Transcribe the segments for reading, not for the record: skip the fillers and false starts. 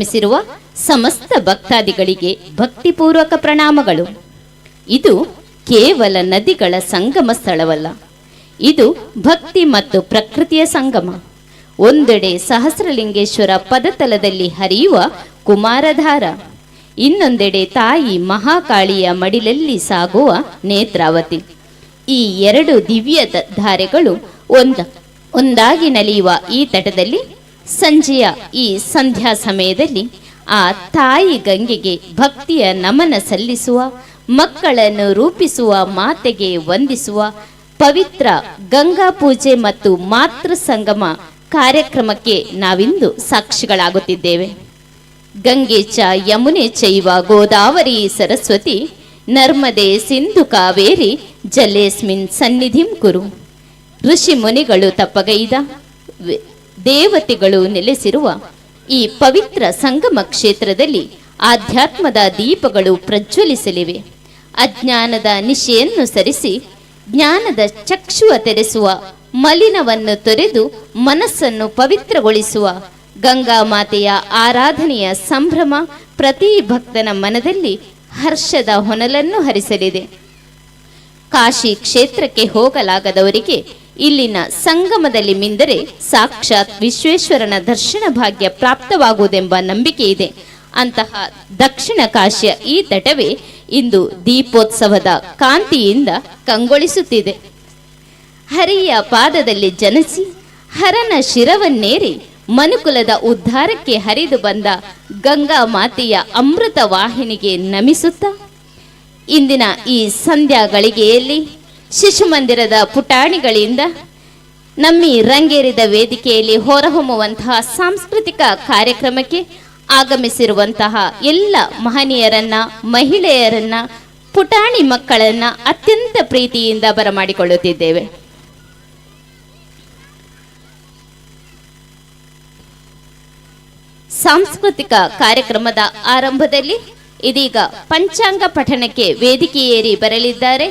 ಮಿಸಿರುವ ಸಮಸ್ತ ಭಕ್ತಾದಿಗಳಿಗೆ ಭಕ್ತಿಪೂರ್ವಕ ಪ್ರಣಾಮಗಳು. ಇದು ಕೇವಲ ನದಿಗಳ ಸಂಗಮ ಸ್ಥಳವಲ್ಲ, ಇದು ಭಕ್ತಿ ಮತ್ತು ಪ್ರಕೃತಿಯ ಸಂಗಮ. ಒಂದೆಡೆ ಸಹಸ್ರಲಿಂಗೇಶ್ವರ ಪದತಲದಲ್ಲಿ ಹರಿಯುವ ಕುಮಾರಧಾರ, ಇನ್ನೊಂದೆಡೆ ತಾಯಿ ಮಹಾಕಾಳಿಯ ಮಡಿಲಲ್ಲಿ ಸಾಗುವ ನೇತ್ರಾವತಿ. ಈ ಎರಡು ದಿವ್ಯ ಧಾರೆಗಳು ಒಂದಾಗಿ ನಲಿಯುವ ಈ ತಟದಲ್ಲಿ ಸಂಜೆಯ ಈ ಸಂಧ್ಯಾ ಸಮಯದಲ್ಲಿ ಆ ತಾಯಿ ಗಂಗೆಗೆ ಭಕ್ತಿಯ ನಮನ ಸಲ್ಲಿಸುವ, ಮಕ್ಕಳನ್ನು ರೂಪಿಸುವ ಮಾತೆಗೆ ವಂದಿಸುವ ಪವಿತ್ರ ಗಂಗಾ ಪೂಜೆ ಮತ್ತು ಮಾತೃ ಸಂಗಮ ಕಾರ್ಯಕ್ರಮಕ್ಕೆ ನಾವಿಂದು ಸಾಕ್ಷಿಗಳಾಗುತ್ತಿದ್ದೇವೆ. ಗಂಗೆ ಚ ಯಮುನೆ ಚೈವ ಗೋದಾವರಿ ಸರಸ್ವತಿ ನರ್ಮದೆ ಸಿಂಧು ಕಾವೇರಿ ಜಲೇಸ್ಮಿನ್ ಸನ್ನಿಧಿಂ ಕುರು. ಋಷಿ ಮುನಿಗಳು ತಪ್ಪಗೈದ, ದೇವತೆಗಳು ನೆಲೆಸಿರುವ ಈ ಪವಿತ್ರ ಸಂಗಮ ಕ್ಷೇತ್ರದಲ್ಲಿ ಆಧ್ಯಾತ್ಮದ ದೀಪಗಳು ಪ್ರಜ್ವಲಿಸಲಿವೆ. ಅಜ್ಞಾನದ ನಿಶೆಯನ್ನು ಸರಿಸಿ ಜ್ಞಾನದ ಚಕ್ಷುವ ತೆರೆಸುವ, ಮಲಿನವನ್ನು ತೊರೆದು ಮನಸ್ಸನ್ನು ಪವಿತ್ರಗೊಳಿಸುವ ಗಂಗಾ ಮಾತೆಯ ಆರಾಧನೆಯ ಸಂಭ್ರಮ ಪ್ರತಿ ಭಕ್ತನ ಮನದಲ್ಲಿ ಹರ್ಷದ ಹೊನಲನ್ನು ಹರಿಸಲಿದೆ. ಕಾಶಿ ಕ್ಷೇತ್ರಕ್ಕೆ ಹೋಗಲಾಗದವರಿಗೆ ಇಲ್ಲಿನ ಸಂಗಮದಲ್ಲಿ ಮಿಂದರೆ ಸಾಕ್ಷಾತ್ ವಿಶ್ವೇಶ್ವರನ ದರ್ಶನ ಭಾಗ್ಯ ಪ್ರಾಪ್ತವಾಗುವುದೆಂಬ ನಂಬಿಕೆ ಇದೆ. ಅಂತಹ ದಕ್ಷಿಣ ಕಾಶಿಯ ಈ ತಟವೇ ಇಂದು ದೀಪೋತ್ಸವದ ಕಾಂತಿಯಿಂದ ಕಂಗೊಳಿಸುತ್ತಿದೆ. ಹರಿಯ ಪಾದದಲ್ಲಿ ಜನಿಸಿ ಹರನ ಶಿರವನ್ನೇರಿ ಮನುಕುಲದ ಉದ್ಧಾರಕ್ಕೆ ಹರಿದು ಬಂದ ಗಂಗಾ ಮಾತೆಯ ಅಮೃತ ವಾಹಿನಿಗೆ ನಮಿಸುತ್ತಾ ಇಂದಿನ ಈ ಸಂಧ್ಯಾ ಗಳಿಗೆಯಲ್ಲಿ ಶಿಶುಮಂದಿರದ ಪುಟಾಣಿಗಳಿಂದ ನಮ್ಮಿ ರಂಗೇರಿದ ವೇದಿಕೆಯಲ್ಲಿ ಹೊರಹೊಮ್ಮುವಂತಹ ಸಾಂಸ್ಕೃತಿಕ ಕಾರ್ಯಕ್ರಮಕ್ಕೆ ಆಗಮಿಸಿರುವಂತಹ ಎಲ್ಲ ಮಹನೀಯರನ್ನ, ಮಹಿಳೆಯರನ್ನ, ಪುಟಾಣಿ ಮಕ್ಕಳನ್ನ ಅತ್ಯಂತ ಪ್ರೀತಿಯಿಂದ ಬರಮಾಡಿಕೊಳ್ಳುತ್ತಿದ್ದೇವೆ. ಸಾಂಸ್ಕೃತಿಕ ಕಾರ್ಯಕ್ರಮದ ಆರಂಭದಲ್ಲಿ ಇದೀಗ ಪಂಚಾಂಗ ಪಠಣಕ್ಕೆ ವೇದಿಕೆಯೇರಿ ಬರಲಿದ್ದಾರೆ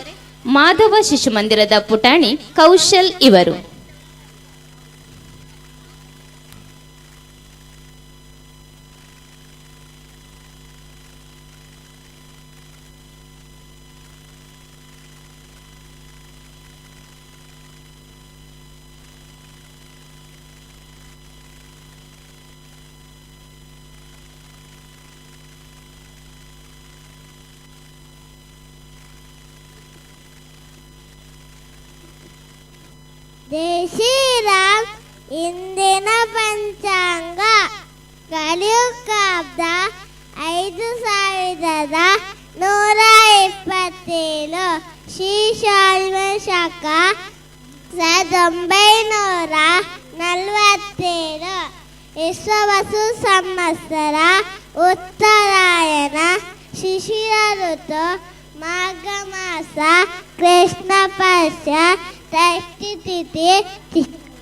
ಮಾಧವ ಶಿಶುಮಂದಿರದ ಪುಟಾಣಿ ಕೌಶಲ್ ಇವರು. ಜೈ ಶ್ರೀರಾಮ್. ಇಂದಿನ ಪಂಚಾಂಗ ಕಲಿಯುಗಾಬ್ದ 5127 ಶ್ರೀ ಶಾಲ್ವ ಶಕ 1947 ವಿಶ್ವವಸು ಸಂವತ್ಸರ ಉತ್ತರಾಯಣ ಶಿಶಿರ ಋತು ಮಾಘ ಮಾಸ ಕೃಷ್ಣ ಪಕ್ಷ ಷಷ್ಠಿ ತಿಥಿ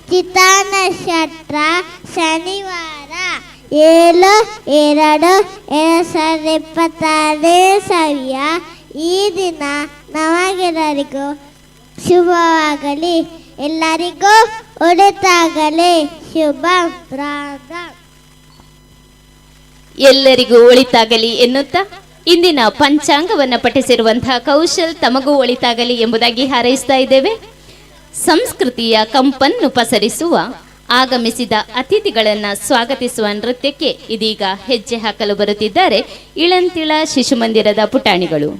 ಚಿತಾ ನಕ್ಷತ್ರ ಶನಿವಾರ 7/2/2026 ಸಮಯ. ಈ ದಿನ ನಮಗೆಲ್ಲರಿಗೂ ಶುಭವಾಗಲಿ, ಎಲ್ಲರಿಗೂ ಒಳಿತಾಗಲಿ. ಶುಭ ಪ್ರಾರಂಭ. ಎಲ್ಲರಿಗೂ ಒಳಿತಾಗಲಿ ಎನ್ನುತ್ತಾ ಇಂದಿನ ಪಂಚಾಂಗವನ್ನು ಪಠಿಸಿರುವಂತಹ ಕೌಶಲ್ ತಮಗೂ ಒಳಿತಾಗಲಿ ಎಂಬುದಾಗಿ ಹಾರೈಸ್ತಾ ಇದ್ದೇವೆ. ಸಂಸ್ಕೃತಿಯ ಕಂಪನ್ನು ಪಸರಿಸುವ, ಆಗಮಿಸಿದ ಅತಿಥಿಗಳನ್ನು ಸ್ವಾಗತಿಸುವ ನೃತ್ಯಕ್ಕೆ ಇದೀಗ ಹೆಜ್ಜೆ ಹಾಕಲು ಬರುತ್ತಿದ್ದಾರೆ ಇಳಂತಿಳ ಶಿಶುಮಂದಿರದ ಪುಟಾಣಿಗಳು.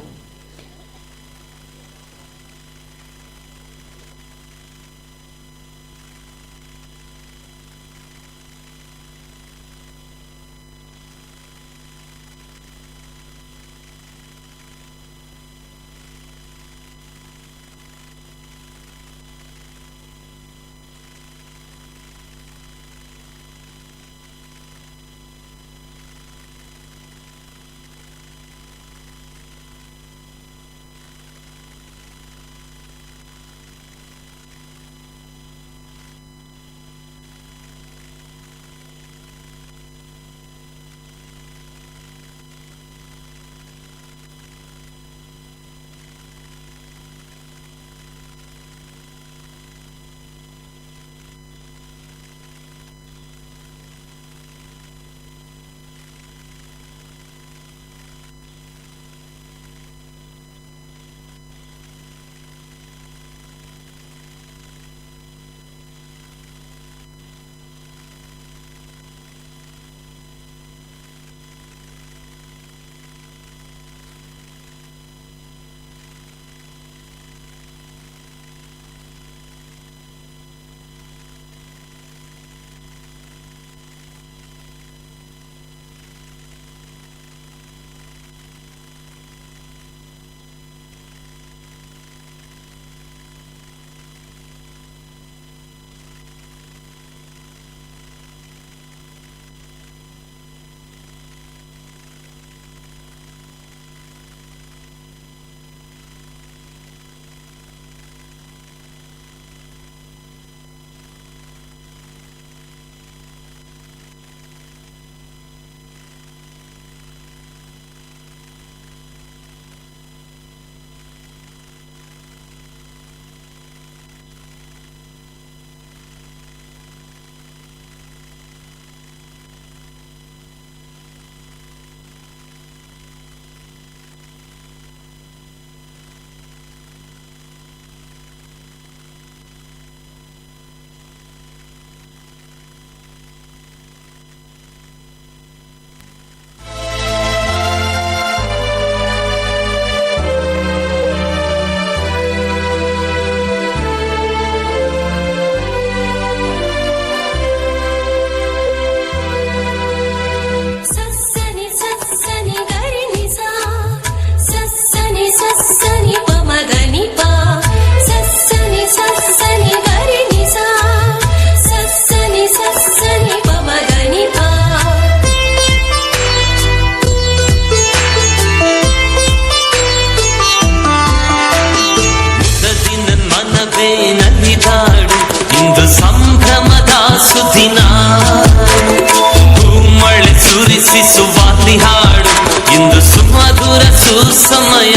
ಸುವಾಲಿ ಹಾಡು ಇಂದು ಸುಮಧುರ ಸುಸಮಯ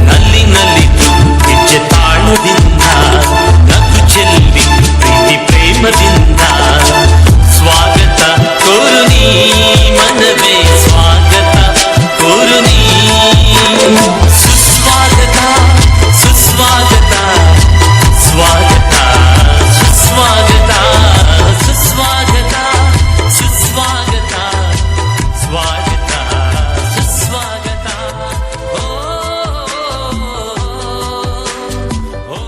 ನಲ್ಲಿ ನಲಿದು ಹೆಜ್ಜೆ ತಾಳದಿಂದ ನಗು ಚೆಲ್ಲಿ ಪ್ರೀತಿ ಪ್ರೇಮದಿಂದ ಸ್ವಾಗತ ಕೋರು ನೀ ಮನವೇ ಸ್ವಾಗತ ಕೋರು ನೀ ಸುಸ್ವಾಗತ ಸುಸ್ವಾಗತ ಸ್ವಾಗತ ಸುಸ್ವಾಗತ ಸುಸ್ವಾಗತ ಸುಸ್ವಾಗತ ಸ್ವಾಗತ ಸುಸ್ವಾಗತ ಓ ಓ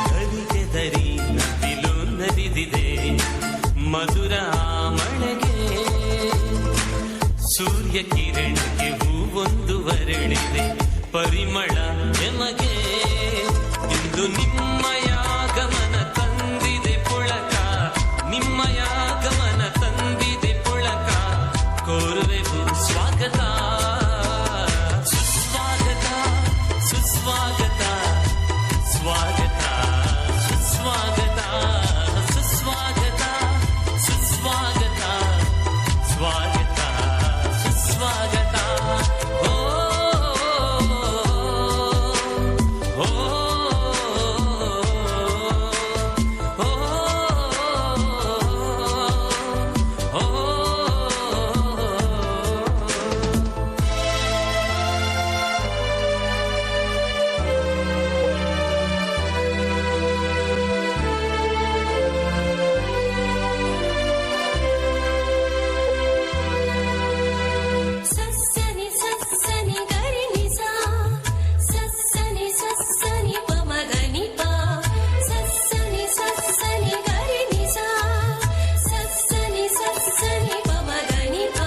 ಗರಿಗೆದರಿ ನವಿಲು ನಲಿದಿದೆ ಮಧುರ ಮಳೆಗೆ ಸೂರ್ಯ ಕಿರಣಕ್ಕೆ ಹೂವೊಂದು ವರಳಿದೆ ಪರಿಮಳ ಎಮಗೆ ಇಂದು ನಿಮ್ಮಯ ಗಮನ ತಂದಿದೆ ಪುಳಕ ನಿಮ್ಮಯ ಗಮನ ತಂದಿದೆ ಪುಳಕ ಕೋರುವೆವು ಸ್ವಾಗತ ಸುಸ್ವಾಗತ ಸುಸ್ವಾಗತ ಸ್ವಾಗತ ಸುಸ್ವಾಗತ ಸುಸ್ವಾಗತ ಸುಸ್ವಾಗತ ಸ್ವಾಗತ ಸುಸ್ವಾಗತ ಓ ಓ ಓ ಸಸ್ಸನಿ ಸಸ್ಸನಿ ಗರಿನಿಸ ಸಸ್ಸನಿ ಸಸ್ಸನಿ ಪಮಗನಿ ಪ ಸಸ್ಸನಿ ಸಸ್ಸನಿ ಗರಿನಿಸ ಸಸ್ಸನಿ ಸಸ್ಸನಿ ಪಮಗನಿ ಪ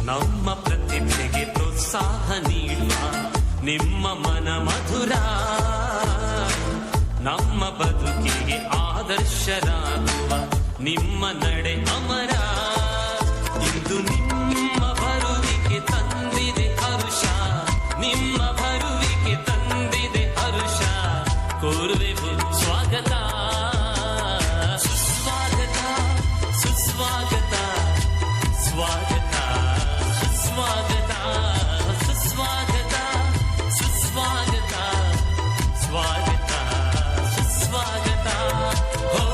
ನಮ್ಮ ಪ್ರತಿಭೆಗೆ ಪ್ರೋತ್ಸಾಹ ನೀಡುವ ನಿಮ್ಮ ಮನ ಮಧುರ ನಮ್ಮ ಬದುಕಿಗೆ ಆದರ್ಶರಾಗುವ ನಿಮ್ಮ ನಡೆ ಅಮರ ಇಂದು ನಿಮ್ಮ ಬರುವಿಕೆ ತಂದಿದೆ ಹರುಷ ನಿಮ್ಮ ಬರುವಿಕೆ ತಂದಿದೆ ಹರುಷ ಕೋರುವೆವು ಸ್ವಾಗತ ಸುಸ್ವಾಗತ ಸುಸ್ವಾಗತ ಸ್ವಾಗತ ಸುಸ್ವಾಗತ ಸುಸ್ವಾಗತ ಸುಸ್ವಾಗತ ಸ್ವಾಗತ ಸುಸ್ವಾಗತ ಓ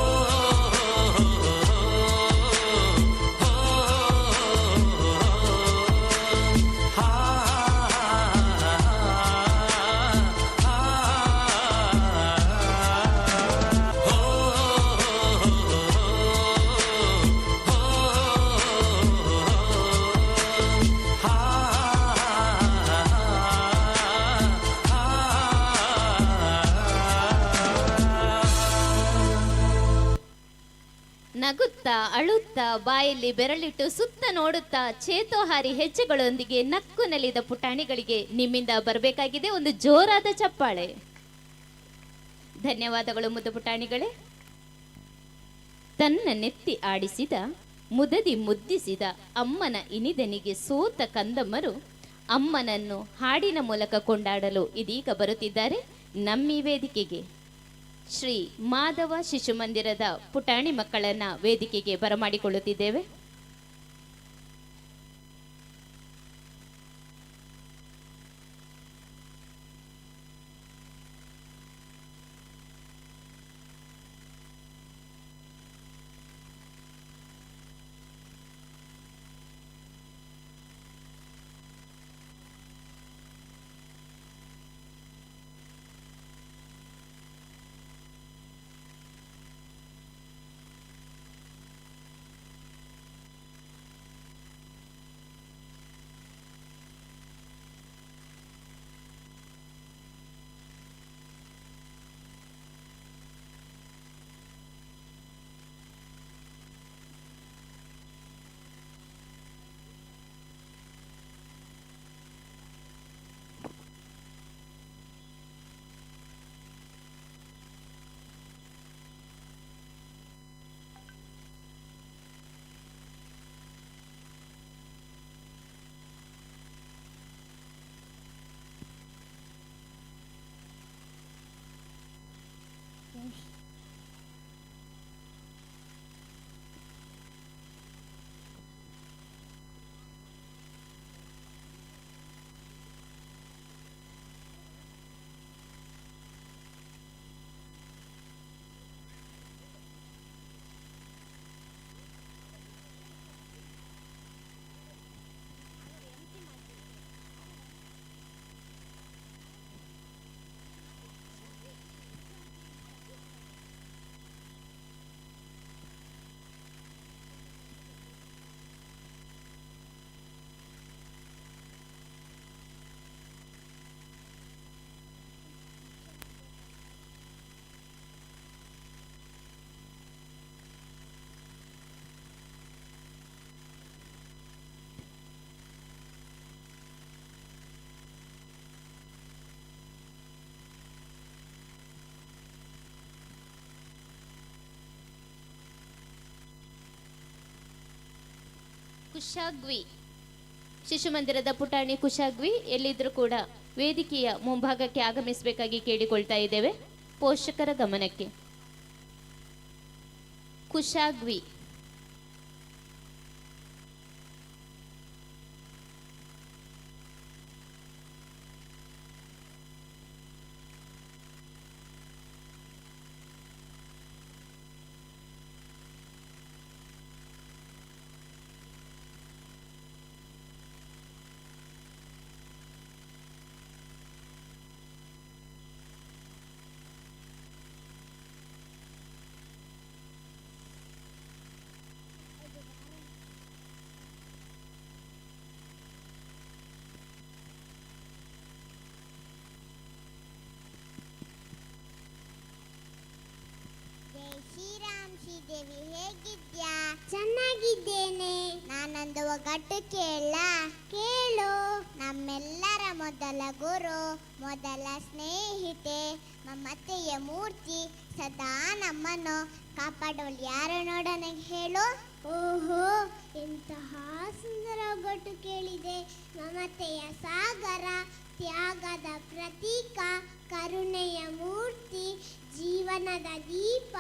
ನಗುತ್ತಾ ಅಳುತ್ತಾ ಬಾಯಲ್ಲಿ ಬೆರಳಿಟ್ಟು ಸುತ್ತ ನೋಡುತ್ತಾ ಚೇತೋಹಾರಿ ಹೆಜ್ಜೆಗಳೊಂದಿಗೆ ನಕ್ಕು ನಲಿದ ಪುಟಾಣಿಗಳಿಗೆ ನಿಮ್ಮಿಂದ ಬರಬೇಕಾಗಿದೆ ಒಂದು ಜೋರಾದ ಚಪ್ಪಾಳೆ. ಧನ್ಯವಾದಗಳು ಮುದ್ದು ಪುಟಾಣಿಗಳೇ. ತನ್ನ ನೆತ್ತಿ ಆಡಿಸಿದ ಮುದದಿ ಮುದ್ದಿಸಿದ ಅಮ್ಮನ ಇನಿದನಿಗೆ ಸೋತ ಕಂದಮ್ಮರು ಅಮ್ಮನನ್ನು ಹಾಡಿನ ಮೂಲಕ ಕೊಂಡಾಡಲು ಇದೀಗ ಬರುತ್ತಿದ್ದಾರೆ ನಮ್ಮಿ ವೇದಿಕೆಗೆ. ಶ್ರೀ ಮಾಧವ ಶಿಶು ಮಂದಿರದ ಪುಟಾಣಿ ಮಕ್ಕಳನ್ನ ವೇದಿಕೆಗೆ ಬರಮಾಡಿಕೊಳ್ಳುತ್ತಿದ್ದೇವೆ. ಕುಶಾಗ್ವಿ ಶಿಶು ಮಂದಿರದ ಪುಟಾಣಿ ಕುಶಾಗ್ವಿ ಎಲ್ಲಿದ್ರೂ ಕೂಡ ವೇದಿಕೆಯ ಮುಂಭಾಗಕ್ಕೆ ಆಗಮಿಸಬೇಕಾಗಿ ಕೇಳಿಕೊಳ್ತಾ ಇದ್ದೇವೆ. ಪೋಷಕರ ಗಮನಕ್ಕೆ. ಕುಶಾಗ್ವಿ ಶ್ರೀರಾಮ್ ಶ್ರೀದೇವಿ ಹೇಗಿದ್ಯಾ? ಚೆನ್ನಾಗಿದ್ದೇನೆ. ನಾನೊಂದು ಒಗಟು ಕೇಳು. ನಮ್ಮೆಲ್ಲರ ಮೊದಲ ಗುರು, ಮೊದಲ ಸ್ನೇಹಿತೆ, ಮಮತೆಯ ಮೂರ್ತಿ, ಸದಾ ನಮ್ಮನ್ನು ಕಾಪಾಡುವಳು ಯಾರು ನೋಡೋಣ ಹೇಳು. ಓಹೋ, ಎಂತಹ ಸುಂದರ ಒಗಟು ಕೇಳಿದೆ. ಮಮತೆಯ ಸಾಗರ, ತ್ಯಾಗದ ಪ್ರತೀಕ, ಕರುಣೆಯ ಮೂರ್ತಿ, ಜೀವನದ ದೀಪ,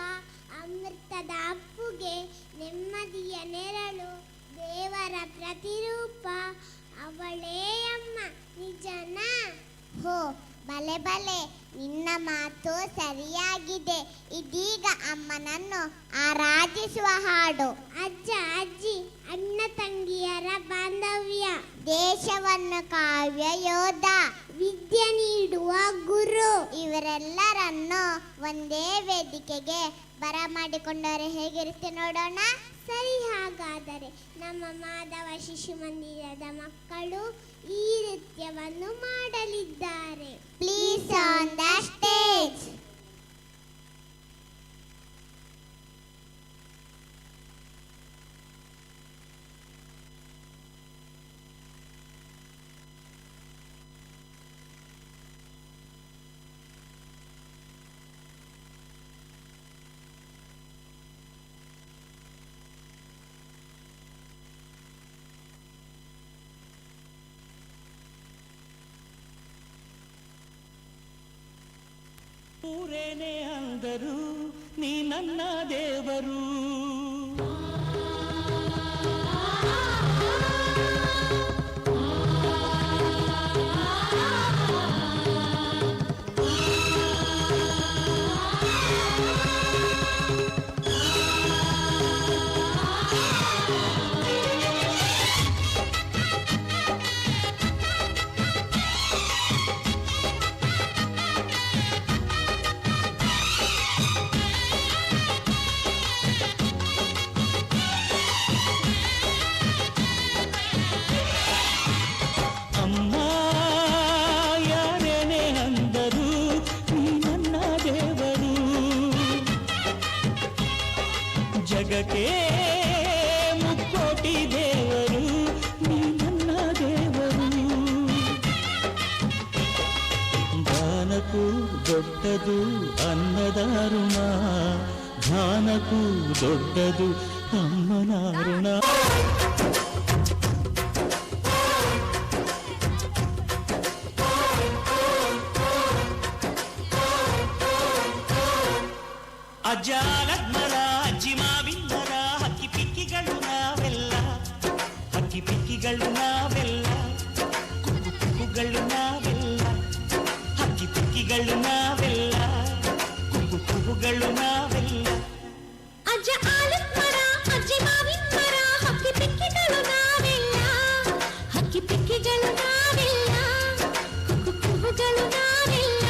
ಅಮೃತದ ಅಪ್ಪುಗೆ, ನೆಮ್ಮದಿಯ ನೆರಳು, ದೇವರ ಪ್ರತಿರೂಪ, ಅವಳೇ ಅಮ್ಮ ನಿಜನಾ? ಹೋ, ಬಲೆ ಬಲೆ, ನಿನ್ನ ಮಾತು ಸರಿಯಾಗಿದೆ. ಇದೀಗ ಅಮ್ಮನನ್ನು ಆರಾಧಿಸುವ ಹಾಡು. ಅಜ್ಜ ಅಜ್ಜಿ, ಅಣ್ಣ ತಂಗಿಯರ ಬಾಂಧವ್ಯ, ದೇಶವನ್ನು ಕಾವ್ಯ ಯೋಧ, ವಿದ್ಯೆ ನೀಡುವ ಗುರು, ಇವರೆಲ್ಲರನ್ನು ಒಂದೇ ವೇದಿಕೆಗೆ ಬರಮಾಡಿಕೊಂಡರೆ ಹೇಗಿರುತ್ತೆ ನೋಡೋಣ. ಸರಿ, ಹಾಗಾದರೆ ನಮ್ಮ ಮಾಧವ ಶಿಶು ಮಂದಿರದ ಮಕ್ಕಳು ಈ ನೃತ್ಯವನ್ನು ಮಾಡಲಿದ್ದಾರೆ. Please on the stage. ಊರೇನೇ ಅಂದರು ನೀ ನನ್ನ ದೇವರು. ಜಗಕ್ಕೆ ಮುಕ್ಕೋಟಿ ದೇವರು ನೀ ನನ್ನ ದೇವರು. ದಾನಕ್ಕೂ ದೊಡ್ಡದು ಅನ್ನದಾರುಣ, ದಾನಕ್ಕೂ ದೊಡ್ಡದು ಅಮ್ಮನಾರುಣ. ಅಜ್ಜಾಲದ ಮರ ಅಜ್ಜಿ ಮಾವಿನ ಮರ ಹಕ್ಕಿ ಪಿಕ್ಕಿಗಳು ನಾವೆಲ್ಲ ಹಕ್ಕಿ ಪಿಕ್ಕಿಗಳು ನಾವೆಲ್ಲ ಕುಕ್ಕು ಕುಕ್ಕುಗಳು ನಾವೆಲ್ಲ ಹಕ್ಕಿ ಪಿಕ್ಕಿಗಳು ನಾವೆಲ್ಲ ಕುಕ್ಕು ಕುಕ್ಕುಗಳು ನಾವೆಲ್ಲ ಅಜ್ಜ ಆಲದ ಮರ ಅಜ್ಜಿ ಮಾವಿನ ಮರ ಹಕ್ಕಿ ಪಿಕ್ಕಿಗಳು ನಾವೆಲ್ಲ ಹಕ್ಕಿ ಪಿಕ್ಕಿಗಳು ನಾವೆಲ್ಲ ಕುಕ್ಕು ಕುಕ್ಕುಗಳು ನಾವೆಲ್ಲ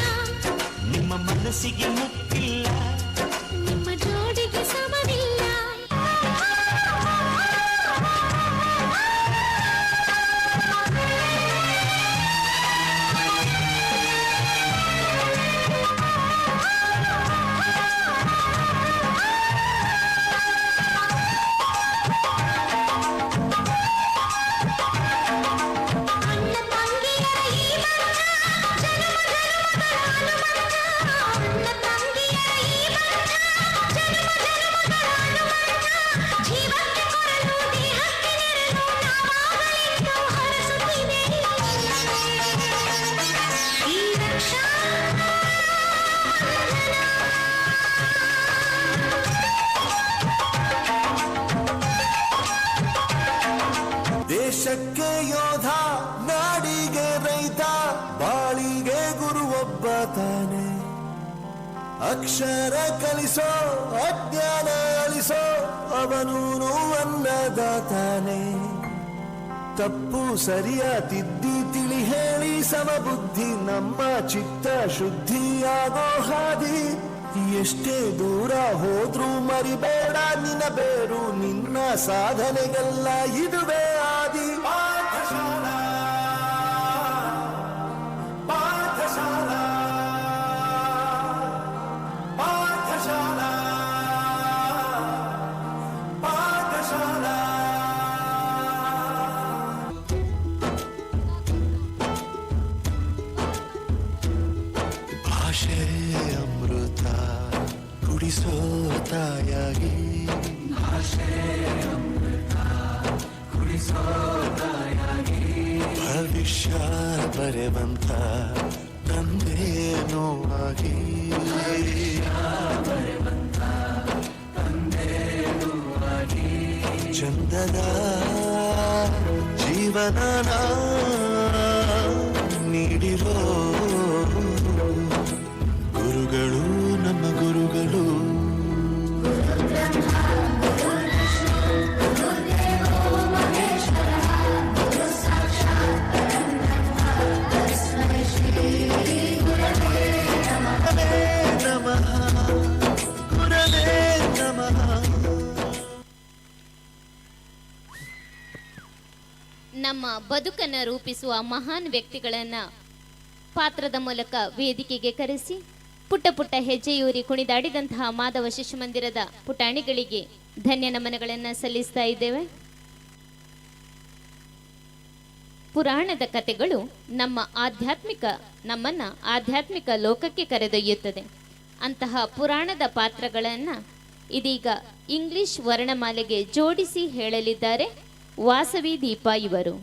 ನಿಮ್ಮ ಮನಸ್ಸಿಗೆ ಮುಟ್ಟಿಲ್ಲ ನಿಮ್ಮ ಜೋಡಿಗೆ ಸಮವಿಲ್ಲ ದೇಶಕ್ಕೆ ಯೋಧ ನಾಡಿಗೆ ರೈತ ಬಾಳಿಗೆ ಗುರು ಒಬ್ಬ ತಾನೆ ಅಕ್ಷರ ಕಲಿಸೋ ಅಜ್ಞಾನ ಅಳಿಸೋ ಅವನೂನು ಅನ್ನದಾತಾನೆ ತಪ್ಪು ಸರಿಯ ತಿದ್ದಿ ತಿಳಿ ಹೇಳಿ ಸಮಬುದ್ಧಿ ನಮ್ಮ ಚಿತ್ತ ಶುದ್ಧಿಯಾಗೋ ಹಾದಿ ಎಷ್ಟೇ ದೂರ ಹೋದ್ರೂ ಮರಿಬೇಡ ನಿನ್ನ ಬೇರು ನಿನ್ನ ಸಾಧನೆಗೆಲ್ಲ ಇದುವೇ ಆದಿ ಪಾಠಶಾಲಾ ಪಾಠಶಾಲಾ ಪಾಠಶಾಲಾ ಪಾಠಶಾಲಾ ಭಾಷೆ ಅಮೃತ ಕುಡಿಸೋ ತಾಯಾಗಿ ಭವಿಷ್ಯ ಬರೆವಂತ ತಂದೇನೋ ಆಗಿ ಚಂದದ ಜೀವನ ನೀಡಿರೋ ಗುರುಗಳು ನಮ್ಮ ಗುರುಗಳು ನಮ್ಮ ಬದುಕನ್ನು ರೂಪಿಸುವ ಮಹಾನ್ ವ್ಯಕ್ತಿಗಳನ್ನ ಪಾತ್ರದ ಮೂಲಕ ವೇದಿಕೆಗೆ ಕರೆಸಿ ಪುಟ್ಟ ಪುಟ್ಟ ಹೆಜ್ಜೆಯೂರಿ ಕುಣಿದಾಡಿದಂತಹ ಮಾಧವ ಶಿಶು ಮಂದಿರದ ಪುಟಾಣಿಗಳಿಗೆ ಧನ್ಯ ನಮನಗಳನ್ನು ಸಲ್ಲಿಸ್ತಾ ಇದ್ದೇವೆ. ಪುರಾಣದ ಕಥೆಗಳು ನಮ್ಮನ್ನ ಆಧ್ಯಾತ್ಮಿಕ ಲೋಕಕ್ಕೆ ಕರೆದೊಯ್ಯುತ್ತದೆ. ಅಂತಹ ಪುರಾಣದ ಪಾತ್ರಗಳನ್ನು ಇದೀಗ ಇಂಗ್ಲಿಷ್ ವರ್ಣಮಾಲೆಗೆ ಜೋಡಿಸಿ ಹೇಳಲಿದ್ದಾರೆ ವಾಸವಿ ದೀಪ ಇವರು.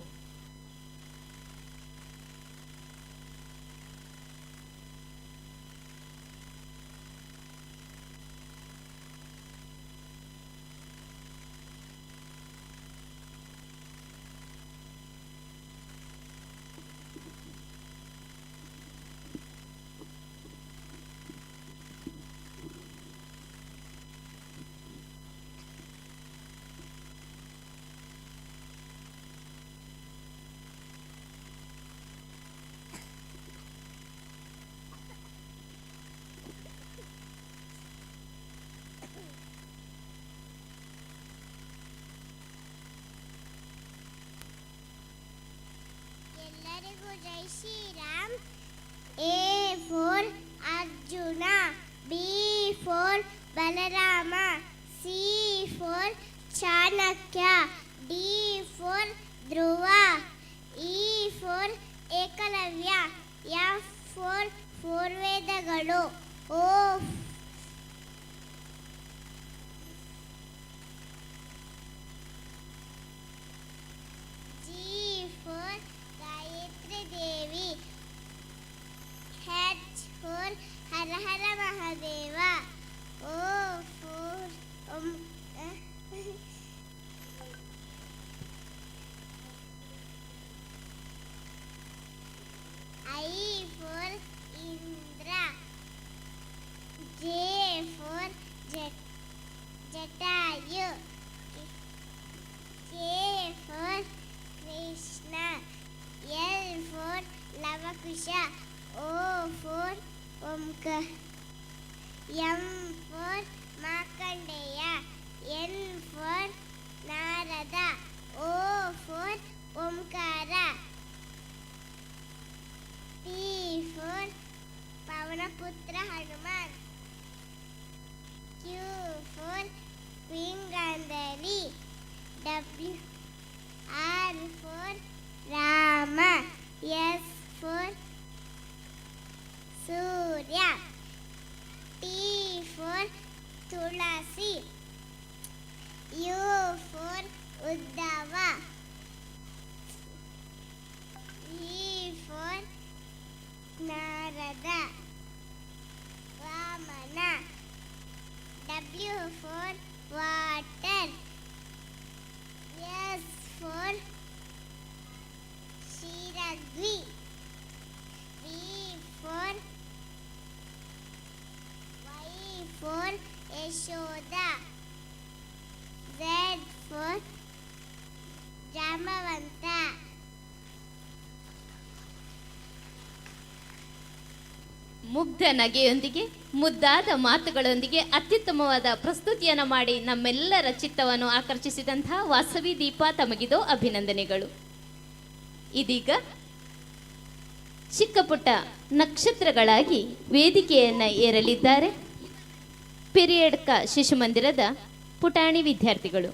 ಎಲ್ಲರಿಗೂ ಜೈ Shriram. A for Arjuna, B for Balarama, C for Chanakya, D for Dhruva, E for Eklavya, F for ವೇದಗಳು, O G for Gayatri Devi, H for Hara Hara Mahadeva, O for I for Indra. J for Jatayu. K for Krishna. L for Lavakusha. O for Omkar. M for Markandeya. N for Narada. O for Omkara. P for Pavanaputra Hanuman. Q for Queen Gandhari. W R for Rama. S for Surya. T for Tulasi. U for Uddhava. V for Narada. Vamana. W for water. S for Shiragvi. V for Y for Yashoda. Z for Jamavanta. ಮುಗ್ಧ ನಗೆಯೊಂದಿಗೆ ಮುದ್ದಾದ ಮಾತುಗಳೊಂದಿಗೆ ಅತ್ಯುತ್ತಮವಾದ ಪ್ರಸ್ತುತಿಯನ್ನು ಮಾಡಿ ನಮ್ಮೆಲ್ಲರ ಚಿತ್ತವನ್ನು ಆಕರ್ಷಿಸಿದಂತಹ ವಾಸವಿ ದೀಪ ತಮಗಿದೋ ಅಭಿನಂದನೆಗಳು. ಇದೀಗ ಚಿಕ್ಕ ಪುಟ್ಟ ನಕ್ಷತ್ರಗಳಾಗಿ ವೇದಿಕೆಯನ್ನು ಏರಲಿದ್ದಾರೆ ಪಿರಿಯಡ್ಕ ಶಿಶು ಮಂದಿರದ ಪುಟಾಣಿ ವಿದ್ಯಾರ್ಥಿಗಳು.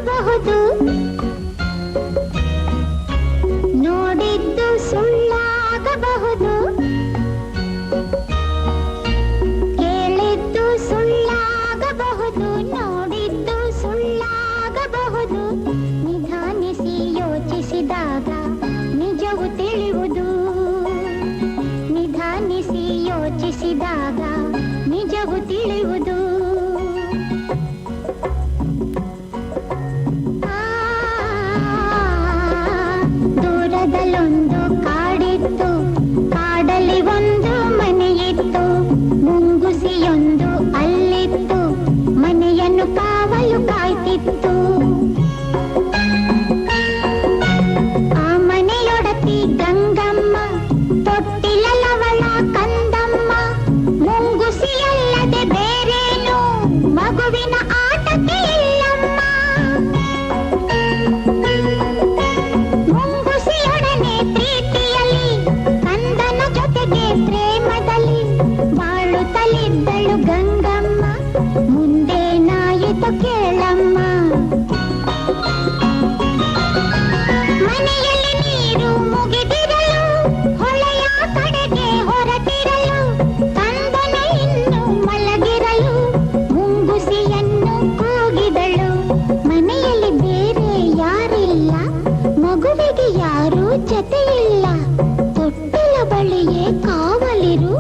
ಸುಳ್ಳಾಗಬಹುದು, ನೋಡಿದ್ದು ಸುಳ್ಳಾಗಬಹುದು, ಕೇಳಿದ್ದು ಸುಳ್ಳಾಗಬಹುದು, ನೋಡಿದ್ದು ಸುಳ್ಳಾಗಬಹುದು. ನಿಧಾನಿಸಿ ಯೋಚಿಸಿದಾಗ ನಿಜವು ತಿಳಿಯುವುದು, ನಿಧಾನಿಸಿ ಯೋಚಿಸಿದಾಗ ನಿಜವು ತಿಳಿಯುವುದು. ದೂರದಲ್ಲೊಂದು ಕಾಡಿತ್ತು, ಕಾಡಲ್ಲಿ ಒಂದು ಮನೆಯಿತ್ತು, ಮುಂಗುಸಿಯೊಂದು ಅಲ್ಲಿತ್ತು, ಮನೆಯನ್ನು ಕಾವಲು ಕಾಯ್ತಿತ್ತು. ಆ ಮನೆಯೊಡತಿ ಗಂಗಮ್ಮ, ತೊಟ್ಟಿಲವಳ ಕಂದಮ್ಮ, ಮುಂಗುಸಿಯಲ್ಲದೆ ಬೇರೇನು ಮಗುವಿನ ಆಟಕ್ಕೆ ಇಲ್ಲಮ್ಮ. ಮುಂಗುಸಿಯೊಡನೆ ಪ್ರೀತಿಯಲ್ಲಿ, ಕಂದನ ಜೊತೆಗೆ ಪ್ರೇಮದಲ್ಲಿ ಬಾಳುತ್ತಲಿದ್ದಳು ಗಂಗಮ್ಮ. ಮುಂದೇನಾಯಿತು ಕೇಳಮ್ಮ. ಮನೆಯಲ್ಲಿ ನೀರು ಮುಗಿದಿರಲು, ಹೊಳೆಯ ಕಡೆಗೆ ಹೊರಟಿರಲು, ಕಂದನು ಇನ್ನು ಮಲಗಿರಲು ಮುಂಗುಸಿಯನ್ನು ಕೂಗಿದಳು. ಮನೆಯಲ್ಲಿ ಬೇರೆ ಯಾರಿಲ್ಲ, ಮಗುವಿಗೆ ಯಾರೂ ಜೊತೆಯಿಲ್ಲ, ತೊಟ್ಟಿಲ ಬಳಿಯೇ ಕಾವಲಿರು,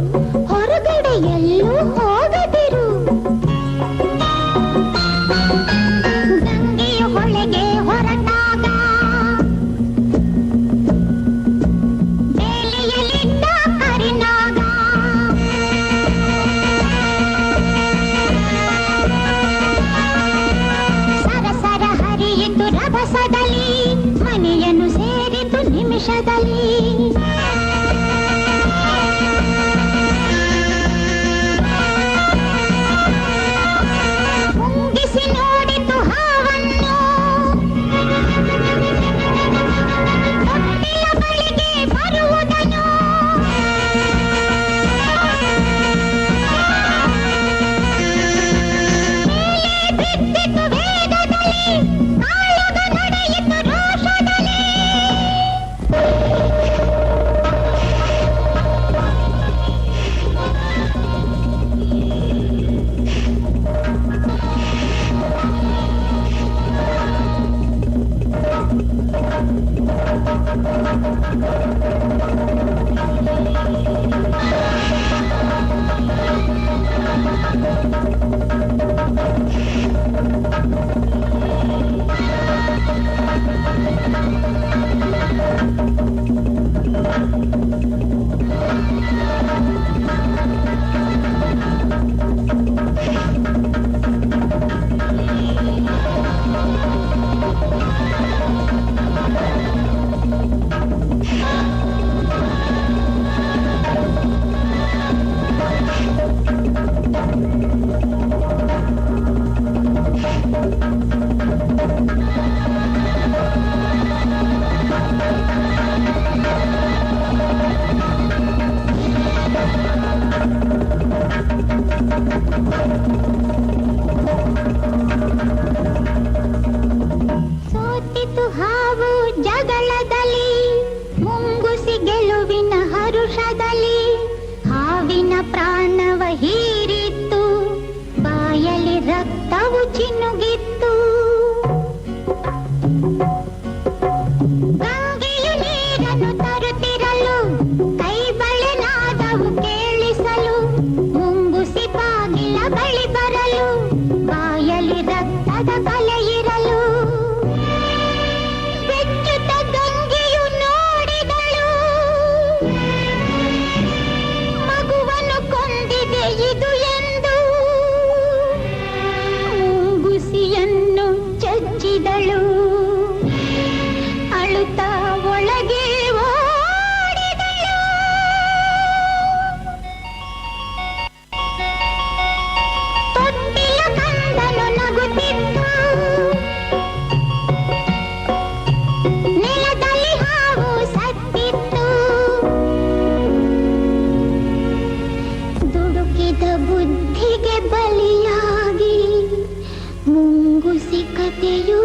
ಹೊರಗಡೆ ಎಲ್ಲೂ ಹೋಗದಿರು. ಗಂಗೆಯು ಹೊಳೆಗೆ ಹೊರಟಾಗ ಬೇಲಿಯಲ್ಲಿದ್ದ ಕರಿನಾಗ, ಸರಸರ ಹರಿಯಿತು ರಭಸದಲ್ಲಿ, ಮನೆಯನ್ನು ಸೇರಿತು ನಿಮಿಷದಲ್ಲಿ. ಮುಂಗಿಸಿ ನೋಡಿತು ಹಾವನ್ನು, ತೊಟ್ಟಿಲ ಬಳಿಗೆ ಬರುವುದನು. ಮೇಲೆ ಬಿದ್ದಿತು ವೇಗದಲ್ಲಿ, ಕಾಳಗ ನಡೆಯಿತು ರೋಷದಲ್ಲಿ. ಸೋತಿತು ಹಾವು ಜಗಳದಲ್ಲಿ, ಮುಂಗುಸಿ ಗೆಲುವಿನ ಹರುಷದಲ್ಲಿ, ಹಾವಿನ ಪ್ರಾಣವ ಹೀರಿತ್ತು, ಬಾಯಲ್ಲಿ ರಕ್ತವು ಚಿನ್ನುಗಿತ್ತು. ಗಂಗೆಯು ನೀರನ್ನು ತರುತ್ತಿರಲು, ಕೈ ಬಳೆನಾದವು ಕೇಳಿಸಲು, ಮುಂಗುಸಿ ಬಾಗಿಲ ಬಳಿ ಬರಲು, ಬಾಯಲ್ಲಿ ರಕ್ತದ ಕಲೆ ಇರಲು. ಬೆಚ್ಚುತ್ತ ಗಂಗೆಯು ನೋಡಿದಳು, ಮಗುವನ್ನು ಕೊಂದಿದೆ ಇದು ಎಂದು. ಮುಂಗುಸಿಯನ್ನು ಚಚ್ಚಿದಳು, ಅಳುತ್ತಾ ಒಳಗೆ ಓಡಿದಳು. ತೊಟ್ಟಿಲ ಕಂದನು ನಗುತ್ತಿದ್ದ, ನೆಲದಲ್ಲಿ ಹಾವು ಸತ್ತಿತ್ತು. ದುಡುಕಿದ ಬುದ್ಧಿಗೆ ಬಲಿಯಾಗಿ ಮುಂಗುಸಿ ಕಥೆಯೂ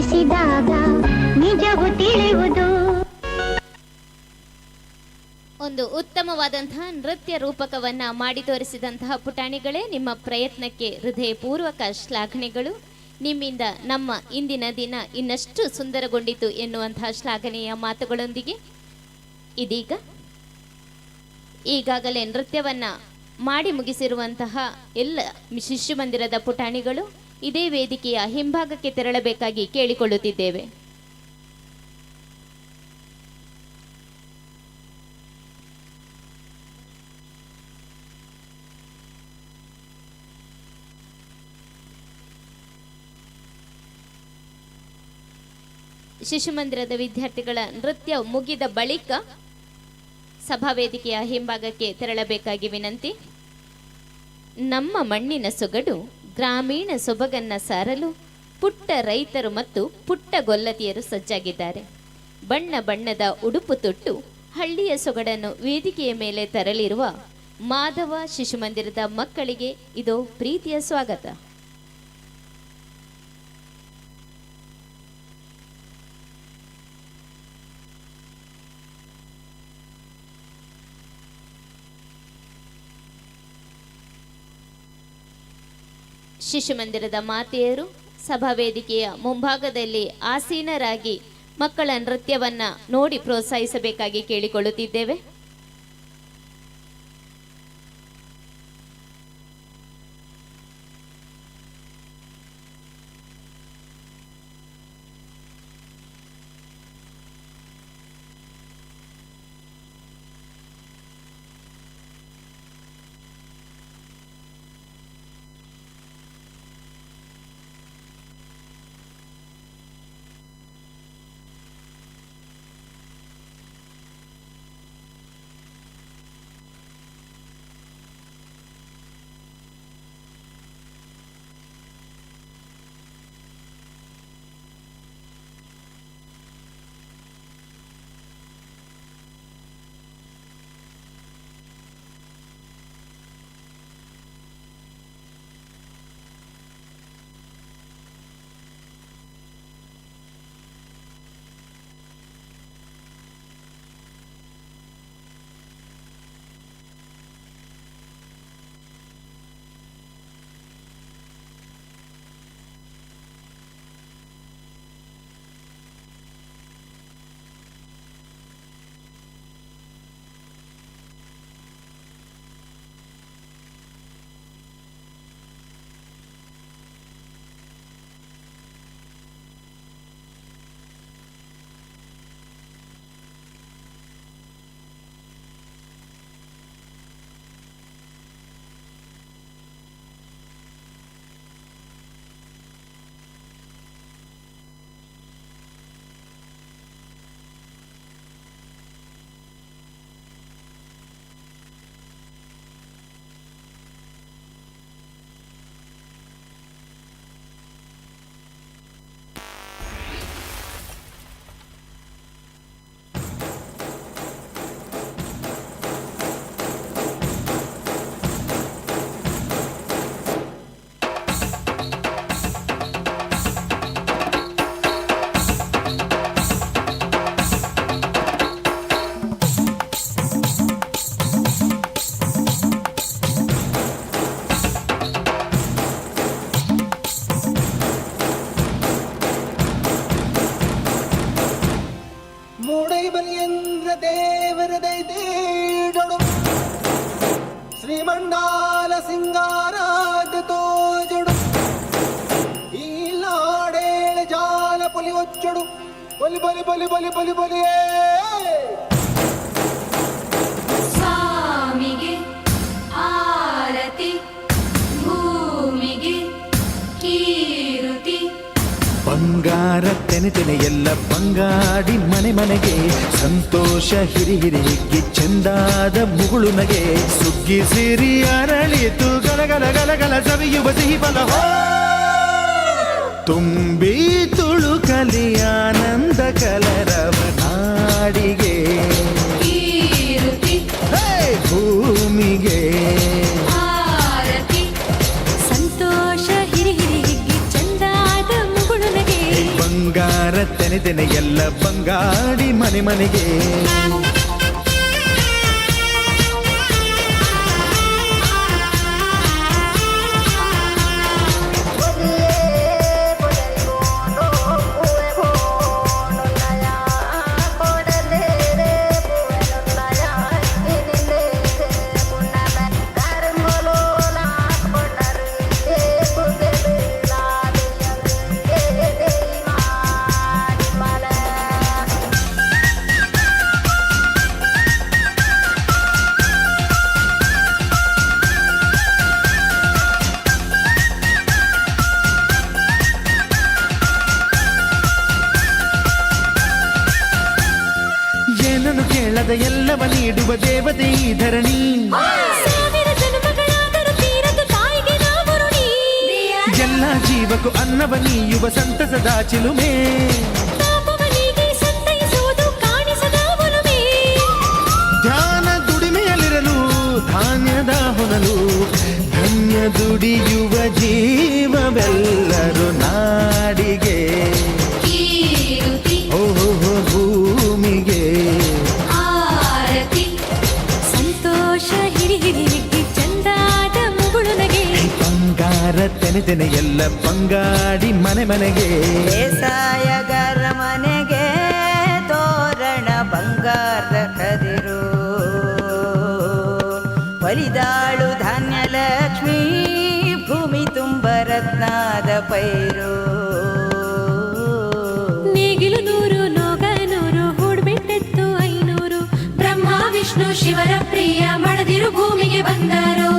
ಅನುಭವಿಸಿದಾಗ ನಿಜವು ತಿಳಿಯುವುದು. ಒಂದು ಉತ್ತಮವಾದಂತಹ ನೃತ್ಯ ರೂಪಕವನ್ನ ಮಾಡಿ ತೋರಿಸಿದಂತಹ ಪುಟಾಣಿಗಳೇ, ನಿಮ್ಮ ಪ್ರಯತ್ನಕ್ಕೆ ಹೃದಯಪೂರ್ವಕ ಶ್ಲಾಘನೆಗಳು. ನಿಮ್ಮಿಂದ ನಮ್ಮ ಇಂದಿನ ದಿನ ಇನ್ನಷ್ಟು ಸುಂದರಗೊಂಡಿತು ಎನ್ನುವಂತಹ ಶ್ಲಾಘನೆಯ ಮಾತುಗಳೊಂದಿಗೆ ಇದೀಗ ಈಗಾಗಲೇ ನೃತ್ಯವನ್ನ ಮಾಡಿ ಮುಗಿಸಿರುವಂತಹ ಎಲ್ಲ ಶಿಶು ಮಂದಿರದ ಪುಟಾಣಿಗಳು ಇದೇ ವೇದಿಕೆಯ ಹಿಂಭಾಗಕ್ಕೆ ತೆರಳಬೇಕಾಗಿ ಕೇಳಿಕೊಳ್ಳುತ್ತಿದ್ದೇವೆ. ಶಿಶು ಮಂದಿರದ ವಿದ್ಯಾರ್ಥಿಗಳ ನೃತ್ಯ ಮುಗಿದ ಬಳಿಕ ಸಭಾವೇದಿಕೆಯ ಹಿಂಭಾಗಕ್ಕೆ ತೆರಳಬೇಕಾಗಿ ವಿನಂತಿ. ನಮ್ಮ ಮಣ್ಣಿನ ಸೊಗಡು ಗ್ರಾಮೀಣ ಸೊಬಗನ್ನ ಸಾರಲು ಪುಟ್ಟ ರೈತರು ಮತ್ತು ಪುಟ್ಟ ಗೊಲ್ಲತಿಯರು ಸಜ್ಜಾಗಿದ್ದಾರೆ. ಬಣ್ಣ ಬಣ್ಣದ ಉಡುಪು ತೊಟ್ಟು ಹಳ್ಳಿಯ ಸೊಗಡನ್ನು ವೇದಿಕೆಯ ಮೇಲೆ ತರಲಿರುವ ಮಾಧವ ಶಿಶು ಮಂದಿರದ ಮಕ್ಕಳಿಗೆ ಇದು ಪ್ರೀತಿಯ ಸ್ವಾಗತ. ಶಿಶು ಮಂದಿರದ ಮಾತೆಯರು ಸಭಾವೇದಿಕೆಯ ಮುಂಭಾಗದಲ್ಲಿ ಆಸೀನರಾಗಿ ಮಕ್ಕಳ ನೃತ್ಯವನ್ನ ನೋಡಿ ಪ್ರೋತ್ಸಾಹಿಸಬೇಕಾಗಿ ಕೇಳಿಕೊಳ್ಳುತ್ತಿದ್ದೇವೆ. ಶ್ರೀಮಂಡಾಲ ಸಿಂಗಾರಾದ ತೋಜುಡು ಈ ಲಾಡೇಳ ಜಾಲ ಪೊಲಿ ಒಚ್ಚುಡು ಬಲಿ ಬಲಿ ಬಲಿ ಬಲಿ ಬಲಿ ಬಲಿಯೇ ಸ್ವಾಮಿಗೆ ಆರತಿ ಭೂಮಿಗೆ ಕೀರುತಿ ಬಂಗಾರ ತೆನೆ ತೆನೆ ಎಲ್ಲ ಬಂಗಾಡಿ ಮನೆ ಮನೆಗೆ ಸಂತೋಷ ಹಿರಿ ಹಿರಿ ಹಿಗ್ಗಿ ಚೆಂದಾದ ಮುಗುಳು ನಗೆ ಸುಗ್ಗಿ ಸಿರಿ ಅರಳಿತು ಗಲಗಲ ಗಲಗಲ ಸವಿಯುವ ಸಿಹಿ ಫಲ ತುಂಬಿ ತುಳುಕಲಿ ಆನಂದ ಕಲರವ ನಾಡಿಗೆ ಕೀರುತಿ ಭೂಮಿಗೆ ಆರತಿ ಸಂತೋಷ ಹಿರಿ ಹಿರಿ ಹಿಗ್ಗಿ ಚೆಂದಾದ ಮುಗುಳು ನಗೆ ತೆನೆ ತೆನೆ ಎಲ್ಲ ಬಂಗಾಡಿ ಮನೆ ಮನೆಗೆ. ಏನನ್ನು ಕೇಳದ ಎಲ್ಲವ ನೀಡುವ ದೇವತೆ ಈ ಧರಣಿ. ಎಲ್ಲ ಜೀವಕ್ಕೂ ಅನ್ನವ ನೀಯುವ ಸಂತಸದ ಚಿಲುಮೆ. ಧ್ಯಾನ ದುಡಿಮೆಯಲ್ಲಿರಲು ಧಾನ್ಯದ ಹೊನಲು, ಧನ್ಯ ದುಡಿಯುವ ಜೀವವೆಲ್ಲರೂ ನಾಡಿಗೆ. ಓಹೋ ಭೂಮಿಗೆ ಆರತಿ ಸಂತೋಷ ಹಿರಿ ಹಿರಿ ಹಿಗ್ಗಿ ಚಂದಾದ ಮುಗುಳು ನಗೆ. ಬಂಗಾರ ತೆನೆ ತೆನೆ ಎಲ್ಲ ಬಂಗಾಡಿ ಮನೆ ಮನೆಗೆ. ಬೇಸಾಯಗಾರ ಮನೆಗೆ ತೋರಣ ಬಂಗಾರದ ಕದಿರು, ಒಲಿದಾಳು ಧಾನ್ಯ ಲಕ್ಷ್ಮೀ ಭೂಮಿ ತುಂಬ ರತ್ನದ ಪೈರು. ನೇಗಿಲು 100 ನೋಗ 100 ಹೂಡ್ಬಿಟ್ಟೆತ್ತು 500. ಬ್ರಹ್ಮ ವಿಷ್ಣು ಶಿವರ ಪ್ರಿಯ ಮಡದಿರು ಭೂಮಿಗೆ ಬಂದರು.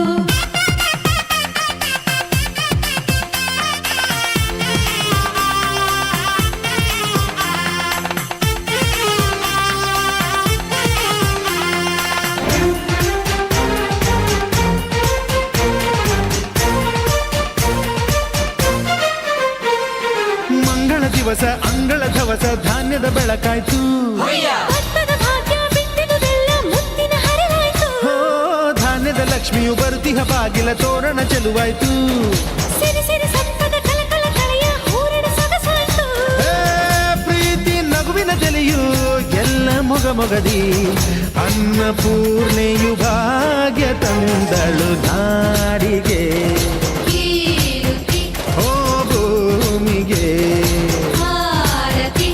ಮಂಗಳ ದಿವಸ ಅಂಗಳ ಧವಸ ಧಾನ್ಯದ ಬೆಳಕಾಯ್ತು. ಭತ್ತದ ಭಾಗ್ಯ ಬಿತ್ತಿದುದೆಲ್ಲ ಮುತ್ತಿನ ಹರಿವಾಯ್ತು. ಹೋ ಧಾನ್ಯದ ಲಕ್ಷ್ಮಿಯು ಬರುತಿಹ ಬಾಗಿಲ ತೋರಣ ಚೆಲುವಾಯ್ತು. ಸಿರಿ ಸಿರಿ ಸಂಪದ ಕಲಕಲ ಕಳೆಯ ಹೂರಣ ಸೊಗಸಾಯ್ತು. ಪ್ರೀತಿ ನಗುವಿನ ತೆಲೆಯು ಎಲ್ಲ ಮೊಗ ಮೊಗದಿ, ಅನ್ನಪೂರ್ಣೆಯು ಭಾಗ್ಯ ತಂದಳು ನಾಡಿಗೆ. ಕೀರುತಿ ಓ ಭೂಮಿಗೆ ಆರತಿ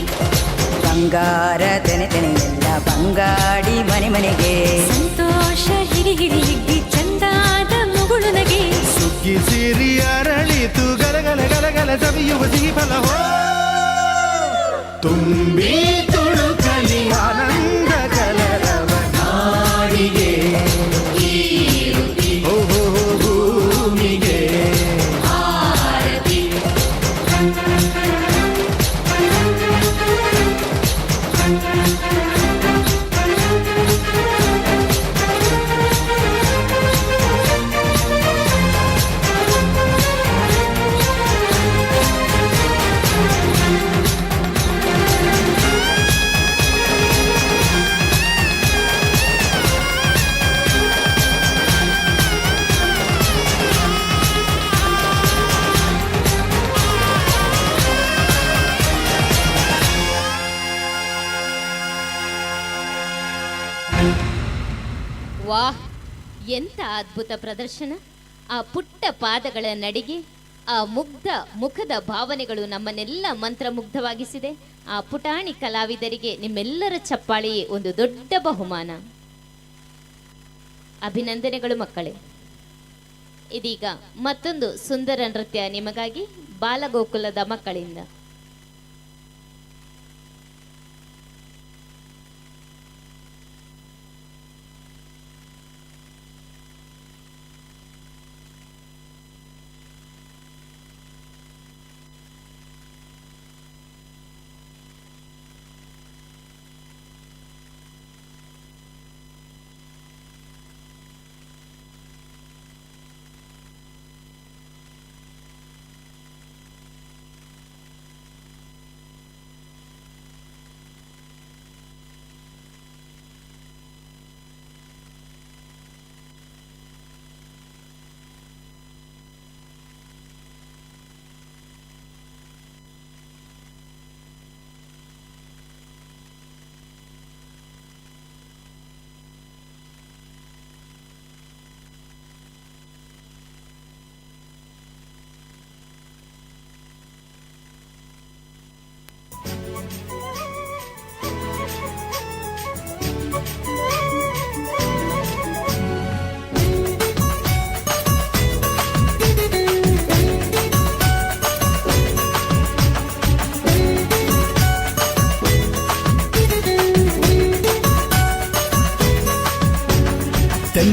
ಬಂಗಾರ ತೆನೆ ತೆನೆ ಎಲ್ಲ ಬಂಗಾಡಿ ಮನೆ ಮನೆಗೆ. ಸಂತೋಷ ಹಿರಿ ಹಿರಿ ಹಿಗ್ಗಿ ಚಂದಾದ ಮುಗುಳು ನಗೆ. ಸುಗ್ಗಿ ಸಿರಿ ಅರಳಿತು ಗಲಗಲ ಗಲಗಲ ಸವಿಯುವ ಸಿಹಿ ಫಲ. ಹೋ ತುಂಬಿ ತುಳುಕಲಿ ಆನಂದ ಕಲರವ ನಾಡಿಗೆ. ಓಹೋ ಭೂಮಿಗೆ ಆರತಿ ವಾಹ್, ಎಂಥ ಅದ್ಭುತ ಪ್ರದರ್ಶನ! ಆ ಪುಟ್ಟ ಪಾದಗಳ ನಡಿಗೆ, ಆ ಮುಗ್ಧ ಮುಖದ ಭಾವನೆಗಳು ನಮ್ಮನ್ನೆಲ್ಲ ಮಂತ್ರಮುಗ್ಧವಾಗಿಸಿದೆ. ಆ ಪುಟಾಣಿ ಕಲಾವಿದರಿಗೆ ನಿಮ್ಮೆಲ್ಲರ ಚಪ್ಪಾಳೆಯೇ ಒಂದು ದೊಡ್ಡ ಬಹುಮಾನ. ಅಭಿನಂದನೆಗಳು ಮಕ್ಕಳೇ. ಇದೀಗ ಮತ್ತೊಂದು ಸುಂದರ ನೃತ್ಯ ನಿಮಗಾಗಿ ಬಾಲಗೋಕುಲದ ಮಕ್ಕಳಿಂದ.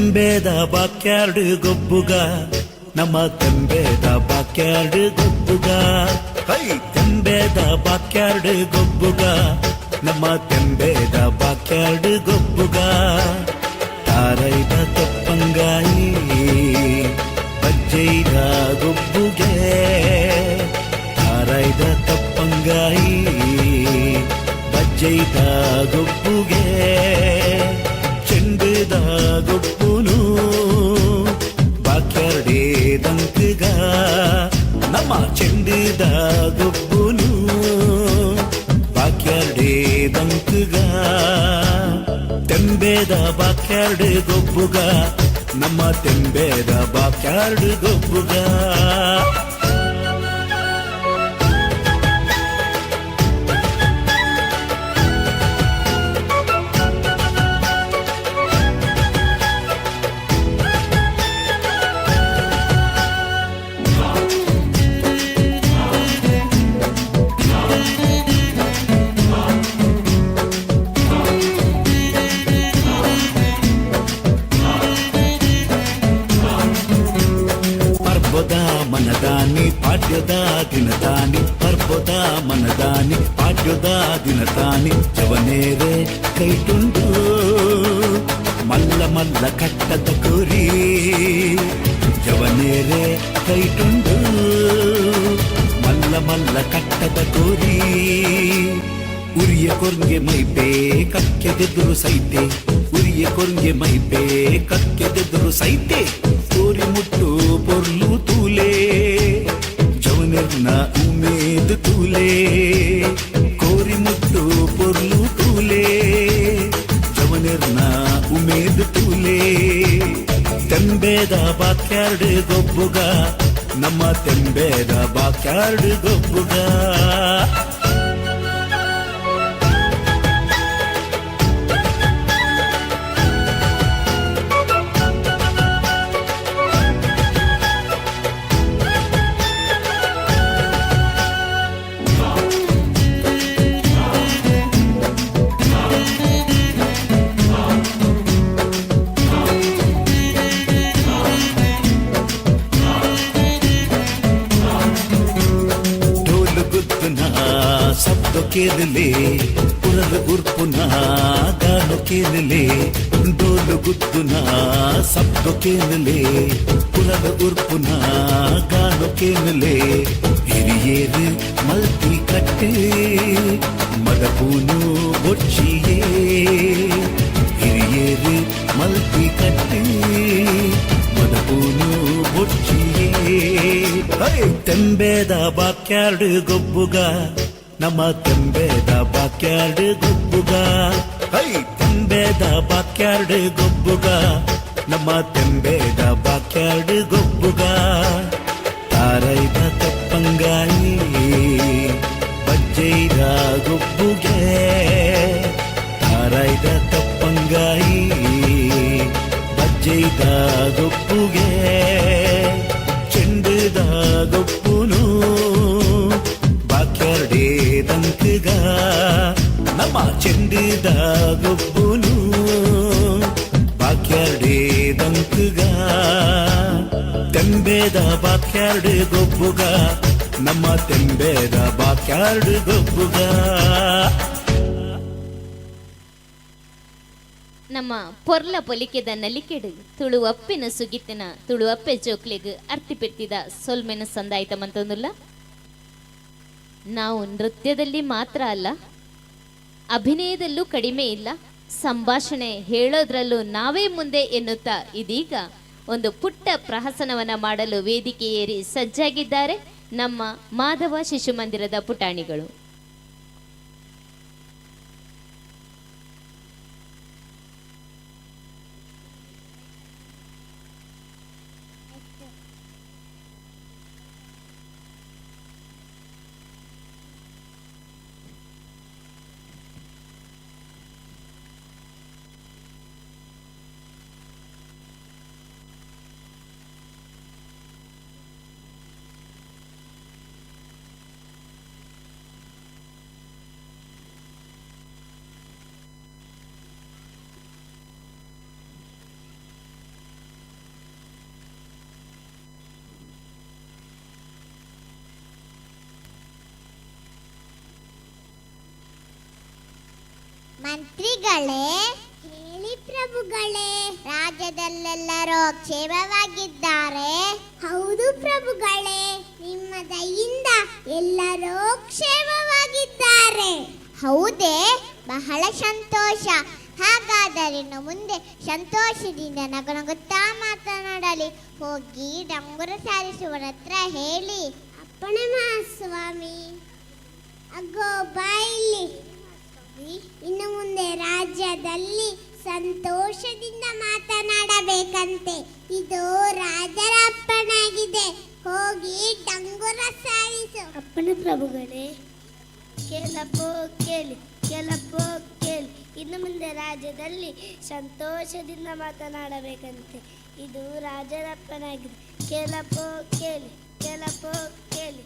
ತೆಂಬೇದ ಬಾಕ್ಯಾರ್ಡ್ ಗೊಬ್ಬುಗ ನಮ್ಮ ತೆಂಬೇದ ಬಾಕ್ಯಾರ್ಡ್ ಗೊಬ್ಬುಗ ಹೈ ತೆಂಬೇದ ಬಾಕ್ಯಾರ್ಡ್ ಗೊಬ್ಬುಗ ನಮ್ಮ ತೆಂಬೇದ ಬಾಕ್ಯಾರ್ಡ್ ಗೊಬ್ಬುಗ ತಾರೈದ ತಪ್ಪಂಗಾಯಿ ಬಜ್ಜೈದ ಗೊಬ್ಬುಗೆ ತಾರೈದ ತಪ್ಪಂಗಾಯಿ ಬಜ್ಜೈದ ಗೊಬ್ಬುಗೆ ಚೆಂಡದ ಗೊಬ್ಬುನು ಬಾಕ್ಯಾರ್ಡೇ ದಂಕಗ ನಮ್ಮ ಚೆಂಡದ ಗೊಬ್ಬುನು ಬಾಕ್ಯಾರ್ಡೇ ದಂಕಗ ತೆಂಬೇದ ಬಾಕ್ಯಾರ್ಡ್ ಗೊಬ್ಬುಗ ನಮ್ಮ ತೆಂಬೇದ ಬಾಕ್ಯಾರ್ಡ್ ಗೊಬ್ಬುಗ ಮನದಾನಿ ಪಾಡ್ಯದ ದಿನದಾನಿ ಪರ್ಬದ ಮನದಾನಿ ಪಾಡ್ಯದ ದಿನದಾನಿ ಜವನೇರೆ ಕೈಟುಂಡು ಮಲ್ಲ ಮಲ್ಲ ಕಟ್ಟದ ಕುರಿ ಜವನೇರೆ ಕೈಟುಂಡು ಮಲ್ಲ ಮಲ್ಲ ಕಟ್ಟದ ಕುರಿ ಉರಿಯ ಕೊರ್ಗೆ ಮೈಪೇ ಕಕ್ಕೆದೆದುರು ಸೈತೆ ಉರಿಯ ಕೊರ್ಗೆ ಮೈಪೇ ಕಕ್ಕೆದೆದುರು ಸೈತೆ ಕೋರಿ ಮುಟ್ಟು ಪೊರ್ಲು ತೂಲೆ ಜವನರ್ನ ಉಮೇದ್ ತೂಲೆ ಕೋರಿ ಮುಟ್ಟು ಪೊರ್ಲು ತೂಲೆ ಜವನರ್ನ ಉಮೇದ್ ತೂಲೆ ತೆಂಬೇದ ಬಾಕ್ಯಾರ್ಡ್ ಗೊಬ್ಬುಗ ನಮ್ಮ ತೆಂಬೇದ ಬಾಕ್ಯಾರ್ಡ್ ಗೊಬ್ಬುಗ शब्द केरले पुरल उर्पुना गानो केरले डोल गुद्दुना शब्द केरले पुरल उर्पुना गानो केरले हिरियेर मल्टी कट्टे मदपूनु बोच्चिये हिरियेर मल्टी कट्टे मदपूनु बोच्चिये ತೆಂಬೇದ ಬಾಕ್ಯಾರ್ಡ್ ಗೊಬ್ಬುಗ ನಮ್ಮ ತೆಂಬೇದ ಬಾಕ್ಯಾರ್ಡ್ ಗೊಬ್ಬುಗ ಹೈ ತೆಂಬೇದ ಬಾಕ್ಯಾರ್ಡ್ ಗೊಬ್ಬುಗ ನಮ್ಮ ತೆಂಬೇದ ಬಾಕ್ಯಾರ್ಡ್ ಗೊಬ್ಬುಗ ತಾರೈದ ತಪ್ಪಂಗಾಯಿ ಬಜ್ಜೈದ ಗೊಬ್ಬುಗೆ ತಾರೈದ ತಪ್ಪಂಗಾಯಿ ಬಜ್ಜೈದ ಗೊಬ್ಬುಗೆ ಚೆಂಡದ ಗೊಬ್ಬುನು ಬಾಕ್ಯಾರ್ಡೇ ದಂಕಗ ನಮ್ಮ ಚೆಂಡದ ಗೊಬ್ಬುನು ಬಾಕ್ಯಾರ್ಡೇ ದಂಕಗ ತೆಂಬೇದ ಬಾಕ್ಯಾರ್ಡ್ ಗೊಬ್ಬುಗ ನಮ್ಮ ತೆಂಬೇದ ಬಾಕ್ಯಾರ್ಡ್ ಗೊಬ್ಬುಗ ನಮ್ಮ ಪೊರ್ಲ ಪೊಲಿಕೆದ ನಲಿಕೆಡು ತುಳು ಅಪ್ಪಿನ ಸುಗಿತ್ತಿನ ತುಳು ಅಪ್ಪೆ ಜೋಕ್ಲೆಗ್ ಅರ್ತಿಪೆಟ್ಟಿದ ಸೊಲ್ಮೆನ ಸಂದಾಯಿತ ಮಂತೊಂದುಲ್ಲ. ನಾವು ನೃತ್ಯದಲ್ಲಿ ಮಾತ್ರ ಅಲ್ಲ, ಅಭಿನಯದಲ್ಲೂ ಕಡಿಮೆ ಇಲ್ಲ, ಸಂಭಾಷಣೆ ಹೇಳೋದ್ರಲ್ಲೂ ನಾವೇ ಮುಂದೆ ಎನ್ನುತ್ತಾ ಇದೀಗ ಒಂದು ಪುಟ್ಟ ಪ್ರಹಸನವನ್ನ ಮಾಡಲು ವೇದಿಕೆ ಏರಿ ಸಜ್ಜಾಗಿದ್ದಾರೆ ನಮ್ಮ ಮಾಧವ ಶಿಶು ಮಂದಿರದ ಪುಟಾಣಿಗಳು. ಮಂತ್ರಿಗಳೇ, ಹೇಳಿ ಪ್ರಭುಗಳೇ, ರಾಜ್ಯದಲ್ಲೆಲ್ಲರೂ ಕ್ಷೇಮವಾಗಿದ್ದಾರೆ? ಹೌದು ಪ್ರಭುಗಳೇ, ನಿಮ್ಮ ದಯಿಂದ ಎಲ್ಲರೂ ಕ್ಷೇಮವಾಗಿದ್ದಾರೆ. ಹೌದೇ? ಬಹಳ ಸಂತೋಷ. ಹಾಗಾದರೆ ಇನ್ನು ಮುಂದೆ ಸಂತೋಷದಿಂದ ನಗುತ್ತಾ ಮಾತನಾಡಲಿ. ಹೋಗಿ ಡಂಗುರ ಸಾರಿಸುವನ ಹತ್ರ ಹೇಳಿ. ಅಪ್ಪಣೆ ಮಹಾಸ್ವಾಮಿ. ಅಗೋ ಬಾಯಿಲಿ. ಇನ್ನು ಮುಂದೆ ರಾಜ್ಯದಲ್ಲಿ ಸಂತೋಷದಿಂದ ಮಾತನಾಡಬೇಕಂತೆ. ಇದು ರಾಜರ ಅಪ್ಪಣೆಯಾಗಿದೆ. ಹೋಗಿ ಡಂಗುರ ಸಾರಿಸು. ಅಪ್ಪಣೆ ಪ್ರಭುಗಳೇ. ಕೆಲಪೋ ಕೇಳಿ, ಕೆಲಪೋ ಕೇಳಿ. ಇನ್ನು ಮುಂದೆ ರಾಜ್ಯದಲ್ಲಿ ಸಂತೋಷದಿಂದ ಮಾತನಾಡಬೇಕಂತೆ. ಇದು ರಾಜರ ಅಪ್ಪಣೆಯಾಗಿದೆ. ಕೆಲಪೋ ಕೇಳಿ, ಕೆಲಪೋ ಕೇಳಿ.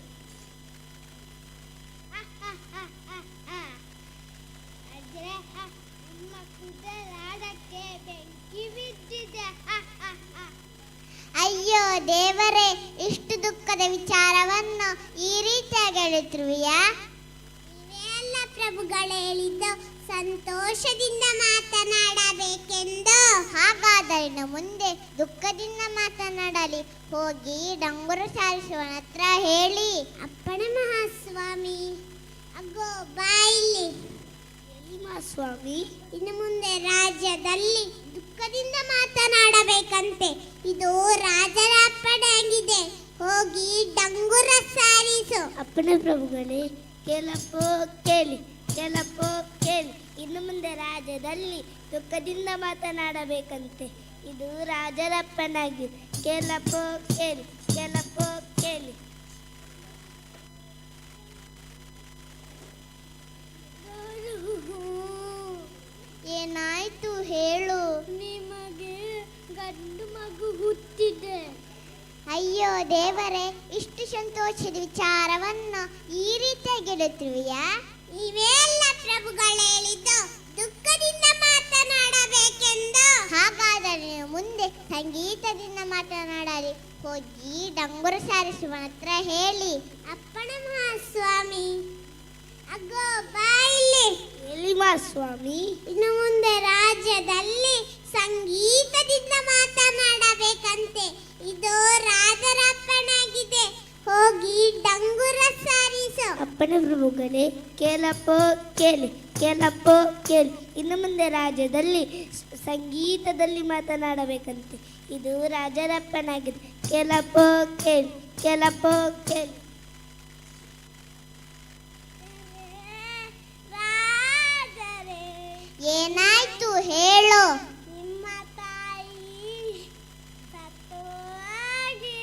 ನಿಮ್ಮ ಕುದರಾಡಕ್ಕೆ ಬೆಂಕಿ ಬಿದ್ದಿದೆ. ಅಯ್ಯೋ ದೇವರೇ, ಇಷ್ಟು ದುಃಖದ ವಿಚಾರವನ್ನು ಈ ರೀತಿಯಾಗಿ ಹೇಳುತ್ತಿರುವೆಯಾ? ನೀವೆಲ್ಲ ಪ್ರಭುಗಳು ಹೇಳಿದ್ದು ಸಂತೋಷದಿಂದ ಮಾತನಾಡಬೇಕೆಂದು. ಹಾಗಾದರೆ ಇನ್ನು ಮುಂದೆ ದುಃಖದಿಂದ ಮಾತನಾಡಲಿ. ಹೋಗಿ ಡಂಗುರ ಸಾರಿಸುವನ ಹತ್ರ ಹೇಳಿ. ಅಪ್ಪಣೆ ಮಹಾಸ್ವಾಮಿ. ಅಗೋ ಬಾಯಿಲಿ. ಸ್ವಾಮಿ. ಇನ್ನು ಮುಂದೆ ರಾಜ್ಯದಲ್ಲಿ ದುಃಖದಿಂದ ಮಾತನಾಡಬೇಕಂತೆ. ಇದು ರಾಜರ ಅಪ್ಪಣೆಯಾಗಿದೆ. ಹೋಗಿ ಡಂಗುರ ಸಾರಿಸು. ಅಪ್ಪಣೆ ಪ್ರಭುಗಳೇ. ಕೆಲಪೋ ಕೇಳಿ, ಕೆಲಪೋ ಕೇಳಿ. ಇನ್ನು ಮುಂದೆ ರಾಜ್ಯದಲ್ಲಿ ದುಃಖದಿಂದ ಮಾತನಾಡಬೇಕಂತೆ. ಇದು ರಾಜರ ಅಪ್ಪಣೆಯಾಗಿದೆ. ಕೆಲಪೋ ಕೇಳಿ, ಕೆಲಪೋ ಕೇಳಿ. ಏನಾಯ್ತು ಹೇಳು. ನಿಮಗೆ ಗಂಡು ಮಗು ಹುಟ್ಟಿದೆ. ಅಯ್ಯೋ ದೇವರೇ, ಇಷ್ಟು ಸಂತೋಷದ ವಿಚಾರವನ್ನು ಈ ರೀತಿಯಾಗಿ ಹೇಳುತ್ತಿರುವೆಯಾ? ನೀವೆಲ್ಲ ಪ್ರಭುಗಳು ಹೇಳಿದ್ದು ದುಃಖದಿಂದ ಮಾತನಾಡಬೇಕೆಂದು. ಹಾಗಾದರೆ ಮುಂದೆ ಸಂಗೀತದಿಂದ ಮಾತನಾಡಲಿ. ಹೋಗಿ ಡಂಗುರ ಸಾರಿಸುವನ ಹತ್ರ ಹೇಳಿ. ಅಪ್ಪಣೆ ಮಹಾಸ್ವಾಮಿ. ಅಗೋ ಬಾಯಿಲಿ. ಹೇಳಿ ಸ್ವಾಮಿ. ಇನ್ನು ಮುಂದೆ ರಾಜ್ಯದಲ್ಲಿ ಸಂಗೀತದಿಂದ ಮಾತನಾಡಬೇಕಂತೆ. ಇದು ರಾಜರ ಅಪ್ಪಣೆಯಾಗಿದೆ. ಹೋಗಿ ಡಂಗುರ ಸಾರಿಸು. ಅಪ್ಪಣೆ ಪ್ರಭುಗಳೇ. ಕೆಲಪೋ ಕೇಳಿ, ಕೆಲಪೋ ಕೇಳಿ. ಇನ್ನು ಮುಂದೆ ರಾಜ್ಯದಲ್ಲಿ ಸಂಗೀತದಲ್ಲಿ ಮಾತನಾಡಬೇಕಂತೆ. ಇದು ರಾಜರ ಅಪ್ಪಣೆಯಾಗಿದೆ. ಕೆಲಪೋ ಕೇಳಿ, ಕೆಲಪೋ ಕೇಳಿ. ಏನಾಯ್ತು ಹೇಳು. ನಿಮ್ಮ ತಾಯಿ ಸತ್ತೋಗಿದ್ದಾರೆ.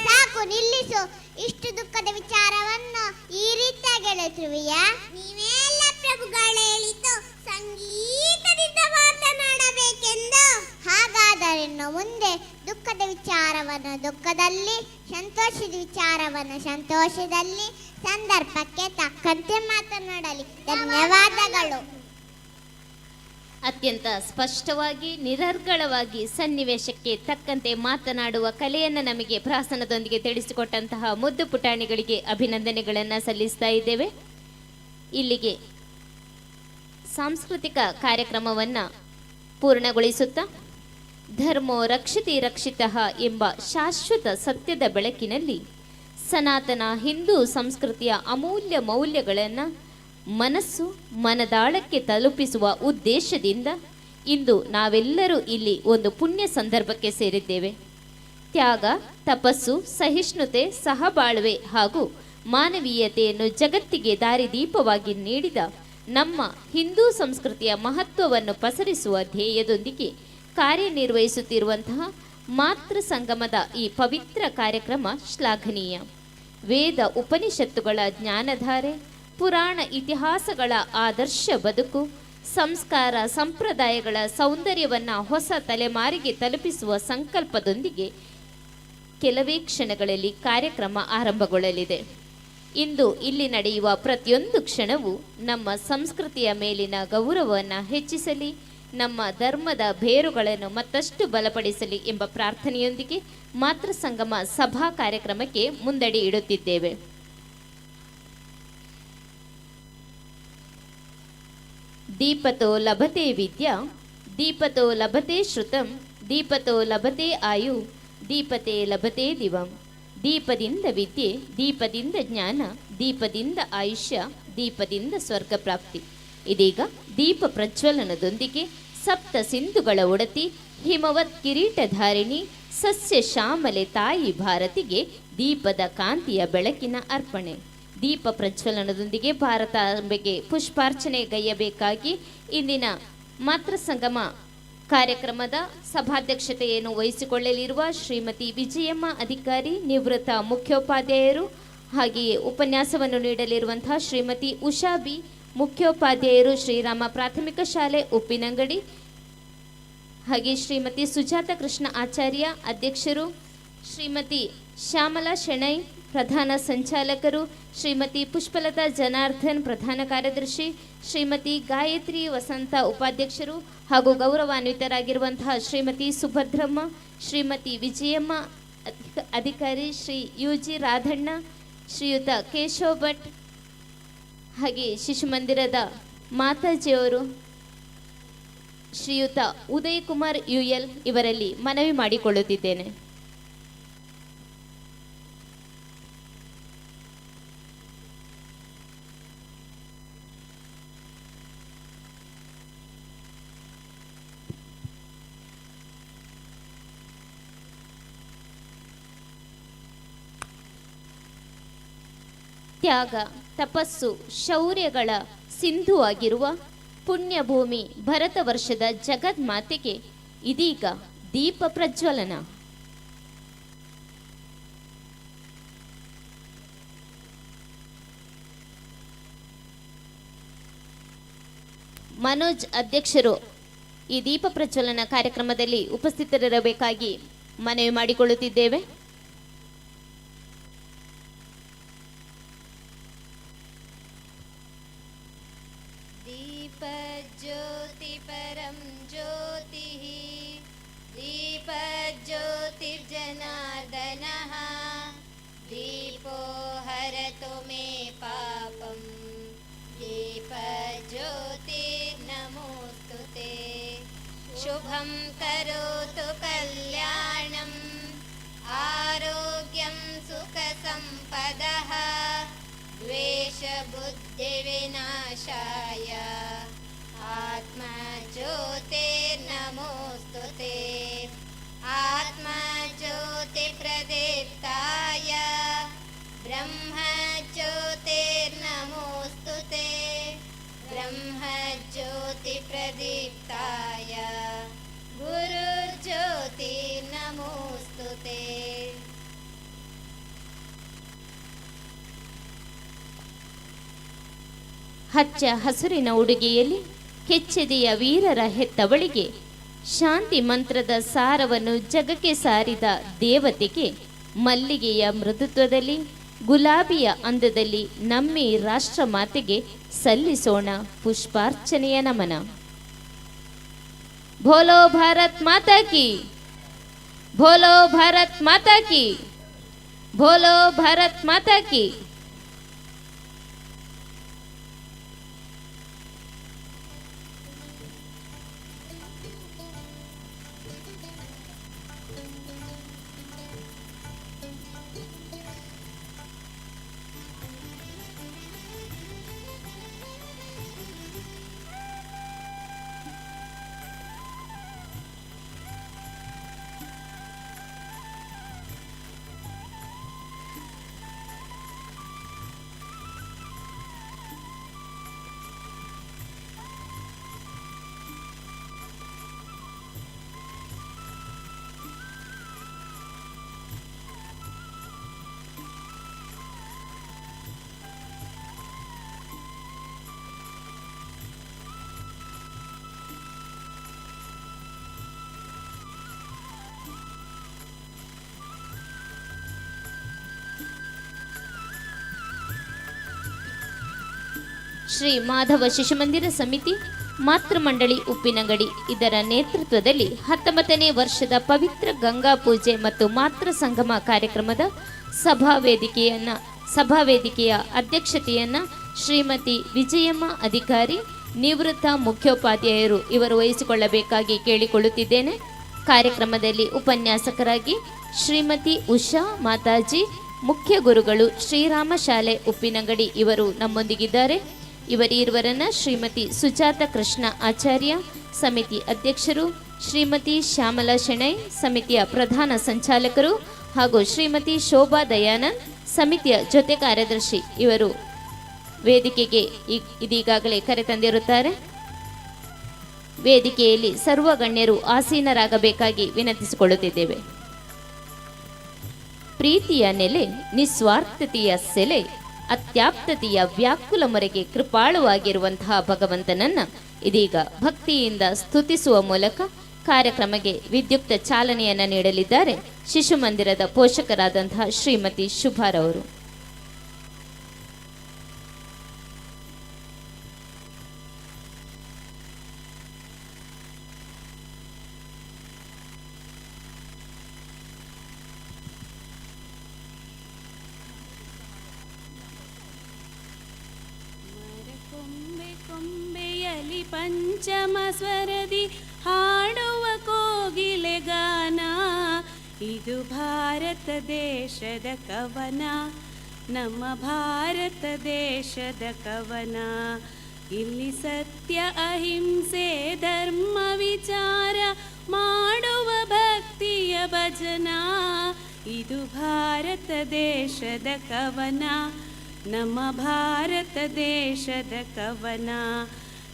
ಸಾಕು ನಿಲ್ಲಿಸು. ಇಷ್ಟು ದುಃಖದ ವಿಚಾರವನ್ನು ಈ ರೀತಿಯಾಗಿ ಹೇಳುತ್ತಿರುವೆಯಾ? ನೀವೆಲ್ಲ ಪ್ರಭುಗಳು ಹೇಳಿದ್ದು ಸಂಗೀತದಿಂದ ಮಾತನಾಡಬೇಕೆಂದು. ಹಾಗಾದರೆ ಇನ್ನು ಮುಂದೆ ದುಃಖದ ವಿಚಾರವನ್ನು ದುಃಖದಲ್ಲಿ, ಸಂತೋಷದ ವಿಚಾರವನ್ನು ಸಂತೋಷದಲ್ಲಿ, ಸಂದರ್ಭಕ್ಕೆ ತಕ್ಕಂತೆ ಮಾತನಾಡಲಿ. ಧನ್ಯವಾದಗಳು. ಅತ್ಯಂತ ಸ್ಪಷ್ಟವಾಗಿ ನಿರರ್ಗಳವಾಗಿ ಸನ್ನಿವೇಶಕ್ಕೆ ತಕ್ಕಂತೆ ಮಾತನಾಡುವ ಕಲೆಯನ್ನು ನಮಗೆ ಪ್ರಾಸನದೊಂದಿಗೆ ತಿಳಿಸಿಕೊಟ್ಟಂತಹ ಮುದ್ದು ಪುಟಾಣಿಗಳಿಗೆ ಅಭಿನಂದನೆಗಳನ್ನು ಸಲ್ಲಿಸ್ತಾ ಇದ್ದೇವೆ. ಇಲ್ಲಿಗೆ ಸಾಂಸ್ಕೃತಿಕ ಕಾರ್ಯಕ್ರಮವನ್ನು ಪೂರ್ಣಗೊಳಿಸುತ್ತಾ ಧರ್ಮೋ ರಕ್ಷತಿ ರಕ್ಷಿತಃ ಎಂಬ ಶಾಶ್ವತ ಸತ್ಯದ ಬೆಳಕಿನಲ್ಲಿ ಸನಾತನ ಹಿಂದೂ ಸಂಸ್ಕೃತಿಯ ಅಮೂಲ್ಯ ಮೌಲ್ಯಗಳನ್ನು ಮನಸ್ಸು ಮನದಾಳಕ್ಕೆ ತಲುಪಿಸುವ ಉದ್ದೇಶದಿಂದ ಇಂದು ನಾವೆಲ್ಲರೂ ಇಲ್ಲಿ ಒಂದು ಪುಣ್ಯ ಸಂದರ್ಭಕ್ಕೆ ಸೇರಿದ್ದೇವೆ. ತ್ಯಾಗ, ತಪಸ್ಸು, ಸಹಿಷ್ಣುತೆ, ಸಹಬಾಳ್ವೆ ಹಾಗೂ ಮಾನವೀಯತೆಯನ್ನು ಜಗತ್ತಿಗೆ ದಾರಿದೀಪವಾಗಿ ನೀಡಿದ ನಮ್ಮ ಹಿಂದೂ ಸಂಸ್ಕೃತಿಯ ಮಹತ್ವವನ್ನು ಪಸರಿಸುವ ಧ್ಯೇಯದೊಂದಿಗೆ ಕಾರ್ಯನಿರ್ವಹಿಸುತ್ತಿರುವಂತಹ ಮಾತೃ ಸಂಗಮದ ಈ ಪವಿತ್ರ ಕಾರ್ಯಕ್ರಮ ಶ್ಲಾಘನೀಯ. ವೇದ ಉಪನಿಷತ್ತುಗಳ ಜ್ಞಾನಧಾರೆ, ಪುರಾಣ ಇತಿಹಾಸಗಳ ಆದರ್ಶ ಬದುಕು, ಸಂಸ್ಕಾರ ಸಂಪ್ರದಾಯಗಳ ಸೌಂದರ್ಯವನ್ನು ಹೊಸ ತಲೆಮಾರಿಗೆ ತಲುಪಿಸುವ ಸಂಕಲ್ಪದೊಂದಿಗೆ ಕೆಲವೇ ಕ್ಷಣಗಳಲ್ಲಿ ಕಾರ್ಯಕ್ರಮ ಆರಂಭಗೊಳ್ಳಲಿದೆ. ಇಂದು ಇಲ್ಲಿ ನಡೆಯುವ ಪ್ರತಿಯೊಂದು ಕ್ಷಣವೂ ನಮ್ಮ ಸಂಸ್ಕೃತಿಯ ಮೇಲಿನ ಗೌರವವನ್ನು ಹೆಚ್ಚಿಸಲಿ, ನಮ್ಮ ಧರ್ಮದ ಬೇರುಗಳನ್ನು ಮತ್ತಷ್ಟು ಬಲಪಡಿಸಲಿ ಎಂಬ ಪ್ರಾರ್ಥನೆಯೊಂದಿಗೆ ಮಾತೃ ಸಂಗಮ ಸಭಾ ಕಾರ್ಯಕ್ರಮಕ್ಕೆ ಮುಂದಡಿ ಇಡುತ್ತಿದ್ದೇವೆ. ದೀಪತೋ ಲಭತೆ ವಿದ್ಯಾ ದೀಪತೋ ಲಭತೆ ಶ್ರುತಂ ದೀಪತೋ ಲಭತೆ ಆಯು ದೀಪತೆ ಲಭತೆ ದಿವಂ. ದೀಪದಿಂದ ವಿದ್ಯೆ, ದೀಪದಿಂದ ಜ್ಞಾನ, ದೀಪದಿಂದ ಆಯುಷ್ಯ, ದೀಪದಿಂದ ಸ್ವರ್ಗ ಪ್ರಾಪ್ತಿ. ಇದೀಗ ದೀಪ ಪ್ರಜ್ವಲನದೊಂದಿಗೆ ಸಪ್ತ ಸಿಂಧುಗಳ ಒಡತಿ ಹಿಮವತ್ ಕಿರೀಟಧಾರಿಣಿ ಸಸ್ಯ ಶ್ಯಾಮಲೆ ತಾಯಿ ಭಾರತಿಗೆ ದೀಪದ ಕಾಂತಿಯ ಬೆಳಕಿನ ಅರ್ಪಣೆ. ದೀಪ ಪ್ರಜ್ವಲನದೊಂದಿಗೆ ಭಾರತಾಂಬೆಗೆ ಪುಷ್ಪಾರ್ಚನೆಗೈಯಬೇಕಾಗಿ ಇಂದಿನ ಮಾತೃ ಸಂಗಮ ಕಾರ್ಯಕ್ರಮದ ಸಭಾಧ್ಯಕ್ಷತೆಯನ್ನು ವಹಿಸಿಕೊಳ್ಳಲಿರುವ ಶ್ರೀಮತಿ ವಿಜಯಮ್ಮ ಅಧಿಕಾರಿ, ನಿವೃತ್ತ ಮುಖ್ಯೋಪಾಧ್ಯಾಯರು, ಹಾಗೆಯೇ ಉಪನ್ಯಾಸವನ್ನು ನೀಡಲಿರುವಂತಹ ಶ್ರೀಮತಿ ಉಷಾ ಬಿ, ಮುಖ್ಯೋಪಾಧ್ಯಾಯರು, ಶ್ರೀರಾಮ ಪ್ರಾಥಮಿಕ ಶಾಲೆ ಉಪ್ಪಿನಂಗಡಿ, ಹಾಗೆ ಶ್ರೀಮತಿ ಸುಜಾತ ಕೃಷ್ಣ ಆಚಾರ್ಯ ಅಧ್ಯಕ್ಷರು, ಶ್ರೀಮತಿ ಶ್ಯಾಮಲಾ ಶೆಣೈ ಪ್ರಧಾನ ಸಂಚಾಲಕರು, ಶ್ರೀಮತಿ ಪುಷ್ಪಲತಾ ಜನಾರ್ದನ್ ಪ್ರಧಾನ ಕಾರ್ಯದರ್ಶಿ, ಶ್ರೀಮತಿ ಗಾಯತ್ರಿ ವಸಂತ ಉಪಾಧ್ಯಕ್ಷರು ಹಾಗೂ ಗೌರವಾನ್ವಿತರಾಗಿರುವಂತಹ ಶ್ರೀಮತಿ ಸುಭದ್ರಮ್ಮ, ಶ್ರೀಮತಿ ವಿಜಯಮ್ಮ ಅಧಿಕಾರಿ, ಶ್ರೀ ಯು ಜಿ ರಾಧಣ್ಣ, ಶ್ರೀಯುತ ಕೇಶವ್ ಭಟ್, ಹಾಗೆ ಶಿಶು ಮಂದಿರದ ಮಾತಾಜಿಯವರು ಶ್ರೀಯುತ ಉದಯ್ ಕುಮಾರ್ ಯುಎಲ್ ಇವರಲ್ಲಿ ಮನವಿ ಮಾಡಿಕೊಳ್ಳುತ್ತಿದ್ದೇನೆ. ತ್ಯಾಗ, ತಪಸ್ಸು, ಶೌರ್ಯಗಳ ಸಿಂಧು ಆಗಿರುವ ಪುಣ್ಯಭೂಮಿ ಭರತ ವರ್ಷದ ಜಗನ್ಮಾತೆಗೆ ಇದೀಗ ದೀಪ ಪ್ರಜ್ವಲನ. ಮನೋಜ್ ಅಧ್ಯಕ್ಷರು ಈ ದೀಪ ಪ್ರಜ್ವಲನ ಕಾರ್ಯಕ್ರಮದಲ್ಲಿ ಉಪಸ್ಥಿತರಿರಬೇಕಾಗಿ ಮನವಿ ಮಾಡಿಕೊಳ್ಳುತ್ತಿದ್ದೇವೆ. ज्योति परम ज्योति दीपज्योतिर्जनार्दनः दीपो हरतु मे पापं दीपज्योतिर्नमोस्तुते शुभं करोतु कल्याणम् आरोग्यं सुखसम्पदः द्वेषबुद्धिविनाशाय आत्मज्योतिर्नमोस्तुते आत्मज्योतिप्रदीप्ताय ब्रह्मज्योतिर्नमोस्तुते ब्रह्मज्योतिप्रदीप्ताय गुरुज्योतिर्नमोस्तुते. ಹಚ್ಚ ಹಸುರಿನ ಉಡುಗೆಯಲ್ಲಿ ಕೆಚ್ಚೆದೆಯ ವೀರರ ಹೆತ್ತವಳಿಗೆ ಶಾಂತಿ ಮಂತ್ರದ ಸಾರವನ್ನು ಜಗಕ್ಕೆ ಸಾರಿದ ದೇವತೆಗೆ ಮಲ್ಲಿಗೆಯ ಮೃದುತ್ವದಲ್ಲಿ ಗುಲಾಬಿಯ ಅಂದದಲ್ಲಿ ನಮ್ಮಿ ರಾಷ್ಟ್ರ ಮಾತೆಗೆ ಸಲ್ಲಿಸೋಣ ಪುಷ್ಪಾರ್ಚನೆಯ ನಮನ. ಭೋಲೋ ಭಾರತ್ ಮಾತಾ ಕಿ, ಭೋಲೋ ಭಾರತ್ ಮಾತಾ ಕಿ, ಭೋಲೋ ಭಾರತ್ ಮಾತಾ ಕಿ. ಶ್ರೀ ಮಾಧವ ಶಿಶುಮಂದಿರ ಸಮಿತಿ ಮಾತೃಮಂಡಳಿ ಉಪ್ಪಿನಂಗಡಿ ಇದರ ನೇತೃತ್ವದಲ್ಲಿ 19ನೇ ವರ್ಷದ ಪವಿತ್ರ ಗಂಗಾ ಪೂಜೆ ಮತ್ತು ಮಾತೃ ಸಂಗಮ ಕಾರ್ಯಕ್ರಮದ ಸಭಾವೇದಿಕೆಯ ಅಧ್ಯಕ್ಷತೆಯನ್ನು ಶ್ರೀಮತಿ ವಿಜಯಮ್ಮ ಅಧಿಕಾರಿ ನಿವೃತ್ತ ಮುಖ್ಯೋಪಾಧ್ಯಾಯರು ಇವರು ವಹಿಸಿಕೊಳ್ಳಬೇಕಾಗಿ ಕೇಳಿಕೊಳ್ಳುತ್ತಿದ್ದೇನೆ. ಕಾರ್ಯಕ್ರಮದಲ್ಲಿ ಉಪನ್ಯಾಸಕರಾಗಿ ಶ್ರೀಮತಿ ಉಷಾ ಮಾತಾಜಿ, ಮುಖ್ಯ ಗುರುಗಳು ಶ್ರೀರಾಮ ಶಾಲೆ ಉಪ್ಪಿನಂಗಡಿ ಇವರು ನಮ್ಮೊಂದಿಗಿದ್ದಾರೆ. ಇವರನ್ನ ಶ್ರೀಮತಿ ಸುಜಾತ ಕೃಷ್ಣ ಆಚಾರ್ಯ, ಸಮಿತಿ ಅಧ್ಯಕ್ಷರು, ಶ್ರೀಮತಿ ಶ್ಯಾಮಲಾ ಶೆಣೈ, ಸಮಿತಿಯ ಪ್ರಧಾನ ಸಂಚಾಲಕರು, ಹಾಗೂ ಶ್ರೀಮತಿ ಶೋಭಾ ದಯಾನಂದ್, ಸಮಿತಿಯ ಜೊತೆ ಕಾರ್ಯದರ್ಶಿ ಇವರು ವೇದಿಕೆಗೆ ಇದೀಗಾಗಲೇ ಕರೆತಂದಿರುತ್ತಾರೆ. ವೇದಿಕೆಯಲ್ಲಿ ಸರ್ವ ಗಣ್ಯರು ಆಸೀನರಾಗಬೇಕಾಗಿ ವಿನಂತಿಸಿಕೊಳ್ಳುತ್ತಿದ್ದೇವೆ. ಪ್ರೀತಿಯ ನೆಲೆ, ನಿಸ್ವಾರ್ಥತೆಯ ಸೆಲೆ, ಅತ್ಯಾಪ್ತತೆಯ ವ್ಯಾಕುಲ ಮೊರೆಗೆ ಕೃಪಾಳುವಾಗಿರುವಂತಹ ಭಗವಂತನನ್ನ ಇದೀಗ ಭಕ್ತಿಯಿಂದ ಸ್ತುತಿಸುವ ಮೂಲಕ ಕಾರ್ಯಕ್ರಮಕ್ಕೆ ವಿದ್ಯುಕ್ತ ಚಾಲನೆಯನ್ನು ನೀಡಲಿದ್ದಾರೆ ಶಿಶು ಮಂದಿರದ ಪೋಷಕರಾದಂತಹ ಶ್ರೀಮತಿ ಶುಭಾರವರು. ಕೊಂಬೆಯಲ್ಲಿ ಪಂಚಮ ಸ್ವರದಿ ಹಾಡುವ ಕೋಗಿಲೆ ಗಾನ, ಇದು ಭಾರತ ದೇಶದ ಕವನ, ನಮ್ಮ ಭಾರತ ದೇಶದ ಕವನ. ಇಲ್ಲಿ ಸತ್ಯ ಅಹಿಂಸೆ ಧರ್ಮ ವಿಚಾರ ಮಾಡುವ ಭಕ್ತಿಯ ಭಜನ, ಇದು ಭಾರತ ದೇಶದ ಕವನ, ನಮ್ಮ ಭಾರತ ದೇಶದ ಕವನ.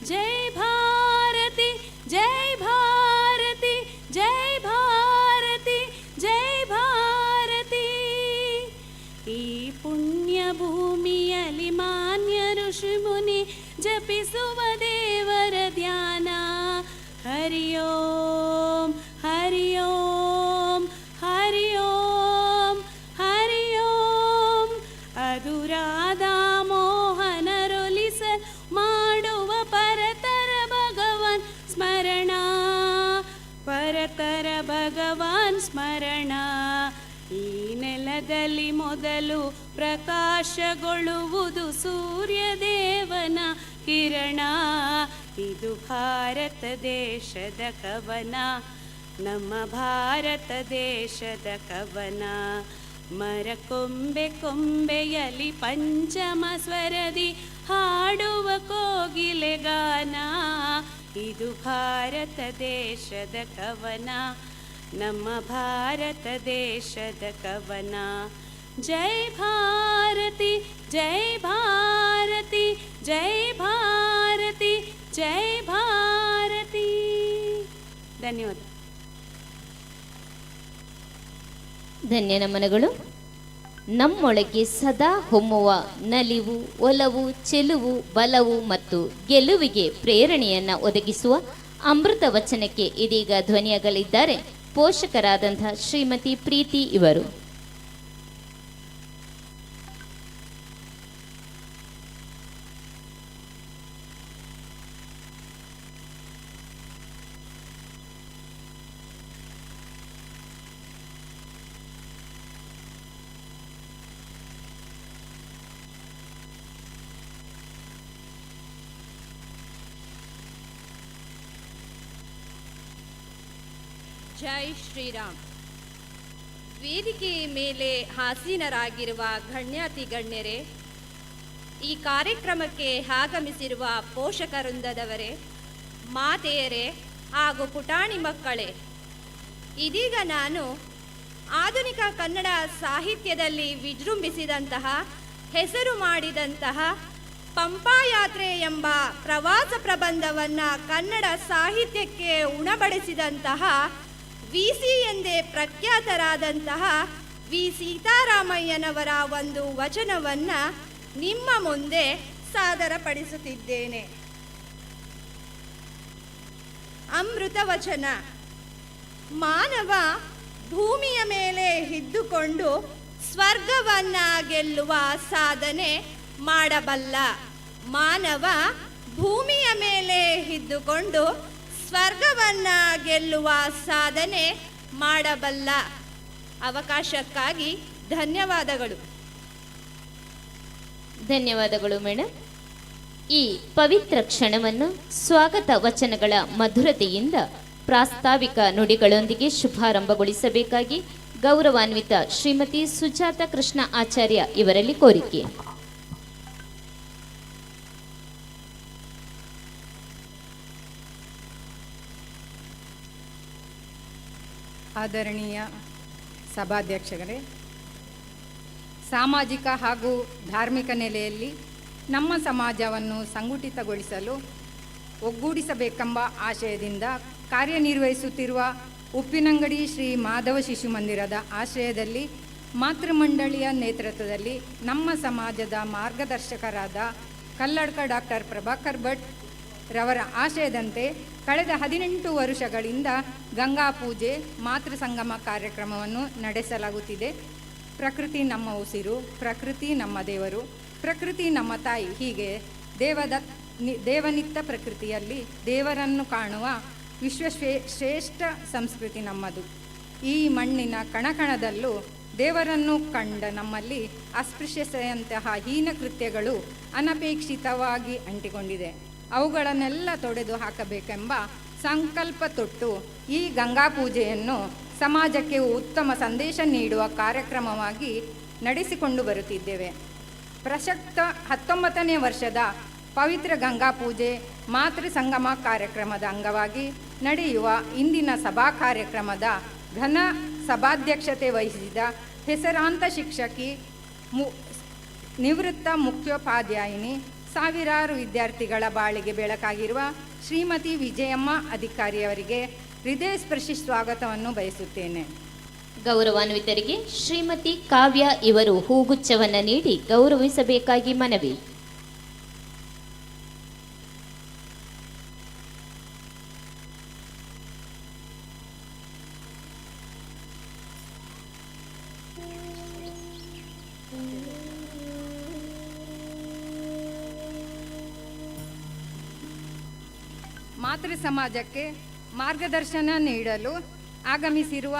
ಜೈ ಭಾರತಿ ಜೈ ಭಾರತಿ ಜೈ ಭಾರತಿ ಜೈ ಭಾರತಿ. ಈ ಪುಣ್ಯ ಭೂಮಿಯಲ್ಲಿ ಮಾನ್ಯ ಋಷಿ ಮುನಿ ಜಪಿಸುವ ದೇವರ ಧ್ಯಾನ. ಹರಿ ಓಂ ಹರಿ ಓಂ ಹರಿ ಓಂ ಹರಿ ಓಂ. ಅದು ರಾಧಾ ಮೋಹನರೊಲಿಸ ಮಾಡುವ ಪರತರ ಭಗವಾನ್ ಸ್ಮರಣ, ಪರತರ ಭಗವಾನ್ ಸ್ಮರಣ. ಈ ನೆಲದಲ್ಲಿ ಮೊದಲು ಪ್ರಕಾಶಗೊಳ್ಳುವುದು ಸೂರ್ಯ ದೇವನ ಕಿರಣ, ಇದು ಭಾರತ ದೇಶದ ಕವನ, ನಮ್ಮ ಭಾರತ ದೇಶದ ಕವನ. ಮರ ಕೊಂಬೆ ಕೊಂಬೆಯಲ್ಲಿ ಪಂಚಮ ಸ್ವರದಿ ಹಾಡುವ ಕೋಗಿಲೆ ಗಾನ, ಇದು ಭಾರತ ದೇಶದ ಕವನ, ನಮ್ಮ ಭಾರತ ದೇಶದ ಕವನ. ಜೈ ಭಾರತಿ ಜೈ ಭಾರತಿ ಜೈ ಭಾರತಿ ಜೈ ಭಾರತಿ. ಧನ್ಯವಾದ. ಧನ್ಯ ನಮನಗಳು. ನಮ್ಮೊಳಗೆ ಸದಾ ಹೊಮ್ಮುವ ನಲಿವು, ಒಲವು, ಚೆಲುವು, ಬಲವು ಮತ್ತು ಗೆಲುವಿಗೆ ಪ್ರೇರಣೆಯನ್ನು ಒದಗಿಸುವ ಅಮೃತ ವಚನಕ್ಕೆ ಇದೀಗ ಧ್ವನಿಯಾಗಲಿದ್ದಾರೆ ಪೋಷಕರಾದಂತಹ ಶ್ರೀಮತಿ ಪ್ರೀತಿ ಇವರು. ಜೈ ಶ್ರೀರಾಮ್. ವೇದಿಕೆಯ ಮೇಲೆ ಆಸೀನರಾಗಿರುವ ಗಣ್ಯಾತಿ ಗಣ್ಯರೇ, ಈ ಕಾರ್ಯಕ್ರಮಕ್ಕೆ ಆಗಮಿಸಿರುವ ಪೋಷಕವೃಂದದವರೇ, ಮಾತೆಯರೇ ಹಾಗೂ ಪುಟಾಣಿ ಮಕ್ಕಳೇ, ಇದೀಗ ನಾನು ಆಧುನಿಕ ಕನ್ನಡ ಸಾಹಿತ್ಯದಲ್ಲಿ ವಿಜೃಂಭಿಸಿದಂತಹ, ಹೆಸರು ಮಾಡಿದಂತಹ ಪಂಪಾಯಾತ್ರೆ ಎಂಬ ಪ್ರವಾಸ ಪ್ರಬಂಧವನ್ನು ಕನ್ನಡ ಸಾಹಿತ್ಯಕ್ಕೆ ಉಣಬಡಿಸಿದಂತಹ ವಿ.ಸಿ. ಎಂದೇ ಪ್ರಖ್ಯಾತರಾದಂತಹ ವಿ. ಸೀತಾರಾಮಯ್ಯನವರ ಒಂದು ವಚನವನ್ನು ನಿಮ್ಮ ಮುಂದೆ ಸಾದರಪಡಿಸುತ್ತಿದ್ದೇನೆ. ಅಮೃತ ವಚನ. ಮಾನವ ಭೂಮಿಯ ಮೇಲೆ ಇದ್ದುಕೊಂಡು ಸ್ವರ್ಗವನ್ನ ಗೆಲ್ಲುವ ಸಾಧನೆ ಮಾಡಬಲ್ಲ. ಮಾನವ ಭೂಮಿಯ ಮೇಲೆ ಇದ್ದುಕೊಂಡು ಸ್ವರ್ಗವನ್ನ ಗೆಲ್ಲುವ ಸಾಧನೆ ಮಾಡಬಲ್ಲ. ಅವಕಾಶಕ್ಕಾಗಿ ಧನ್ಯವಾದಗಳು. ಧನ್ಯವಾದಗಳು ಮೇಡಮ್. ಈ ಪವಿತ್ರ ಕ್ಷಣವನ್ನು ಸ್ವಾಗತ ವಚನಗಳ ಮಧುರತೆಯಿಂದ ಪ್ರಾಸ್ತಾವಿಕ ನುಡಿಗಳೊಂದಿಗೆ ಶುಭಾರಂಭಗೊಳಿಸಬೇಕಾಗಿ ಗೌರವಾನ್ವಿತ ಶ್ರೀಮತಿ ಸುಜಾತ ಕೃಷ್ಣ ಆಚಾರ್ಯ ಇವರಲ್ಲಿ ಕೋರಿಕೆ. ಆದರಣೀಯ ಸಭಾಧ್ಯಕ್ಷರೇ, ಸಾಮಾಜಿಕ ಹಾಗೂ ಧಾರ್ಮಿಕ ನೆಲೆಯಲ್ಲಿ ನಮ್ಮ ಸಮಾಜವನ್ನು ಸಂಘಟಿತಗೊಳಿಸಲು ಒಗ್ಗೂಡಿಸಬೇಕೆಂಬ ಆಶಯದಿಂದ ಕಾರ್ಯನಿರ್ವಹಿಸುತ್ತಿರುವ ಉಪ್ಪಿನಂಗಡಿ ಶ್ರೀ ಮಾಧವ ಶಿಶು ಮಂದಿರದ ಆಶ್ರಯದಲ್ಲಿ ಮಾತೃಮಂಡಳಿಯ ನೇತೃತ್ವದಲ್ಲಿ ನಮ್ಮ ಸಮಾಜದ ಮಾರ್ಗದರ್ಶಕರಾದ ಕಲ್ಲಡ್ಕ ಡಾಕ್ಟರ್ ಪ್ರಭಾಕರ್ ಭಟ್ ರವರ ಆಶಯದಂತೆ ಕಳೆದ 18 ವರ್ಷಗಳಿಂದ ಗಂಗಾ ಪೂಜೆ ಮಾತೃ ಸಂಗಮ ಕಾರ್ಯಕ್ರಮವನ್ನು ನಡೆಸಲಾಗುತ್ತಿದೆ. ಪ್ರಕೃತಿ ನಮ್ಮ ಉಸಿರು, ಪ್ರಕೃತಿ ನಮ್ಮ ದೇವರು, ಪ್ರಕೃತಿ ನಮ್ಮ ತಾಯಿ, ಹೀಗೆ ದೇವನಿತ್ತ ಪ್ರಕೃತಿಯಲ್ಲಿ ದೇವರನ್ನು ಕಾಣುವ ಶ್ರೇಷ್ಠ ಸಂಸ್ಕೃತಿ ನಮ್ಮದು. ಈ ಮಣ್ಣಿನ ಕಣಕಣದಲ್ಲೂ ದೇವರನ್ನು ಕಂಡ ನಮ್ಮಲ್ಲಿ ಅಸ್ಪೃಶ್ಯತೆಯಂತಹ ಹೀನ ಕೃತ್ಯಗಳು ಅನಪೇಕ್ಷಿತವಾಗಿ ಅಂಟಿಕೊಂಡಿದೆ. ಅವುಗಳನ್ನೆಲ್ಲ ತೊಡೆದು ಹಾಕಬೇಕೆಂಬ ಸಂಕಲ್ಪ ತೊಟ್ಟು ಈ ಗಂಗಾ ಪೂಜೆಯನ್ನು ಸಮಾಜಕ್ಕೆ ಉತ್ತಮ ಸಂದೇಶ ನೀಡುವ ಕಾರ್ಯಕ್ರಮವಾಗಿ ನಡೆಸಿಕೊಂಡು ಬರುತ್ತಿದ್ದೇವೆ. ಪ್ರಸಕ್ತ 19ನೇ ವರ್ಷದ ಪವಿತ್ರ ಗಂಗಾ ಪೂಜೆ ಮಾತೃ ಸಂಗಮ ಕಾರ್ಯಕ್ರಮದ ಅಂಗವಾಗಿ ನಡೆಯುವ ಇಂದಿನ ಸಭಾ ಕಾರ್ಯಕ್ರಮದ ಘನ ಸಭಾಧ್ಯಕ್ಷತೆ ವಹಿಸಿದ ಹೆಸರಾಂತ ಶಿಕ್ಷಕಿ, ನಿವೃತ್ತ ಮುಖ್ಯೋಪಾಧ್ಯಾಯಿನಿ, ಸಾವಿರಾರು ವಿದ್ಯಾರ್ಥಿಗಳ ಬಾಳಿಗೆ ಬೆಳಕಾಗಿರುವ ಶ್ರೀಮತಿ ವಿಜಯಮ್ಮ ಅಧಿಕಾರಿಯವರಿಗೆ ಹೃದಯಸ್ಪರ್ಶಿ ಸ್ವಾಗತವನ್ನು ಬಯಸುತ್ತೇನೆ. ಗೌರವಾನ್ವಿತರಿಗೆ ಶ್ರೀಮತಿ ಕಾವ್ಯ ಇವರು ಹೂಗುಚ್ಛವನ್ನು ನೀಡಿ ಗೌರವಿಸಬೇಕಾಗಿ ಮನವಿ. ಮಾತೃ ಸಮಾಜಕ್ಕೆ ಮಾರ್ಗದರ್ಶನ ನೀಡಲು ಆಗಮಿಸಿರುವ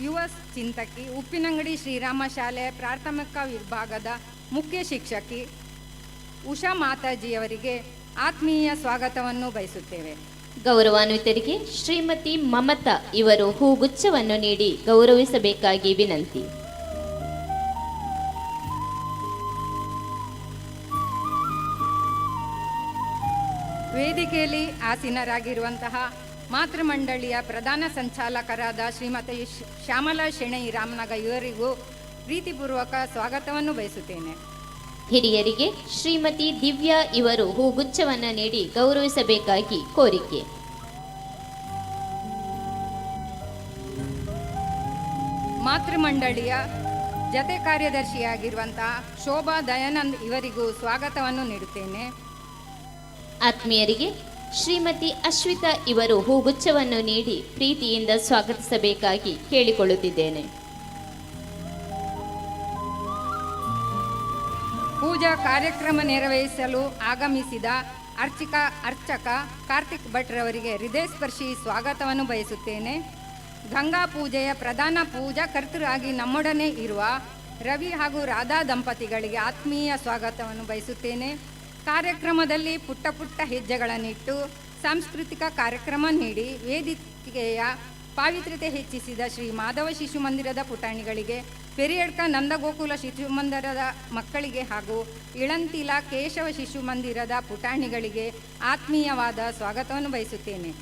ಯುವ ಚಿಂತಕಿ, ಉಪ್ಪಿನಂಗಡಿ ಶ್ರೀರಾಮ ಶಾಲೆಯ ಪ್ರಾಥಮಿಕ ವಿಭಾಗದ ಮುಖ್ಯ ಶಿಕ್ಷಕಿ ಉಷಾ ಮಾತಾಜಿಯವರಿಗೆ ಆತ್ಮೀಯ ಸ್ವಾಗತವನ್ನು ಬಯಸುತ್ತೇವೆ. ಗೌರವಾನ್ವಿತರಿಗೆ ಶ್ರೀಮತಿ ಮಮತಾ ಇವರು ಹೂಗುಚ್ಛವನ್ನು ನೀಡಿ ಗೌರವಿಸಬೇಕಾಗಿ ವಿನಂತಿ. ವೇದಿಕೆಯಲ್ಲಿ ಆಸೀನರಾಗಿರುವಂತಹ ಮಾತೃಮಂಡಳಿಯ ಪ್ರಧಾನ ಸಂಚಾಲಕರಾದ ಶ್ರೀಮತಿ ಶ್ಯಾಮಲಾ ಶೆಣೈ ರಾಮನಗ ಇವರಿಗೂ ಪ್ರೀತಿಪೂರ್ವಕ ಸ್ವಾಗತವನ್ನು ಬಯಸುತ್ತೇನೆ. ಹಿರಿಯರಿಗೆ ಶ್ರೀಮತಿ ದಿವ್ಯಾ ಇವರು ಹೂಗುಚ್ಛವನ್ನು ನೀಡಿ ಗೌರವಿಸಬೇಕಾಗಿ ಕೋರಿಕೆ. ಮಾತೃಮಂಡಳಿಯ ಜತೆ ಕಾರ್ಯದರ್ಶಿಯಾಗಿರುವಂತಹ ಶೋಭಾ ದಯಾನಂದ್ ಇವರಿಗೂ ಸ್ವಾಗತವನ್ನು ನೀಡುತ್ತೇನೆ. ಆತ್ಮೀಯರಿಗೆ ಶ್ರೀಮತಿ ಅಶ್ವಿತಾ ಇವರು ಹೂಗುಚ್ಛವನ್ನು ನೀಡಿ ಪ್ರೀತಿಯಿಂದ ಸ್ವಾಗತಿಸಬೇಕಾಗಿ ಕೇಳಿಕೊಳ್ಳುತ್ತಿದ್ದೇನೆ. ಪೂಜಾ ಕಾರ್ಯಕ್ರಮ ನೆರವೇರಿಸಲು ಆಗಮಿಸಿದ ಅರ್ಚಕ ಕಾರ್ತಿಕ್ ಭಟ್ ರವರಿಗೆ ಹೃದಯಸ್ಪರ್ಶಿ ಸ್ವಾಗತವನ್ನು ಬಯಸುತ್ತೇನೆ. ಗಂಗಾ ಪೂಜೆಯ ಪ್ರಧಾನ ಪೂಜಾ ಕರ್ತರಾಗಿ ನಮ್ಮೊಡನೆ ಇರುವ ರವಿ ಹಾಗೂ ರಾಧಾ ದಂಪತಿಗಳಿಗೆ ಆತ್ಮೀಯ ಸ್ವಾಗತವನ್ನು ಬಯಸುತ್ತೇನೆ. ಕಾರ್ಯಕ್ರಮದಲ್ಲಿ ಪುಟ್ಟ ಪುಟ್ಟ ಹೆಜ್ಜೆಗಳನ್ನಿಟ್ಟು ಸಾಂಸ್ಕೃತಿಕ ಕಾರ್ಯಕ್ರಮ ನೀಡಿ ವೇದಿಕೆಯ ಪಾವಿತ್ರ್ಯತೆ ಹೆಚ್ಚಿಸಿದ ಶ್ರೀ ಮಾಧವ ಶಿಶು ಮಂದಿರದ ಪುಟಾಣಿಗಳಿಗೆ, ಪೆರಿಯಡ್ಕ ನಂದಗೋಕುಲ ಶಿಶು ಮಂದಿರದ ಮಕ್ಕಳಿಗೆ ಹಾಗೂ ಇಳಂತಿಲ ಕೇಶವ ಶಿಶು ಮಂದಿರದ ಪುಟಾಣಿಗಳಿಗೆ ಆತ್ಮೀಯವಾದ ಸ್ವಾಗತವನ್ನು ಬಯಸುತ್ತೇನೆ.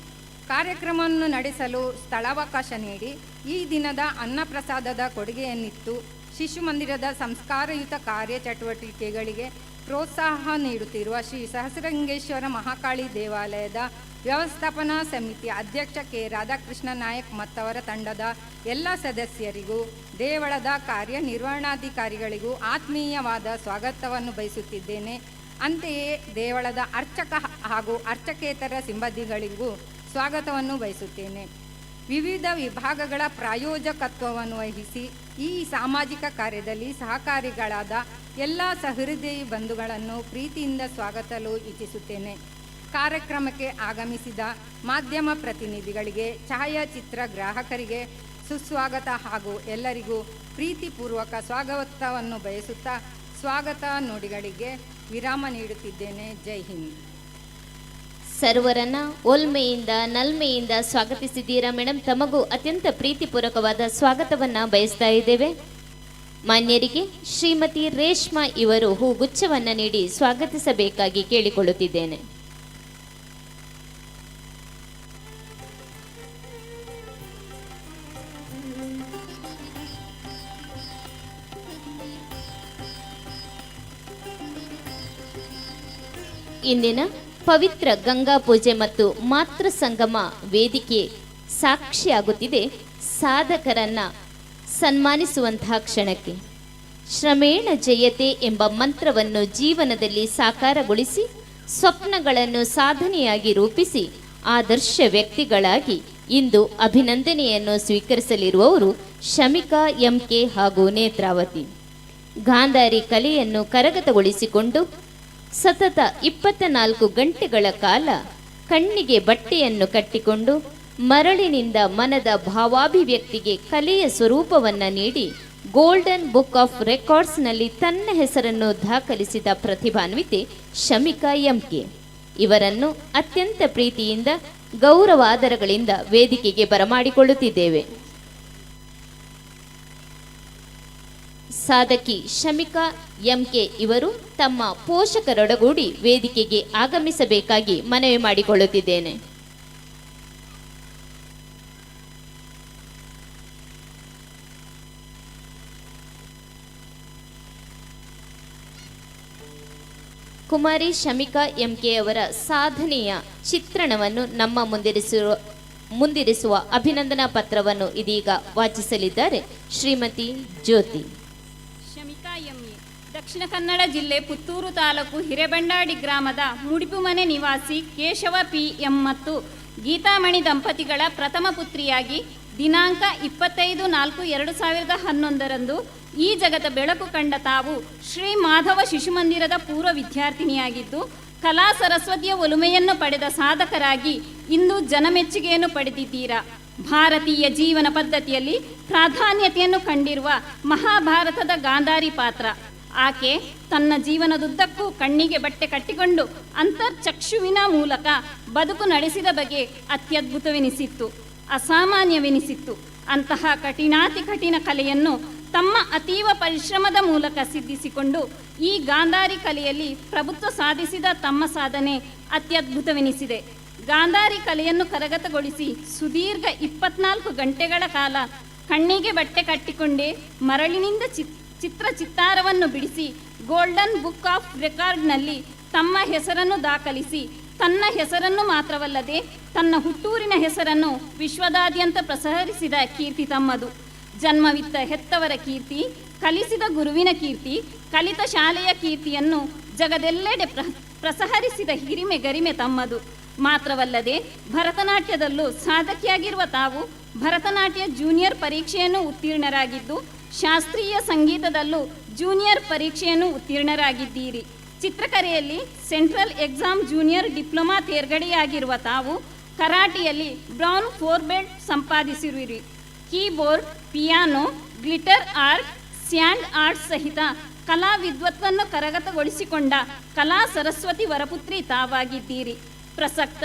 ಕಾರ್ಯಕ್ರಮವನ್ನು ನಡೆಸಲು ಸ್ಥಳಾವಕಾಶ ನೀಡಿ ಈ ದಿನದ ಅನ್ನಪ್ರಸಾದದ ಕೊಡುಗೆಯನ್ನಿತ್ತು ಶಿಶು ಮಂದಿರದ ಸಂಸ್ಕಾರಯುತ ಕಾರ್ಯಚಟುವಟಿಕೆಗಳಿಗೆ ಪ್ರೋತ್ಸಾಹ ನೀಡುತ್ತಿರುವ ಶ್ರೀ ಸಹಸ್ರಲಿಂಗೇಶ್ವರ ಮಹಾಕಾಳಿ ದೇವಾಲಯದ ವ್ಯವಸ್ಥಾಪನಾ ಸಮಿತಿ ಅಧ್ಯಕ್ಷ ಕೆ ರಾಧಾಕೃಷ್ಣ ನಾಯಕ್ ಮತ್ತವರ ತಂಡದ ಎಲ್ಲ ಸದಸ್ಯರಿಗೂ, ದೇವಳದ ಕಾರ್ಯನಿರ್ವಹಣಾಧಿಕಾರಿಗಳಿಗೂ ಆತ್ಮೀಯವಾದ ಸ್ವಾಗತವನ್ನು ಬಯಸುತ್ತಿದ್ದೇನೆ. ಅಂತೆಯೇ ದೇವಳದ ಅರ್ಚಕ ಹಾಗೂ ಅರ್ಚಕೇತರ ಸಿಬ್ಬಂದಿಗಳಿಗೂ ಸ್ವಾಗತವನ್ನು ಬಯಸುತ್ತೇನೆ. ವಿವಿಧ ವಿಭಾಗಗಳ ಪ್ರಾಯೋಜಕತ್ವವನ್ನು ವಹಿಸಿ ಈ ಸಾಮಾಜಿಕ ಕಾರ್ಯದಲ್ಲಿ ಸಹಕಾರಿಗಳಾದ ಎಲ್ಲ ಸಹೃದಯಿ ಬಂಧುಗಳನ್ನು ಪ್ರೀತಿಯಿಂದ ಸ್ವಾಗತಿಸಲು ಇಚ್ಛಿಸುತ್ತೇನೆ. ಕಾರ್ಯಕ್ರಮಕ್ಕೆ ಆಗಮಿಸಿದ ಮಾಧ್ಯಮ ಪ್ರತಿನಿಧಿಗಳಿಗೆ, ಛಾಯಾಚಿತ್ರ ಗ್ರಾಹಕರಿಗೆ ಸುಸ್ವಾಗತ ಹಾಗೂ ಎಲ್ಲರಿಗೂ ಪ್ರೀತಿಪೂರ್ವಕ ಸ್ವಾಗತವನ್ನು ಬಯಸುತ್ತಾ ಸ್ವಾಗತ ನುಡಿಗಳಿಗೆ ವಿರಾಮ ನೀಡುತ್ತಿದ್ದೇನೆ. ಜೈ ಹಿಂದ್. ಸರ್ವರನ್ನ ಓಲ್ಮೆಯಿಂದ ನಲ್ಮೆಯಿಂದ ಸ್ವಾಗತಿಸಿದ್ದೀರಾ ಮೇಡಮ್. ತಮಗೂ ಅತ್ಯಂತ ಪ್ರೀತಿಪೂರ್ವಕವಾದ ಸ್ವಾಗತವನ್ನ ಬಯಸ್ತಾ ಇದ್ದೇವೆ. ಮಾನ್ಯರಿಗೆ ಶ್ರೀಮತಿ ರೇಷ್ಮಾ ಇವರು ಹೂಗುಚ್ಛವನ್ನ ನೀಡಿ ಸ್ವಾಗತಿಸಬೇಕಾಗಿ ಕೇಳಿಕೊಳ್ಳುತ್ತಿದ್ದೇನೆ. ಇಂದಿನ ಪವಿತ್ರ ಗಂಗಾ ಪೂಜೆ ಮತ್ತು ಮಾತೃ ಸಂಗಮ ವೇದಿಕೆ ಸಾಕ್ಷಿಯಾಗುತ್ತಿದೆ ಸಾಧಕರನ್ನ ಸನ್ಮಾನಿಸುವಂತಹ ಕ್ಷಣಕ್ಕೆ. ಶ್ರಮೇಣ ಜಯತೆ ಎಂಬ ಮಂತ್ರವನ್ನು ಜೀವನದಲ್ಲಿ ಸಾಕಾರಗೊಳಿಸಿ ಸ್ವಪ್ನಗಳನ್ನು ಸಾಧನೆಯಾಗಿ ರೂಪಿಸಿ ಆದರ್ಶ ವ್ಯಕ್ತಿಗಳಾಗಿ ಇಂದು ಅಭಿನಂದನೆಯನ್ನು ಸ್ವೀಕರಿಸಲಿರುವವರು ಶಮಿಕಾ ಎಂಕೆ ಹಾಗೂ ನೇತ್ರಾವತಿ. ಗಾಂಧಾರಿ ಕಲೆಯನ್ನು ಕರಗತಗೊಳಿಸಿಕೊಂಡು ಸತತ 24 ಗಂಟೆಗಳ ಕಾಲ ಕಣ್ಣಿಗೆ ಬಟ್ಟೆಯನ್ನು ಕಟ್ಟಿಕೊಂಡು ಮರಳಿನಿಂದ ಮನದ ಭಾವಾಭಿವ್ಯಕ್ತಿಗೆ ಕಲೆಯ ಸ್ವರೂಪವನ್ನು ನೀಡಿ ಗೋಲ್ಡನ್ ಬುಕ್ ಆಫ್ ರೆಕಾರ್ಡ್ಸ್ನಲ್ಲಿ ತನ್ನ ಹೆಸರನ್ನು ದಾಖಲಿಸಿದ ಪ್ರತಿಭಾನ್ವಿತೆ ಶಮಿಕಾ ಎಂಕೆ ಇವರನ್ನು ಅತ್ಯಂತ ಪ್ರೀತಿಯಿಂದ ಗೌರವಾದರಗಳಿಂದ ವೇದಿಕೆಗೆ ಬರಮಾಡಿಕೊಳ್ಳುತ್ತಿದ್ದೇವೆ. ಸಾಧಕಿ ಶಮಿಕಾ ಎಂಕೆ ಇವರು ತಮ್ಮ ಪೋಷಕರೊಡಗೂಡಿ ವೇದಿಕೆಗೆ ಆಗಮಿಸಬೇಕಾಗಿ ಮನವಿ ಮಾಡಿಕೊಳ್ಳುತ್ತಿದ್ದೇನೆ. ಕುಮಾರಿ ಶಮಿಕಾ ಎಂಕೆ ಅವರ ಸಾಧನೆಯ ಚಿತ್ರಣವನ್ನು ನಮ್ಮ ಮುಂದಿರಿಸುವ ಅಭಿನಂದನಾ ಪತ್ರವನ್ನು ಇದೀಗ ವಾಚಿಸಲಿದ್ದಾರೆ ಶ್ರೀಮತಿ ಜ್ಯೋತಿ. ಶಮಿಕಾ ಎಂಎ, ದಕ್ಷಿಣ ಕನ್ನಡ ಜಿಲ್ಲೆ ಪುತ್ತೂರು ತಾಲೂಕು ಹಿರೇಬಂಡಾಡಿ ಗ್ರಾಮದ ಮುಡಿಪುಮನೆ ನಿವಾಸಿ ಕೇಶವ ಪಿ ಎಂ ಮತ್ತು ಗೀತಾಮಣಿ ದಂಪತಿಗಳ ಪ್ರಥಮ ಪುತ್ರಿಯಾಗಿ ದಿನಾಂಕ 25/4/2011 ಈ ಜಗದ ಬೆಳಕು ಕಂಡ ತಾವು ಶ್ರೀ ಮಾಧವ ಶಿಶುಮಂದಿರದ ಪೂರ್ವ ವಿದ್ಯಾರ್ಥಿನಿಯಾಗಿದ್ದು ಕಲಾ ಸರಸ್ವತಿಯ ಒಲುಮೆಯನ್ನು ಪಡೆದ ಸಾಧಕರಾಗಿ ಇಂದು ಜನಮೆಚ್ಚುಗೆಯನ್ನು ಪಡೆದಿದ್ದೀರಾ. ಭಾರತೀಯ ಜೀವನ ಪದ್ಧತಿಯಲ್ಲಿ ಪ್ರಾಧಾನ್ಯತೆಯನ್ನು ಕಂಡಿರುವ ಮಹಾಭಾರತದ ಗಾಂಧಾರಿ ಪಾತ್ರ. ಆಕೆ ತನ್ನ ಜೀವನದುದ್ದಕ್ಕೂ ಕಣ್ಣಿಗೆ ಬಟ್ಟೆ ಕಟ್ಟಿಕೊಂಡು ಅಂತರ್ಚಕ್ಷುವಿನ ಮೂಲಕ ಬದುಕು ನಡೆಸಿದ ಬಗೆ ಅತ್ಯದ್ಭುತವೆನಿಸಿತ್ತು, ಅಸಾಮಾನ್ಯವೆನಿಸಿತ್ತು. ಅಂತಹ ಕಠಿಣಾತಿ ಕಠಿಣ ಕಲೆಯನ್ನು ತಮ್ಮ ಅತೀವ ಪರಿಶ್ರಮದ ಮೂಲಕ ಸಿದ್ಧಿಸಿಕೊಂಡು ಈ ಗಾಂಧಾರಿ ಕಲೆಯಲ್ಲಿ ಪ್ರಭುತ್ವ ಸಾಧಿಸಿದ ತಮ್ಮ ಸಾಧನೆ ಅತ್ಯದ್ಭುತವೆನಿಸಿದೆ. ಗಾಂಧಾರಿ ಕಲೆಯನ್ನು ಕರಗತಗೊಳಿಸಿ ಸುದೀರ್ಘ 24 ಗಂಟೆಗಳ ಕಾಲ ಕಣ್ಣಿಗೆ ಬಟ್ಟೆ ಕಟ್ಟಿಕೊಂಡೇ ಮರಳಿನಿಂದ ಚಿತ್ತಾರವನ್ನು ಬಿಡಿಸಿ ಗೋಲ್ಡನ್ ಬುಕ್ ಆಫ್ ರೆಕಾರ್ಡ್ನಲ್ಲಿ ತಮ್ಮ ಹೆಸರನ್ನು ದಾಖಲಿಸಿ ತನ್ನ ಹೆಸರನ್ನು ಮಾತ್ರವಲ್ಲದೆ ತನ್ನ ಹುಟ್ಟೂರಿನ ಹೆಸರನ್ನು ವಿಶ್ವದಾದ್ಯಂತ ಪ್ರಸರಿಸಿದ ಕೀರ್ತಿ ತಮ್ಮದು. ಜನ್ಮವಿತ್ತ ಹೆತ್ತವರ ಕೀರ್ತಿ, ಕಲಿಸಿದ ಗುರುವಿನ ಕೀರ್ತಿ, ಕಲಿತ ಶಾಲೆಯ ಕೀರ್ತಿಯನ್ನು ಜಗದೆಲ್ಲೆಡೆ ಪ್ರಸರಿಸಿದ ಹಿರಿಮೆ ಗರಿಮೆ ತಮ್ಮದು. ಮಾತ್ರವಲ್ಲದೆ ಭರತನಾಟ್ಯದಲ್ಲೂ ಸಾಧಕಿಯಾಗಿರುವ ತಾವು ಭರತನಾಟ್ಯ ಜೂನಿಯರ್ ಪರೀಕ್ಷೆಯನ್ನು ಉತ್ತೀರ್ಣರಾಗಿದ್ದು ಶಾಸ್ತ್ರೀಯ ಸಂಗೀತದಲ್ಲೂ ಜೂನಿಯರ್ ಪರೀಕ್ಷೆಯನ್ನು ಉತ್ತೀರ್ಣರಾಗಿದ್ದೀರಿ. ಚಿತ್ರಕಲೆಯಲ್ಲಿ ಸೆಂಟ್ರಲ್ ಎಕ್ಸಾಮ್ ಜೂನಿಯರ್ ಡಿಪ್ಲೊಮಾ ತೇರ್ಗಡೆಯಾಗಿರುವ ತಾವು ಕರಾಟೆಯಲ್ಲಿ ಬ್ರೌನ್ 4 ಬೆಲ್ಟ್ ಸಂಪಾದಿಸಿರುವಿರಿ. Keyboard, piano, glitter art, sand art ಸಹಿತ ಕಲಾ ವಿದ್ವತ್ವನ್ನು ಕರಗತಗೊಳಿಸಿಕೊಂಡ ಕಲಾ ಸರಸ್ವತಿ ವರಪುತ್ರಿ ತಾವಾಗಿದ್ದೀರಿ. ಪ್ರಸಕ್ತ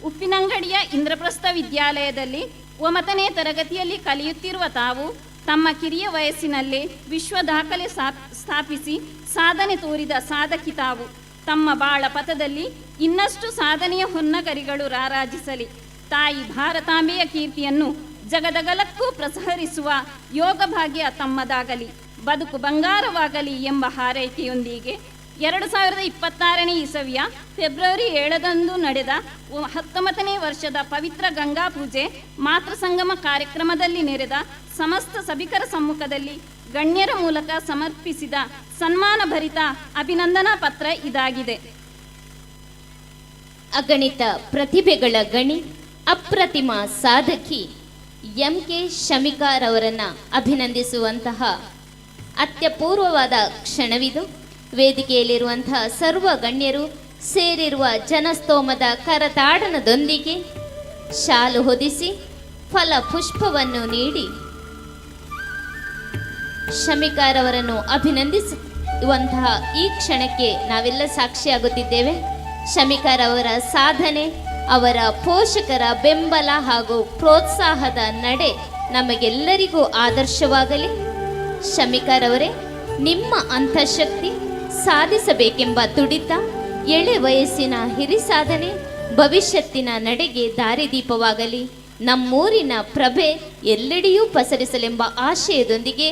ಉಪ್ಪಿನಂಗಡಿಯ ಇಂದ್ರಪ್ರಸ್ಥ ವಿದ್ಯಾಲಯದಲ್ಲಿ 9ನೇ ತರಗತಿಯಲ್ಲಿ ಕಲಿಯುತ್ತಿರುವ ತಾವು ತಮ್ಮ ಕಿರಿಯ ವಯಸ್ಸಿನಲ್ಲೇ ವಿಶ್ವ ದಾಖಲೆ ಸ್ಥಾಪಿಸಿ ಸಾಧನೆ ತೋರಿದ ಸಾಧಕಿ ತಾವು. ತಮ್ಮ ಬಾಳ ಪಥದಲ್ಲಿ ಇನ್ನಷ್ಟು ಸಾಧನೆಯ ಹೊನ್ನಗರಿಗಳು ರಾರಾಜಿಸಲಿ. ತಾಯಿ ಭಾರತಾಂಬೆಯ ಕೀರ್ತಿಯನ್ನು ಜಗದಗಲಕ್ಕೂ ಪ್ರಸರಿಸುವ ಯೋಗ ಭಾಗ್ಯ ತಮ್ಮದಾಗಲಿ, ಬದುಕು ಬಂಗಾರವಾಗಲಿ ಎಂಬ ಹಾರೈಕೆಯೊಂದಿಗೆ 2026ನೇ ಇಸವಿಯ ಫೆಬ್ರವರಿ 7ರಂದು ನಡೆದ 19ನೇ ವರ್ಷದ ಪವಿತ್ರ ಗಂಗಾ ಪೂಜೆ ಮಾತೃಸಂಗಮ ಕಾರ್ಯಕ್ರಮದಲ್ಲಿ ನೆರೆದ ಸಮಸ್ತ ಸಭಿಕರ ಸಮ್ಮುಖದಲ್ಲಿ ಗಣ್ಯರ ಮೂಲಕ ಸಮರ್ಪಿಸಿದ ಸನ್ಮಾನ ಭರಿತ ಅಭಿನಂದನಾ ಪತ್ರ ಇದಾಗಿದೆ. ಅಗಣಿತ ಪ್ರತಿಭೆಗಳ ಗಣಿ, ಅಪ್ರತಿಮ ಸಾಧಕಿ ಎಂಕೆ ಶಮಿಕಾರವರನ್ನು ಅಭಿನಂದಿಸುವಂತಹ ಅತ್ಯಪೂರ್ವವಾದ ಕ್ಷಣವಿದು. ವೇದಿಕೆಯಲ್ಲಿರುವಂತಹ ಸರ್ವ ಗಣ್ಯರು ಸೇರಿರುವ ಜನಸ್ತೋಮದ ಕರತಾಡನದೊಂದಿಗೆ ಶಾಲು ಹೊದಿಸಿ ಫಲ ಪುಷ್ಪವನ್ನು ನೀಡಿ ಶಮಿಕಾರವರನ್ನು ಇರುವಂತಹ ಈ ಕ್ಷಣಕ್ಕೆ ನಾವೆಲ್ಲ ಸಾಕ್ಷಿಯಾಗುತ್ತಿದ್ದೇವೆ. ಶಮಿಕರವರ ಸಾಧನೆ, ಅವರ ಪೋಷಕರ ಬೆಂಬಲ ಹಾಗೂ ಪ್ರೋತ್ಸಾಹದ ನಡೆ ನಮಗೆಲ್ಲರಿಗೂ ಆದರ್ಶವಾಗಲಿ. ಶಮಿಕರವರೇ, ನಿಮ್ಮ ಅಂತಃಶಕ್ತಿ, ಸಾಧಿಸಬೇಕೆಂಬ ತುಡಿತ, ಎಳೆ ವಯಸ್ಸಿನ ಹಿರಿ ಸಾಧನೆ ಭವಿಷ್ಯತ್ತಿನ ನಡೆಗೆ ದಾರಿದೀಪವಾಗಲಿ. ನಮ್ಮೂರಿನ ಪ್ರಭೆ ಎಲ್ಲೆಡೆಯೂ ಪಸರಿಸಲೆಂಬ ಆಶಯದೊಂದಿಗೆ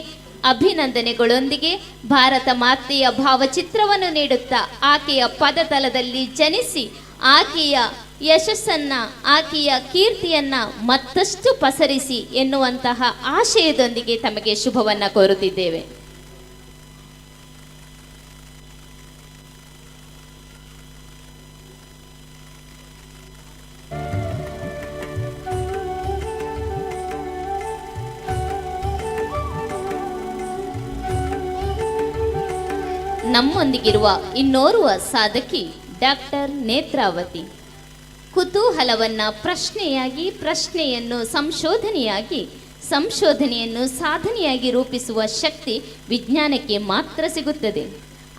ಅಭಿನಂದನೆಗಳೊಂದಿಗೆ ಭಾರತ ಮಾತೆಯ ಭಾವಚಿತ್ರವನ್ನು ನೀಡುತ್ತಾ ಆಕೆಯ ಪದತಲದಲ್ಲಿ ಜನಿಸಿ ಆಕೆಯ ಯಶಸ್ಸನ್ನ, ಆಕೆಯ ಕೀರ್ತಿಯನ್ನ ಮತ್ತಷ್ಟು ಪಸರಿಸಿ ಎನ್ನುವಂತಹ ಆಶಯದೊಂದಿಗೆ ತಮಗೆ ಶುಭವನ್ನ ಕೋರುತ್ತಿದ್ದೇವೆ. ನಮ್ಮೊಂದಿಗಿರುವ ಇನ್ನೋರ್ವ ಸಾಧಕಿ ಡಾಕ್ಟರ್ ನೇತ್ರಾವತಿ. ಕುತೂಹಲವನ್ನ ಪ್ರಶ್ನೆಯಾಗಿ, ಪ್ರಶ್ನೆಯನ್ನು ಸಂಶೋಧನೆಯಾಗಿ, ಸಂಶೋಧನೆಯನ್ನು ಸಾಧನೆಯಾಗಿ ರೂಪಿಸುವ ಶಕ್ತಿ ವಿಜ್ಞಾನಕ್ಕೆ ಮಾತ್ರ ಸಿಗುತ್ತದೆ.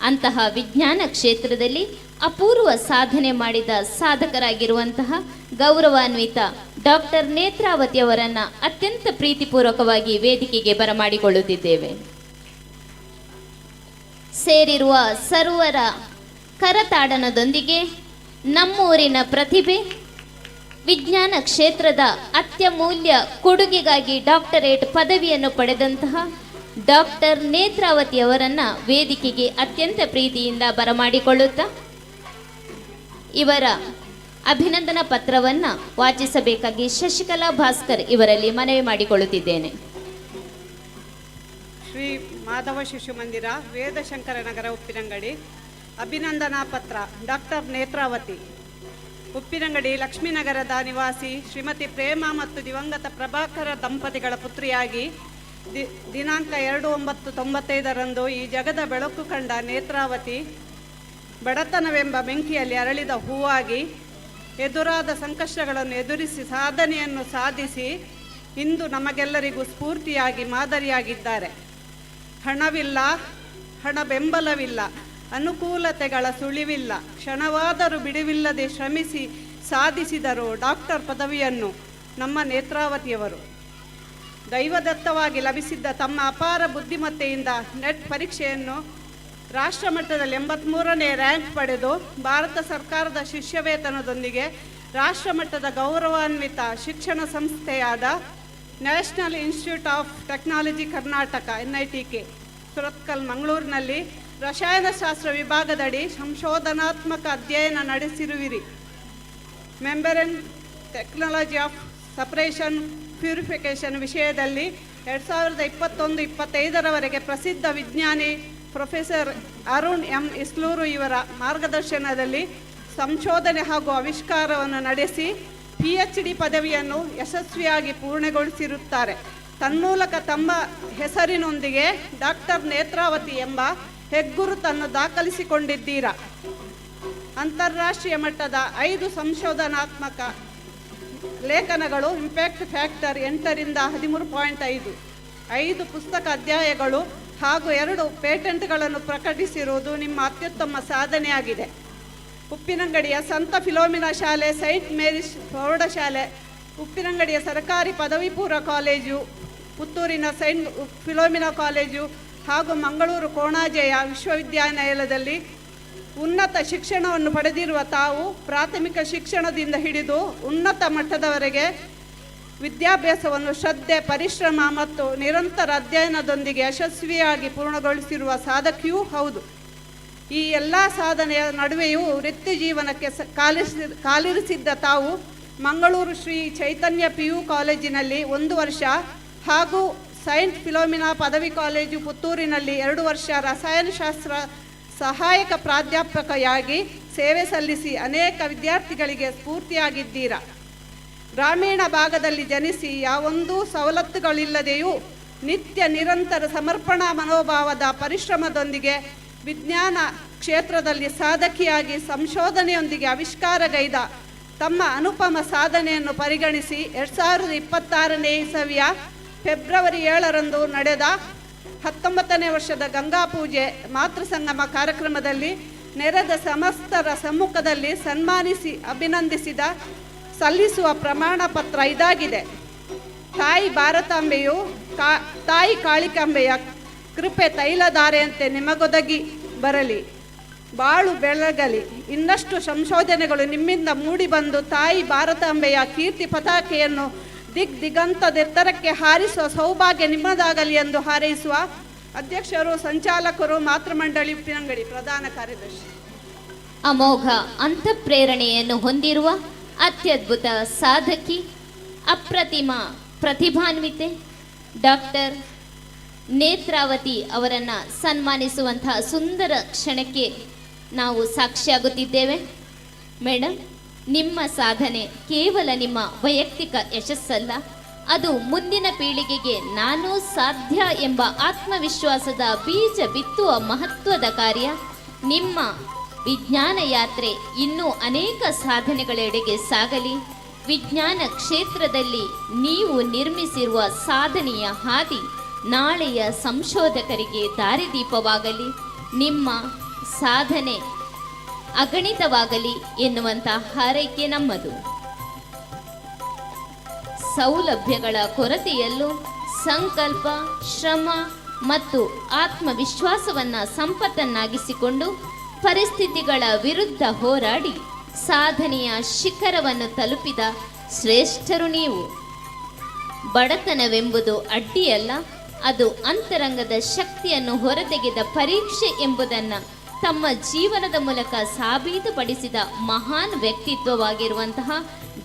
ಅಂತಹ ವಿಜ್ಞಾನ ಕ್ಷೇತ್ರದಲ್ಲಿ ಅಪೂರ್ವ ಸಾಧನೆ ಮಾಡಿದ ಸಾಧಕರಾಗಿರುವಂತಹ ಗೌರವಾನ್ವಿತ ಡಾಕ್ಟರ್ ನೇತ್ರಾವತಿ ಅವರನ್ನು ಅತ್ಯಂತ ಪ್ರೀತಿಪೂರ್ವಕವಾಗಿ ವೇದಿಕೆಗೆ ಬರಮಾಡಿಕೊಳ್ಳುತ್ತಿದ್ದೇವೆ. ಸೇರಿರುವ ಸರ್ವರ ಕರತಾಡನದೊಂದಿಗೆ ನಮ್ಮೂರಿನ ಪ್ರತಿಭೆ, ವಿಜ್ಞಾನ ಕ್ಷೇತ್ರದ ಅತ್ಯಮೂಲ್ಯ ಕೊಡುಗೆಗಾಗಿ ಡಾಕ್ಟರೇಟ್ ಪದವಿಯನ್ನು ಪಡೆದಂತಹ ಡಾಕ್ಟರ್ ನೇತ್ರಾವತಿ ಅವರನ್ನು ವೇದಿಕೆಗೆ ಅತ್ಯಂತ ಪ್ರೀತಿಯಿಂದ ಬರಮಾಡಿಕೊಳ್ಳುತ್ತಾ ಇವರ ಅಭಿನಂದನಾ ಪತ್ರವನ್ನು ವಾಚಿಸಬೇಕಾಗಿ ಶಶಿಕಲಾ ಭಾಸ್ಕರ್ ಇವರಲ್ಲಿ ಮನವಿ ಮಾಡಿಕೊಳ್ಳುತ್ತಿದ್ದೇನೆ. ಶ್ರೀ ಮಾಧವ ಶಿಶು ಮಂದಿರ, ವೇದಶಂಕರ ನಗರ, ಉಪ್ಪಿನಂಗಡಿ. ಅಭಿನಂದನಾ ಪತ್ರ. ಡಾಕ್ಟರ್ ನೇತ್ರಾವತಿ, ಉಪ್ಪಿನಂಗಡಿ ಲಕ್ಷ್ಮೀನಗರದ ನಿವಾಸಿ, ಶ್ರೀಮತಿ ಪ್ರೇಮ ಮತ್ತು ದಿವಂಗತ ಪ್ರಭಾಕರ ದಂಪತಿಗಳ ಪುತ್ರಿಯಾಗಿ ದಿನಾಂಕ 2/9/95 ಈ ಜಗದ ಬೆಳಕು ಕಂಡ ನೇತ್ರಾವತಿ ಬಡತನವೆಂಬ ಬೆಂಕಿಯಲ್ಲಿ ಅರಳಿದ ಹೂವಾಗಿ ಎದುರಾದ ಸಂಕಷ್ಟಗಳನ್ನು ಎದುರಿಸಿ ಸಾಧನೆಯನ್ನು ಸಾಧಿಸಿ ಇಂದು ನಮಗೆಲ್ಲರಿಗೂ ಸ್ಫೂರ್ತಿಯಾಗಿ ಮಾದರಿಯಾಗಿದ್ದಾರೆ. ಹಣವಿಲ್ಲ, ಹಣ ಬೆಂಬಲವಿಲ್ಲ, ಅನುಕೂಲತೆಗಳ ಸುಳಿವಿಲ್ಲ, ಕ್ಷಣವಾದರೂ ಬಿಡುವಿಲ್ಲದೆ ಶ್ರಮಿಸಿ ಸಾಧಿಸಿದರು ಡಾಕ್ಟರ್ ಪದವಿಯನ್ನು ನಮ್ಮ ನೇತ್ರಾವತಿಯವರು. ದೈವದತ್ತವಾಗಿ ಲಭಿಸಿದ್ದ ತಮ್ಮ ಅಪಾರ ಬುದ್ಧಿಮತ್ತೆಯಿಂದ ನೆಟ್ ಪರೀಕ್ಷೆಯನ್ನು ರಾಷ್ಟ್ರಮಟ್ಟದಲ್ಲಿ 83ನೇ ರ್ಯಾಂಕ್ ಪಡೆದು ಭಾರತ ಸರ್ಕಾರದ ಶಿಷ್ಯವೇತನದೊಂದಿಗೆ ರಾಷ್ಟ್ರಮಟ್ಟದ ಗೌರವಾನ್ವಿತ ಶಿಕ್ಷಣ ಸಂಸ್ಥೆಯಾದ national institute of technology Karnataka NITK Surathkal ಮಂಗಳೂರಿನಲ್ಲಿ ರಸಾಯನಶಾಸ್ತ್ರ ವಿಭಾಗದಡಿ ಸಂಶೋಧನಾತ್ಮಕ ಅಧ್ಯಯನ ನಡೆಸಿರುವಿರಿ. Member in technology of separation purification ವಿಷಯದಲ್ಲಿ 2021-25 ಪ್ರಸಿದ್ಧ ವಿಜ್ಞಾನಿ ಪ್ರೊಫೆಸರ್ ಅರುಣ್ M. ಇಸ್ಲೂರು ಇವರ ಮಾರ್ಗದರ್ಶನದಲ್ಲಿ ಸಂಶೋಧನೆ ಹಾಗೂ ಆವಿಷ್ಕಾರವನ್ನು ನಡೆಸಿ PhD ಪದವಿಯನ್ನು ಯಶಸ್ವಿಯಾಗಿ ಪೂರ್ಣಗೊಳಿಸಿರುತ್ತಾರೆ. ತನ್ಮೂಲಕ ತಮ್ಮ ಹೆಸರಿನೊಂದಿಗೆ ಡಾಕ್ಟರ್ ನೇತ್ರಾವತಿ ಎಂಬ ಹೆಗ್ಗುರುತನ್ನು ದಾಖಲಿಸಿಕೊಂಡಿದ್ದೀರಾ. ಅಂತಾರಾಷ್ಟ್ರೀಯ ಮಟ್ಟದ 5 ಸಂಶೋಧನಾತ್ಮಕ ಲೇಖನಗಳು, ಇಂಪ್ಯಾಕ್ಟ್ ಫ್ಯಾಕ್ಟರ್ 8ರಿಂದ 13.5, 5 ಪುಸ್ತಕ ಅಧ್ಯಾಯಗಳು ಹಾಗೂ 2 ಪೇಟೆಂಟ್ಗಳನ್ನು ಪ್ರಕಟಿಸಿರುವುದು ನಿಮ್ಮ ಅತ್ಯುತ್ತಮ ಸಾಧನೆಯಾಗಿದೆ. ಉಪ್ಪಿನಂಗಡಿಯ ಸಂತ ಫಿಲೋಮಿನಾ ಶಾಲೆ, ಸೈಂಟ್ ಮೇರಿಸ್ ಪ್ರೌಢಶಾಲೆ, ಉಪ್ಪಿನಂಗಡಿಯ ಸರ್ಕಾರಿ ಪದವಿ ಪೂರ್ವ ಕಾಲೇಜು, ಪುತ್ತೂರಿನ ಸೈಂಟ್ ಫಿಲೋಮಿನಾ ಕಾಲೇಜು ಹಾಗೂ ಮಂಗಳೂರು ಕೋಣಾಜೆಯ ವಿಶ್ವವಿದ್ಯಾನಿಲಯದಲ್ಲಿ ಉನ್ನತ ಶಿಕ್ಷಣವನ್ನು ಪಡೆದಿರುವ ತಾವು ಪ್ರಾಥಮಿಕ ಶಿಕ್ಷಣದಿಂದ ಹಿಡಿದು ಉನ್ನತ ಮಟ್ಟದವರೆಗೆ ವಿದ್ಯಾಭ್ಯಾಸವನ್ನು ಶ್ರದ್ಧೆ, ಪರಿಶ್ರಮ ಮತ್ತು ನಿರಂತರ ಅಧ್ಯಯನದೊಂದಿಗೆ ಯಶಸ್ವಿಯಾಗಿ ಪೂರ್ಣಗೊಳಿಸಿರುವ ಸಾಧಕಿಯೂ ಹೌದು. ಈ ಎಲ್ಲ ಸಾಧನೆಯ ನಡುವೆಯೂ ವೃತ್ತಿ ಜೀವನಕ್ಕೆ ಕಾಲಿರಿಸಿದ್ದ ತಾವು ಮಂಗಳೂರು ಶ್ರೀ ಚೈತನ್ಯ PU ಕಾಲೇಜಿನಲ್ಲಿ 1 ವರ್ಷ ಹಾಗೂ ಸೈಂಟ್ ಫಿಲೋಮಿನಾ ಪದವಿ ಕಾಲೇಜು ಪುತ್ತೂರಿನಲ್ಲಿ 2 ವರ್ಷ ರಸಾಯನಶಾಸ್ತ್ರ ಸಹಾಯಕ ಪ್ರಾಧ್ಯಾಪಕರಾಗಿ ಸೇವೆ ಸಲ್ಲಿಸಿ ಅನೇಕ ವಿದ್ಯಾರ್ಥಿಗಳಿಗೆ ಸ್ಫೂರ್ತಿಯಾಗಿದ್ದೀರಾ. ಗ್ರಾಮೀಣ ಭಾಗದಲ್ಲಿ ಜನಿಸಿ ಯಾವೊಂದೂ ಸವಲತ್ತುಗಳಿಲ್ಲದೆಯೂ ನಿತ್ಯ ನಿರಂತರ ಸಮರ್ಪಣಾ ಮನೋಭಾವದ ಪರಿಶ್ರಮದೊಂದಿಗೆ ವಿಜ್ಞಾನ ಕ್ಷೇತ್ರದಲ್ಲಿ ಸಾಧಕಿಯಾಗಿ ಸಂಶೋಧನೆಯೊಂದಿಗೆ ಆವಿಷ್ಕಾರಗೈದ ತಮ್ಮ ಅನುಪಮ ಸಾಧನೆಯನ್ನು ಪರಿಗಣಿಸಿ 2026ನೇ ಇಸವಿಯ ಫೆಬ್ರವರಿ 7ರಂದು ನಡೆದ 19ನೇ ವರ್ಷದ ಗಂಗಾ ಪೂಜೆ ಮಾತೃ ಸಂಗಮ ಕಾರ್ಯಕ್ರಮದಲ್ಲಿ ನೆರೆದ ಸಮಸ್ತರ ಸಮ್ಮುಖದಲ್ಲಿ ಸನ್ಮಾನಿಸಿ ಅಭಿನಂದಿಸಿದ ಸಲ್ಲಿಸುವ ಪ್ರಮಾಣ ಪತ್ರ ಇದಾಗಿದೆ. ತಾಯಿ ಭಾರತಾಂಬೆಯು ತಾಯಿ ಕಾಳಿಕಾಂಬೆಯ ಕೃಪೆ ತೈಲಧಾರೆಯಂತೆ ನಿಮಗೊದಗಿ ಬರಲಿ, ಬಾಳು ಬೆಳಗಲಿ. ಇನ್ನಷ್ಟು ಸಂಶೋಧನೆಗಳು ನಿಮ್ಮಿಂದ ಮೂಡಿಬಂದು ತಾಯಿ ಭಾರತಾಂಬೆಯ ಕೀರ್ತಿ ಪತಾಕೆಯನ್ನು ದಿಗಂತದೆತ್ತರಕ್ಕೆ ಹಾರಿಸುವ ಸೌಭಾಗ್ಯ ನಿಮ್ಮದಾಗಲಿ ಎಂದು ಹಾರೈಸುವ ಅಧ್ಯಕ್ಷರು, ಸಂಚಾಲಕರು, ಮಾತೃಮಂಡಳಿ ಉಪ್ಪಿನಂಗಡಿ ಪ್ರಧಾನ ಕಾರ್ಯದರ್ಶಿ. ಅಮೋಘ ಅಂತಃಪ್ರೇರಣೆಯನ್ನು ಹೊಂದಿರುವ ಅತ್ಯದ್ಭುತ ಸಾಧಕಿ, ಅಪ್ರತಿಮ ಪ್ರತಿಭಾನ್ವಿತೆ ಡಾಕ್ಟರ್ ನೇತ್ರಾವತಿ ಅವರನ್ನು ಸನ್ಮಾನಿಸುವಂತಹ ಸುಂದರ ಕ್ಷಣಕ್ಕೆ ನಾವು ಸಾಕ್ಷಿಯಾಗುತ್ತಿದ್ದೇವೆ. ಮೇಡಮ್, ನಿಮ್ಮ ಸಾಧನೆ ಕೇವಲ ನಿಮ್ಮ ವೈಯಕ್ತಿಕ ಯಶಸ್ಸಲ್ಲ, ಅದು ಮುಂದಿನ ಪೀಳಿಗೆಗೆ ನಾನು ಸಾಧ್ಯ ಎಂಬ ಆತ್ಮವಿಶ್ವಾಸದ ಬೀಜ ಬಿತ್ತುವ ಮಹತ್ವದ ಕಾರ್ಯ. ನಿಮ್ಮ ವಿಜ್ಞಾನ ಯಾತ್ರೆ ಇನ್ನೂ ಅನೇಕ ಸಾಧನೆಗಳೆಡೆಗೆ ಸಾಗಲಿ. ವಿಜ್ಞಾನ ಕ್ಷೇತ್ರದಲ್ಲಿ ನೀವು ನಿರ್ಮಿಸಿರುವ ಸಾಧನೆಯ ಹಾದಿ ನಾಳೆಯ ಸಂಶೋಧಕರಿಗೆ ದಾರಿದೀಪವಾಗಲಿ. ನಿಮ್ಮ ಸಾಧನೆ ಅಗಣಿತವಾಗಲಿ ಎನ್ನುವಂಥ ಹಾರೈಕೆ ನಮ್ಮದು. ಸೌಲಭ್ಯಗಳ ಕೊರತೆಯಲ್ಲೂ ಸಂಕಲ್ಪ, ಶ್ರಮ ಮತ್ತು ಆತ್ಮವಿಶ್ವಾಸವನ್ನು ಸಂಪತ್ತನ್ನಾಗಿಸಿಕೊಂಡು ಪರಿಸ್ಥಿತಿಗಳ ವಿರುದ್ಧ ಹೋರಾಡಿ ಸಾಧನೆಯ ಶಿಖರವನ್ನು ತಲುಪಿದ ಶ್ರೇಷ್ಠರು ನೀವು. ಬಡತನವೆಂಬುದು ಅಡ್ಡಿಯಲ್ಲ, ಅದು ಅಂತರಂಗದ ಶಕ್ತಿಯನ್ನು ಹೊರತೆಗೆದ ಪರೀಕ್ಷೆ ಎಂಬುದನ್ನು ತಮ್ಮ ಜೀವನದ ಮೂಲಕ ಸಾಬೀತುಪಡಿಸಿದ ಮಹಾನ್ ವ್ಯಕ್ತಿತ್ವವಾಗಿರುವಂತಹ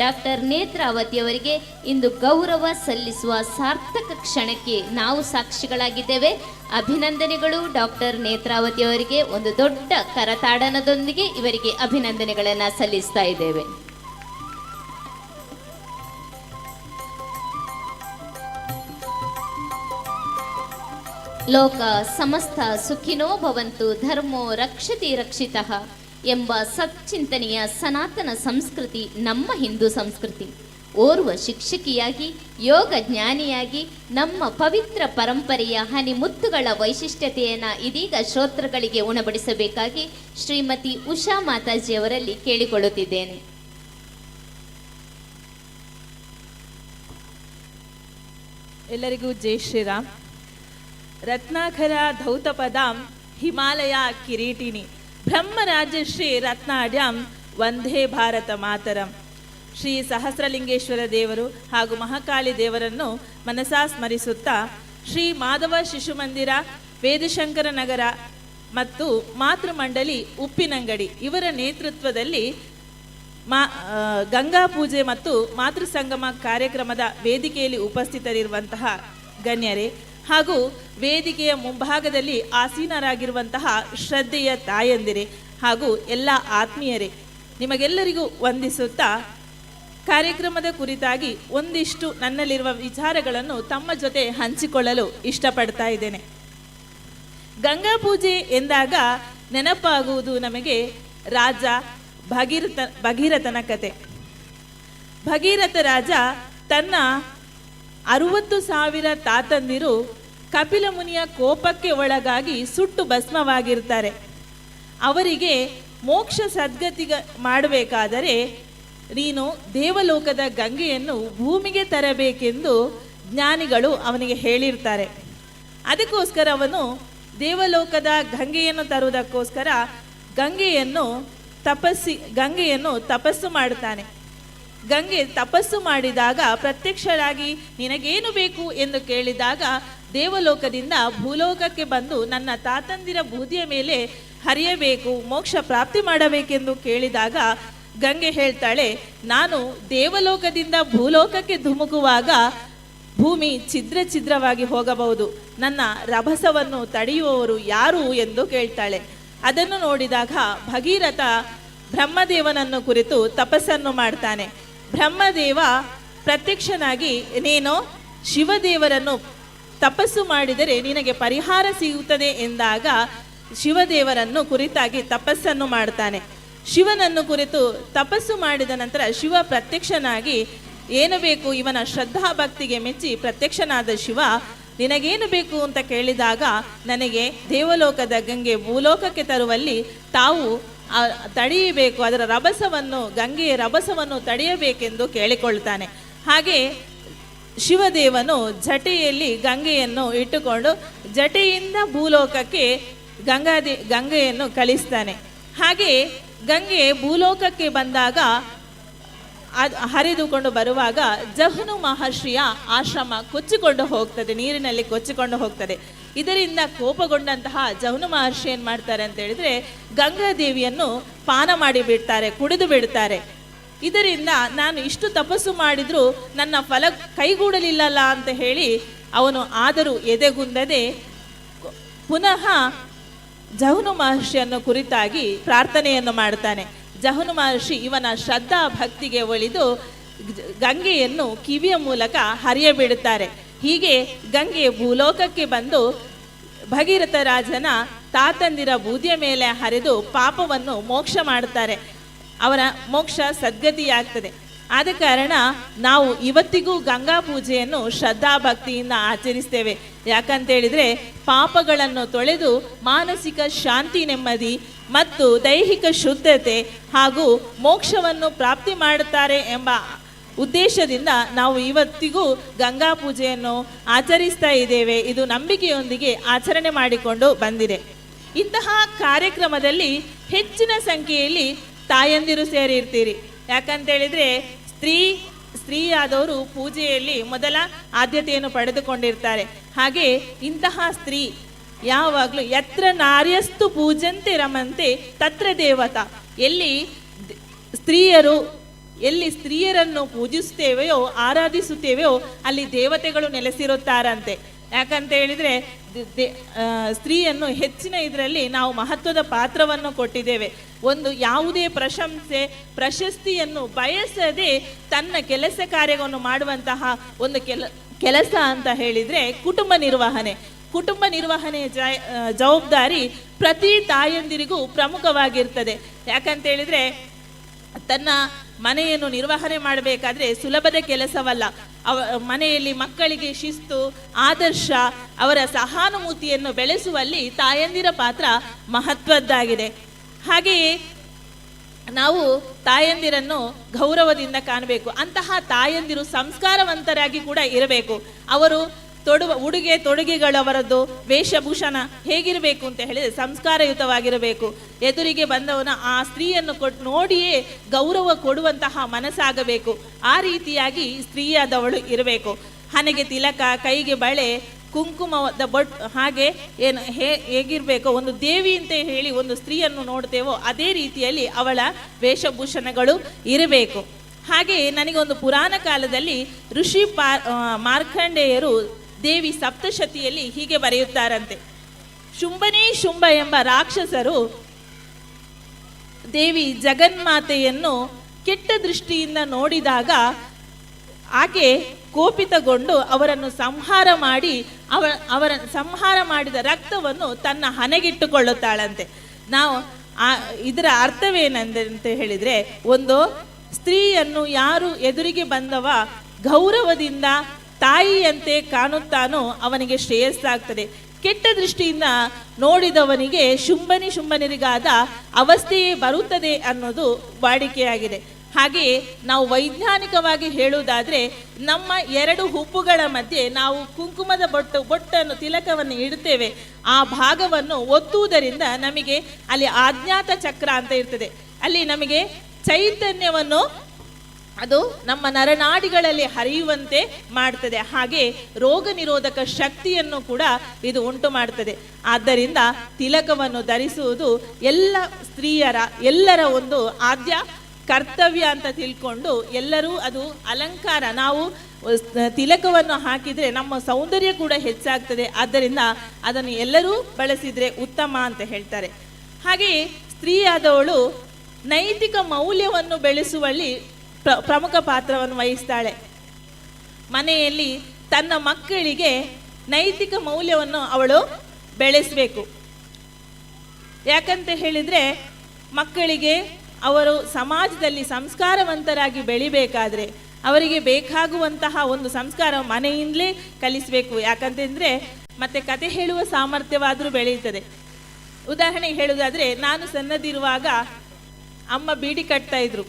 ಡಾಕ್ಟರ್ ನೇತ್ರಾವತಿಯವರಿಗೆ ಇಂದು ಗೌರವ ಸಲ್ಲಿಸುವ ಸಾರ್ಥಕ ಕ್ಷಣಕ್ಕೆ ನಾವು ಸಾಕ್ಷಿಗಳಾಗಿದ್ದೇವೆ. ಅಭಿನಂದನೆಗಳು ಡಾಕ್ಟರ್ ನೇತ್ರಾವತಿಯವರಿಗೆ. ಒಂದು ದೊಡ್ಡ ಕರತಾಡನದೊಂದಿಗೆ ಇವರಿಗೆ ಅಭಿನಂದನೆಗಳನ್ನು ಸಲ್ಲಿಸ್ತಾ ಇದ್ದೇವೆ. ಲೋಕ ಸಮಸ್ತ ಸುಖಿನೋ ಭವಂತು, ಧರ್ಮೋ ರಕ್ಷತಿ ರಕ್ಷಿತಃ ಎಂಬ ಸಚ್ಚಿಂತನೆಯ ಸನಾತನ ಸಂಸ್ಕೃತಿ ನಮ್ಮ ಹಿಂದೂ ಸಂಸ್ಕೃತಿ. ಓರ್ವ ಶಿಕ್ಷಕಿಯಾಗಿ, ಯೋಗ ಜ್ಞಾನಿಯಾಗಿ ನಮ್ಮ ಪವಿತ್ರ ಪರಂಪರೆಯ ಹನಿಮುತ್ತುಗಳ ವೈಶಿಷ್ಟ್ಯತೆಯನ್ನು ಇದೀಗ ಶ್ರೋತೃಗಳಿಗೆ ಉಣಬಡಿಸಬೇಕಾಗಿ ಶ್ರೀಮತಿ ಉಷಾ ಮಾತಾಜಿಯವರಲ್ಲಿ ಕೇಳಿಕೊಳ್ಳುತ್ತಿದ್ದೇನೆ. ಎಲ್ಲರಿಗೂ ಜೈ ಶ್ರೀರಾಮ್. ರತ್ನಾಕರ ಧೌತಪದಾಂ ಹಿಮಾಲಯ ಕಿರೀಟಿನಿ ಬ್ರಹ್ಮರಾಜಶ್ರೀ ರತ್ನಾಢ್ಯಂ ವಂದೇ ಭಾರತ ಮಾತರಂ. ಶ್ರೀ ಸಹಸ್ರಲಿಂಗೇಶ್ವರ ದೇವರು ಹಾಗೂ ಮಹಾಕಾಳಿ ದೇವರನ್ನು ಮನಸಾ ಸ್ಮರಿಸುತ್ತಾ ಶ್ರೀ ಮಾಧವ ಶಿಶು ಮಂದಿರ, ವೇದಶಂಕರ ನಗರ ಮತ್ತು ಮಾತೃಮಂಡಳಿ ಉಪ್ಪಿನಂಗಡಿ ಇವರ ನೇತೃತ್ವದಲ್ಲಿ ಗಂಗಾ ಪೂಜೆ ಮತ್ತು ಮಾತೃ ಸಂಗಮ ಕಾರ್ಯಕ್ರಮದ ವೇದಿಕೆಯಲ್ಲಿ ಉಪಸ್ಥಿತರಿರುವಂತಹ ಗಣ್ಯರೇ ಹಾಗೂ ವೇದಿಕೆಯ ಮುಂಭಾಗದಲ್ಲಿ ಆಸೀನರಾಗಿರುವಂತಹ ಶ್ರದ್ಧೆಯ ತಾಯಂದಿರೇ ಹಾಗೂ ಎಲ್ಲ ಆತ್ಮೀಯರೇ, ನಿಮಗೆಲ್ಲರಿಗೂ ವಂದಿಸುತ್ತಾ ಕಾರ್ಯಕ್ರಮದ ಕುರಿತಾಗಿ ಒಂದಿಷ್ಟು ನನ್ನಲ್ಲಿರುವ ವಿಚಾರಗಳನ್ನು ತಮ್ಮ ಜೊತೆ ಹಂಚಿಕೊಳ್ಳಲು ಇಷ್ಟಪಡ್ತಾ ಇದ್ದೇನೆ. ಗಂಗಾ ಪೂಜೆ ಎಂದಾಗ ನೆನಪಾಗುವುದು ನಮಗೆ ರಾಜ ಭಗೀರಥನ ಕತೆ. ಭಗೀರಥ ರಾಜ ತನ್ನ 60,000 ತಾತಂದಿರು ಕಪಿಲ ಮುನಿಯ ಕೋಪಕ್ಕೆ ಒಳಗಾಗಿ ಸುಟ್ಟು ಭಸ್ಮವಾಗಿರ್ತಾರೆ. ಅವರಿಗೆ ಮೋಕ್ಷ ಸದ್ಗತಿ ಮಾಡಬೇಕಾದರೆ ನೀನು ದೇವಲೋಕದ ಗಂಗೆಯನ್ನು ಭೂಮಿಗೆ ತರಬೇಕೆಂದು ಜ್ಞಾನಿಗಳು ಅವನಿಗೆ ಹೇಳಿರ್ತಾರೆ. ಅದಕ್ಕೋಸ್ಕರ ಅವನು ದೇವಲೋಕದ ಗಂಗೆಯನ್ನು ತರುವುದಕ್ಕೋಸ್ಕರ ಗಂಗೆಯನ್ನು ತಪಸ್ಸು ಮಾಡುತ್ತಾನೆ. ಗಂಗೆ ತಪಸ್ಸು ಮಾಡಿದಾಗ ಪ್ರತ್ಯಕ್ಷರಾಗಿ ನಿನಗೇನು ಬೇಕು ಎಂದು ಕೇಳಿದಾಗ ದೇವಲೋಕದಿಂದ ಭೂಲೋಕಕ್ಕೆ ಬಂದು ನನ್ನ ತಾತಂದಿರ ಬೂದಿಯ ಮೇಲೆ ಹರಿಯಬೇಕು, ಮೋಕ್ಷ ಪ್ರಾಪ್ತಿ ಮಾಡಬೇಕೆಂದು ಕೇಳಿದಾಗ ಗಂಗೆ ಹೇಳ್ತಾಳೆ, ನಾನು ದೇವಲೋಕದಿಂದ ಭೂಲೋಕಕ್ಕೆ ಧುಮುಕುವಾಗ ಭೂಮಿ ಛಿದ್ರವಾಗಿ ಹೋಗಬಹುದು, ನನ್ನ ರಭಸವನ್ನು ತಡೆಯುವವರು ಯಾರು ಎಂದು ಕೇಳ್ತಾಳೆ. ಅದನ್ನು ನೋಡಿದಾಗ ಭಗೀರಥ ಬ್ರಹ್ಮದೇವನನ್ನು ಕುರಿತು ತಪಸ್ಸನ್ನು ಮಾಡ್ತಾನೆ. ಬ್ರಹ್ಮದೇವ ಪ್ರತ್ಯಕ್ಷನಾಗಿ ನೀನು ಶಿವದೇವರನ್ನು ತಪಸ್ಸು ಮಾಡಿದರೆ ನಿನಗೆ ಪರಿಹಾರ ಸಿಗುತ್ತದೆ ಎಂದಾಗ ಶಿವದೇವರನ್ನು ಕುರಿತಾಗಿ ತಪಸ್ಸನ್ನು ಮಾಡ್ತಾನೆ. ಶಿವನನ್ನು ಕುರಿತು ತಪಸ್ಸು ಮಾಡಿದ ನಂತರ ಶಿವ ಪ್ರತ್ಯಕ್ಷನಾಗಿ ಏನು ಬೇಕು ಇವನ ಶ್ರದ್ಧಾ ಭಕ್ತಿಗೆ ಮೆಚ್ಚಿ ಪ್ರತ್ಯಕ್ಷನಾದ ಶಿವ ನಿನಗೇನು ಬೇಕು ಅಂತ ಕೇಳಿದಾಗ ನನಗೆ ದೇವಲೋಕದ ಗಂಗೆ ಭೂಲೋಕಕ್ಕೆ ತರುವಲ್ಲಿ ತಾವು ತಡೆಯಬೇಕು, ಅದರ ರಭಸವನ್ನು, ಗಂಗೆಯ ರಭಸವನ್ನು ತಡೆಯಬೇಕೆಂದು ಕೇಳಿಕೊಳ್ತಾನೆ. ಹಾಗೆ ಶಿವದೇವನು ಜಟೆಯಲ್ಲಿ ಗಂಗೆಯನ್ನು ಇಟ್ಟುಕೊಂಡು ಜಟೆಯಿಂದ ಭೂಲೋಕಕ್ಕೆ ಗಂಗೆಯನ್ನು ಕಳಿಸ್ತಾನೆ. ಹಾಗೆ ಗಂಗೆ ಭೂಲೋಕಕ್ಕೆ ಬಂದಾಗ ಹರಿದುಕೊಂಡು ಬರುವಾಗ ಜಹ್ನು ಮಹರ್ಷಿಯ ಆಶ್ರಮ ಕೊಚ್ಚಿಕೊಂಡು ಹೋಗ್ತದೆ, ನೀರಿನಲ್ಲಿ ಕೊಚ್ಚಿಕೊಂಡು ಹೋಗ್ತದೆ. ಇದರಿಂದ ಕೋಪಗೊಂಡಂತಹ ಜಹ್ನು ಮಹರ್ಷಿ ಏನು ಮಾಡ್ತಾರೆ ಅಂತ ಹೇಳಿದ್ರೆ ಗಂಗಾದೇವಿಯನ್ನು ಪಾನ ಮಾಡಿ ಬಿಡ್ತಾರೆ, ಕುಡಿದು ಬಿಡ್ತಾರೆ. ಇದರಿಂದ ನಾನು ಇಷ್ಟು ತಪಸ್ಸು ಮಾಡಿದರೂ ನನ್ನ ಫಲ ಕೈಗೂಡಲಿಲ್ಲಲ್ಲ ಅಂತ ಹೇಳಿ ಅವನು ಆದರೂ ಎದೆಗುಂದದೆ ಪುನಃ ಜಹ್ನು ಮಹರ್ಷಿಯನ್ನು ಕುರಿತಾಗಿ ಪ್ರಾರ್ಥನೆಯನ್ನು ಮಾಡ್ತಾನೆ. ಜಹ್ನು ಮಹರ್ಷಿ ಇವನ ಶ್ರದ್ಧಾ ಭಕ್ತಿಗೆ ಒಲಿದು ಗಂಗೆಯನ್ನು ಕಿವಿಯ ಮೂಲಕ ಹರಿಯಬಿಡುತ್ತಾರೆ. ಹೀಗೆ ಗಂಗೆ ಭೂಲೋಕಕ್ಕೆ ಬಂದು ಭಗೀರಥ ರಾಜನ ತಾತಂದಿರ ಬೂದಿಯ ಮೇಲೆ ಹರಿದು ಪಾಪವನ್ನು ಮೋಕ್ಷ ಮಾಡುತ್ತಾರೆ. ಅವರ ಮೋಕ್ಷ ಸದ್ಗತಿಯಾಗ್ತದೆ. ಆದ ಕಾರಣ ನಾವು ಇವತ್ತಿಗೂ ಗಂಗಾ ಪೂಜೆಯನ್ನು ಶ್ರದ್ಧಾ ಭಕ್ತಿಯಿಂದ ಆಚರಿಸ್ತೇವೆ. ಯಾಕಂತೇಳಿದರೆ ಪಾಪಗಳನ್ನು ತೊಳೆದು ಮಾನಸಿಕ ಶಾಂತಿ, ನೆಮ್ಮದಿ ಮತ್ತು ದೈಹಿಕ ಶುದ್ಧತೆ ಹಾಗೂ ಮೋಕ್ಷವನ್ನು ಪ್ರಾಪ್ತಿ ಮಾಡುತ್ತಾರೆ ಎಂಬ ಉದ್ದೇಶದಿಂದ ನಾವು ಇವತ್ತಿಗೂ ಗಂಗಾ ಪೂಜೆಯನ್ನು ಆಚರಿಸ್ತಾ ಇದ್ದೇವೆ. ಇದು ನಂಬಿಕೆಯೊಂದಿಗೆ ಆಚರಣೆ ಮಾಡಿಕೊಂಡು ಬಂದಿದೆ. ಇಂತಹ ಕಾರ್ಯಕ್ರಮದಲ್ಲಿ ಹೆಚ್ಚಿನ ಸಂಖ್ಯೆಯಲ್ಲಿ ತಾಯಂದಿರು ಸೇರಿರ್ತೀರಿ. ಯಾಕಂತೇಳಿದರೆ ಸ್ತ್ರೀಯಾದವರು ಪೂಜೆಯಲ್ಲಿ ಮೊದಲ ಆದ್ಯತೆಯನ್ನು ಪಡೆದುಕೊಂಡಿರ್ತಾರೆ. ಹಾಗೆ ಇಂತಹ ಸ್ತ್ರೀ ಯಾವಾಗಲೂ ಯತ್ರ ನಾರ್ಯಸ್ತು ಪೂಜಂತೆ ರಮಂತೆ ತತ್ರ ದೇವತಾ, ಎಲ್ಲಿ ಸ್ತ್ರೀಯರನ್ನು ಪೂಜಿಸುತ್ತೇವೆಯೋ ಆರಾಧಿಸುತ್ತೇವೆಯೋ ಅಲ್ಲಿ ದೇವತೆಗಳು ನೆಲೆಸಿರುತ್ತಾರಂತೆ. ಯಾಕಂತ ಹೇಳಿದರೆ ಸ್ತ್ರೀಯನ್ನು ಹೆಚ್ಚಿನ ಇದರಲ್ಲಿ ನಾವು ಮಹತ್ವದ ಪಾತ್ರವನ್ನು ಕೊಟ್ಟಿದ್ದೇವೆ. ಒಂದು ಯಾವುದೇ ಪ್ರಶಂಸೆ ಪ್ರಶಸ್ತಿಯನ್ನು ಬಯಸದೆ ತನ್ನ ಕೆಲಸ ಕಾರ್ಯವನ್ನು ಮಾಡುವಂತಹ ಒಂದು ಕೆಲಸ ಅಂತ ಹೇಳಿದರೆ ಕುಟುಂಬ ನಿರ್ವಹಣೆಯ ಜವಾಬ್ದಾರಿ ಪ್ರತಿ ತಾಯಂದಿರಿಗೂ ಪ್ರಮುಖವಾಗಿರ್ತದೆ. ಯಾಕಂತೇಳಿದರೆ ತನ್ನ ಮನೆಯನ್ನು ನಿರ್ವಹಣೆ ಮಾಡಬೇಕಾದ್ರೆ ಸುಲಭದ ಕೆಲಸವಲ್ಲ. ಮನೆಯಲ್ಲಿ ಮಕ್ಕಳಿಗೆ ಶಿಸ್ತು, ಆದರ್ಶ, ಅವರ ಸಹಾನುಭೂತಿಯನ್ನು ಬೆಳೆಸುವಲ್ಲಿ ತಾಯಂದಿರ ಪಾತ್ರ ಮಹತ್ವದ್ದಾಗಿದೆ. ಹಾಗೆಯೇ ನಾವು ತಾಯಂದಿರನ್ನು ಗೌರವದಿಂದ ಕಾಣಬೇಕು. ಅಂತಹ ತಾಯಂದಿರು ಸಂಸ್ಕಾರವಂತರಾಗಿ ಕೂಡ ಇರಬೇಕು. ಅವರು ತೊಡುವ ಉಡುಗೆ ತೊಡುಗೆಗಳವರದ್ದು ವೇಷಭೂಷಣ ಹೇಗಿರಬೇಕು ಅಂತ ಹೇಳಿದರೆ ಸಂಸ್ಕಾರಯುತವಾಗಿರಬೇಕು. ಎದುರಿಗೆ ಬಂದವನ ಆ ಸ್ತ್ರೀಯನ್ನು ನೋಡಿಯೇ ಗೌರವ ಕೊಡುವಂತಹ ಮನಸ್ಸಾಗಬೇಕು. ಆ ರೀತಿಯಾಗಿ ಸ್ತ್ರೀಯಾದವಳು ಇರಬೇಕು. ಹಣೆಗೆ ತಿಲಕ, ಕೈಗೆ ಬಳೆ, ಕುಂಕುಮದ ಹಾಗೆ ಹೇಗಿರಬೇಕೋ ಒಂದು ದೇವಿ ಅಂತ ಹೇಳಿ ಒಂದು ಸ್ತ್ರೀಯನ್ನು ನೋಡ್ತೇವೋ ಅದೇ ರೀತಿಯಲ್ಲಿ ಅವಳ ವೇಷಭೂಷಣಗಳು ಇರಬೇಕು. ಹಾಗೆ ನನಗೊಂದು ಪುರಾಣ ಕಾಲದಲ್ಲಿ ಋಷಿ ಮಾರ್ಕಂಡೇಯರು ದೇವಿ ಸಪ್ತಶತಿಯಲ್ಲಿ ಹೀಗೆ ಬರೆಯುತ್ತಾರಂತೆ. ಶುಂಭ ಎಂಬ ರಾಕ್ಷಸರು ದೇವಿ ಜಗನ್ಮಾತೆಯನ್ನು ಕೆಟ್ಟ ದೃಷ್ಟಿಯಿಂದ ನೋಡಿದಾಗ ಆಕೆ ಕೋಪಿತಗೊಂಡು ಅವರನ್ನು ಸಂಹಾರ ಮಾಡಿ ಅವರ ಸಂಹಾರ ಮಾಡಿದ ರಕ್ತವನ್ನು ತನ್ನ ಹಣೆಗಿಟ್ಟುಕೊಳ್ಳುತ್ತಾಳಂತೆ. ನಾವು ಇದರ ಅರ್ಥವೇನೆಂದಂತ ಹೇಳಿದರೆ, ಒಂದು ಸ್ತ್ರೀಯನ್ನು ಯಾರು ಎದುರಿಗೆ ಬಂದವ ಗೌರವದಿಂದ ತಾಯಿಯಂತೆ ಕಾಣುತ್ತಾನೋ ಅವನಿಗೆ ಶ್ರೇಯಸ್ಸಾಗ್ತದೆ. ಕೆಟ್ಟ ದೃಷ್ಟಿಯಿಂದ ನೋಡಿದವನಿಗೆ ಶುಂಭನಿರಿಗಾದ ಅವಸ್ಥೆಯೇ ಬರುತ್ತದೆ ಅನ್ನೋದು ವಾಡಿಕೆಯಾಗಿದೆ. ಹಾಗೆಯೇ ನಾವು ವೈಜ್ಞಾನಿಕವಾಗಿ ಹೇಳುವುದಾದರೆ ನಮ್ಮ ಎರಡು ಹುಬ್ಬುಗಳ ಮಧ್ಯೆ ನಾವು ಕುಂಕುಮದ ಬೊಟ್ಟನ್ನು ತಿಲಕವನ್ನು ಇಡುತ್ತೇವೆ. ಆ ಭಾಗವನ್ನು ಒತ್ತುವುದರಿಂದ ನಮಗೆ ಅಲ್ಲಿ ಆಜ್ಞಾತ ಚಕ್ರ ಅಂತ ಇರ್ತದೆ. ಅಲ್ಲಿ ನಮಗೆ ಚೈತನ್ಯವನ್ನು ಅದು ನಮ್ಮ ನರನಾಡಿಗಳಲ್ಲಿ ಹರಿಯುವಂತೆ ಮಾಡ್ತದೆ. ಹಾಗೆ ರೋಗ ನಿರೋಧಕ ಶಕ್ತಿಯನ್ನು ಕೂಡ ಇದು ಉಂಟು ಮಾಡ್ತದೆ. ಆದ್ದರಿಂದ ತಿಲಕವನ್ನು ಧರಿಸುವುದು ಎಲ್ಲರ ಒಂದು ಆದ್ಯ ಕರ್ತವ್ಯ ಅಂತ ತಿಳ್ಕೊಂಡು ಎಲ್ಲರೂ ಅದು ಅಲಂಕಾರ. ನಾವು ತಿಲಕವನ್ನು ಹಾಕಿದರೆ ನಮ್ಮ ಸೌಂದರ್ಯ ಕೂಡ ಹೆಚ್ಚಾಗ್ತದೆ. ಆದ್ದರಿಂದ ಅದನ್ನು ಎಲ್ಲರೂ ಬಳಸಿದರೆ ಉತ್ತಮ ಅಂತ ಹೇಳ್ತಾರೆ. ಹಾಗೆಯೇ ಸ್ತ್ರೀಯಾದವಳು ನೈತಿಕ ಮೌಲ್ಯವನ್ನು ಬೆಳೆಸುವಲ್ಲಿ ಪ್ರಮುಖ ಪಾತ್ರವನ್ನು ವಹಿಸ್ತಾಳೆ. ಮನೆಯಲ್ಲಿ ತನ್ನ ಮಕ್ಕಳಿಗೆ ನೈತಿಕ ಮೌಲ್ಯವನ್ನು ಅವಳು ಬೆಳೆಸಬೇಕು. ಯಾಕಂತ ಹೇಳಿದರೆ ಮಕ್ಕಳಿಗೆ ಅವರು ಸಮಾಜದಲ್ಲಿ ಸಂಸ್ಕಾರವಂತರಾಗಿ ಬೆಳಿಬೇಕಾದ್ರೆ ಅವರಿಗೆ ಬೇಕಾಗುವಂತಹ ಒಂದು ಸಂಸ್ಕಾರ ಮನೆಯಿಂದಲೇ ಕಲಿಸಬೇಕು. ಯಾಕಂತಂದರೆ ಮತ್ತೆ ಕತೆ ಹೇಳುವ ಸಾಮರ್ಥ್ಯವಾದರೂ ಬೆಳೆಯುತ್ತದೆ. ಉದಾಹರಣೆಗೆ ಹೇಳುವುದಾದರೆ, ನಾನು ಸಣ್ಣದಿರುವಾಗ ಅಮ್ಮ ಬೀಡಿ ಕಟ್ತಾ ಇದ್ರು.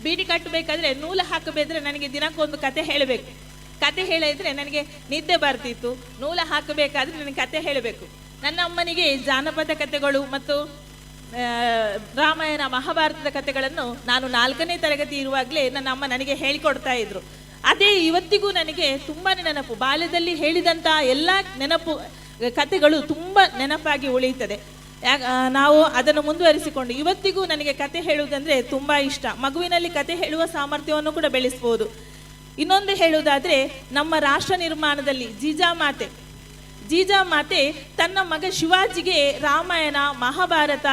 ಬೀಡಿ ಕಟ್ಟಬೇಕಾದ್ರೆ ನೂಲು ಹಾಕಬೇದ್ರೆ ನನಗೆ ದಿನಕ್ಕೊಂದು ಕತೆ ಹೇಳಬೇಕು. ಕತೆ ಹೇಳಿದ್ರೆ ನನಗೆ ನಿದ್ದೆ ಬರ್ತಿತ್ತು. ನೂಲು ಹಾಕಬೇಕಾದ್ರೆ ನನಗೆ ಕತೆ ಹೇಳಬೇಕು. ನನ್ನ ಅಮ್ಮನಿಗೆ ಜಾನಪದ ಕಥೆಗಳು ಮತ್ತು ರಾಮಾಯಣ ಮಹಾಭಾರತದ ಕಥೆಗಳನ್ನು ನಾನು 4ನೇ ತರಗತಿ ಇರುವಾಗಲೇ ನನ್ನ ಅಮ್ಮ ನನಗೆ ಹೇಳಿಕೊಡ್ತಾ ಇದ್ರು. ಅದೇ ಇವತ್ತಿಗೂ ನನಗೆ ತುಂಬಾ ನೆನಪು. ಬಾಲ್ಯದಲ್ಲಿ ಹೇಳಿದಂಥ ಎಲ್ಲ ನೆನಪು ಕಥೆಗಳು ತುಂಬ ನೆನಪಾಗಿ ಉಳಿಯುತ್ತದೆ. ನಾವು ಅದನ್ನು ಮುಂದುವರಿಸಿಕೊಂಡು ಇವತ್ತಿಗೂ ನನಗೆ ಕತೆ ಹೇಳುವುದಂದರೆ ತುಂಬ ಇಷ್ಟ. ಮಗುವಿನಲ್ಲಿ ಕತೆ ಹೇಳುವ ಸಾಮರ್ಥ್ಯವನ್ನು ಕೂಡ ಬೆಳೆಸ್ಬೋದು. ಇನ್ನೊಂದು ಹೇಳುವುದಾದರೆ, ನಮ್ಮ ರಾಷ್ಟ್ರ ನಿರ್ಮಾಣದಲ್ಲಿ ಜೀಜಾಮಾತೆ ತನ್ನ ಮಗ ಶಿವಾಜಿಗೆ ರಾಮಾಯಣ ಮಹಾಭಾರತ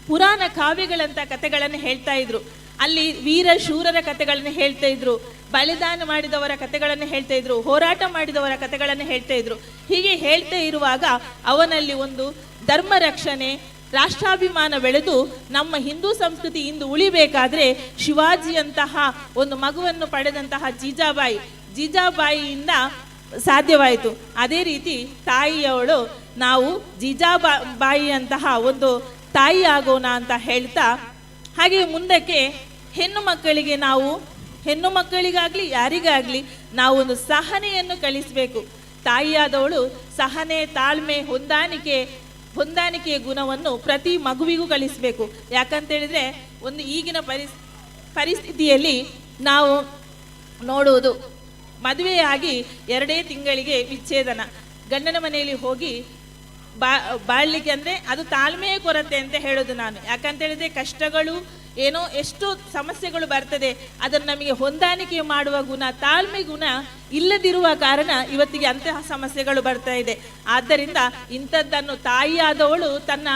ಪುರಾಣ ಕಾವ್ಯಗಳಂಥ ಕಥೆಗಳನ್ನು ಹೇಳ್ತಾ ಇದ್ರು. ಅಲ್ಲಿ ವೀರ ಶೂರರ ಕಥೆಗಳನ್ನು ಹೇಳ್ತಾ ಇದ್ರು, ಬಲಿದಾನ ಮಾಡಿದವರ ಕಥೆಗಳನ್ನು ಹೇಳ್ತಾ ಇದ್ರು, ಹೋರಾಟ ಮಾಡಿದವರ ಕಥೆಗಳನ್ನು ಹೇಳ್ತಾ ಇದ್ರು. ಹೀಗೆ ಹೇಳ್ತಾ ಇರುವಾಗ ಅವನಲ್ಲಿ ಒಂದು ಧರ್ಮ ರಕ್ಷಣೆ, ರಾಷ್ಟ್ರಾಭಿಮಾನ ಬೆಳೆದು ನಮ್ಮ ಹಿಂದೂ ಸಂಸ್ಕೃತಿ ಇಂದು ಉಳಿಬೇಕಾದ್ರೆ ಶಿವಾಜಿಯಂತಹ ಒಂದು ಮಗುವನ್ನು ಪಡೆದಂತಹ ಜೀಜಾಬಾಯಿಯಿಂದ ಸಾಧ್ಯವಾಯಿತು. ಅದೇ ರೀತಿ ತಾಯಿಯವಳು ನಾವು ಜೀಜಾಬಾಯಿಯಂತಹ ಒಂದು ತಾಯಿ ಆಗೋಣ ಅಂತ ಹೇಳ್ತಾ, ಹಾಗೆ ಮುಂದಕ್ಕೆ ಹೆಣ್ಣು ಮಕ್ಕಳಿಗಾಗಲಿ ಯಾರಿಗಾಗಲಿ ನಾವು ಒಂದು ಸಹನೆಯನ್ನು ಕಲಿಸಬೇಕು. ತಾಯಿಯಾದವಳು ಸಹನೆ, ತಾಳ್ಮೆ, ಹೊಂದಾಣಿಕೆಯ ಗುಣವನ್ನು ಪ್ರತಿ ಮಗುವಿಗೂ ಕಲಿಸಬೇಕು. ಯಾಕಂತೇಳಿದರೆ ಒಂದು ಈಗಿನ ಪರಿಸ್ಥಿತಿಯಲ್ಲಿ ನಾವು ನೋಡುವುದು, ಮದುವೆಯಾಗಿ 2 ತಿಂಗಳಿಗೆ ವಿಚ್ಛೇದನ, ಗಂಡನ ಮನೆಯಲ್ಲಿ ಹೋಗಿ ಬಾಳಲಿಕ್ಕೆ ಅಂದರೆ ಅದು ತಾಳ್ಮೆಯ ಕೊರತೆ ಅಂತ ಹೇಳೋದು ನಾನು. ಯಾಕಂತೇಳಿದರೆ ಕಷ್ಟಗಳು ಏನೋ ಎಷ್ಟು ಸಮಸ್ಯೆಗಳು ಬರ್ತದೆ, ಅದನ್ನು ನಮಗೆ ಹೊಂದಾಣಿಕೆ ಮಾಡುವ ಗುಣ, ತಾಳ್ಮೆ ಗುಣ ಇಲ್ಲದಿರುವ ಕಾರಣ ಇವತ್ತಿಗೆ ಅಂತಹ ಸಮಸ್ಯೆಗಳು ಬರ್ತಾ ಇದೆ. ಆದ್ದರಿಂದ ಇಂಥದ್ದನ್ನು ತಾಯಿಯಾದವಳು ತನ್ನ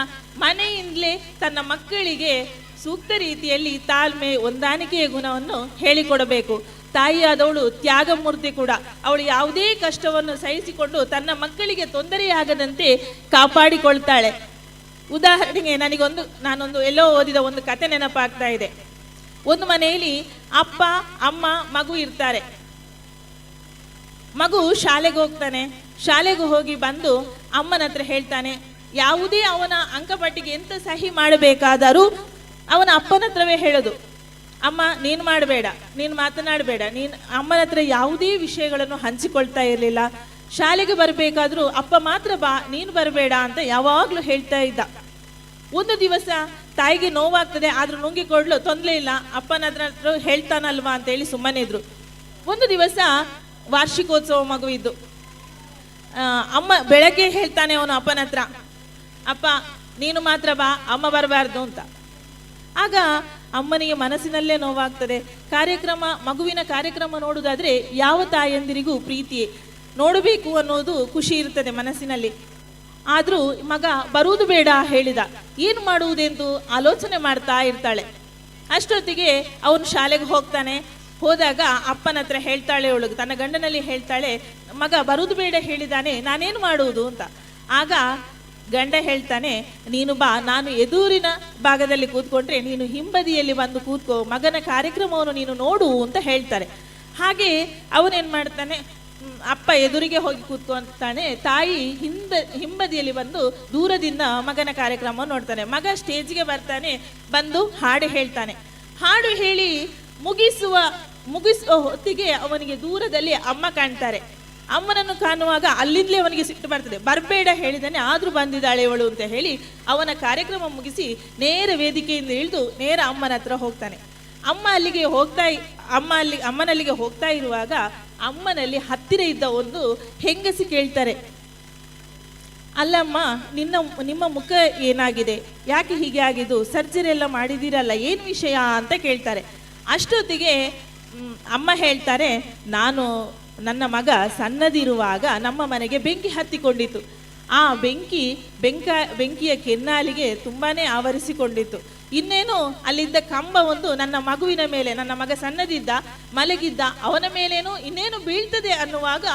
ಮನೆಯಿಂದಲೇ ತನ್ನ ಮಕ್ಕಳಿಗೆ ಸೂಕ್ತ ರೀತಿಯಲ್ಲಿ ತಾಳ್ಮೆ, ಹೊಂದಾಣಿಕೆಯ ಗುಣವನ್ನು ಹೇಳಿಕೊಡಬೇಕು. ತಾಯಿಯಾದವಳು ತ್ಯಾಗಮೂರ್ತಿ ಕೂಡ. ಅವಳು ಯಾವುದೇ ಕಷ್ಟವನ್ನು ಸಹಿಸಿಕೊಂಡು ತನ್ನ ಮಕ್ಕಳಿಗೆ ತೊಂದರೆಯಾಗದಂತೆ ಕಾಪಾಡಿಕೊಳ್ತಾಳೆ. ಉದಾಹರಣೆಗೆ ನಾನೊಂದು ಎಲ್ಲೋ ಓದಿದ ಒಂದು ಕತೆ ನೆನಪಾಗ್ತಾ ಇದೆ. ಒಂದು ಮನೆಯಲ್ಲಿ ಅಪ್ಪ, ಅಮ್ಮ, ಮಗು ಇರ್ತಾರೆ. ಮಗು ಶಾಲೆಗೆ ಹೋಗ್ತಾನೆ. ಶಾಲೆಗೆ ಹೋಗಿ ಬಂದು ಅಮ್ಮನ ಹತ್ರ ಹೇಳ್ತಾನೆ. ಯಾವುದೇ ಅವನ ಅಂಕಪಟ್ಟಿಗೆ ಎಂತ ಸಹಿ ಮಾಡಬೇಕಾದರೂ ಅವನ ಅಪ್ಪನ ಹತ್ರವೇ ಹೇಳೋದು. ಅಮ್ಮ, ನೀನು ಮಾಡಬೇಡ, ನೀನು ಮಾತನಾಡಬೇಡ. ಅಮ್ಮನ ಹತ್ರ ಯಾವುದೇ ವಿಷಯಗಳನ್ನು ಹಂಚಿಕೊಳ್ತಾ ಇರಲಿಲ್ಲ. ಶಾಲೆಗೆ ಬರಬೇಕಾದ್ರೂ ಅಪ್ಪ ಮಾತ್ರ ಬಾ, ನೀನು ಬರಬೇಡ ಅಂತ ಯಾವಾಗಲೂ ಹೇಳ್ತಾ ಇದ್ದ. ಒಂದು ದಿವಸ ತಾಯಿಗೆ ನೋವಾಗ್ತದೆ, ಆದರೂ ನುಂಗಿಕೊಡ್ಲು, ತೊಂದರೆ ಇಲ್ಲ, ಅಪ್ಪನ ಹತ್ರ ಹೇಳ್ತಾನಲ್ವಾ ಅಂತೇಳಿ ಸುಮ್ಮನೆ ಇದ್ರು. ಒಂದು ದಿವಸ ವಾರ್ಷಿಕೋತ್ಸವ ಮಗುವಿದ್ದು. ಅಮ್ಮ ಬೆಳಗ್ಗೆ ಹೇಳ್ತಾನೆ ಅವನು ಅಪ್ಪನ ಹತ್ರ, ಅಪ್ಪ ನೀನು ಮಾತ್ರ ಬಾ, ಅಮ್ಮ ಬರಬಾರ್ದು ಅಂತ. ಆಗ ಅಮ್ಮನಿಗೆ ಮನಸ್ಸಿನಲ್ಲೇ ನೋವಾಗ್ತದೆ. ಮಗುವಿನ ಕಾರ್ಯಕ್ರಮ ನೋಡುವುದಾದ್ರೆ ಯಾವ ತಾಯಂದಿರಿಗೂ ಪ್ರೀತಿಯೇ, ನೋಡಬೇಕು ಅನ್ನೋದು ಖುಷಿ ಇರ್ತದೆ ಮನಸ್ಸಿನಲ್ಲಿ. ಆದರೂ ಮಗ ಬರುವುದು ಬೇಡ ಹೇಳಿದ. ಏನು ಮಾಡುವುದೆಂದು ಆಲೋಚನೆ ಮಾಡ್ತಾ ಇರ್ತಾಳೆ. ಅಷ್ಟೊತ್ತಿಗೆ ಅವನು ಶಾಲೆಗೆ ಹೋಗ್ತಾನೆ. ಹೋದಾಗ ಅಪ್ಪನ ಹತ್ರ ಹೇಳ್ತಾಳೆ, ಅವಳಿಗೆ ತನ್ನ ಗಂಡನಲ್ಲಿ ಹೇಳ್ತಾಳೆ, ಮಗ ಬರುವುದು ಬೇಡ ಹೇಳಿದಾನೆ, ನಾನೇನು ಮಾಡುವುದು ಅಂತ. ಆಗ ಗಂಡ ಹೇಳ್ತಾನೆ, ನೀನು ಬಾ, ನಾನು ಎದುರಿನ ಭಾಗದಲ್ಲಿ ಕೂತ್ಕೊಂಡ್ರೆ ನೀನು ಹಿಂಬದಿಯಲ್ಲಿ ಬಂದು ಕೂತ್ಕೋ, ಮಗನ ಕಾರ್ಯಕ್ರಮವನ್ನು ನೀನು ನೋಡು ಅಂತ ಹೇಳ್ತಾರೆ. ಹಾಗೆ ಅವನೇನು ಮಾಡ್ತಾನೆ, ಅಪ್ಪ ಎದುರಿಗೆ ಹೋಗಿ ಕೂತ್ಕೊಂತಾನೆ, ತಾಯಿ ಹಿಂಬದಿಯಲ್ಲಿ ಬಂದು ದೂರದಿಂದ ಮಗನ ಕಾರ್ಯಕ್ರಮವನ್ನು ನೋಡ್ತಾನೆ. ಮಗ ಸ್ಟೇಜ್ಗೆ ಬರ್ತಾನೆ, ಬಂದು ಹಾಡು ಹೇಳ್ತಾನೆ. ಹಾಡು ಹೇಳಿ ಮುಗಿಸುವ ಹೊತ್ತಿಗೆ ಅವನಿಗೆ ದೂರದಲ್ಲಿ ಅಮ್ಮ ಕಾಣ್ತಾರೆ. ಅಮ್ಮನನ್ನು ಕಾಣುವಾಗ ಅಲ್ಲಿಂದಲೇ ಅವನಿಗೆ ಸಿಟ್ಟು ಬರ್ತದೆ. ಬರಬೇಡ ಹೇಳಿದಾನೆ, ಆದರೂ ಬಂದಿದ್ದಾಳೆ ಇವಳು ಅಂತ ಹೇಳಿ ಅವನ ಕಾರ್ಯಕ್ರಮ ಮುಗಿಸಿ ನೇರ ವೇದಿಕೆಯಿಂದ ಇಳಿದು ನೇರ ಅಮ್ಮನ ಹತ್ರ ಹೋಗ್ತಾನೆ. ಅಮ್ಮನಲ್ಲಿಗೆ ಹೋಗ್ತಾ ಇರುವಾಗ ಅಮ್ಮನಲ್ಲಿ ಹತ್ತಿರ ಇದ್ದ ಒಂದು ಹೆಂಗಸಿ ಕೇಳ್ತಾರೆ, ಅಲ್ಲಮ್ಮ, ನಿಮ್ಮ ಮುಖ ಏನಾಗಿದೆ, ಯಾಕೆ ಹೀಗೆ ಆಗಿದ್ದು, ಸರ್ಜರಿ ಎಲ್ಲ ಮಾಡಿದ್ದೀರಲ್ಲ, ಏನು ವಿಷಯ ಅಂತ ಕೇಳ್ತಾರೆ. ಅಷ್ಟೊತ್ತಿಗೆ ಅಮ್ಮ ಹೇಳ್ತಾರೆ, ನನ್ನ ಮಗ ಸಣ್ಣದಿರುವಾಗ ನಮ್ಮ ಮನೆಗೆ ಬೆಂಕಿ ಹತ್ತಿಕೊಂಡಿತ್ತು. ಆ ಬೆಂಕಿಯ ಕೆನ್ನಾಲಿಗೆ ತುಂಬಾ ಆವರಿಸಿಕೊಂಡಿತ್ತು. ಇನ್ನೇನು ಅಲ್ಲಿದ್ದ ಕಂಬ ಒಂದು ನನ್ನ ಮಗುವಿನ ಮೇಲೆ, ನನ್ನ ಮಗ ಸಣ್ಣದಿದ್ದ, ಮಲಗಿದ್ದ, ಅವನ ಮೇಲೇನೋ ಇನ್ನೇನು ಬೀಳ್ತದೆ ಅನ್ನುವಾಗ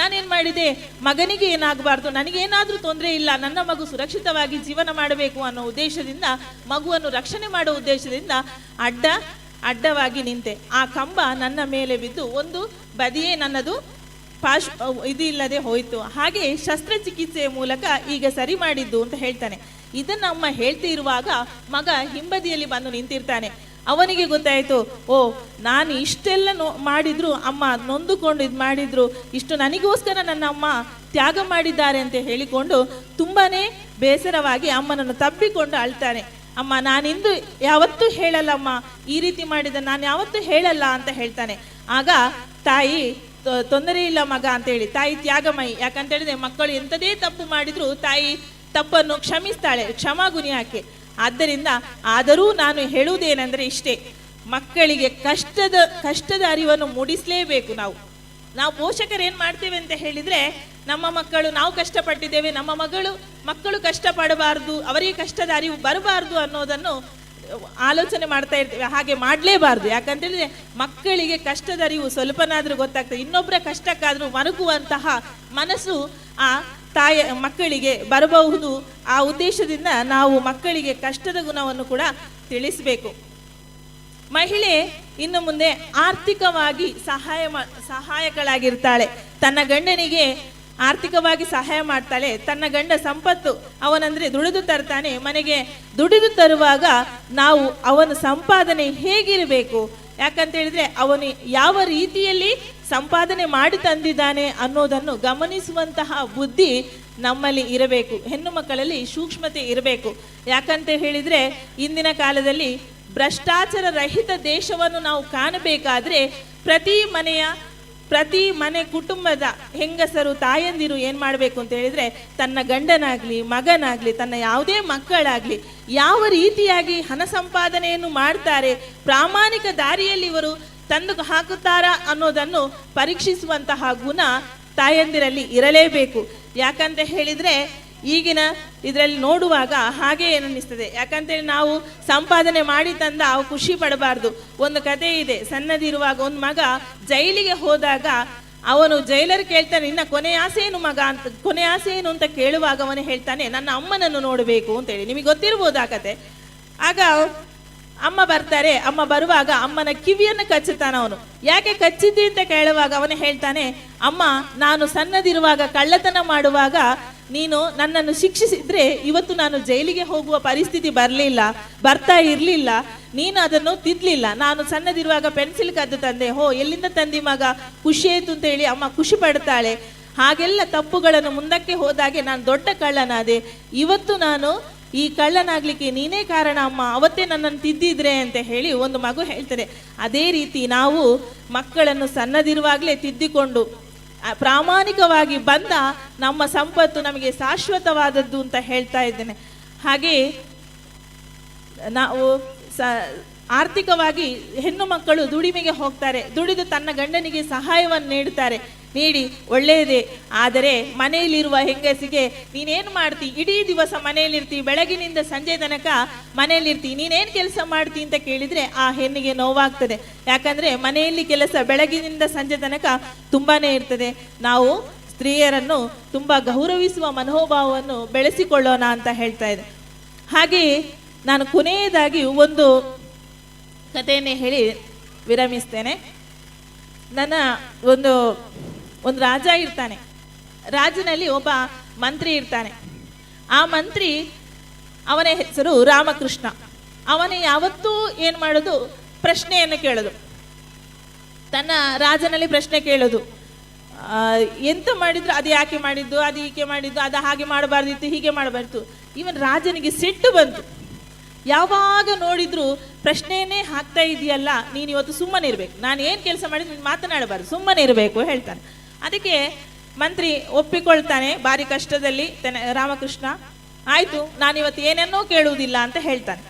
ನಾನೇನು ಮಾಡಿದೆ, ಮಗನಿಗೆ ಏನಾಗಬಾರ್ದು, ನನಗೇನಾದರೂ ತೊಂದರೆ ಇಲ್ಲ, ನನ್ನ ಮಗು ಸುರಕ್ಷಿತವಾಗಿ ಜೀವನ ಮಾಡಬೇಕು ಅನ್ನೋ ಉದ್ದೇಶದಿಂದ, ಮಗುವನ್ನು ರಕ್ಷಣೆ ಮಾಡೋ ಉದ್ದೇಶದಿಂದ ಅಡ್ಡವಾಗಿ ನಿಂತೆ. ಆ ಕಂಬ ನನ್ನ ಮೇಲೆ ಬಿದ್ದು ಒಂದು ಬದಿಯೇ ನನ್ನದು ಇದಿಲ್ಲದೆ ಹೋಯಿತು. ಹಾಗೆ ಶಸ್ತ್ರಚಿಕಿತ್ಸೆಯ ಮೂಲಕ ಈಗ ಸರಿ ಮಾಡಿದ್ದು ಅಂತ ಹೇಳ್ತಾನೆ. ಇದನ್ನು ಅಮ್ಮ ಹೇಳ್ತಿರುವಾಗ ಮಗ ಹಿಂಬದಿಯಲ್ಲಿ ಬಂದು ನಿಂತಿರ್ತಾನೆ. ಅವನಿಗೆ ಗೊತ್ತಾಯಿತು, ಓ ನಾನು ಇಷ್ಟೆಲ್ಲ ಮಾಡಿದ್ರು ಅಮ್ಮ ನೊಂದುಕೊಂಡು ಇದು ಮಾಡಿದ್ರು, ಇಷ್ಟು ನನಗೋಸ್ಕರ ನನ್ನ ಅಮ್ಮ ತ್ಯಾಗ ಮಾಡಿದ್ದಾರೆ ಅಂತ ಹೇಳಿಕೊಂಡು ತುಂಬಾ ಬೇಸರವಾಗಿ ಅಮ್ಮನನ್ನು ತಬ್ಬಿಕೊಂಡು ಅಳ್ತಾನೆ. ಅಮ್ಮ ನಾನಿಂದು ಯಾವತ್ತೂ ಹೇಳಲ್ಲಮ್ಮ, ಈ ರೀತಿ ಮಾಡಿದ ನಾನು ಯಾವತ್ತೂ ಹೇಳಲ್ಲ ಅಂತ ಹೇಳ್ತಾನೆ. ಆಗ ತಾಯಿ ತೊಂದರೆ ಇಲ್ಲ ಮಗ ಅಂತೇಳಿ, ತಾಯಿ ತ್ಯಾಗಮಯಿ. ಯಾಕಂತೇಳಿದ್ರೆ ಮಕ್ಕಳು ಎಂಥದೇ ತಪ್ಪು ಮಾಡಿದ್ರು ತಾಯಿ ತಪ್ಪನ್ನು ಕ್ಷಮಿಸ್ತಾಳೆ, ಕ್ಷಮಾಗುಣಿ ಆಕೆ. ಆದ್ದರಿಂದ ಆದರೂ ನಾನು ಹೇಳುವುದೇನೆಂದರೆ ಇಷ್ಟೇ, ಮಕ್ಕಳಿಗೆ ಕಷ್ಟದ ಅರಿವನ್ನು ಮೂಡಿಸಲೇಬೇಕು. ನಾವು ಪೋಷಕರು ಏನು ಮಾಡ್ತೇವೆ ಅಂತ ಹೇಳಿದರೆ, ನಮ್ಮ ಮಕ್ಕಳು ನಾವು ಕಷ್ಟಪಟ್ಟಿದ್ದೇವೆ, ನಮ್ಮ ಮಕ್ಕಳು ಕಷ್ಟಪಡಬಾರ್ದು, ಅವರಿಗೆ ಕಷ್ಟದ ಅರಿವು ಬರಬಾರ್ದು ಅನ್ನೋದನ್ನು ಆಲೋಚನೆ ಮಾಡ್ತಾ ಇರ್ತೇವೆ. ಹಾಗೆ ಮಾಡಲೇಬಾರ್ದು. ಯಾಕಂತೇಳಿದ್ರೆ ಮಕ್ಕಳಿಗೆ ಕಷ್ಟದ ಅರಿವು ಸ್ವಲ್ಪನಾದರೂ ಗೊತ್ತಾಗ್ತದೆ. ಇನ್ನೊಬ್ಬರ ಕಷ್ಟಕ್ಕಾದರೂ ಮರುಗುವಂತಹ ಮನಸ್ಸು ಆ ಮಕ್ಕಳಿಗೆ ಬರಬಹುದು. ಆ ಉದ್ದೇಶದಿಂದ ನಾವು ಮಕ್ಕಳಿಗೆ ಕಷ್ಟದ ಗುಣವನ್ನು ಕೂಡ ತಿಳಿಸಬೇಕು. ಮಹಿಳೆ ಇನ್ನು ಮುಂದೆ ಆರ್ಥಿಕವಾಗಿ ಸಹಾಯಕಳಾಗಿರ್ತಾಳೆ. ತನ್ನ ಗಂಡನಿಗೆ ಆರ್ಥಿಕವಾಗಿ ಸಹಾಯ ಮಾಡ್ತಾಳೆ. ತನ್ನ ಗಂಡ ಸಂಪತ್ತು ಅವನಂದ್ರೆ ದುಡಿದು ತರ್ತಾನೆ. ಮನೆಗೆ ದುಡಿದು ತರುವಾಗ ನಾವು ಅವನ ಸಂಪಾದನೆ ಹೇಗಿರಬೇಕು, ಯಾಕಂತೇಳಿದ್ರೆ ಅವನು ಯಾವ ರೀತಿಯಲ್ಲಿ ಸಂಪಾದನೆ ಮಾಡಿ ತಂದಿದ್ದಾನೆ ಅನ್ನೋದನ್ನು ಗಮನಿಸುವಂತಹ ಬುದ್ಧಿ ನಮ್ಮಲ್ಲಿ ಇರಬೇಕು. ಹೆಣ್ಣು ಮಕ್ಕಳಲ್ಲಿ ಸೂಕ್ಷ್ಮತೆ ಇರಬೇಕು. ಯಾಕಂತ ಹೇಳಿದರೆ ಇಂದಿನ ಕಾಲದಲ್ಲಿ ಭ್ರಷ್ಟಾಚಾರ ರಹಿತ ದೇಶವನ್ನು ನಾವು ಕಾಣಬೇಕಾದ್ರೆ ಪ್ರತಿ ಮನೆ ಕುಟುಂಬದ ಹೆಂಗಸರು ತಾಯಂದಿರು ಏನು ಮಾಡಬೇಕು ಅಂತ ಹೇಳಿದರೆ, ತನ್ನ ಗಂಡನಾಗಲಿ ಮಗನಾಗಲಿ ತನ್ನ ಯಾವುದೇ ಮಕ್ಕಳಾಗಲಿ ಯಾವ ರೀತಿಯಾಗಿ ಹಣ ಸಂಪಾದನೆಯನ್ನು ಮಾಡ್ತಾರೆ, ಪ್ರಾಮಾಣಿಕ ದಾರಿಯಲ್ಲಿ ಇವರು ತಂದು ಹಾಕುತ್ತಾರಾ ಅನ್ನೋದನ್ನು ಪರೀಕ್ಷಿಸುವಂತಹ ಗುಣ ತಾಯಂದಿರಲ್ಲಿ ಇರಲೇಬೇಕು. ಯಾಕಂತ ಹೇಳಿದರೆ ಈಗಿನ ಇದರಲ್ಲಿ ನೋಡುವಾಗ ಹಾಗೆ ಅನ್ನಿಸ್ತದೆ. ಯಾಕಂತೇಳಿ ನಾವು ಸಂಪಾದನೆ ಮಾಡಿ ತಂದ ಅವು ಖುಷಿ ಪಡಬಾರ್ದು. ಒಂದು ಕಥೆ ಇದೆ, ಸಣ್ಣದಿರುವಾಗ ಒಂದು ಮಗ ಜೈಲಿಗೆ ಹೋದಾಗ ಅವನು ಜೈಲರ್ ಕೇಳ್ತಾನೆ, ನಿನ್ನ ಕೊನೆ ಆಸೆ ಏನು ಮಗ ಅಂತ, ಕೊನೆ ಆಸೆ ಏನು ಅಂತ ಕೇಳುವಾಗ ಅವನು ಹೇಳ್ತಾನೆ, ನನ್ನ ಅಮ್ಮನನ್ನು ನೋಡಬೇಕು ಅಂತೇಳಿ. ನಿಮಗೆ ಗೊತ್ತಿರ್ಬೋದು ಆ ಕತೆ. ಆಗ ಅಮ್ಮ ಬರ್ತಾರೆ. ಅಮ್ಮ ಬರುವಾಗ ಅಮ್ಮನ ಕಿವಿಯನ್ನು ಕಚ್ಚುತ್ತಾನ ಅವನು. ಯಾಕೆ ಕಚ್ಚಿದ್ದಿ ಅಂತ ಕೇಳುವಾಗ ಅವನು ಹೇಳ್ತಾನೆ, ಅಮ್ಮ ನಾನು ಸಣ್ಣದಿರುವಾಗ ಕಳ್ಳತನ ಮಾಡುವಾಗ ನೀನು ನನ್ನನ್ನು ಶಿಕ್ಷಿಸಿದ್ರೆ ಇವತ್ತು ನಾನು ಜೈಲಿಗೆ ಹೋಗುವ ಪರಿಸ್ಥಿತಿ ಬರ್ತಾ ಇರಲಿಲ್ಲ, ನೀನು ಅದನ್ನು ತಿದ್ದಲಿಲ್ಲ. ನಾನು ಸಣ್ಣದಿರುವಾಗ ಪೆನ್ಸಿಲ್ ಕದ್ದು ತಂದೆ, ಎಲ್ಲಿಂದ ತಂದಿ ಮಗ, ಖುಷಿ ಆಯ್ತು ಅಂತ ಹೇಳಿ ಅಮ್ಮ ಖುಷಿ ಪಡ್ತಾಳೆ. ಹಾಗೆಲ್ಲ ತಪ್ಪುಗಳನ್ನು ಮುಂದಕ್ಕೆ ಹೋದಾಗೆ ನಾನು ದೊಡ್ಡ ಕಳ್ಳನಾದೆ, ಇವತ್ತು ನಾನು ಈ ಕಳ್ಳನಾಗ್ಲಿಕ್ಕೆ ನೀನೇ ಕಾರಣ ಅಮ್ಮ, ಅವತ್ತೇ ನನ್ನನ್ನು ತಿದ್ದಿದ್ರೆ ಅಂತ ಹೇಳಿ ಒಂದು ಮಗು ಹೇಳ್ತಾರೆ. ಅದೇ ರೀತಿ ನಾವು ಮಕ್ಕಳನ್ನು ಸಣ್ಣದಿರುವಾಗಲೇ ತಿದ್ದಿಕೊಂಡು ಪ್ರಾಮಾಣಿಕವಾಗಿ ಬಂದ ನಮ್ಮ ಸಂಪತ್ತು ನಮಗೆ ಶಾಶ್ವತವಾದದ್ದು ಅಂತ ಹೇಳ್ತಾ ಇದ್ದೇನೆ. ಹಾಗೆ ನಾವು ಆರ್ಥಿಕವಾಗಿ ಹೆಣ್ಣು ಮಕ್ಕಳು ದುಡಿಮೆಗೆ ಹೋಗ್ತಾರೆ, ದುಡಿದು ತನ್ನ ಗಂಡನಿಗೆ ಸಹಾಯವನ್ನು ನೀಡಿ ಒಳ್ಳೆಯದೇ. ಆದರೆ ಮನೆಯಲ್ಲಿರುವ ಹೆಂಗಸಿಗೆ ನೀನೇನು ಮಾಡ್ತಿ, ಇಡೀ ದಿವಸ ಮನೆಯಲ್ಲಿರ್ತಿ, ಬೆಳಗಿನಿಂದ ಸಂಜೆ ತನಕ ಮನೆಯಲ್ಲಿರ್ತಿ, ನೀನೇನು ಕೆಲಸ ಮಾಡ್ತಿ ಅಂತ ಕೇಳಿದರೆ ಆ ಹೆಣ್ಣಿಗೆ ನೋವಾಗ್ತದೆ. ಯಾಕಂದರೆ ಮನೆಯಲ್ಲಿ ಕೆಲಸ ಬೆಳಗಿನಿಂದ ಸಂಜೆ ತನಕ ತುಂಬಾ ಇರ್ತದೆ. ನಾವು ಸ್ತ್ರೀಯರನ್ನು ತುಂಬ ಗೌರವಿಸುವ ಮನೋಭಾವವನ್ನು ಬೆಳೆಸಿಕೊಳ್ಳೋಣ ಅಂತ ಹೇಳ್ತಾ ಇದೆ. ಹಾಗೆಯೇ ನಾನು ಕೊನೆಯದಾಗಿ ಒಂದು ಕಥೆಯನ್ನೇ ಹೇಳಿ ವಿರಮಿಸ್ತೇನೆ. ನನ್ನ ಒಂದು ರಾಜ ಇರ್ತಾನೆ. ರಾಜನಲ್ಲಿ ಒಬ್ಬ ಮಂತ್ರಿ ಇರ್ತಾನೆ. ಆ ಮಂತ್ರಿ ಅವನ ಹೆಸರು ರಾಮಕೃಷ್ಣ. ಅವನು ಯಾವತ್ತೂ ಏನು ಮಾಡೋದು, ಪ್ರಶ್ನೆಯನ್ನು ಕೇಳೋದು. ತನ್ನ ರಾಜನಲ್ಲಿ ಪ್ರಶ್ನೆ ಕೇಳೋದು, ಎಂತ ಮಾಡಿದ್ರು ಅದು ಯಾಕೆ ಮಾಡಿದ್ದು, ಅದು ಹೀಗೆ ಮಾಡಿದ್ದು, ಅದು ಹಾಗೆ ಮಾಡಬಾರ್ದಿತ್ತು, ಹೀಗೆ ಮಾಡಬಾರ್ದು. ಇವನ್ ರಾಜನಿಗೆ ಸಿಟ್ಟು ಬಂತು. ಯಾವಾಗ ನೋಡಿದ್ರು ಪ್ರಶ್ನೆಯನ್ನೇ ಹಾಕ್ತಾ ಇದೆಯಲ್ಲ, ನೀನು ಇವತ್ತು ಸುಮ್ಮನೆ ಇರಬೇಕು, ನಾನು ಏನು ಕೆಲಸ ಮಾಡಿದ್ರು ನೀನು ಮಾತನಾಡಬಾರ್ದು, ಸುಮ್ಮನೆ ಇರಬೇಕು ಹೇಳ್ತಾನೆ. ಅದಕ್ಕೆ ಮಂತ್ರಿ ಒಪ್ಪಿಕೊಳ್ತಾನೆ. ಭಾರಿ ಕಷ್ಟದಲ್ಲಿ ರಾಮಕೃಷ್ಣ, ಆಯಿತು ನಾನಿವತ್ತು ಏನನ್ನೂ ಕೇಳುವುದಿಲ್ಲ ಅಂತ ಹೇಳ್ತಾನೆ.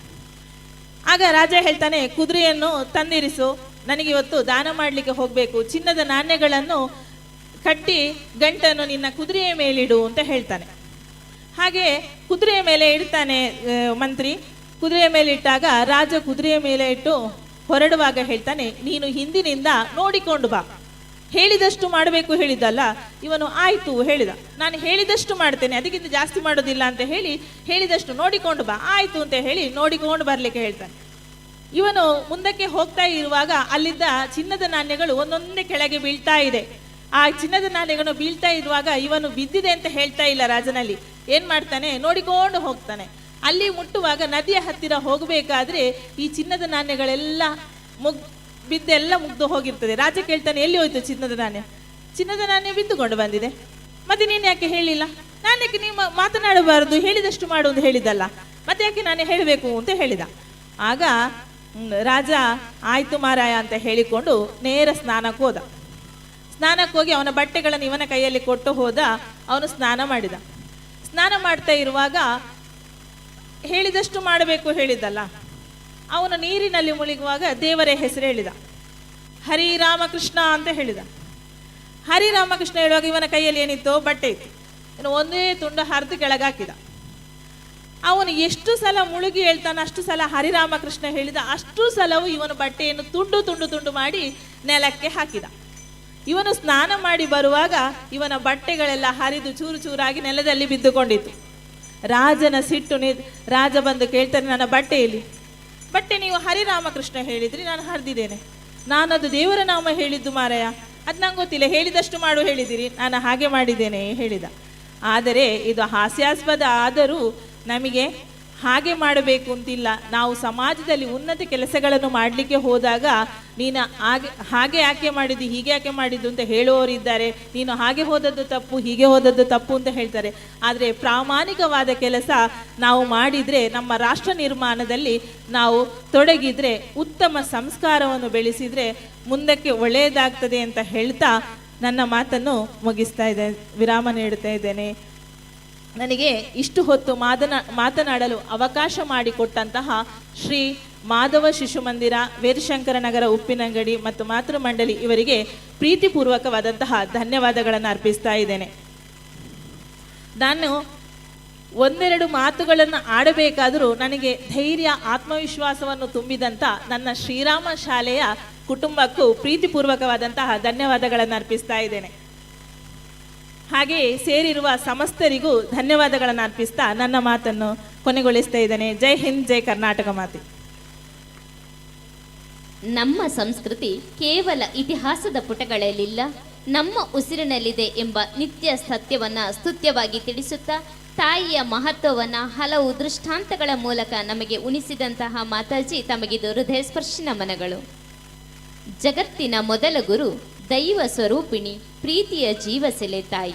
ಆಗ ರಾಜ ಹೇಳ್ತಾನೆ, ಕುದುರೆಯನ್ನು ತಂದಿರಿಸು, ನನಗಿವತ್ತು ದಾನ ಮಾಡಲಿಕ್ಕೆ ಹೋಗಬೇಕು, ಚಿನ್ನದ ನಾಣ್ಯಗಳನ್ನು ಕಟ್ಟಿ ಗಂಟನ್ನು ನಿನ್ನ ಕುದುರೆಯ ಮೇಲಿಡು ಅಂತ ಹೇಳ್ತಾನೆ. ಹಾಗೆ ಕುದುರೆಯ ಮೇಲೆ ಇಡ್ತಾನೆ ಮಂತ್ರಿ. ಕುದುರೆಯ ಮೇಲೆ ಇಟ್ಟಾಗ ರಾಜ ಕುದುರೆಯ ಮೇಲೆ ಇಟ್ಟು ಹೊರಡುವಾಗ ಹೇಳ್ತಾನೆ, ನೀನು ಹಿಂದಿನಿಂದ ನೋಡಿಕೊಂಡು ಬಾ, ಹೇಳಿದಷ್ಟು ಮಾಡಬೇಕು ಹೇಳಿದ್ದಲ್ಲ. ಇವನು ಆಯಿತು ಹೇಳಿದ, ನಾನು ಹೇಳಿದಷ್ಟು ಮಾಡ್ತೇನೆ, ಅದಕ್ಕಿಂತ ಜಾಸ್ತಿ ಮಾಡೋದಿಲ್ಲ ಅಂತ ಹೇಳಿ ಹೇಳಿದಷ್ಟು ನೋಡಿಕೊಂಡು ಬಾ, ಆಯಿತು ಅಂತ ಹೇಳಿ ನೋಡಿಕೊಂಡು ಬರಲಿಕ್ಕೆ ಹೇಳ್ತಾನೆ. ಇವನು ಮುಂದಕ್ಕೆ ಹೋಗ್ತಾ ಇರುವಾಗ ಅಲ್ಲಿದ್ದ ಚಿನ್ನದ ನಾಣ್ಯಗಳು ಒಂದೊಂದೇ ಕೆಳಗೆ ಬೀಳ್ತಾ ಇದೆ. ಆ ಚಿನ್ನದ ನಾಣ್ಯಗಳು ಬೀಳ್ತಾ ಇರುವಾಗ ಇವನು ಬಿದ್ದಿದೆ ಅಂತ ಹೇಳ್ತಾ ಇಲ್ಲ ರಾಜನಲ್ಲಿ. ಏನ್ ಮಾಡ್ತಾನೆ, ನೋಡಿಕೊಂಡು ಹೋಗ್ತಾನೆ. ಅಲ್ಲಿ ಮುಟ್ಟುವಾಗ ನದಿಯ ಹತ್ತಿರ ಹೋಗಬೇಕಾದ್ರೆ ಈ ಚಿನ್ನದ ನಾಣ್ಯಗಳೆಲ್ಲ ಬಿದ್ದೆಲ್ಲ ಮುಗ್ದು ಹೋಗಿರ್ತದೆ. ರಾಜ ಕೇಳ್ತಾನೆ, ಎಲ್ಲಿ ಹೋಯ್ತು ಚಿನ್ನದ ನಾಣ್ಯ? ಚಿನ್ನದ ನಾಣ್ಯ ಬಿದ್ದುಕೊಂಡು ಬಂದಿದೆ. ಮತ್ತೆ ನೀನು ಯಾಕೆ ಹೇಳಿಲ್ಲ? ನಾನು ಯಾಕೆ ನೀವು ಮಾತನಾಡಬಾರದು, ಹೇಳಿದಷ್ಟು ಮಾಡು ಅಂತ ಹೇಳಿದಲ್ಲ, ಮತ್ತೆ ಯಾಕೆ ನಾನು ಹೇಳಬೇಕು ಅಂತ ಹೇಳಿದ. ಆಗ ರಾಜ ಆಯ್ತು ಮಾರಾಯ ಅಂತ ಹೇಳಿಕೊಂಡು ನೇರ ಸ್ನಾನಕ್ಕೆ ಹೋದ. ಸ್ನಾನಕ್ಕೆ ಹೋಗಿ ಅವನ ಬಟ್ಟೆಗಳನ್ನು ಇವನ ಕೈಯಲ್ಲಿ ಕೊಟ್ಟು ಹೋದ. ಅವನು ಸ್ನಾನ ಮಾಡಿದ. ಸ್ನಾನ ಮಾಡ್ತಾ ಇರುವಾಗ ಹೇಳಿದಷ್ಟು ಮಾಡಬೇಕು ಹೇಳಿದ್ದಲ್ಲ, ಅವನು ನೀರಿನಲ್ಲಿ ಮುಳುಗುವಾಗ ದೇವರ ಹೆಸರು ಹೇಳಿದ. ಹರಿರಾಮಕೃಷ್ಣ ಅಂತ ಹೇಳಿದ. ಹರಿರಾಮಕೃಷ್ಣ ಹೇಳುವಾಗ ಇವನ ಕೈಯಲ್ಲಿ ಏನಿತ್ತು? ಬಟ್ಟೆ ಇತ್ತು. ಇನ್ನು ಒಂದೇ ತುಂಡು ಹರಿದು ಕೆಳಗಾಕಿದ. ಅವನು ಎಷ್ಟು ಸಲ ಮುಳುಗಿ ಹೇಳ್ತಾನೆ ಅಷ್ಟು ಸಲ ಹರಿರಾಮಕೃಷ್ಣ ಹೇಳಿದ. ಅಷ್ಟು ಸಲವೂ ಇವನ ಬಟ್ಟೆಯನ್ನು ತುಂಡು ತುಂಡು ತುಂಡು ಮಾಡಿ ನೆಲಕ್ಕೆ ಹಾಕಿದ. ಇವನು ಸ್ನಾನ ಮಾಡಿ ಬರುವಾಗ ಇವನ ಬಟ್ಟೆಗಳೆಲ್ಲ ಹರಿದು ಚೂರು ಚೂರಾಗಿ ನೆಲದಲ್ಲಿ ಬಿದ್ದುಕೊಂಡಿತ್ತು. ರಾಜನ ಸಿಟ್ಟು ರಾಜ ಬಂದು ಕೇಳ್ತಾನೆ, ನನ್ನ ಬಟ್ಟೆಯಲ್ಲಿ ಬಟ್ಟೆ ನೀವು ಹರಿರಾಮಕೃಷ್ಣ ಹೇಳಿದ್ರಿ, ನಾನು ಹರಿದಿದ್ದೇನೆ. ನಾನದು ದೇವರ ನಾಮ ಹೇಳಿದ್ದು ಮಾರಾಯ, ಅದು ನಂಗೆ ಗೊತ್ತಿಲ್ಲ, ಹೇಳಿದಷ್ಟು ಮಾಡು ಹೇಳಿದಿರಿ, ನಾನು ಹಾಗೆ ಮಾಡಿದ್ದೇನೆ ಹೇಳಿದ. ಆದರೆ ಇದು ಹಾಸ್ಯಾಸ್ಪದ ಆದರೂ ನಮಗೆ ಹಾಗೆ ಮಾಡಬೇಕು ಅಂತಿಲ್ಲ. ನಾವು ಸಮಾಜದಲ್ಲಿ ಉನ್ನತ ಕೆಲಸಗಳನ್ನು ಮಾಡಲಿಕ್ಕೆ ಹೋದಾಗ ನೀನು ಹಾಗೆ ಯಾಕೆ ಮಾಡಿದ್ದು, ಹೀಗೆ ಯಾಕೆ ಮಾಡಿದ್ದು ಅಂತ ಹೇಳುವವರಿದ್ದಾರೆ. ನೀನು ಹಾಗೆ ಹೋದದ್ದು ತಪ್ಪು, ಹೀಗೆ ಹೋದದ್ದು ತಪ್ಪು ಅಂತ ಹೇಳ್ತಾರೆ. ಆದರೆ ಪ್ರಾಮಾಣಿಕವಾದ ಕೆಲಸ ನಾವು ಮಾಡಿದರೆ, ನಮ್ಮ ರಾಷ್ಟ್ರ ನಿರ್ಮಾಣದಲ್ಲಿ ನಾವು ತೊಡಗಿದರೆ, ಉತ್ತಮ ಸಂಸ್ಕಾರವನ್ನು ಬೆಳೆಸಿದರೆ ಮುಂದಕ್ಕೆ ಒಳ್ಳೆಯದಾಗ್ತದೆ ಅಂತ ಹೇಳ್ತಾ ನನ್ನ ಮಾತನ್ನು ಮುಗಿಸ್ತಾ ಇದ್ದೇನೆ, ವಿರಾಮ ನೀಡುತ್ತಾ ಇದ್ದೇನೆ. ನನಗೆ ಇಷ್ಟು ಹೊತ್ತು ಮಾತನಾಡಲು ಅವಕಾಶ ಮಾಡಿಕೊಟ್ಟಂತಹ ಶ್ರೀ ಮಾಧವ ಶಿಶು ಮಂದಿರ, ವೀರಶಂಕರ ನಗರ ಉಪ್ಪಿನಂಗಡಿ ಮತ್ತು ಮಾತೃ ಮಂಡಳಿ ಇವರಿಗೆ ಪ್ರೀತಿಪೂರ್ವಕವಾದಂತಹ ಧನ್ಯವಾದಗಳನ್ನು ಅರ್ಪಿಸ್ತಾ ಇದ್ದೇನೆ. ನಾನು ಒಂದೆರಡು ಮಾತುಗಳನ್ನು ಆಡಬೇಕಾದರೂ ನನಗೆ ಧೈರ್ಯ, ಆತ್ಮವಿಶ್ವಾಸವನ್ನು ತುಂಬಿದಂಥ ನನ್ನ ಶ್ರೀರಾಮ ಶಾಲೆಯ ಕುಟುಂಬಕ್ಕೂ ಪ್ರೀತಿಪೂರ್ವಕವಾದಂತಹ ಧನ್ಯವಾದಗಳನ್ನು ಅರ್ಪಿಸ್ತಾ ಇದ್ದೇನೆ. ಹಾಗೆಯೇ ಸೇರಿರುವ ಸಮಸ್ತರಿಗೂ ಧನ್ಯವಾದಗಳನ್ನು ಅರ್ಪಿಸ್ತಾ ನನ್ನ ಮಾತನ್ನು ಕೊನೆಗೊಳಿಸ್ತಾ ಇದ್ದೇನೆ. ಜೈ ಹಿಂದ್, ಜೈ ಕರ್ನಾಟಕ ಮಾತೆ. ನಮ್ಮ ಸಂಸ್ಕೃತಿ ಕೇವಲ ಇತಿಹಾಸದ ಪುಟಗಳಲ್ಲಿಲ್ಲ, ನಮ್ಮ ಉಸಿರಿನಲ್ಲಿದೆ ಎಂಬ ನಿತ್ಯ ಸತ್ಯವನ್ನು ಸ್ತುತ್ಯವಾಗಿ ತಿಳಿಸುತ್ತಾ ತಾಯಿಯ ಮಹತ್ವವನ್ನು ಹಲವು ದೃಷ್ಟಾಂತಗಳ ಮೂಲಕ ನಮಗೆ ಉಣಿಸಿದಂತಹ ಮಾತಾಜಿ ತಮಗಿದು ಹೃದಯ ಸ್ಪರ್ಶಿ ನಮನಗಳು. ಜಗತ್ತಿನ ಮೊದಲ ಗುರು, ದೈವ ಸ್ವರೂಪಿಣಿ, ಪ್ರೀತಿಯ ಜೀವಸೆಲೆ ತಾಯಿ.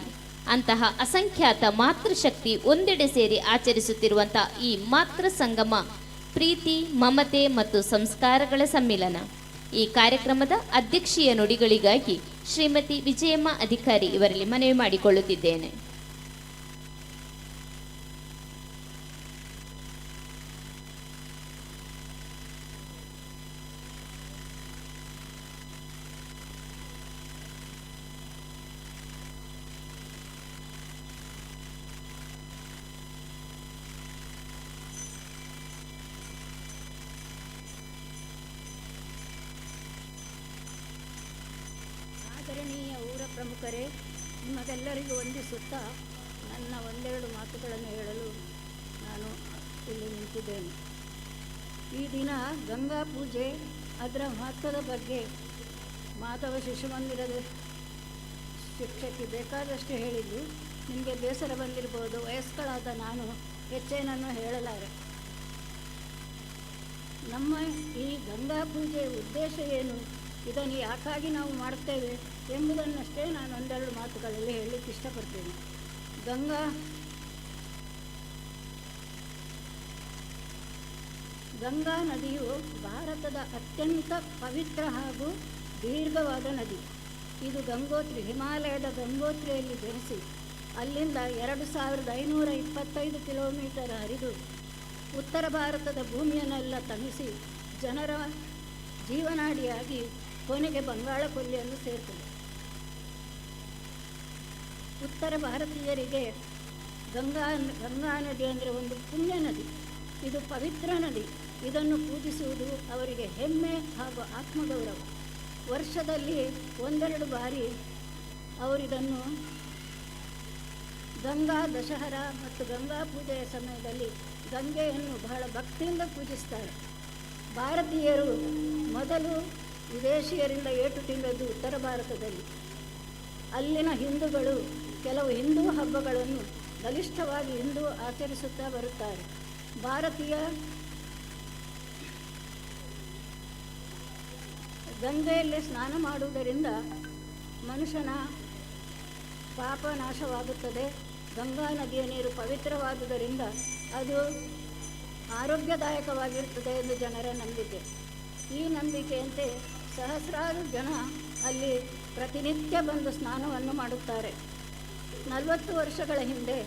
ಅಂತಹ ಅಸಂಖ್ಯಾತ ಮಾತೃಶಕ್ತಿ ಒಂದೆಡೆ ಸೇರಿ ಆಚರಿಸುತ್ತಿರುವಂತಹ ಈ ಮಾತೃ ಸಂಗಮ ಪ್ರೀತಿ, ಮಮತೆ ಮತ್ತು ಸಂಸ್ಕಾರಗಳ ಸಮ್ಮಿಲನ. ಈ ಕಾರ್ಯಕ್ರಮದ ಅಧ್ಯಕ್ಷೀಯ ನುಡಿಗಳಿಗಾಗಿ ಶ್ರೀಮತಿ ವಿಜಯಮ್ಮ ಅಧಿಕಾರಿ ಇವರಲ್ಲಿ ಮನವಿ ಮಾಡಿಕೊಳ್ಳುತ್ತಿದ್ದೇನೆ. ಆದರಣೀಯ ಊರ ಪ್ರಮುಖರೇ, ನಿಮಗೆಲ್ಲರಿಗೂ ವಂದಿಸುತ್ತಾ ನನ್ನ ಒಂದೆರಡು ಮಾತುಗಳನ್ನು ಹೇಳಲು ನಾನು ಇಲ್ಲಿ ನಿಂತಿದ್ದೇನೆ. ಈ ದಿನ ಗಂಗಾ ಪೂಜೆ, ಅದರ ಮಹತ್ವದ ಬಗ್ಗೆ ಮಾಧವ ಶಿಶು ಮಂದಿರದ ಶಿಕ್ಷಕಿ ಬೇಕಾದಷ್ಟು ಹೇಳಿದ್ದು. ನಿಮಗೆ ಬೇಸರ ಬಂದಿರ್ಬೋದು, ವಯಸ್ಕಳಾದ ನಾನು ಹೆಚ್ಚೇನನ್ನು ಹೇಳಲಾರೆ. ನಮ್ಮ ಈ ಗಂಗಾ ಪೂಜೆಯ ಉದ್ದೇಶ ಏನು, ಇದನ್ನು ಯಾಕಾಗಿ ನಾವು ಮಾಡ್ತೇವೆ ಎಂಬುದನ್ನಷ್ಟೇ ನಾನು ಒಂದೆರಡು ಮಾತುಗಳಲ್ಲಿ ಹೇಳಲಿಕ್ಕೆ ಇಷ್ಟಪಡ್ತೇನೆ. ಗಂಗಾ ನದಿಯು ಭಾರತದ ಅತ್ಯಂತ ಪವಿತ್ರ ಹಾಗೂ ದೀರ್ಘವಾದ ನದಿ. ಇದು ಗಂಗೋತ್ರಿ, ಹಿಮಾಲಯದ ಗಂಗೋತ್ರಿಯಲ್ಲಿ ಜನಿಸಿ ಅಲ್ಲಿಂದ 2525 ಕಿಲೋಮೀಟರ್ ಹರಿದು ಉತ್ತರ ಭಾರತದ ಭೂಮಿಯನ್ನೆಲ್ಲ ತಣಿಸಿ ಜನರ ಜೀವನಾಡಿಯಾಗಿ ಕೊನೆಗೆ ಬಂಗಾಳ ಕೊಲ್ಲಿಯನ್ನು ಸೇರ್ತದೆ. ಉತ್ತರ ಭಾರತೀಯರಿಗೆ ಗಂಗಾ ನದಿ ಅಂದರೆ ಒಂದು ಪುಣ್ಯ ನದಿ, ಇದು ಪವಿತ್ರ ನದಿ. ಇದನ್ನು ಪೂಜಿಸುವುದು ಅವರಿಗೆ ಹೆಮ್ಮೆ ಹಾಗೂ ಆತ್ಮಗೌರವ. ವರ್ಷದಲ್ಲಿ ಒಂದೆರಡು ಬಾರಿ ಅವರಿದನ್ನು ಗಂಗಾ ದಶಹರ ಮತ್ತು ಗಂಗಾ ಪೂಜೆಯ ಸಮಯದಲ್ಲಿ ಗಂಗೆಯನ್ನು ಬಹಳ ಭಕ್ತಿಯಿಂದ ಪೂಜಿಸ್ತಾರೆ. ಭಾರತೀಯರು ಮೊದಲು ವಿದೇಶಿಯರಿಂದ ಏಟು ತಿಂದದ್ದು ಉತ್ತರ ಭಾರತದಲ್ಲಿ. ಅಲ್ಲಿನ ಹಿಂದೂಗಳು ಕೆಲವು ಹಿಂದೂ ಹಬ್ಬಗಳನ್ನು ಬಲಿಷ್ಠವಾಗಿ ಹಿಂದೂ ಆಚರಿಸುತ್ತಾ ಬರುತ್ತಾರೆ. ಭಾರತೀಯ ಗಂಗೆಯಲ್ಲಿ ಸ್ನಾನ ಮಾಡುವುದರಿಂದ ಮನುಷ್ಯನ ಪಾಪ ನಾಶವಾಗುತ್ತದೆ. ಗಂಗಾ ನದಿಯ ನೀರು ಪವಿತ್ರವಾದುದರಿಂದ ಅದು ಆರೋಗ್ಯದಾಯಕವಾಗಿರುತ್ತದೆ ಎಂದು ಜನರ ನಂಬಿಕೆ. ಈ ನಂಬಿಕೆಯಂತೆ ಸಹಸ್ರಾರು ಜನ ಅಲ್ಲಿ ಪ್ರತಿನಿತ್ಯ ಬಂದು ಸ್ನಾನವನ್ನು ಮಾಡುತ್ತಾರೆ. 40 ವರ್ಷಗಳ ಹಿಂದೆ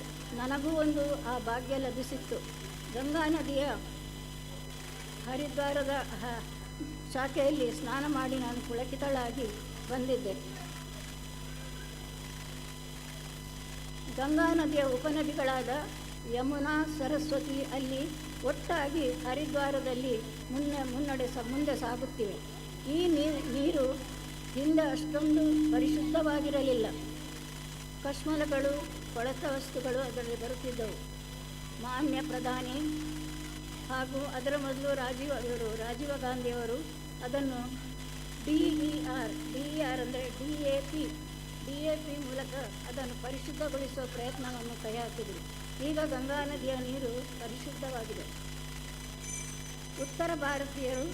ನನಗೂ ಒಂದು ಆ ಭಾಗ್ಯ ಲಭಿಸಿತ್ತು. ಗಂಗಾ ನದಿಯ ಹರಿದ್ವಾರದ ಶಾಖೆಯಲ್ಲಿ ಸ್ನಾನ ಮಾಡಿ ನಾನು ಪುಳಕಿತಳಾಗಿ ಬಂದಿದ್ದೆ. ಗಂಗಾ ನದಿಯ ಉಪನದಿಗಳಾದ ಯಮುನಾ, ಸರಸ್ವತಿ ಅಲ್ಲಿ ಒಟ್ಟಾಗಿ ಹರಿದ್ವಾರದಲ್ಲಿ ಮುಂದೆ ಸಾಗುತ್ತಿವೆ. ಈ ನೀರು ಹಿಂದೆ ಅಷ್ಟೊಂದು ಪರಿಶುದ್ಧವಾಗಿರಲಿಲ್ಲ. ಕಶ್ಮಲಗಳು, ಕೊಳೆತ ವಸ್ತುಗಳು ಅದರಲ್ಲಿ ಬರುತ್ತಿದ್ದವು. ಮಾನ್ಯ ಪ್ರಧಾನಿ ಹಾಗೂ ಅದರ ಮೊದಲು ರಾಜೀವ ಗಾಂಧಿಯವರು ಅದನ್ನು DER ಅಂದರೆ DAP ಮೂಲಕ ಅದನ್ನು ಪರಿಶುದ್ಧಗೊಳಿಸುವ ಪ್ರಯತ್ನವನ್ನು ಕೈ ಹಾಕಿದರು. ಈಗ ಗಂಗಾ ನದಿಯ ನೀರು ಪರಿಶುದ್ಧವಾಗಿದೆ. ಉತ್ತರ ಭಾರತೀಯರು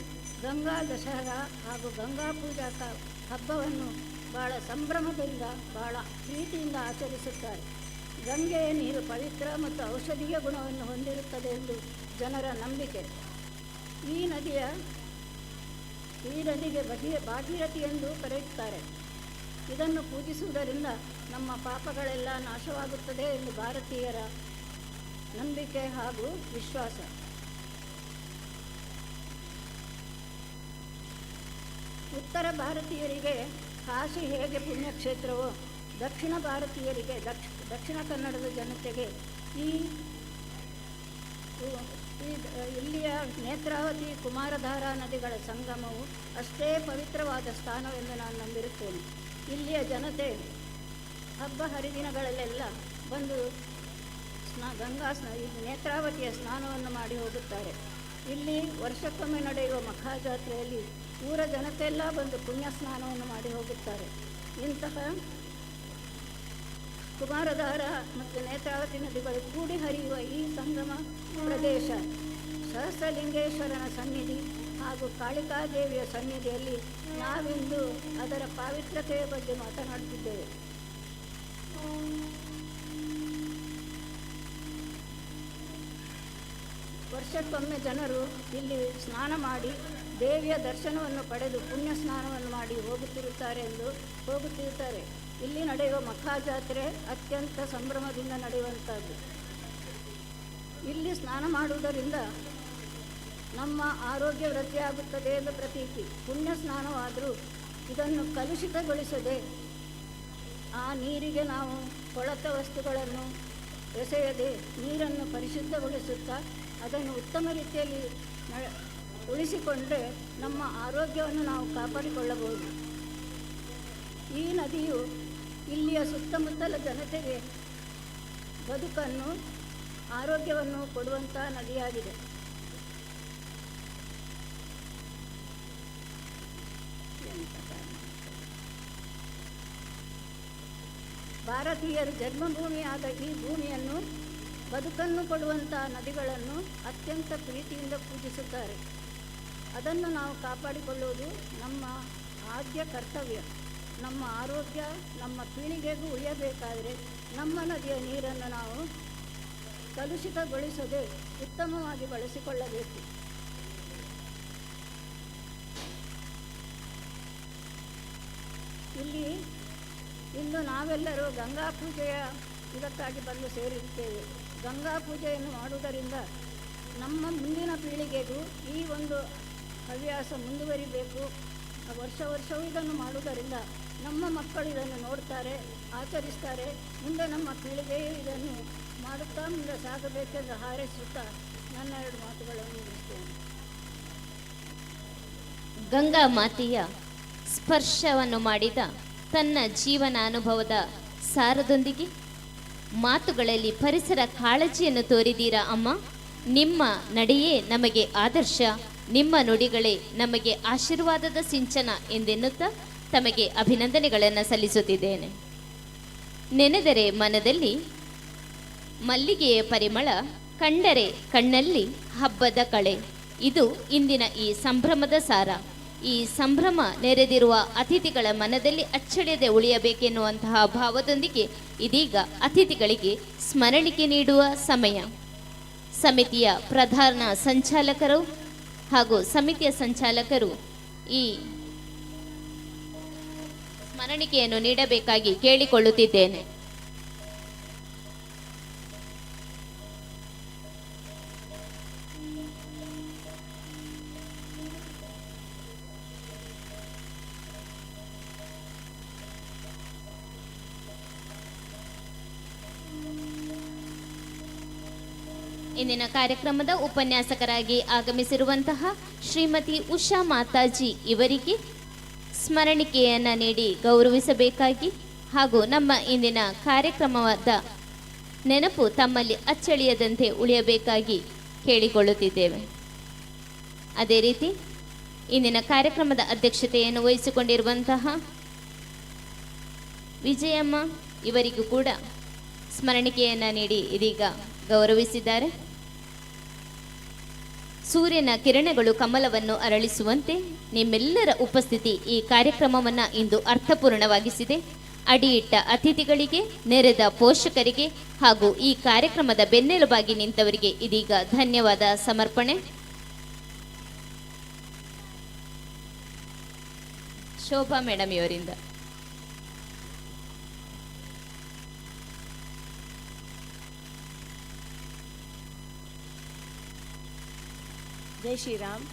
ಗಂಗಾ ದಸರಾ ಹಾಗೂ ಗಂಗಾ ಪೂಜಾ ಹಬ್ಬವನ್ನು ಭಾಳ ಸಂಭ್ರಮದಿಂದ, ಭಾಳ ಪ್ರೀತಿಯಿಂದ ಆಚರಿಸುತ್ತಾರೆ. ಗಂಗೆಯ ನೀರು ಪವಿತ್ರ ಮತ್ತು ಔಷಧೀಯ ಗುಣವನ್ನು ಹೊಂದಿರುತ್ತದೆ ಎಂದು ಜನರ ನಂಬಿಕೆ. ಈ ನದಿಗೆ ಭಾಗೀರಥಿ ಎಂದು ಕರೆಯುತ್ತಾರೆ. ಇದನ್ನು ಪೂಜಿಸುವುದರಿಂದ ನಮ್ಮ ಪಾಪಗಳೆಲ್ಲ ನಾಶವಾಗುತ್ತದೆ ಎಂದು ಭಾರತೀಯರ ನಂಬಿಕೆ ಹಾಗೂ ವಿಶ್ವಾಸ. ಉತ್ತರ ಭಾರತೀಯರಿಗೆ ಕಾಶಿ ಹೇಗೆ ಪುಣ್ಯಕ್ಷೇತ್ರವೋ, ದಕ್ಷಿಣ ಭಾರತೀಯರಿಗೆ ದಕ್ಷಿಣ ಕನ್ನಡದ ಜನತೆಗೆ ಇಲ್ಲಿಯ ನೇತ್ರಾವತಿ, ಕುಮಾರಧಾರಾ ನದಿಗಳ ಸಂಗಮವು ಅಷ್ಟೇ ಪವಿತ್ರವಾದ ಸ್ಥಾನವೆಂದು ನಾನು ನಂಬಿರುತ್ತೇನೆ. ಇಲ್ಲಿಯ ಜನತೆ ಹಬ್ಬ ಹರಿದಿನಗಳಲ್ಲೆಲ್ಲ ಬಂದು ನೇತ್ರಾವತಿಯ ಸ್ನಾನವನ್ನು ಮಾಡಿ ಹೋಗುತ್ತಾರೆ. ಇಲ್ಲಿ ವರ್ಷಕ್ಕೊಮ್ಮೆ ನಡೆಯುವ ಮಖಾಜಾತ್ರೆಯಲ್ಲಿ ಊರ ಜನತೆಯೆಲ್ಲ ಬಂದು ಪುಣ್ಯ ಸ್ನಾನವನ್ನು ಮಾಡಿ ಹೋಗುತ್ತಾರೆ. ಇಂತಹ ಕುಮಾರಧಾರ ಮತ್ತು ನೇತ್ರಾವತಿ ನದಿಗಳು ಕೂಡಿ ಹರಿಯುವ ಈ ಸಂಗಮ ಪ್ರದೇಶ ಸಹಸ್ರಲಿಂಗೇಶ್ವರನ ಸನ್ನಿಧಿ ಹಾಗೂ ಕಾಳಿಕಾದೇವಿಯ ಸನ್ನಿಧಿಯಲ್ಲಿ ನಾವಿಂದು ಅದರ ಪಾವಿತ್ರತೆಯ ಬಗ್ಗೆ ಮಾತನಾಡುತ್ತಿದ್ದೇವೆ. ವರ್ಷಕ್ಕೊಮ್ಮೆ ಜನರು ಇಲ್ಲಿ ಸ್ನಾನ ಮಾಡಿ ದೇವಿಯ ದರ್ಶನವನ್ನು ಪಡೆದು ಪುಣ್ಯ ಸ್ನಾನವನ್ನು ಮಾಡಿ ಹೋಗುತ್ತಿರುತ್ತಾರೆ. ಇಲ್ಲಿ ನಡೆಯುವ ಮಖಾಜಾತ್ರೆ ಅತ್ಯಂತ ಸಂಭ್ರಮದಿಂದ ನಡೆಯುವಂಥದ್ದು. ಇಲ್ಲಿ ಸ್ನಾನ ಮಾಡುವುದರಿಂದ ನಮ್ಮ ಆರೋಗ್ಯ ವೃದ್ಧಿಯಾಗುತ್ತದೆ ಎಂದು ಪ್ರತೀತಿ. ಪುಣ್ಯ ಸ್ನಾನವಾದರೂ ಇದನ್ನು ಕಲುಷಿತಗೊಳಿಸದೆ ಆ ನೀರಿಗೆ ನಾವು ಕೊಳೆತ ವಸ್ತುಗಳನ್ನು ಎಸೆಯದೆ ನೀರನ್ನು ಪರಿಶುದ್ಧಗೊಳಿಸುತ್ತಾ ಅದನ್ನು ಉತ್ತಮ ರೀತಿಯಲ್ಲಿ ಉಳಿಸಿಕೊಂಡರೆ ನಮ್ಮ ಆರೋಗ್ಯವನ್ನು ನಾವು ಕಾಪಾಡಿಕೊಳ್ಳಬಹುದು. ಈ ನದಿಯು ಇಲ್ಲಿಯ ಸುತ್ತಮುತ್ತಲ ಜನತೆಗೆ ಬದುಕನ್ನು, ಆರೋಗ್ಯವನ್ನು ಕೊಡುವಂಥ ನದಿಯಾಗಿದೆ. ಭಾರತೀಯರು ಜನ್ಮಭೂಮಿಯಾದ ಈ ಭೂಮಿಯನ್ನು, ಬದುಕನ್ನು ಕೊಡುವಂಥ ನದಿಗಳನ್ನು ಅತ್ಯಂತ ಪ್ರೀತಿಯಿಂದ ಪೂಜಿಸುತ್ತಾರೆ. ಅದನ್ನು ನಾವು ಕಾಪಾಡಿಕೊಳ್ಳುವುದು ನಮ್ಮ ಆದ್ಯ ಕರ್ತವ್ಯ. ನಮ್ಮ ಆರೋಗ್ಯ ನಮ್ಮ ಪೀಳಿಗೆಗೂ ಉಳಿಯಬೇಕಾದರೆ ನಮ್ಮ ನದಿಯ ನೀರನ್ನು ನಾವು ಕಲುಷಿತಗೊಳಿಸದೆ ಉತ್ತಮವಾಗಿ ಬಳಸಿಕೊಳ್ಳಬೇಕು. ಇಂದು ನಾವೆಲ್ಲರೂ ಗಂಗಾ ಪೂಜೆಯ ಇದಕ್ಕಾಗಿ ಬಂದು ಸೇರಿರುತ್ತೇವೆ. ಗಂಗಾ ಪೂಜೆಯನ್ನು ಮಾಡುವುದರಿಂದ ನಮ್ಮ ಮುಂದಿನ ಪೀಳಿಗೆಗೂ ಈ ಒಂದು ಹವ್ಯಾಸ ಮುಂದುವರಿಬೇಕು. ವರ್ಷವೂ ಇದನ್ನು ಮಾಡುವುದರಿಂದ ನಮ್ಮ ಮಕ್ಕಳು ಇದನ್ನು ನೋಡ್ತಾರೆ, ಆಚರಿಸ್ತಾರೆ. ಮುಂದೆ ನಮ್ಮ ಪೀಳಿಗೆಯು ಇದನ್ನು ಮಾಡುತ್ತಾ ಮುಂದೆ ಸಾಗಬೇಕೆಂದು ಹಾರೈಸುತ್ತಾ ನನ್ನ 2 ಮಾತುಗಳನ್ನು ಮುಗಿಸ್ತೇನೆ. ಗಂಗಾ ಮಾತೆಯ ಸ್ಪರ್ಶವನ್ನು ಮಾಡಿದ ತನ್ನ ಜೀವನ ಅನುಭವದ ಸಾರದೊಂದಿಗೆ ಮಾತುಗಳಲ್ಲಿ ಪರಿಸರ ಕಾಳಜಿಯನ್ನು ತೋರಿದೀರಾ ಅಮ್ಮ. ನಿಮ್ಮ ನಡೆಯೇ ನಮಗೆ ಆದರ್ಶ. ನಿಮ್ಮ ನುಡಿಗಳೇ ನಮಗೆ ಆಶೀರ್ವಾದದ ಸಿಂಚನ ಎಂದೆನ್ನುತ್ತಾ ತಮಗೆ ಅಭಿನಂದನೆಗಳನ್ನು ಸಲ್ಲಿಸುತ್ತಿದ್ದೇನೆ. ನೆನೆದರೆ ಮನದಲ್ಲಿ ಮಲ್ಲಿಗೆಯ ಪರಿಮಳ, ಕಂಡರೆ ಕಣ್ಣಲ್ಲಿ ಹಬ್ಬದ ಕಳೆ. ಇದು ಇಂದಿನ ಈ ಸಂಭ್ರಮದ ಸಾರ. ಈ ಸಂಭ್ರಮ ನೆರೆದಿರುವ ಅತಿಥಿಗಳ ಮನದಲ್ಲಿ ಅಚ್ಚಳಿಯದೆ ಉಳಿಯಬೇಕೆನ್ನುವಂತಹ ಭಾವದೊಂದಿಗೆ ಇದೀಗ ಅತಿಥಿಗಳಿಗೆ ಸ್ಮರಣಿಕೆ ನೀಡುವ ಸಮಯ. ಸಮಿತಿಯ ಪ್ರಧಾನ ಸಂಚಾಲಕರು ಹಾಗೂ ಸಮಿತಿಯ ಸಂಚಾಲಕರು ಈ ಸ್ಮರಣಿಕೆಯನ್ನು ನೀಡಬೇಕಾಗಿ ಕೇಳಿಕೊಳ್ಳುತ್ತಿದ್ದೇನೆ. ಇಂದಿನ ಕಾರ್ಯಕ್ರಮದ ಉಪನ್ಯಾಸಕರಾಗಿ ಆಗಮಿಸಿರುವಂತಹ ಶ್ರೀಮತಿ ಉಷಾ ಮಾತಾಜಿ ಇವರಿಗೆ ಸ್ಮರಣಿಕೆಯನ್ನು ನೀಡಿ ಗೌರವಿಸಬೇಕಾಗಿ ಹಾಗೂ ನಮ್ಮ ಇಂದಿನ ಕಾರ್ಯಕ್ರಮದ ನೆನಪು ತಮ್ಮಲ್ಲಿ ಅಚ್ಚಳಿಯದಂತೆ ಉಳಿಯಬೇಕಾಗಿ ಕೇಳಿಕೊಳ್ಳುತ್ತಿದ್ದೇವೆ. ಅದೇ ರೀತಿ ಇಂದಿನ ಕಾರ್ಯಕ್ರಮದ ಅಧ್ಯಕ್ಷತೆಯನ್ನು ವಹಿಸಿಕೊಂಡಿರುವಂತಹ ವಿಜಯಮ್ಮ ಇವರಿಗೂ ಕೂಡ ಸ್ಮರಣಿಕೆಯನ್ನು ನೀಡಿ ಇದೀಗ ಗೌರವಿಸಿದ್ದಾರೆ. ಸೂರ್ಯನ ಕಿರಣಗಳು ಕಮಲವನ್ನು ಅರಳಿಸುವಂತೆ ನಿಮ್ಮೆಲ್ಲರ ಉಪಸ್ಥಿತಿ ಈ ಕಾರ್ಯಕ್ರಮವನ್ನು ಇಂದು ಅರ್ಥಪೂರ್ಣವಾಗಿಸಿದೆ. ಅಡಿಯಿಟ್ಟ ಅತಿಥಿಗಳಿಗೆ, ನೆರೆದ ಪೋಷಕರಿಗೆ ಹಾಗೂ ಈ ಕಾರ್ಯಕ್ರಮದ ಬೆನ್ನೆಲುಬಾಗಿ ನಿಂತವರಿಗೆ ಇದೀಗ ಧನ್ಯವಾದ ಸಮರ್ಪಣೆ. ಶೋಭಾ ಮೇಡಮ್ ಇವರಿಂದ ಜೈ ಶ್ರೀರಾಮ್.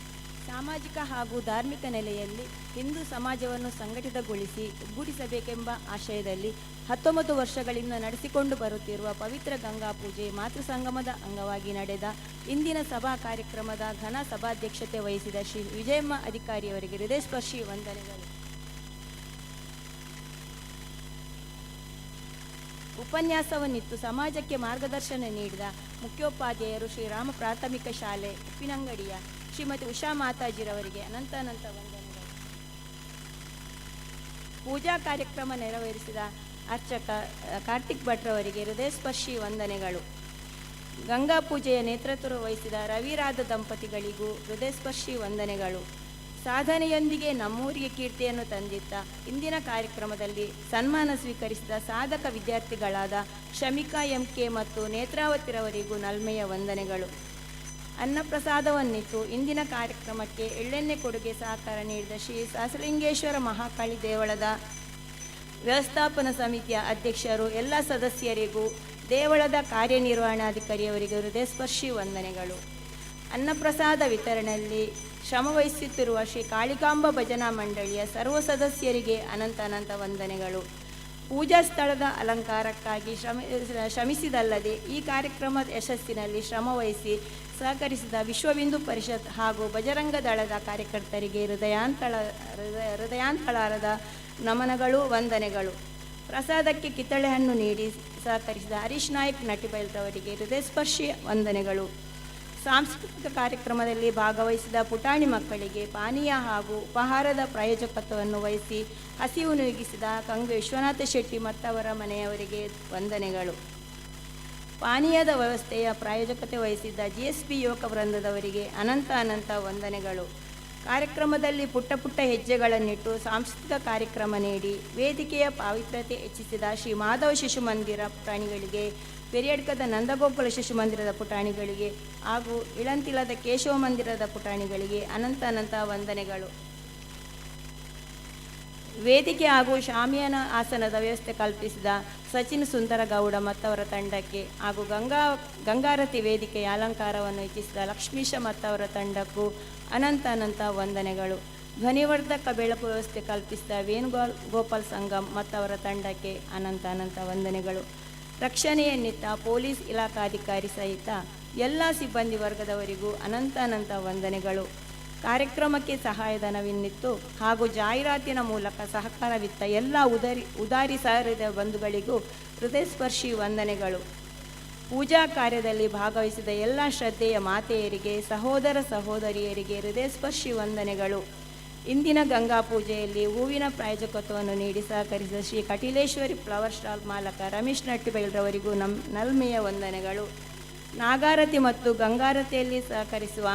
ಸಾಮಾಜಿಕ ಹಾಗೂ ಧಾರ್ಮಿಕ ನೆಲೆಯಲ್ಲಿ ಹಿಂದೂ ಸಮಾಜವನ್ನು ಸಂಘಟಿತಗೊಳಿಸಿ ಒಗ್ಗೂಡಿಸಬೇಕೆಂಬ ಆಶಯದಲ್ಲಿ 19 ವರ್ಷಗಳಿಂದ ನಡೆಸಿಕೊಂಡು ಬರುತ್ತಿರುವ ಪವಿತ್ರ ಗಂಗಾ ಪೂಜೆ ಮಾತೃ ಸಂಗಮದ ಅಂಗವಾಗಿ ನಡೆದ ಇಂದಿನ ಸಭಾ ಕಾರ್ಯಕ್ರಮದ ಘನ ಸಭಾಧ್ಯಕ್ಷತೆ ವಹಿಸಿದ ಶ್ರೀ ವಿಜಯಮ್ಮ ಅಧಿಕಾರಿಯವರಿಗೆ ಹೃದಯಸ್ಪರ್ಶಿ ವಂದನೆಗಳು. ಉಪನ್ಯಾಸವನ್ನಿತ್ತು ಸಮಾಜಕ್ಕೆ ಮಾರ್ಗದರ್ಶನ ನೀಡಿದ ಮುಖ್ಯೋಪಾಧ್ಯಾಯರು ಶ್ರೀರಾಮ ಪ್ರಾಥಮಿಕ ಶಾಲೆ ಉಪ್ಪಿನಂಗಡಿಯ ಶ್ರೀಮತಿ ಉಷಾ ಮಾತಾಜಿರವರಿಗೆ ಅನಂತ ವಂದನೆಗಳು. ಪೂಜಾ ಕಾರ್ಯಕ್ರಮ ನೆರವೇರಿಸಿದ ಅರ್ಚಕ ಕಾರ್ತಿಕ್ ಭಟ್ರವರಿಗೆ ಹೃದಯಸ್ಪರ್ಶಿ ವಂದನೆಗಳು. ಗಂಗಾ ಪೂಜೆಯ ನೇತೃತ್ವ ವಹಿಸಿದ ರವಿರಾಧ ದಂಪತಿಗಳಿಗೂ ಹೃದಯಸ್ಪರ್ಶಿ ವಂದನೆಗಳು. ಸಾಧನೆಯೊಂದಿಗೆ ನಮ್ಮೂರಿಗೆ ಕೀರ್ತಿಯನ್ನು ತಂದಿತ್ತ ಇಂದಿನ ಕಾರ್ಯಕ್ರಮದಲ್ಲಿ ಸನ್ಮಾನ ಸ್ವೀಕರಿಸಿದ ಸಾಧಕ ವಿದ್ಯಾರ್ಥಿಗಳಾದ ಶಮಿಕಾ ಎಂಕೆ ಮತ್ತು ನೇತ್ರಾವತಿರವರಿಗೂ ನಲ್ಮೆಯ ವಂದನೆಗಳು. ಅನ್ನಪ್ರಸಾದವನ್ನಿತ್ತು ಇಂದಿನ ಕಾರ್ಯಕ್ರಮಕ್ಕೆ ಎಳ್ಳೆಣ್ಣೆ ಕೊಡುಗೆ ಸಹಕಾರ ನೀಡಿದ ಶ್ರೀ ಸಹಸ್ರಲಿಂಗೇಶ್ವರ ಮಹಾಕಾಳಿ ದೇವಳದ ವ್ಯವಸ್ಥಾಪನಾ ಸಮಿತಿಯ ಅಧ್ಯಕ್ಷರು, ಎಲ್ಲ ಸದಸ್ಯರಿಗೂ, ದೇವಳದ ಕಾರ್ಯನಿರ್ವಹಣಾಧಿಕಾರಿಯವರಿಗೆ ಹೃದಯಸ್ಪರ್ಶಿ ವಂದನೆಗಳು. ಅನ್ನಪ್ರಸಾದ ವಿತರಣೆಯಲ್ಲಿ ಶ್ರಮವಹಿಸುತ್ತಿರುವ ಶ್ರೀ ಕಾಳಿಕಾಂಬ ಭಜನಾ ಮಂಡಳಿಯ ಸರ್ವ ಸದಸ್ಯರಿಗೆ ಅನಂತ ವಂದನೆಗಳು. ಪೂಜಾ ಸ್ಥಳದ ಅಲಂಕಾರಕ್ಕಾಗಿ ಶ್ರಮಿಸಿದಲ್ಲದೆ ಈ ಕಾರ್ಯಕ್ರಮದ ಯಶಸ್ಸಿನಲ್ಲಿ ಶ್ರಮವಹಿಸಿ ಸಹಕರಿಸಿದ ವಿಶ್ವ ಹಿಂದೂ ಪರಿಷತ್ ಹಾಗೂ ಬಜರಂಗ ದಳದ ಕಾರ್ಯಕರ್ತರಿಗೆ ಹೃದಯಾಂತರಾಳದ ನಮನಗಳು, ವಂದನೆಗಳು. ಪ್ರಸಾದಕ್ಕೆ ಕಿತ್ತಳೆ ಹಣ್ಣು ನೀಡಿ ಸಹಕರಿಸಿದ ಹರೀಶ್ ನಾಯ್ಕ್ ನಟಿಬೈಲ್ರವರಿಗೆ ಹೃದಯಸ್ಪರ್ಶಿ ವಂದನೆಗಳು. ಸಾಂಸ್ಕೃತಿಕ ಕಾರ್ಯಕ್ರಮದಲ್ಲಿ ಭಾಗವಹಿಸಿದ ಪುಟಾಣಿ ಮಕ್ಕಳಿಗೆ ಪಾನೀಯ ಹಾಗೂ ಉಪಹಾರದ ಪ್ರಾಯೋಜಕತ್ವವನ್ನು ವಹಿಸಿ ಹಸಿವು ನೀಗಿಸಿದ ಕಂಗು ವಿಶ್ವನಾಥ ಶೆಟ್ಟಿ ಮತ್ತವರ ಮನೆಯವರಿಗೆ ವಂದನೆಗಳು. ಪಾನೀಯದ ವ್ಯವಸ್ಥೆಯ ಪ್ರಾಯೋಜಕತೆ ವಹಿಸಿದ್ದ GSP ಯುವಕ ವೃಂದದವರಿಗೆ ಅನಂತ ವಂದನೆಗಳು. ಕಾರ್ಯಕ್ರಮದಲ್ಲಿ ಪುಟ್ಟ ಹೆಜ್ಜೆಗಳನ್ನಿಟ್ಟು ಸಾಂಸ್ಕೃತಿಕ ಕಾರ್ಯಕ್ರಮ ನೀಡಿ ವೇದಿಕೆಯ ಪಾವಿತ್ರತೆ ಹೆಚ್ಚಿಸಿದ ಶ್ರೀ ಮಾಧವ ಶಿಶು ಮಂದಿರ ಪುಟಾಣಿಗಳಿಗೆ, ಪೆರಿಯಡ್ಕದ ನಂದಗೋಕುಲ ಶಿಶು ಮಂದಿರದ ಪುಟಾಣಿಗಳಿಗೆ ಹಾಗೂ ಇಳಂತಿಲದ ಕೇಶವ ಮಂದಿರದ ಪುಟಾಣಿಗಳಿಗೆ ಅನಂತ ವಂದನೆಗಳು. ವೇದಿಕೆ ಹಾಗೂ ಶಾಮಿಯಾನ ಆಸನದ ವ್ಯವಸ್ಥೆ ಕಲ್ಪಿಸಿದ ಸಚಿನ್ ಸುಂದರ ಗೌಡ ಮತ್ತವರ ತಂಡಕ್ಕೆ ಹಾಗೂ ಗಂಗಾರತಿ ವೇದಿಕೆಯ ಅಲಂಕಾರವನ್ನು ಹೆಚ್ಚಿಸಿದ ಲಕ್ಷ್ಮೀಶ ಮತ್ತವರ ತಂಡಕ್ಕೂ ಅನಂತ ವಂದನೆಗಳು. ಧ್ವನಿವರ್ಧಕ ಬೆಳಕು ವ್ಯವಸ್ಥೆ ಕಲ್ಪಿಸಿದ ವೇಣುಗೋಪಾಲ್ ಸಂಗಮ್ ಮತ್ತವರ ತಂಡಕ್ಕೆ ಅನಂತ ವಂದನೆಗಳು. ರಕ್ಷಣೆಯನ್ನಿತ್ತ ಪೊಲೀಸ್ ಇಲಾಖಾಧಿಕಾರಿ ಸಹಿತ ಎಲ್ಲ ಸಿಬ್ಬಂದಿ ವರ್ಗದವರಿಗೂ ಅನಂತ ವಂದನೆಗಳು. ಕಾರ್ಯಕ್ರಮಕ್ಕೆ ಸಹಾಯಧನವಿನ್ನಿತ್ತು ಹಾಗೂ ಜಾಹೀರಾತಿನ ಮೂಲಕ ಸಹಕಾರವಿತ್ತ ಎಲ್ಲ ಉದಾರಿ ಸಹೃದಯ ಬಂಧುಗಳಿಗೂ ಹೃದಯಸ್ಪರ್ಶಿ ವಂದನೆಗಳು. ಪೂಜಾ ಕಾರ್ಯದಲ್ಲಿ ಭಾಗವಹಿಸಿದ ಎಲ್ಲ ಶ್ರದ್ಧೆಯ ಮಾತೆಯರಿಗೆ, ಸಹೋದರ ಸಹೋದರಿಯರಿಗೆ ಹೃದಯಸ್ಪರ್ಶಿ ವಂದನೆಗಳು. ಇಂದಿನ ಗಂಗಾ ಪೂಜೆಯಲ್ಲಿ ಹೂವಿನ ಪ್ರಾಯೋಜಕತ್ವವನ್ನು ನೀಡಿ ಸಹಕರಿಸಿದ ಶ್ರೀ ಕಟೀಲೇಶ್ವರಿ ಫ್ಲವರ್ ಸ್ಟಾಲ್ ಮಾಲಕ ರಮೇಶ್ ನಟ್ಟಿಬೈಲ್ರವರಿಗೂ ನಲ್ಮೆಯ ವಂದನೆಗಳು. ನಾಗಾರತಿ ಮತ್ತು ಗಂಗಾರತಿಯಲ್ಲಿ ಸಹಕರಿಸುವ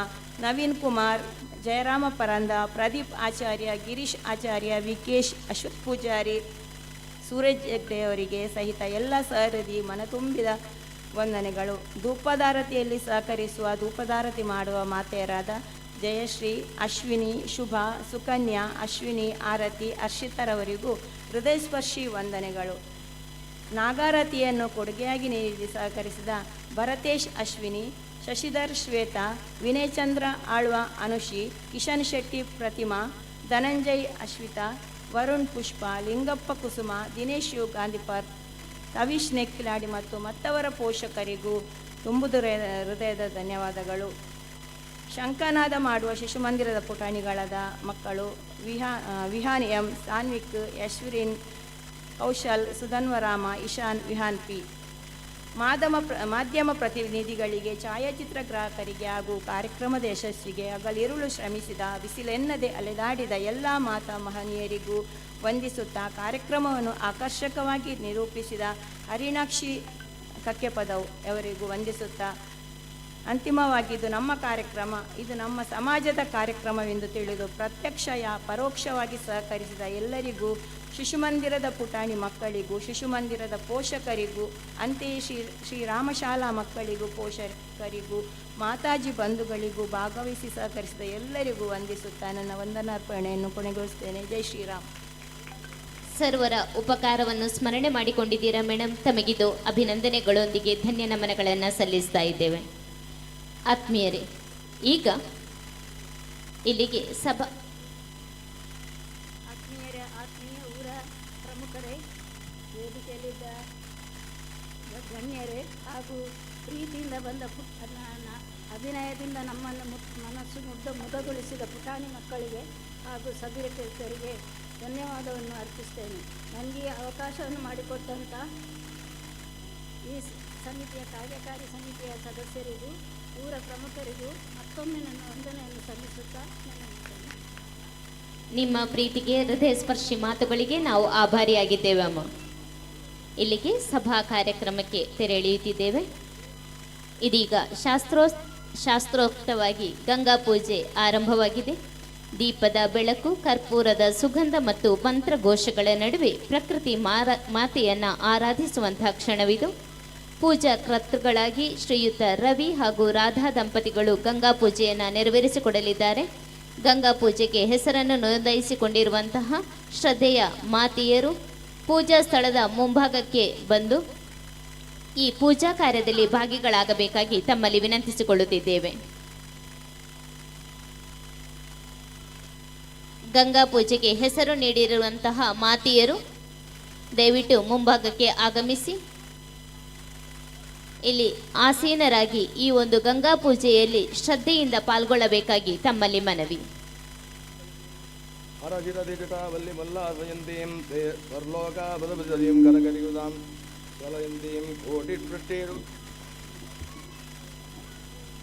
ನವೀನ್ ಕುಮಾರ್, ಜಯರಾಮ ಪರಂದ, ಪ್ರದೀಪ್ ಆಚಾರ್ಯ, ಗಿರೀಶ್ ಆಚಾರ್ಯ, ವಿಕೇಶ್, ಅಶ್ವಥ್ ಪೂಜಾರಿ, ಸೂರಜ್ ಹೆಗ್ಡೆ ಅವರಿಗೆ ಸಹಿತ ಎಲ್ಲ ಸಹೃದಿ ಮನತುಂಬಿದ ವಂದನೆಗಳು. ಧೂಪದಾರತಿಯಲ್ಲಿ ಸಹಕರಿಸುವ ಧೂಪದಾರತಿ ಮಾಡುವ ಮಾತೆಯರಾದ ಜಯಶ್ರೀ, ಅಶ್ವಿನಿ, ಶುಭ, ಸುಕನ್ಯಾ, ಅಶ್ವಿನಿ, ಆರತಿ, ಹರ್ಷಿತರವರಿಗೂ ಹೃದಯಸ್ಪರ್ಶಿ ವಂದನೆಗಳು. ನಾಗಾರತಿಯನ್ನು ಕೊಡುಗೆಯಾಗಿ ನೀಡಿ ಸಹಕರಿಸಿದ ಭರತೇಶ್, ಅಶ್ವಿನಿ, ಶಶಿಧರ್, ಶ್ವೇತಾ, ವಿನಯ್ ಚಂದ್ರ ಆಳ್ವ, ಅನುಷಿ, ಕಿಶನ್ ಶೆಟ್ಟಿ, ಪ್ರತಿಮಾ, ಧನಂಜಯ್, ಅಶ್ವಿತಾ, ವರುಣ್, ಪುಷ್ಪ, ಲಿಂಗಪ್ಪ, ಕುಸುಮ, ದಿನೇಶ್ ಯು, ಗಾಂಧಿಪರ್, ತವೀಶ್ ನೆಕ್ಕಿಲಾಡಿ ಮತ್ತು ಮತ್ತವರ ಪೋಷಕರಿಗೂ ತುಂಬುದು ಹೃದಯದ ಧನ್ಯವಾದಗಳು. ಶಂಕನಾದ ಮಾಡುವ ಶಿಶು ಮಂದಿರದ ಪುಟಾಣಿಗಳಾದ ಮಕ್ಕಳು ವಿಹಾನ್ ಎಂ, ಸಾನ್ವಿಕ್, ಯಶ್ವಿರಿನ್, ಕೌಶಲ್, ಸುಧನ್ವರಾಮ, ಇಶಾನ್, ವಿಹಾನ್ ಪಿ. ಮಾಧ್ಯಮ ಪ್ರತಿನಿಧಿಗಳಿಗೆ, ಛಾಯಾಚಿತ್ರಗ್ರಾಹಕರಿಗೆ ಹಾಗೂ ಕಾರ್ಯಕ್ರಮದ ಯಶಸ್ಸಿಗೆ ಹಗಲಿರುಳು ಶ್ರಮಿಸಿದ, ಬಿಸಿಲೆನ್ನದೆ ಅಲೆದಾಡಿದ ಎಲ್ಲ ಮಾತಾ ಮಹನೀಯರಿಗೂ ವಂದಿಸುತ್ತಾ, ಕಾರ್ಯಕ್ರಮವನ್ನು ಆಕರ್ಷಕವಾಗಿ ನಿರೂಪಿಸಿದ ಹರಿಣಾಕ್ಷಿ ಕಕ್ಕೆಪದವ್ ಅವರಿಗೂ ವಂದಿಸುತ್ತಾ, ಅಂತಿಮವಾಗಿದ್ದು ನಮ್ಮ ಕಾರ್ಯಕ್ರಮ ಇದು ನಮ್ಮ ಸಮಾಜದ ಕಾರ್ಯಕ್ರಮವೆಂದು ತಿಳಿದು ಪ್ರತ್ಯಕ್ಷ ಪರೋಕ್ಷವಾಗಿ ಸಹಕರಿಸಿದ ಎಲ್ಲರಿಗೂ, ಶಿಶುಮಂದಿರದ ಪುಟಾಣಿ ಮಕ್ಕಳಿಗೂ, ಶಿಶುಮಂದಿರದ ಪೋಷಕರಿಗೂ, ಅಂತೆಯೇ ಶ್ರೀರಾಮಶಾಲಾ ಮಕ್ಕಳಿಗೂ, ಪೋಷಕರಿಗೂ, ಮಾತಾಜಿ ಬಂಧುಗಳಿಗೂ, ಭಾಗವಹಿಸಿ ಸಹಕರಿಸಿದ ಎಲ್ಲರಿಗೂ ವಂದಿಸುತ್ತಾ ನನ್ನ ವಂದನಾರ್ಪಣೆಯನ್ನು ಕೊನೆಗೊಳಿಸುತ್ತೇನೆ. ಜೈ ಶ್ರೀರಾಮ್. ಸರ್ವರ ಉಪಕಾರವನ್ನು ಸ್ಮರಣೆ ಮಾಡಿಕೊಂಡಿದ್ದೀರಾ ಮೇಡಮ್. ತಮಗಿದು ಅಭಿನಂದನೆಗಳೊಂದಿಗೆ ಧನ್ಯ ನಮನಗಳನ್ನು ಸಲ್ಲಿಸ್ತಾ ಇದ್ದೇವೆ. ಆತ್ಮೀಯರೇ, ಈಗ ಇಲ್ಲಿಗೆ ಆತ್ಮೀಯ ಊರ ಪ್ರಮುಖರೇ, ವೇದಿಕೆಯಲ್ಲಿದ್ದ ಗಣ್ಯರೇ ಹಾಗೂ ಪ್ರೀತಿಯಿಂದ ಬಂದ ಅಭಿನಯದಿಂದ ನಮ್ಮನ್ನು ಮನಸ್ಸು ಮುದಗೊಳಿಸಿದ ಪುಟಾಣಿ ಮಕ್ಕಳಿಗೆ ಹಾಗೂ ಸಭ್ಯರಿಗೆ ಧನ್ಯವಾದವನ್ನು ಅರ್ಪಿಸ್ತೇನೆ. ನನಗೆ ಅವಕಾಶವನ್ನು ಮಾಡಿಕೊಟ್ಟಂಥ ಈ ಸಮಿತಿಯ ಕಾರ್ಯಕಾರಿ ಸಮಿತಿಯ ಸದಸ್ಯರಿಗೂ ಊರ ಪ್ರಮುಖರಿಗೂ ಮತ್ತೊಮ್ಮೆ ನನ್ನ ವಂದನೆಯನ್ನು ಸಲ್ಲಿಸುತ್ತಾ ನಿಮ್ಮ ಪ್ರೀತಿಗೆ, ಹೃದಯ ಸ್ಪರ್ಶಿ ಮಾತುಗಳಿಗೆ ನಾವು ಆಭಾರಿಯಾಗಿದ್ದೇವೆ ಅಮ್ಮ. ಇಲ್ಲಿಗೆ ಸಭಾ ಕಾರ್ಯಕ್ರಮಕ್ಕೆ ತೆರೆ ಎಳೆಯುತ್ತಿದ್ದೇವೆ. ಇದೀಗ ಶಾಸ್ತ್ರೋಕ್ತವಾಗಿ ಗಂಗಾ ಪೂಜೆ ಆರಂಭವಾಗಿದೆ. ದೀಪದ ಬೆಳಕು, ಕರ್ಪೂರದ ಸುಗಂಧ ಮತ್ತು ಮಂತ್ರಘೋಷಗಳ ನಡುವೆ ಪ್ರಕೃತಿ ಮಾತೆಯನ್ನು ಆರಾಧಿಸುವಂತಹ ಕ್ಷಣವಿದು. ಪೂಜಾ ಕರ್ತೃಗಳಾಗಿ ಶ್ರೀಯುತ ರವಿ ಹಾಗೂ ರಾಧಾ ದಂಪತಿಗಳು ಗಂಗಾ ಪೂಜೆಯನ್ನು ನೆರವೇರಿಸಿಕೊಡಲಿದ್ದಾರೆ. ಗಂಗಾ ಪೂಜೆಗೆ ಹೆಸರನ್ನು ನೋಂದಾಯಿಸಿಕೊಂಡಿರುವಂತಹ ಶ್ರದ್ಧೆಯ ಮಾತೆಯರು ಪೂಜಾ ಸ್ಥಳದ ಮುಂಭಾಗಕ್ಕೆ ಬಂದು ಈ ಪೂಜಾ ಕಾರ್ಯದಲ್ಲಿ ಭಾಗಿಗಳಾಗಬೇಕಾಗಿ ತಮ್ಮಲ್ಲಿ ವಿನಂತಿಸಿಕೊಳ್ಳುತ್ತಿದ್ದೇವೆ. ಗಂಗಾ ಪೂಜೆಗೆ ಹೆಸರು ನೀಡಿರುವಂತಹ ಮಾತೆಯರು ದಯವಿಟ್ಟು ಮುಂಭಾಗಕ್ಕೆ ಆಗಮಿಸಿ ಇಲ್ಲಿ ಆಸೀನರಾಗಿ ಈ ಒಂದು ಗಂಗಾ ಪೂಜೆಯಲ್ಲಿ ಶ್ರದ್ಧೆಯಿಂದ ಪಾಲ್ಗೊಳ್ಳಬೇಕಾಗಿ ತಮ್ಮಲ್ಲಿ ಮನವಿ. ಹರಹಿರದಿಕಟಾವಲ್ಲಿ ಮಲ್ಲಾಸಯಂತೀಂ ತೇ ಸ್ವರ್ಲೋಕ ಬದಬದೀಂ ಕನಕರಿಯುದಾಂ ಸ್ವಲಯಂತೀಂ ಕೋಟಿಪೃಷ್ಟೇರು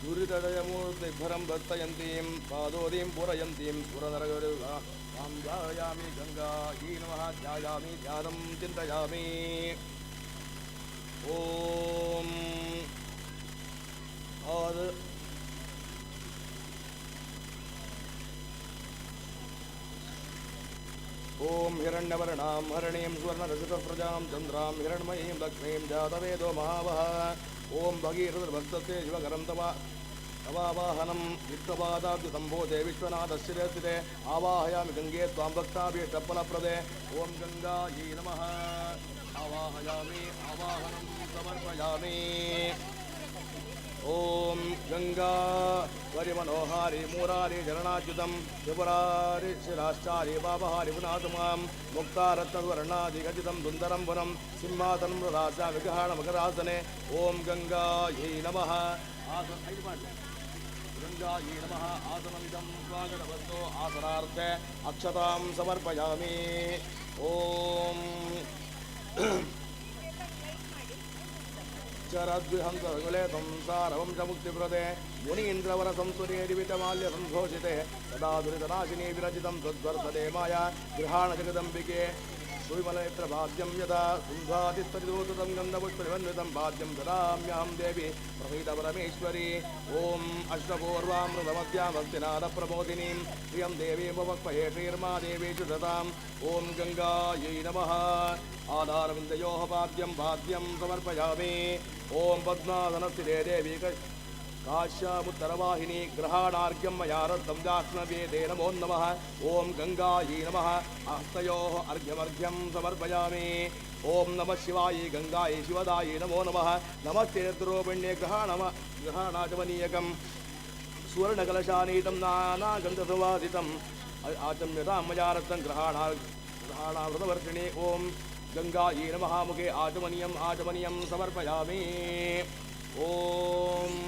ದುರಿತದಯಮೂರ್ತಿಭರಂ ಭರ್ತಯಂತೀಂ ಪಾದೋದೀಂ ಪೂರಯಂತೀಂ ಪುರನರಗರುಗಾಂ ಧ್ಯಾಯಾಮಿ ಗಂಗಾ ಈ ನಮಃ ಧ್ಯಾಯಾಮಿ ಧ್ಯಾನಂ ಚಿಂತಯಾಮಿ. ಓಂ ಓಂ ಹಿರಣ್ಯವರ್ಣಾಂ ಹರಣೀಂ ಸುವರ್ಣರಜತಪ್ರಜಾಂ ಚಂದ್ರಾಂ ಹಿರಣ್ಮಯೀಂ ಲಕ್ಷ್ಮೀಂ ಜಾತವೇದೋ ಮಹಾವಹ. ಓಂ ಭಗೀರಥರ್ಭಕ್ತಸ್ಯ ಶಿವಕರಂ ತವಾವಾಹನಂ ವಿಶ್ವಪಾದಾಬ್ಜಸಂಭೂತೆ ವಿಶ್ವನಾಥಶ್ಚಿರಸ್ಥಿತೆ ಆವಾಹಯಾಮಿ ಗಂಗೆ ತ್ವಾಂ ಭಕ್ತಾಭೀಷ್ಟಫಲಪ್ರದೆ. ಓಂ ಗಂಗಾಯೈ ನಮಃ. ಆವಾಹಯಾಮಿ ಆವಾಹನಂ ಸಮರ್ಪಯಾಮಿ. ಓಂ ಗಂಗಾ ವರಿಮನೋಹಾರಿ ಮೂರಾರಿ ಚರಣಾಚ್ಯುತಂ ಶಿವರಾರಿ ಶಿರಾಶ್ಚಾರಿ ಪಾಪಹಾರಿ ಪುನಾತುಮಾಂ ಮುಕ್ತಾರತ್ನವರ್ಣಾದಿಗಜಿತಂ ಸುಂದರಂ ವನಂ ಸಿಂಹಾಸನಂ ರಾಸ ವಿಗ್ರಹಾಣ ಮಕರಾಸನೆ. ಓಂ ಗಂಗಾಯೈ ನಮಃ. ಗಂಗಾಯೈ ನಮಃ. ಆಸನಮಿದಂ ಸ್ವಾಗತವಸ್ತು ಆಸನಾರ್ಥೆ ಅಕ್ಷತಾಂ ಸಮರ್ಪಯಾಮಿ. ಓಂ अक्षरद्विहंसगुले संसारवंशमुक्तिप्रदे मुनीन्द्रवर संसुरेरिवितमाल्य संघोषिते तदा दुरितनाशिनी विरचितं तद्वर्तते माया गृहाण जगदम्बिके सुविमलनेत्रभाद्यं यदा सिंहादिस्तरिदूतं गन्धपुष्पनिवन्वितं भाद्यं ददाम्यहं देवी प्रभीतपरमेश्वरी ॐ अष्टपूर्वामृतमध्यामस्तिनादप्रबोधिनीं प्रियं देवीमवक्महे श्रीर्मा देवीषु ददाम् ॐ गङ्गायै नमः आधारविन्दयोः पाद्यं समर्पयामि ॐ पद्मासनस्थिते देवी काश्यामुत्तरवाहिनी ग्रहाणार्घ्यं मया रत्तं जाह्नवे नमो नमः ॐ गङ्गायै नमः हस्तयोः अर्घ्यमर्घ्यं समर्पयामि ॐ नमः शिवायै गङ्गायै शिवदायै नमो नमः नमस्ते द्रोपिण्ये ग्रहाणाचमनीयकं सुवर्णकलशानीतं नानागन्धसुवासितम् आचम्यतां मया रत्नं ग्रहाणावृतवर्षिणी ॐ गङ्गायै नमः मुखे आचमनीयं समर्पयामि ॐ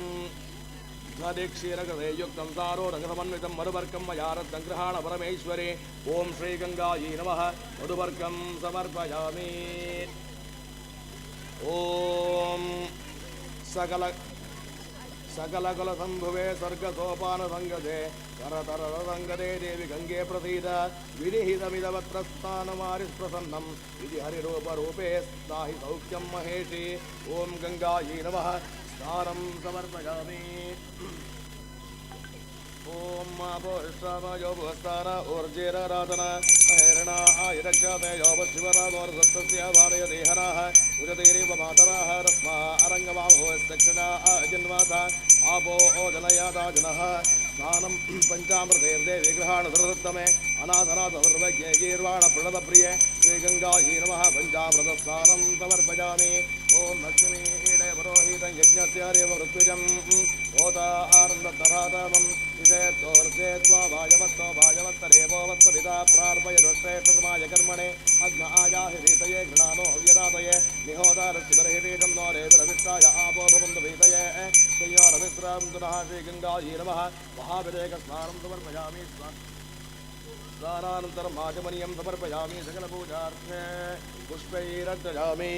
दीक्षीरकृते युक्तं सारो रङ्गसमन्वितं मधुवर्कं मया रत्नं गृहाण परमेश्वरे ॐ श्रीगङ्गायै नमः मधुवर्कं समर्पयामि ॐ सकलकुलसम्भुवे स्वर्गसोपानसङ्गते करतरसङ्गते देवि गङ्गे प्रसीद विनिहितमिदवत्रस्थानमारिस्प्रसन्नं इति हरिरूपरूपे स्थाहि सौख्यं महेशि ॐ गङ्गायै नमः स्नानं समर्पयामि ॐ मापोष्टामयोपस्थान ऊर्जेराधन हैरणा आयुरक्षते योपशिवरामोर्सस्य भारय देहनाः उजतेरेव मातराः रस्मा अरङ्गमाभोस्तक्षणा अजन्माथ आपो ओजनयादाजनः स्नानं पञ्चामृतेर्दे विग्रहाणसरसत्तमे अनाथनाथसर्वज्ञे गीर्वाणप्रणतप्रिये श्रीगङ्गायै नमः पञ्चामृतस्नानं समर्पयामि ॐ लक्ष्मी ईडे पुरोहितं यज्ञस्य हरिव ऋत्विजं होता आनन्दतरातमं विषेत्तोर्जे त्वाभायवत्तो भायवत्तरेवो वत्तविदा प्रार्पय दुष्टेष्टतमाय कर्मणे अग्न आयाहि भीतये घृणानो हव्यदातये निहोदारस्यबर्हिरीटं नो रेविरविष्टाय आपो भवन्तु भीतये संयोरविश्रां पुनः श्रीगङ्गायै नमः महाभिषेकस्नानं समर्पयामि स्नानानन्तरम् आचमनीयं समर्पयामि सकलपूजार्थे पुष्पैरर्चयामि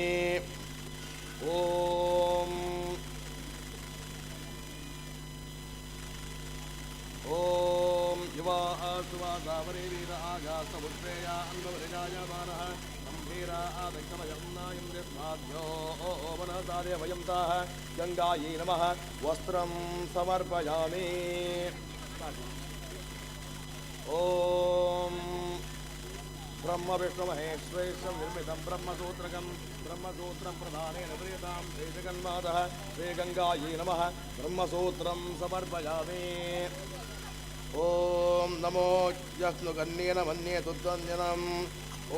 ॐ युवा सुवासावरे वीर आगास्तपुष्पेया अन्वरिजायमानः गम्भीरा आदक्षमयं दृष्टाभ्यो मनसादे वयं ताः गङ्गायै नमः वस्त्रं समर्पयामि ॐ ब्रह्म विष्णुमहेश्वरेश्वरं निर्मितं ब्रह्मसूत्रकं ब्रह्मसूत्रं प्रधानेन प्रियतां श्रीजगन्मातः श्रीगङ्गायै नमः ब्रह्मसूत्रं समर्पयामि ॐ नमो यस्नुकन्येन मन्ये तुद्वन्द्यनम्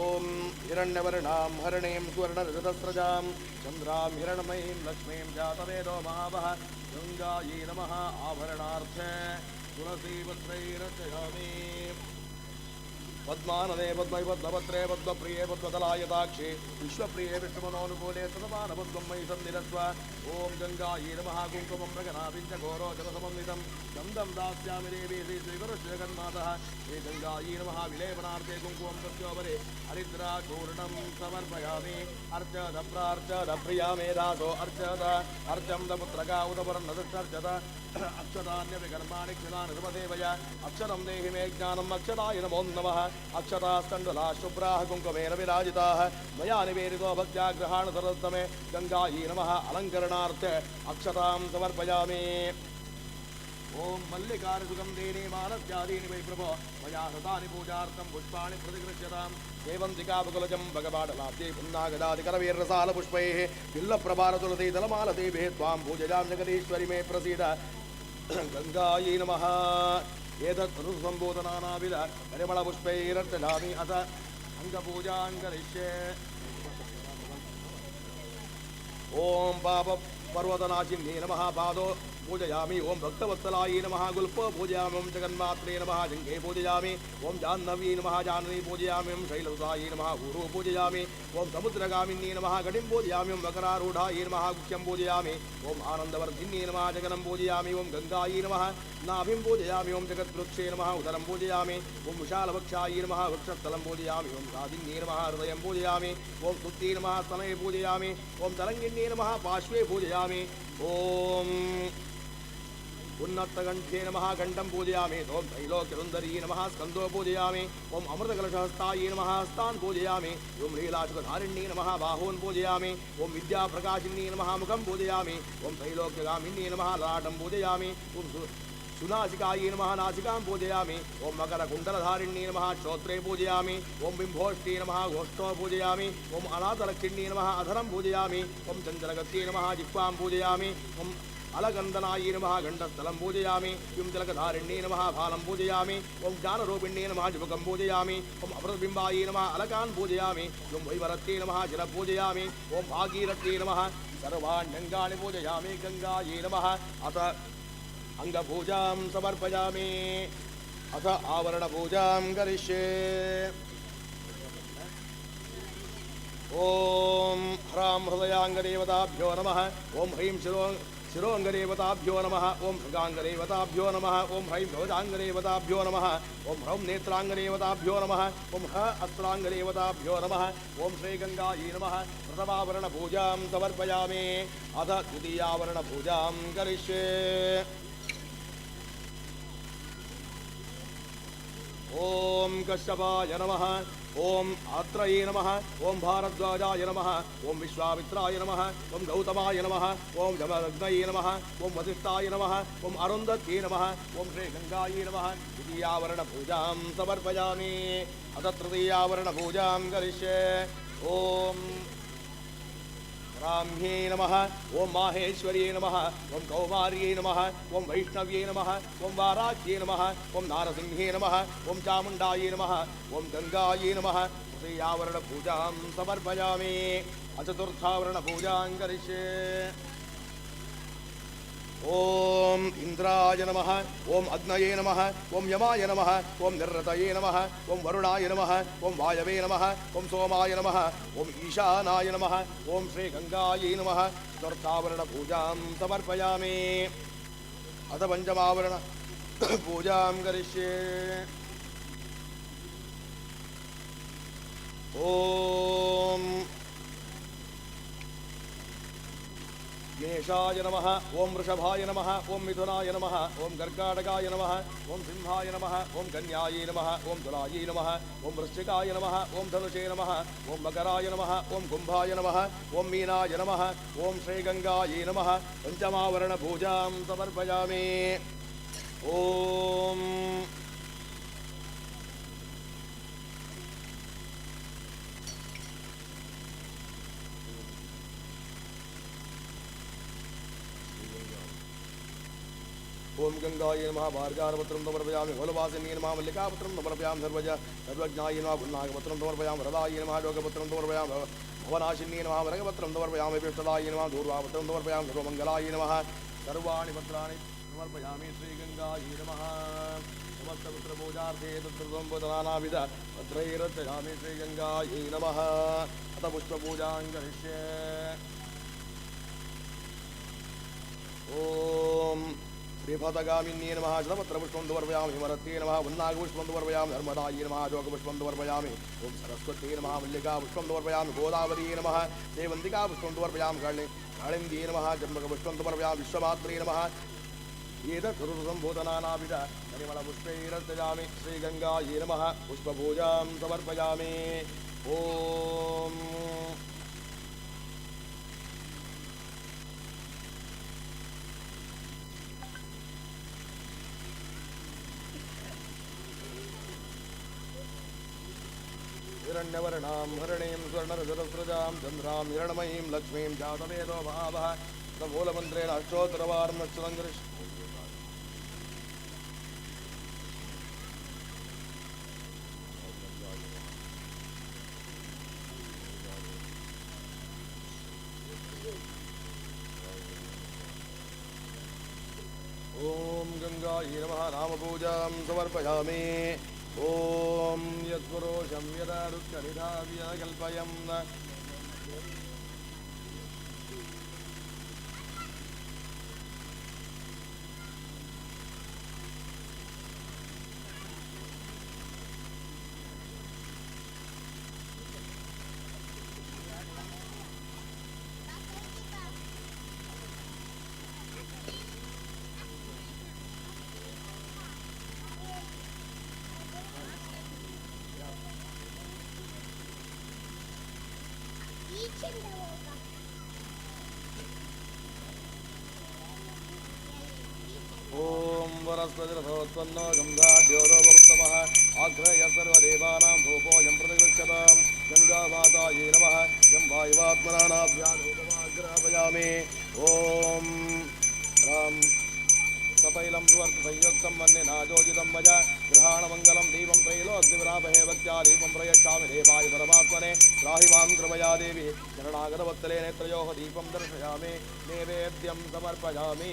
ॐ हिरण्यवर्णां हरिणीं सुवर्णरजतस्रजां चन्द्रां हिरण्मयीं लक्ष्मीं जातवेदो महावः गङ्गायै नमः आभरणार्थे तुलसीपत्रैरर्चयामि पद्मानदे पद्मै पद्मपत्रे पद्मप्रिये पद्मदलायताक्षे विश्वप्रिये विष्णुमनोनुकूले तदमानपद्मं मयि सन्निरस्व ॐ गङ्गायै नमः कुङ्कुमं प्रगनाभिञ्च घोरोचनसमन्वितं गन्धं दास्यामि देवी श्रीगुरुश्रीजगन्मातः श्रीगङ्गायै नमः विलेपनार्थे कुङ्कुमं प्रत्योपरि हरिद्राचूर्णं समर्पयामि अर्चद प्रार्चद प्रिया मेधासो अर्चद अर्चं दपुत्रका उदपरन्नदर्चद अक्षतान्यविकर्माणि क्षतानि सुमदेवय अक्षरं देहि मे ज्ञानम् अक्षताय नमो नमः अक्षतास्तण्डुलाः शुभ्राः कुङ्कुमेन विराजिताः मया निवेदितो भक्त्या ग्रहाणसरस्तमे गङ्गायै नमः अलङ्करणार्थे अक्षतां समर्पयामि ॐ मल्लिकार्जुगन्धीनि मानस्यादीनि वै प्रभो मया हृतानि पूजार्थं पुष्पाणि प्रतिगृह्यतां देवन्तिकाबकुलजं भगवाडलाब्धे पुन्नागदादिकरवीर्रसालपुष्पैः बिल्लप्रभारतुलसीदलमालतीभिः त्वां पूजयां जगदीश्वरि मे प्रसीद गङ्गायै नमः एतत् ऋतुसम्बोधनानाविध परिमलपुष्पैरर्चयामि अथ अङ्गपूजां करिष्ये ॐ पापपर्वतनाशिन्ये नमः पूजयामि ओम भक्तवत्सलाय नमः गुल्प पूजयामि ओम जगन्मात्रे नमः जंघे पूजयामि ओम जाह्नवी नमः जानवी पूजयामि ओम शैलवसाय नमः ऊरू पूजयामि ओम समुद्रगामिनी नमः गणिं पूजयामि ओम मकरारूढाय नमः गुह्यं पूजयामि ओम आनन्दवर्धिन्ये नमः जगनं पूजयामि ओम गंगायै नमः नाभिं पूजयामि ओम जगद्वृक्षे नमः उदरं पूजयामि ओम विशालवक्षाय नमः वक्षस्थलं पूजयामि ओम राजिन्ये नमः हृदयं पूजयामि ओम स्तुत्ये नमः स्तनये पूजयामि ओम तरङ्गिन्ये नमः पार्श्वे पूजयामि ओम उन्नतकण्ठे नमः कण्ठं पूजयामि ओम त्रैलोक्यसुन्दरी नमः स्कन्दो पूजयामि ओम अमृतकलशहस्ताय नमः हस्तान् पूजयामि ओम लीलासुखधारिण्ये नमः बाहून् पूजयामि ओम विद्याप्रकाशिन्ये नमः मुखं पूजयामि ओम त्रैलोक्यगामिन्ये नमः ललाटं पूजयामि ओम सुनासिकायै नमः नासिकां पूजयामि ओम मकरकुण्डलधारिण्ये नमः श्रोत्रे पूजयामि ओम बिम्भोष्टे नमः गोष्ठो पूजयामि ओम अनाथलक्ष्मिण्ये नमः अधरं पूजयामि ओम चन्द्रगत्ये नमः जिह्वां पूजयामि ओम अलगंधनाय नमः गंडस्थलं पूजयामि ओम तिलकधारिण्ये नमः भालं पूजयामि ओम ज्ञानरूपिण्ये नमः जुबकं पूजयामि ओम अमृतबिम्बाय नमः अलकान् पूजयामि ओम वैवरत्ये नमः शिरः पूजयामि ओम भागीरथ्ये नमः सर्वाण्यङ्गानि पूजयामि गंगायै नमः अथ अंगपूजां समर्पयामि अथ आवरणपूजां करिष्ये ओम ह्रां हृदयाङ्गदेवताभ्यो नमः ओम ह्रीं शिरोऽङ्गदेवताभ्यो नमः ओम भृगाङ्गदेवताभ्यो नमः ओम ह्रीं भुजाङ्गदेवताभ्यो नमः ओम ह्रौं नेत्राङ्गदेवताभ्यो नमः ओम ह अस्त्राङ्गदेवताभ्यो नमः ओम श्रीगङ्गायै नमः प्रथमावरणपूजां समर्पयामि अथ द्वितीयावरणपूजां करिष्ये ओम कश्यपाय नमः ओम आत्रये नमः ओम भारद्वाजाय नमः ओम विश्वामित्राय नमः ओम गौतमाय नमः ओम जमदग्नये नमः ओम वसिष्ठाय नमः ओम अरुन्धत्यै नमः ओम श्रीगङ्गायै नमः द्वितीयावरणपूजां समर्पयामि अथ तृतीयावरणपूजां करिष्ये ओम ब्राह्म्ये नमः ओम माहेश्वर्ये नमः ओम कौमार्ये नमः ओम वैष्णव्ये नमः ओम वाराह्ये नमः ओम नारसिंहे नमः ओम चामुण्डायै नमः ओम गंगायै नमः तृतीयावरणपूजां समर्पयामि चतुर्थावरणपूजां करिष्ये ओम इंद्राय नमः ओम अग्नये नमः ओम यमाय नमः ओम निर्रतये नमः ओम वरुणाय नमः ओम वायवे नमः ओम सोमाय नमः ओम ईशानाय नमः ओम श्रीगङ्गायै नमः चतुर्थावरणपूजां समर्पयामि अथ पञ्चमावरणपूजां करिष्ये ओम गणेशाय नमः ओम वृषभाय नमः ओम मिथुनाय नमः ओम कर्काटकाय नमः ओम सिंहाय नमः ओम कन्यायै नमः ओम तुलायै नमः ओम वृश्चिकाय नमः ओम धनुषे नमः ओम मकराय नमः ओम कुंभाय नमः ओम मीनाय नमः ओम श्रीगङ्गायै नमः पञ्चमावरणपूजां समर्पयामि ओम ओम गंगायै नमः भार्गारपत्रं समर्पयामि गोलवासिन्यै नमः मल्लिकापत्रं समर्पयामि सर्वज्ञायै नमः पुन्नागपत्रं समर्पयामि वरदायै नमः लोकपत्रं समर्पयामि भवनाशिन्यै नमः वरगपत्रं समर्पयामि विष्णुदायै नमः दूर्वापत्रं समर्पयामि सर्वमङ्गलायै नमः सर्वाणि पत्राणि समर्पयामि श्रीगङ्गायै नमः समस्तपुत्रपूजार्थे तत्सर्वम्बोधनानाविध पत्रैरर्चयामि श्रीगङ्गायै नमः अथ पुष्पपूजां करिष्ये ओम श्रीपदगामिन्ये नमः शतपत्रपुष्पं समर्पयामि हिमरत्ये नमः उन्नागपुष्पं समर्पयामि धर्मदायै नमः जोगपुष्पं समर्पयामि ओम सरस्वत्यै नमः मल्लिकापुष्पं समर्पयामि गोदावरीये नमः देवन्तिकापुष्पं समर्पयामि कालिन्द्ये नमः जन्मकपुष्पं समर्पयामि विश्वमात्रे नमः एतत् सर्वसम्बोधनानाविध परिमलपुष्पैरर्चयामि श्रीगङ्गायै नमः पुष्पपूजां समर्पयामि ओम हिरण्यवर्णां हरिणीं स्वर्णरजतस्रजां चन्द्रां हिरणमयीं लक्ष्मीं जातवेदो भावः मूलमन्त्रेण अष्टोत्तरवारं नक्षत्रं नमः नामपूजां समर्पयामि ॐ यत्पुरुषं यदा रुच्यनिधाव्य कल्पयं ॐ वरस्पतिरथोत्पन्नो गन्धाढ्योरोपमुत्तमः आग्रह्य सर्वदेवानां धूपोऽयं प्रतिगच्छतां गङ्गामातायै नमः यं वायुवात्मनाभ्याधूपमाग्रापयामि ॐ राम सतैलं सुवर्धसंयुक्तं मन्ये नाजोजितं मज गृहाणमङ्गलं दीपं त्रैलोक्यविरापहे भक्त्या दीपं प्रयच्छामि देवाय परमात्मने त्राहि मां कृपया देवी शरणागतवत्सले नेत्रयोः दीपं दर्शयामि नैवेद्यं समर्पयामि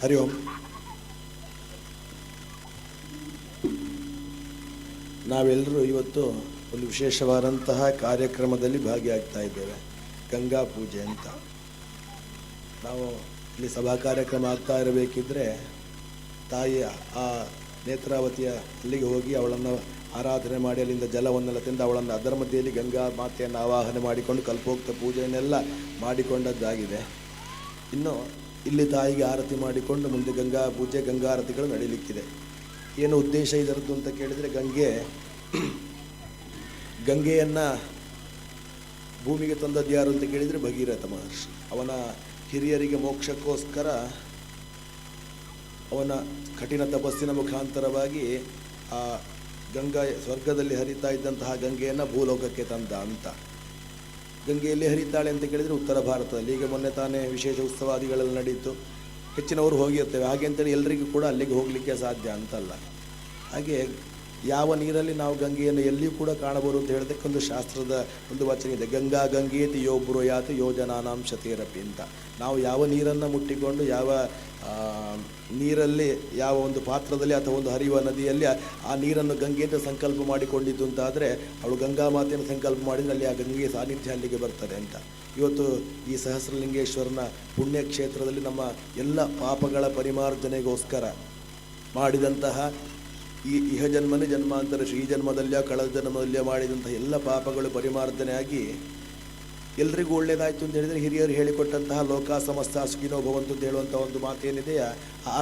हरि ओम। ನಾವೆಲ್ಲರೂ ಇವತ್ತು ಒಂದು ವಿಶೇಷವಾದಂತಹ ಕಾರ್ಯಕ್ರಮದಲ್ಲಿ ಭಾಗಿಯಾಗ್ತಾ ಇದ್ದೇವೆ, ಗಂಗಾ ಪೂಜೆ ಅಂತ. ನಾವು ಇಲ್ಲಿ ಸಭಾ ಕಾರ್ಯಕ್ರಮ ಆಗ್ತಾ ಇರಬೇಕಿದ್ರೆ ತಾಯಿಯ ಆ ನೇತ್ರಾವತಿಯ ಅಲ್ಲಿಗೆ ಹೋಗಿ ಅವಳನ್ನು ಆರಾಧನೆ ಮಾಡಿ ಅಲ್ಲಿಂದ ಜಲವನ್ನೆಲ್ಲ ತಿಂದು ಅವಳನ್ನು ಅದರ ಮಧ್ಯೆಯಲ್ಲಿ ಗಂಗಾ ಮಾತೆಯನ್ನು ಆವಾಹನೆ ಮಾಡಿಕೊಂಡು ಕಲ್ಪೋಕ್ತ ಪೂಜೆಯನ್ನೆಲ್ಲ ಮಾಡಿಕೊಂಡದ್ದಾಗಿದೆ. ಇನ್ನು ಇಲ್ಲಿ ತಾಯಿಗೆ ಆರತಿ ಮಾಡಿಕೊಂಡು ಮುಂದೆ ಗಂಗಾ ಪೂಜೆ ಗಂಗಾರತಿಗಳು ನಡೀಲಿಕ್ಕಿದೆ. ಏನು ಉದ್ದೇಶ ಇದರದ್ದು ಅಂತ ಕೇಳಿದರೆ, ಗಂಗೆಯನ್ನು ಭೂಮಿಗೆ ತಂದದ್ದು ಯಾರು ಅಂತ ಕೇಳಿದರೆ ಭಗೀರಥ ಮಹರ್ಷಿ. ಅವನ ಹಿರಿಯರಿಗೆ ಮೋಕ್ಷಕ್ಕೋಸ್ಕರ ಅವನ ಕಠಿಣ ತಪಸ್ಸಿನ ಮುಖಾಂತರವಾಗಿ ಆ ಗಂಗಾ ಸ್ವರ್ಗದಲ್ಲಿ ಹರಿತಾ ಇದ್ದಂತಹ ಗಂಗೆಯನ್ನು ಭೂಲೋಕಕ್ಕೆ ತಂದ ಅಂತ. ಗಂಗೆಯಲ್ಲಿ ಹರಿತಾಳೆ ಅಂತ ಕೇಳಿದರೆ ಉತ್ತರ ಭಾರತದಲ್ಲಿ. ಈಗ ಮೊನ್ನೆ ತಾನೇ ವಿಶೇಷ ಉತ್ಸವಾದಿಗಳೆಲ್ಲ ನಡೀತು, ಹೆಚ್ಚಿನವರು ಹೋಗಿರ್ತೇವೆ. ಹಾಗೆ ಅಂತೇಳಿ ಎಲ್ಲರಿಗೂ ಕೂಡ ಅಲ್ಲಿಗೆ ಹೋಗಲಿಕ್ಕೆ ಸಾಧ್ಯ ಅಂತಲ್ಲ. ಹಾಗೆ ಯಾವ ನೀರಲ್ಲಿ ನಾವು ಗಂಗೆಯನ್ನು ಎಲ್ಲಿಯೂ ಕೂಡ ಕಾಣಬಹುದು ಅಂತ ಹೇಳೋದಕ್ಕೊಂದು ಶಾಸ್ತ್ರದ ಒಂದು ವಚನ ಇದೆ, ಗಂಗಾ ಗಂಗೇತಿ ಯೋ ಬ್ರೂಯಾತ್ ಯೋಜನಾನಾಂ ಶತೇರಪಿ ಅಂತ. ನಾವು ಯಾವ ನೀರನ್ನು ಮುಟ್ಟಿಕೊಂಡು ಯಾವ ನೀರಲ್ಲಿ ಯಾವ ಒಂದು ಪಾತ್ರದಲ್ಲಿ ಅಥವಾ ಒಂದು ಹರಿಯುವ ನದಿಯಲ್ಲಿ ಆ ನೀರನ್ನು ಗಂಗೆ ಅಂತ ಸಂಕಲ್ಪ ಮಾಡಿಕೊಂಡಿದ್ದು ಅಂತಾದರೆ ಅವಳು ಗಂಗಾ ಮಾತೆಯನ್ನು ಸಂಕಲ್ಪ ಮಾಡಿದರೆ ಅಲ್ಲಿ ಆ ಗಂಗೆಯ ಸಾನ್ನಿಧ್ಯ ಅಲ್ಲಿಗೆ ಬರ್ತದೆ ಅಂತ. ಇವತ್ತು ಈ ಸಹಸ್ರಲಿಂಗೇಶ್ವರನ ಪುಣ್ಯಕ್ಷೇತ್ರದಲ್ಲಿ ನಮ್ಮ ಎಲ್ಲ ಪಾಪಗಳ ಪರಿಮಾರ್ಜನೆಗೋಸ್ಕರ ಮಾಡಿದಂತಹ ಈ ಇಹ ಜನ್ಮನೇ ಜನ್ಮಾಂತರ ಶ್ರೀ ಜನ್ಮದಲ್ಲಿಯ ಕಳೆದ ಜನ್ಮದಲ್ಲಿಯ ಮಾಡಿದಂತಹ ಎಲ್ಲ ಪಾಪಗಳು ಪರಿಮಾರ್ಜನೆಯಾಗಿ ಎಲ್ರಿಗೂ ಒಳ್ಳೆಯದಾಯಿತು ಅಂತ ಹೇಳಿದರೆ ಹಿರಿಯರು ಹೇಳಿಕೊಟ್ಟಂತಹ ಲೋಕ ಸಮಸ್ತ ಸುಖಿನೋ ಭವಂತು ಅಂತ ಹೇಳುವಂಥ ಒಂದು ಮಾತೇನಿದೆಯಾ ಆ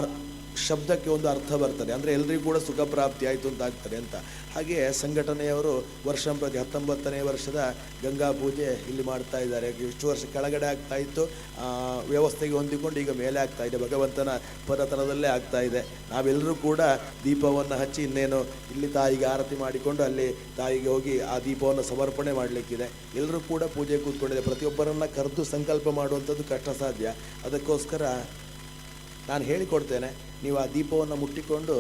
ಶಬ್ದಕ್ಕೆ ಒಂದು ಅರ್ಥ ಬರ್ತದೆ. ಅಂದರೆ ಎಲ್ರಿಗೂ ಕೂಡ ಸುಖ ಪ್ರಾಪ್ತಿ ಆಯಿತು ಅಂತ ಆಗ್ತದೆ ಅಂತ. ಹಾಗೆ ಸಂಘಟನೆಯವರು ವರ್ಷಂಪ್ರತಿ 19ನೇ ವರ್ಷದ ಗಂಗಾ ಪೂಜೆ ಇಲ್ಲಿ ಮಾಡ್ತಾ ಇದ್ದಾರೆ. ಇಷ್ಟು ವರ್ಷ ಕೆಳಗಡೆ ಆಗ್ತಾ ಇತ್ತು, ವ್ಯವಸ್ಥೆಗೆ ಹೊಂದಿಕೊಂಡು ಈಗ ಮೇಲೆ ಆಗ್ತಾ ಇದೆ, ಭಗವಂತನ ಪರತರದಲ್ಲೇ ಆಗ್ತಾ ಇದೆ. ನಾವೆಲ್ಲರೂ ಕೂಡ ದೀಪವನ್ನು ಹಚ್ಚಿ ಇನ್ನೇನು ಇಲ್ಲಿ ತಾಯಿಗೆ ಆರತಿ ಮಾಡಿಕೊಂಡು ಅಲ್ಲಿ ತಾಯಿಗೆ ಹೋಗಿ ಆ ದೀಪವನ್ನು ಸಮರ್ಪಣೆ ಮಾಡಲಿಕ್ಕಿದೆ. ಎಲ್ಲರೂ ಕೂಡ ಪೂಜೆ ಕೂತ್ಕೊಂಡಿದೆ. ಪ್ರತಿಯೊಬ್ಬರನ್ನು ಕರೆದು ಸಂಕಲ್ಪ ಮಾಡುವಂಥದ್ದು ಕಷ್ಟ ಸಾಧ್ಯ. ಅದಕ್ಕೋಸ್ಕರ ನಾನು ಹೇಳಿಕೊಡ್ತೇನೆ, ನೀವು ಆ ದೀಪವನ್ನು ಮುಟ್ಟಿಕೊಂಡು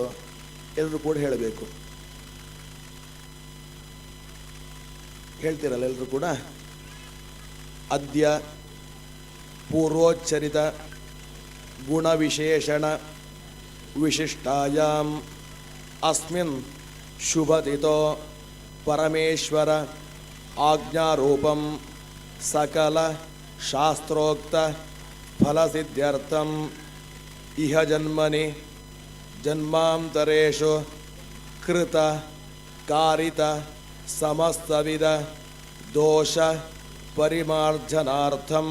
ಎಲ್ಲರೂ ಕೂಡ ಹೇಳಬೇಕು. ಹೇಳ್ತೀರಲ್ಲ ಎಲ್ಲರೂ ಕೂಡ? ಅದ್ಯ ಪೂರ್ವೋಚ್ಚರಿತ ಗುಣವಿಶೇಷಣ ವಿಶಿಷ್ಟಾಯಾಂ ಅಸ್ಮಿನ್ ಶುಭತಿಥೋ ಪರಮೇಶ್ವರ ಆಜ್ಞಾರೂಪಂ ಸಕಲ ಶಾಸ್ತ್ರೋಕ್ತ ಫಲಸಿದ್ಧ್ಯರ್ಥಂ ಇಹ ಜನ್ಮನಿ ಜನ್ಮಾಂತರೇಷು ಕೃತ ಕಾರಿತ ಸಮಸ್ತವಿಧ ದೋಷ ಪರಿಮಾರ್ಜನಾರ್ಥಂ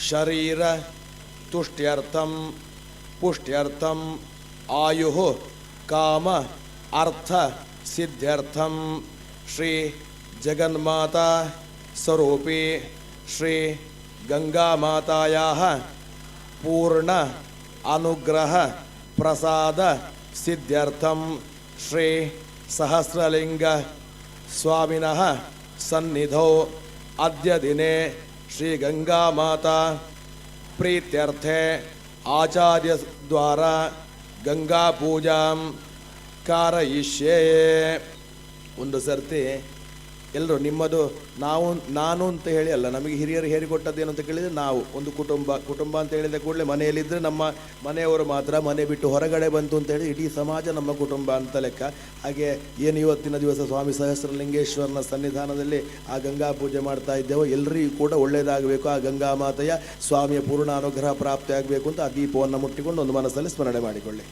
ಶರೀರ ತುಷ್ಟ್ಯರ್ಥಂ ಪುಷ್ಟ್ಯರ್ಥಂ ಆಯುಃ ಕಾಮ ಅರ್ಥ ಸಿದ್ಧ್ಯರ್ಥಂ ಶ್ರೀ ಜಗನ್ಮಾತಾ ಸ್ವರೂಪಿ ಶ್ರೀ ಗಂಗಾಮಾತಾಯಾಃ ಪೂರ್ಣ ಅನುಗ್ರಹ ಪ್ರಸಾದ ಸಿದ್ಧ್ಯರ್ಥಂ ಶ್ರೀ ಸಹಸ್ರಲಿಂಗ ಸ್ವಾಮಿನಃ ಸನ್ನಿಧೌ ಅದ್ಯ ದಿನೇ ಶ್ರೀ ಗಂಗಾಮಾತಾ ಪ್ರೀತ್ಯರ್ಥೆ ಆಚಾರ್ಯ ದ್ವಾರ ಗಂಗಾ ಪೂಜಾಂ ಕಾರಯಿಷ್ಯೇ. ಒಂದು ಸರ್ತಿ ಎಲ್ಲರೂ ನಿಮ್ಮದು ನಾನು ಅಂತ ಹೇಳಿ ಅಲ್ಲ, ನಮಗೆ ಹಿರಿಯರು ಹೇಳಿಕೊಟ್ಟದ್ದೇನು ಅಂತ ಕೇಳಿದರೆ, ನಾವು ಒಂದು ಕುಟುಂಬ ಅಂತ ಹೇಳಿದ ಕೂಡಲೇ ಮನೆಯಲ್ಲಿದ್ದರೆ ನಮ್ಮ ಮನೆಯವರು ಮಾತ್ರ, ಮನೆ ಬಿಟ್ಟು ಹೊರಗಡೆ ಬಂತು ಅಂತ ಹೇಳಿ ಇಡೀ ಸಮಾಜ ನಮ್ಮ ಕುಟುಂಬ ಅಂತ ಲೆಕ್ಕ. ಹಾಗೆ ಏನು ಇವತ್ತಿನ ದಿವಸ ಸ್ವಾಮಿ ಸಹಸ್ರಲಿಂಗೇಶ್ವರನ ಸನ್ನಿಧಾನದಲ್ಲಿ ಆ ಗಂಗಾ ಪೂಜೆ ಮಾಡ್ತಾ ಇದ್ದೇವೋ ಎಲ್ಲರಿಗೂ ಕೂಡ ಒಳ್ಳೆಯದಾಗಬೇಕು, ಆ ಗಂಗಾ ಮಾತೆಯ ಸ್ವಾಮಿಯ ಪೂರ್ಣ ಅನುಗ್ರಹ ಪ್ರಾಪ್ತಿ ಆಗಬೇಕು ಅಂತ ಆ ದೀಪವನ್ನು ಮುಟ್ಟಿಕೊಂಡು ಒಂದು ಮನಸ್ಸಲ್ಲಿ ಸ್ಮರಣೆ ಮಾಡಿಕೊಳ್ಳಿ.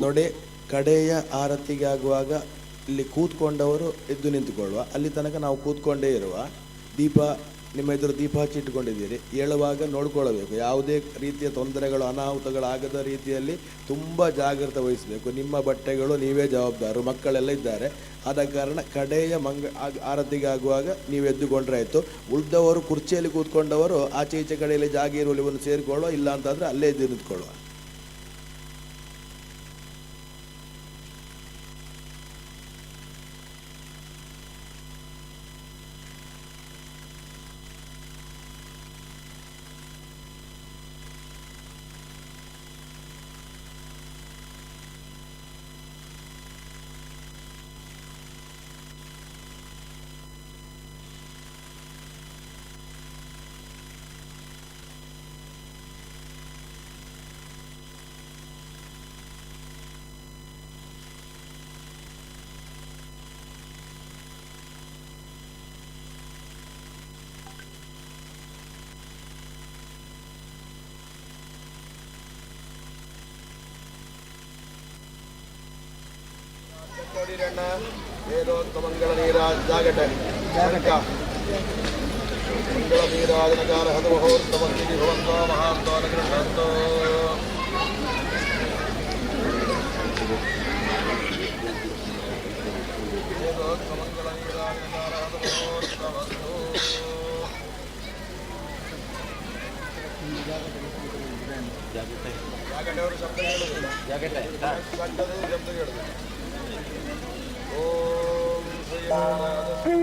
ನೋಡಿ, ಕಡೆಯ ಆರತಿಗೆ ಆಗುವಾಗ ಇಲ್ಲಿ ಕೂತ್ಕೊಂಡವರು ಎದ್ದು ನಿಂತುಕೊಳ್ಳುವ, ಅಲ್ಲಿ ತನಕ ನಾವು ಕೂತ್ಕೊಂಡೇ ಇರುವ. ದೀಪ ನಿಮ್ಮ ಎದುರು ದೀಪ ಹಚ್ಚಿಟ್ಟುಕೊಂಡಿದ್ದೀರಿ, ಏಳುವಾಗ ನೋಡ್ಕೊಳ್ಳಬೇಕು, ಯಾವುದೇ ರೀತಿಯ ತೊಂದರೆಗಳು ಅನಾಹುತಗಳಾಗದ ರೀತಿಯಲ್ಲಿ ತುಂಬ ಜಾಗ್ರತೆ ವಹಿಸಬೇಕು. ನಿಮ್ಮ ಬಟ್ಟೆಗಳು ನೀವೇ ಜವಾಬ್ದಾರು, ಮಕ್ಕಳೆಲ್ಲ ಇದ್ದಾರೆ. ಆದ ಕಾರಣ ಕಡೆಯ ಆರತಿಗೆ ಆಗುವಾಗ ನೀವು ಎದ್ದುಕೊಂಡ್ರೆ ಆಯಿತು. ಉಳಿದವರು ಕುರ್ಚಿಯಲ್ಲಿ ಕೂತ್ಕೊಂಡವರು ಆಚೆ ಈಚೆ ಕಡೆಯಲ್ಲಿ ಜಾಗ ಇರುವಲ್ಲಿ ಒಂದು ಸೇರಿಕೊಳ್ಳುವ, ಇಲ್ಲ ಅಂತಂದರೆ ಅಲ್ಲೇ ಎದ್ದು ನಿಂತ್ಕೊಳ್ಳುವ. ವೇದೋಕ್ತಮಂಗಳ ನೀರಾಜ ಜಾಗಟ ಮಂಗಳ ನೀರಾಜನಕಾರ ಹದು ಮಹೋತ್ತಮಂಗಿ ಭವಂತ ಮಹಾಂತೋನ ಗೃಹಂತೋ ವೇದೋಕ್ತಮಂಗಳ ನೀರಾಜನಕಾರ ಹದು ಮಹೋತ್ತಮಂತೋ ಜಾಗಟೆ ಅವರು ಶಬ್ದ ಹೇಳುವುದಿಲ್ಲ, ಜಾಗಟೆ ಶಬ್ದ ಹೇಳುವುದಿಲ್ಲ. ಓಂ ಶ್ರೀ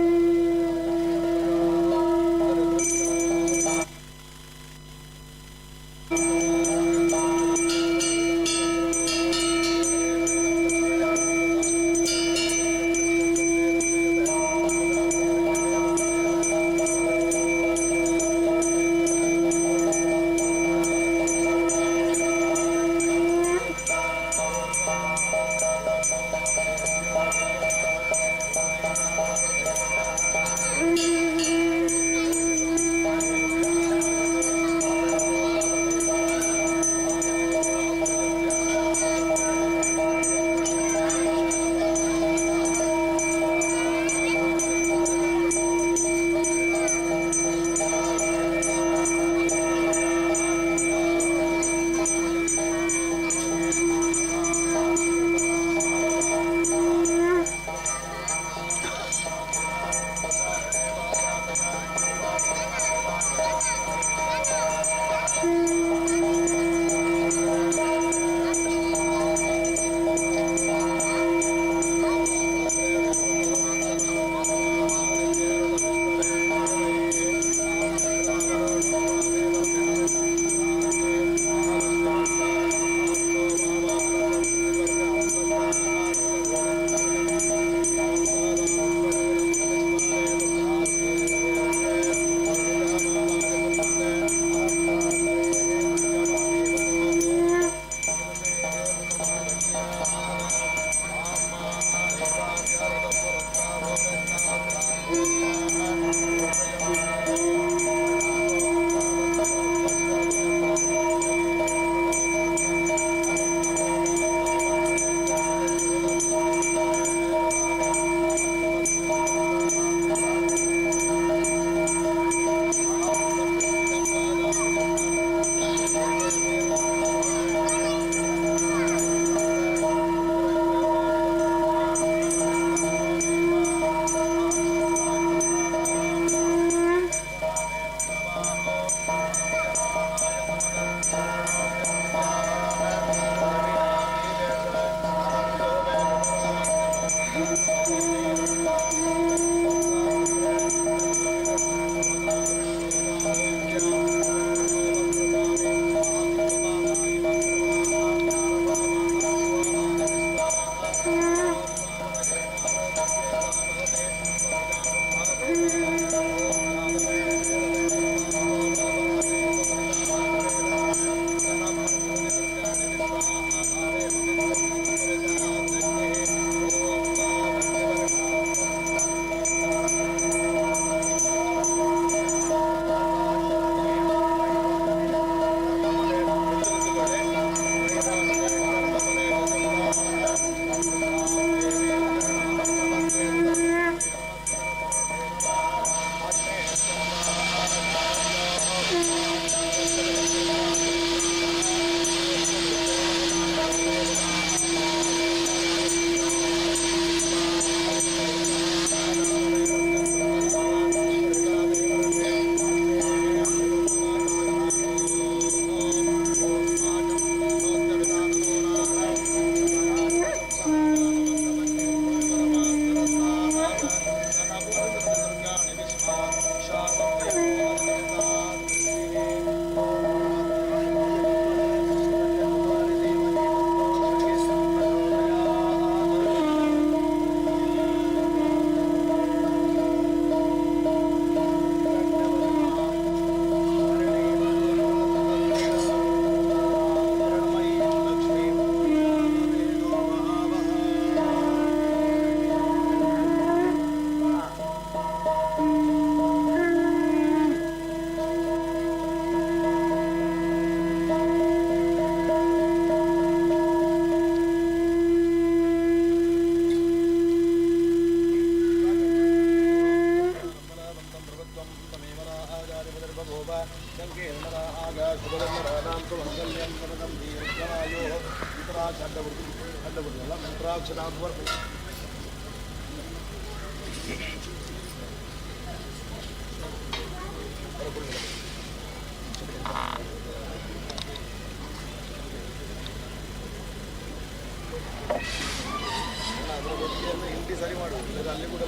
ಹಿಂಡಿ ಸರಿ ಮಾಡುವುದು ಅಲ್ಲಿ ಕೂಡ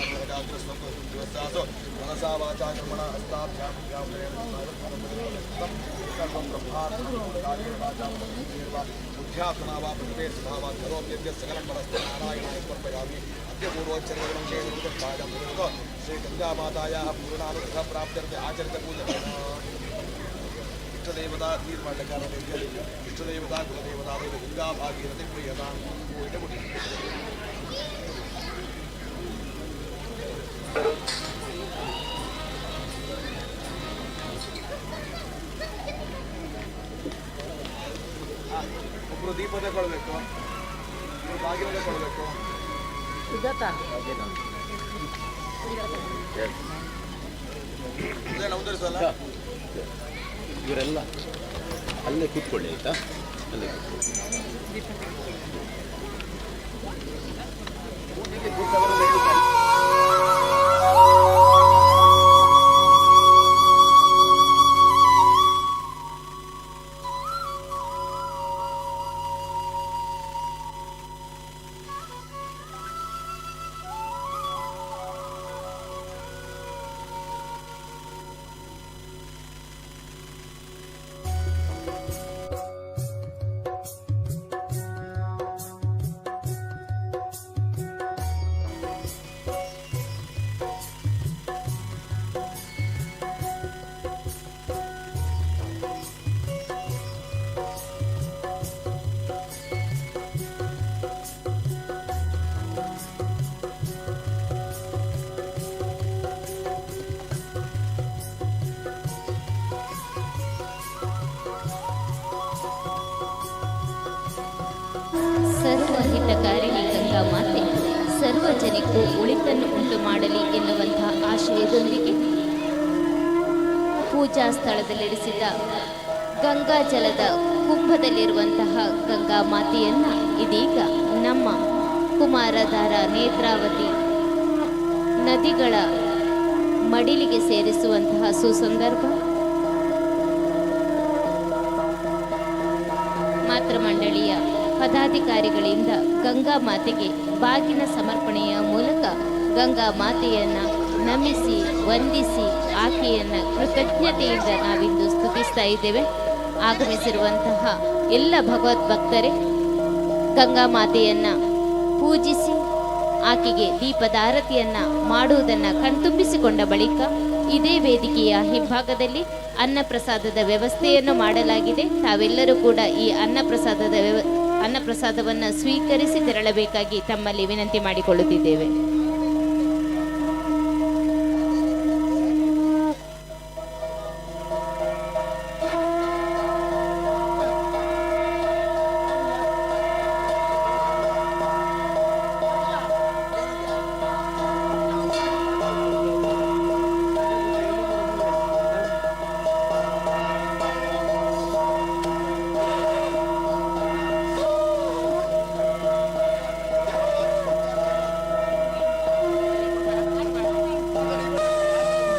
ಲೇಟ್ ಆಗ್ತದೆ. मनसा वाचा कर्मणा हस्ताभ्यां बुद्ध्यात्मना वा प्रतिभा करोम्यद्य सकलं परस्ते नारायणाय समर्पयामि अद्य पूर्वोच्चरणं श्री गंगामातायाः पूर्णानुग्रह प्राप्त्यर्थे आचरित पूजनं इष्टदेवता तीर्माणकार इष्टदेवता कुलदेवता गंगा भागीरथी प्रियतां ಒಬ್ಬರು ದೀಪ ತಗೊಳ್ಬೇಕು, ಬಾಗಿಲು ತಗೊಳ್ಬೇಕು. ಉತ್ತರಿಸಲ್ಲ ಇವರೆಲ್ಲ ಅಲ್ಲೇ ಕೂತ್ಕೊಳ್ಳಿ ಆಯ್ತಾ, ಅಲ್ಲೇ ಸರ್ವಹಿತಕಾರಿಣಿ ಗಂಗಾ ಮಾತೆ ಸರ್ವಜನಿಗೂ ಒಳಿತನ್ನು ಉಂಟು ಮಾಡಲಿ ಎನ್ನುವಂತಹ ಆಶಯದೊಂದಿಗೆ ಪೂಜಾ ಸ್ಥಳದಲ್ಲಿರಿಸಿದ ಗಂಗಾ ಜಲದ ಕುಂಭದಲ್ಲಿರುವಂತಹ ಗಂಗಾ ಮಾತೆಯನ್ನ ಇದೀಗ ನಮ್ಮ ಕುಮಾರಧಾರ, ನೇತ್ರಾವತಿ ನದಿಗಳ ಮಡಿಲಿಗೆ ಸೇರಿಸುವಂತಹ ಸುಸಂದರ್ಭ. ಮಾತೃಮಂಡಳಿಯ ಪದಾಧಿಕಾರಿಗಳಿಂದ ಗಂಗಾ ಮಾತೆಗೆ ಬಾಗಿನ ಸಮರ್ಪಣೆಯ ಮೂಲಕ ಗಂಗಾ ಮಾತೆಯನ್ನ ನಮಿಸಿ ವಂದಿಸಿ ಆಕೆಯನ್ನ ಕೃತಜ್ಞತೆಯಿಂದ ನಾವಿಂದು ಸ್ತುತಿಸ್ತಾ ಇದ್ದೇವೆ. ಆಗಮಿಸಿರುವಂತಹ ಎಲ್ಲ ಭಗವದ್ಭಕ್ತರೇ ಗಂಗಾ ಮಾತೆಯನ್ನ ಪೂಜಿಸಿ ಆಕೆಗೆ ದೀಪದಾರತಿಯನ್ನ ಮಾಡುವುದನ್ನು ಕಣ್ತುಂಬಿಸಿಕೊಂಡ ಬಳಿಕ ಇದೇ ವೇದಿಕೆಯ ಹಿಂಭಾಗದಲ್ಲಿ ಅನ್ನಪ್ರಸಾದದ ವ್ಯವಸ್ಥೆಯನ್ನು ಮಾಡಲಾಗಿದೆ. ತಾವೆಲ್ಲರೂ ಕೂಡ ಈ ಅನ್ನಪ್ರಸಾದವನ್ನು ಸ್ವೀಕರಿಸಿ ತೆರಳಬೇಕಾಗಿ ತಮ್ಮಲ್ಲಿ ವಿನಂತಿ ಮಾಡಿಕೊಳ್ಳುತ್ತಿದ್ದೇವೆ.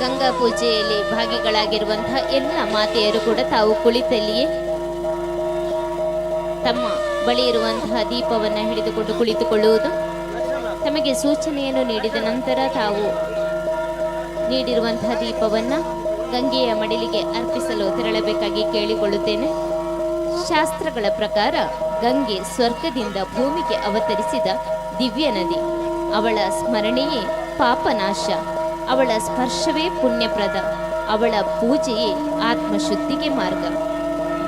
ಗಂಗಾ ಪೂಜೆಯಲ್ಲಿ ಭಾಗಿಗಳಾಗಿರುವಂತಹ ಎಲ್ಲ ಮಾತೆಯರು ಕೂಡ ತಾವು ಕುಳಿತಲ್ಲಿಯೇ ತಮ್ಮ ಬಳಿ ಇರುವಂತಹ ದೀಪವನ್ನು ಹಿಡಿದುಕೊಂಡು ಕುಳಿತುಕೊಳ್ಳುವುದು, ತಮಗೆ ಸೂಚನೆಯನ್ನು ನೀಡಿದ ನಂತರ ತಾವು ನೀಡಿರುವಂತಹ ದೀಪವನ್ನು ಗಂಗೆಯ ಮಡಿಲಿಗೆ ಅರ್ಪಿಸಲು ತೆರಳಬೇಕಾಗಿ ಕೇಳಿಕೊಳ್ಳುತ್ತೇನೆ. ಶಾಸ್ತ್ರಗಳ ಪ್ರಕಾರ ಗಂಗೆ ಸ್ವರ್ಗದಿಂದ ಭೂಮಿಗೆ ಅವತರಿಸಿದ ದಿವ್ಯ ನದಿ. ಅವಳ ಸ್ಮರಣೆಯೇ ಪಾಪನಾಶ. ಅವಳ ಸ್ಪರ್ಶವೇ ಪುಣ್ಯಪ್ರದ, ಅವಳ ಪೂಜೆಯೇ ಆತ್ಮಶುದ್ಧಿಗೆ ಮಾರ್ಗ.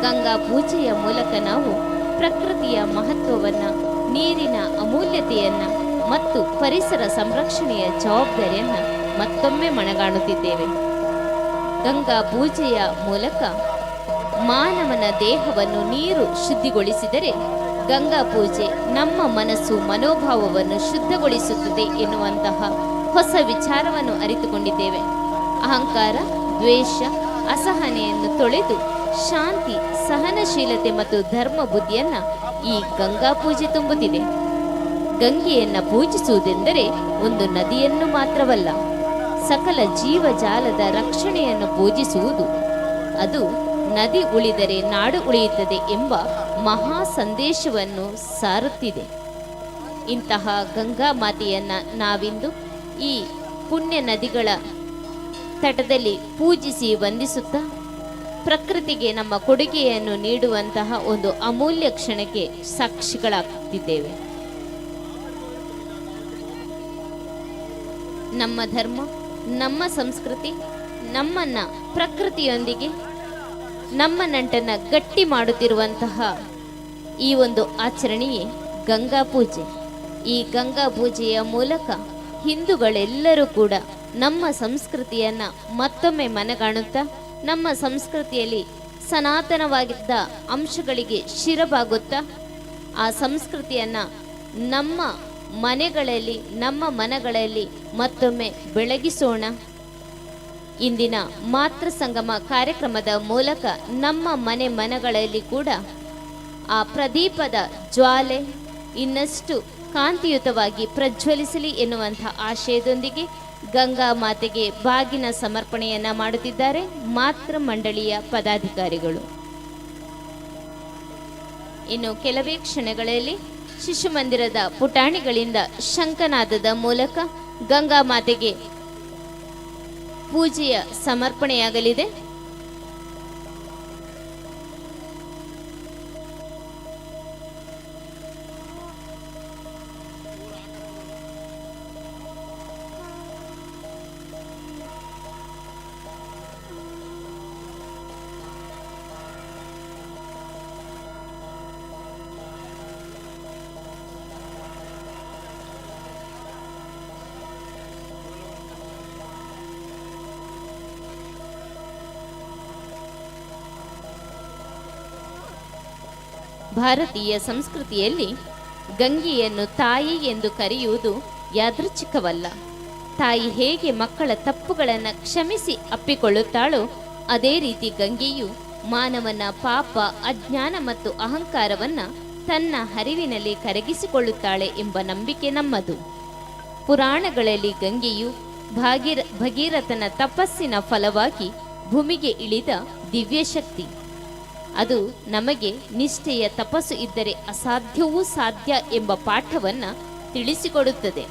ಗಂಗಾ ಪೂಜೆಯ ಮೂಲಕ ನಾವು ಪ್ರಕೃತಿಯ ಮಹತ್ವವನ್ನು, ನೀರಿನ ಅಮೂಲ್ಯತೆಯನ್ನು ಮತ್ತು ಪರಿಸರ ಸಂರಕ್ಷಣೆಯ ಜವಾಬ್ದಾರಿಯನ್ನು ಮತ್ತೊಮ್ಮೆ ಮನಗಾಣುತ್ತಿದ್ದೇವೆ. ಗಂಗಾ ಪೂಜೆಯ ಮೂಲಕ ಮಾನವನ ದೇಹವನ್ನು ನೀರು ಶುದ್ಧಿಗೊಳಿಸಿದರೆ ಗಂಗಾ ಪೂಜೆ ನಮ್ಮ ಮನಸ್ಸು ಮನೋಭಾವವನ್ನು ಶುದ್ಧಗೊಳಿಸುತ್ತದೆ ಎನ್ನುವಂತಹ ಹೊಸ ವಿಚಾರವನ್ನು ಅರಿತುಕೊಂಡಿದ್ದೇವೆ. ಅಹಂಕಾರ, ದ್ವೇಷ, ಅಸಹನೆಯನ್ನು ತೊಳೆದು ಶಾಂತಿ, ಸಹನಶೀಲತೆ ಮತ್ತು ಧರ್ಮ ಬುದ್ಧಿಯನ್ನು ಈ ಗಂಗಾ ಪೂಜೆ ತುಂಬುತ್ತಿದೆ. ಗಂಗೆಯನ್ನು ಪೂಜಿಸುವುದೆಂದರೆ ಒಂದು ನದಿಯನ್ನು ಮಾತ್ರವಲ್ಲ, ಸಕಲ ಜೀವಜಾಲದ ರಕ್ಷಣೆಯನ್ನು ಪೂಜಿಸುವುದು. ಅದು ನದಿ ಉಳಿದರೆ ನಾಡು ಉಳಿಯುತ್ತದೆ ಎಂಬ ಮಹಾ ಸಂದೇಶವನ್ನು ಸಾರುತ್ತಿದೆ. ಇಂತಹ ಗಂಗಾ ಮಾತೆಯನ್ನು ನಾವಿಂದು ಈ ಪುಣ್ಯ ನದಿಗಳ ತಟದಲ್ಲಿ ಪೂಜಿಸಿ ವಂದಿಸುತ್ತಾ ಪ್ರಕೃತಿಗೆ ನಮ್ಮ ಕೊಡುಗೆಯನ್ನು ನೀಡುವಂತಹ ಒಂದು ಅಮೂಲ್ಯ ಕ್ಷಣಕ್ಕೆ ಸಾಕ್ಷಿಗಳಾಗ್ತಿದ್ದೇವೆ. ನಮ್ಮ ಧರ್ಮ, ನಮ್ಮ ಸಂಸ್ಕೃತಿ, ನಮ್ಮನ್ನು ಪ್ರಕೃತಿಯೊಂದಿಗೆ ನಮ್ಮ ನಂಟನ್ನು ಗಟ್ಟಿ ಮಾಡುತ್ತಿರುವಂತಹ ಈ ಒಂದು ಆಚರಣೆಯೇ ಗಂಗಾ ಪೂಜೆ. ಈ ಗಂಗಾ ಪೂಜೆಯ ಮೂಲಕ ಹಿಂದೂಗಳೆಲ್ಲರೂ ಕೂಡ ನಮ್ಮ ಸಂಸ್ಕೃತಿಯನ್ನು ಮತ್ತೊಮ್ಮೆ ಮನಗಾಣುತ್ತಾ ನಮ್ಮ ಸಂಸ್ಕೃತಿಯಲ್ಲಿ ಸನಾತನವಾಗಿದ್ದ ಅಂಶಗಳಿಗೆ ಶಿರಬಾಗುತ್ತಾ ಆ ಸಂಸ್ಕೃತಿಯನ್ನು ನಮ್ಮ ಮನೆಗಳಲ್ಲಿ, ನಮ್ಮ ಮನಗಳಲ್ಲಿ ಮತ್ತೊಮ್ಮೆ ಬೆಳಗಿಸೋಣ. ಇಂದಿನ ಮಾತೃ ಸಂಗಮ ಕಾರ್ಯಕ್ರಮದ ಮೂಲಕ ನಮ್ಮ ಮನೆಗಳಲ್ಲಿ ಕೂಡ ಆ ಪ್ರದೀಪದ ಜ್ವಾಲೆ ಇನ್ನಷ್ಟು ಕಾಂತಿಯುತವಾಗಿ ಪ್ರಜ್ವಲಿಸಲಿ ಎನ್ನುವಂಥ ಆಶಯದೊಂದಿಗೆ ಗಂಗಾ ಮಾತೆಗೆ ಬಾಗಿನ ಸಮರ್ಪಣೆಯನ್ನು ಮಾಡುತ್ತಿದ್ದಾರೆ ಮಾತೃ ಮಂಡಳಿಯ ಪದಾಧಿಕಾರಿಗಳು. ಇನ್ನು ಕೆಲವೇ ಕ್ಷಣಗಳಲ್ಲಿ ಶಿಶು ಮಂದಿರದ ಪುಟಾಣಿಗಳಿಂದ ಶಂಖನಾದದ ಮೂಲಕ ಗಂಗಾ ಮಾತೆಗೆ ಪೂಜೆಯ ಸಮರ್ಪಣೆಯಾಗಲಿದೆ. ಭಾರತೀಯ ಸಂಸ್ಕೃತಿಯಲ್ಲಿ ಗಂಗೆಯನ್ನು ತಾಯಿ ಎಂದು ಕರೆಯುವುದು ಯಾದೃಚ್ಛಿಕವಲ್ಲ. ತಾಯಿ ಹೇಗೆ ಮಕ್ಕಳ ತಪ್ಪುಗಳನ್ನು ಕ್ಷಮಿಸಿ ಅಪ್ಪಿಕೊಳ್ಳುತ್ತಾಳೋ ಅದೇ ರೀತಿ ಗಂಗೆಯು ಮಾನವನ ಪಾಪ, ಅಜ್ಞಾನ ಮತ್ತು ಅಹಂಕಾರವನ್ನು ತನ್ನ ಹರಿವಿನಲ್ಲಿ ಕರಗಿಸಿಕೊಳ್ಳುತ್ತಾಳೆ ಎಂಬ ನಂಬಿಕೆ ನಮ್ಮದು. ಪುರಾಣಗಳಲ್ಲಿ ಗಂಗೆಯು ಭಗೀರಥನ ತಪಸ್ಸಿನ ಫಲವಾಗಿ ಭೂಮಿಗೆ ಇಳಿದ ದಿವ್ಯಶಕ್ತಿ. ಅದು ನಮಗೆ ನಿಷ್ಠೆಯ ತಪಸ್ಸು ಇದ್ದರೆ ಅಸಾಧ್ಯವೂ ಸಾಧ್ಯ ಎಂಬ ಪಾಠವನ್ನು ತಿಳಿಸಿಕೊಡುತ್ತದೆ.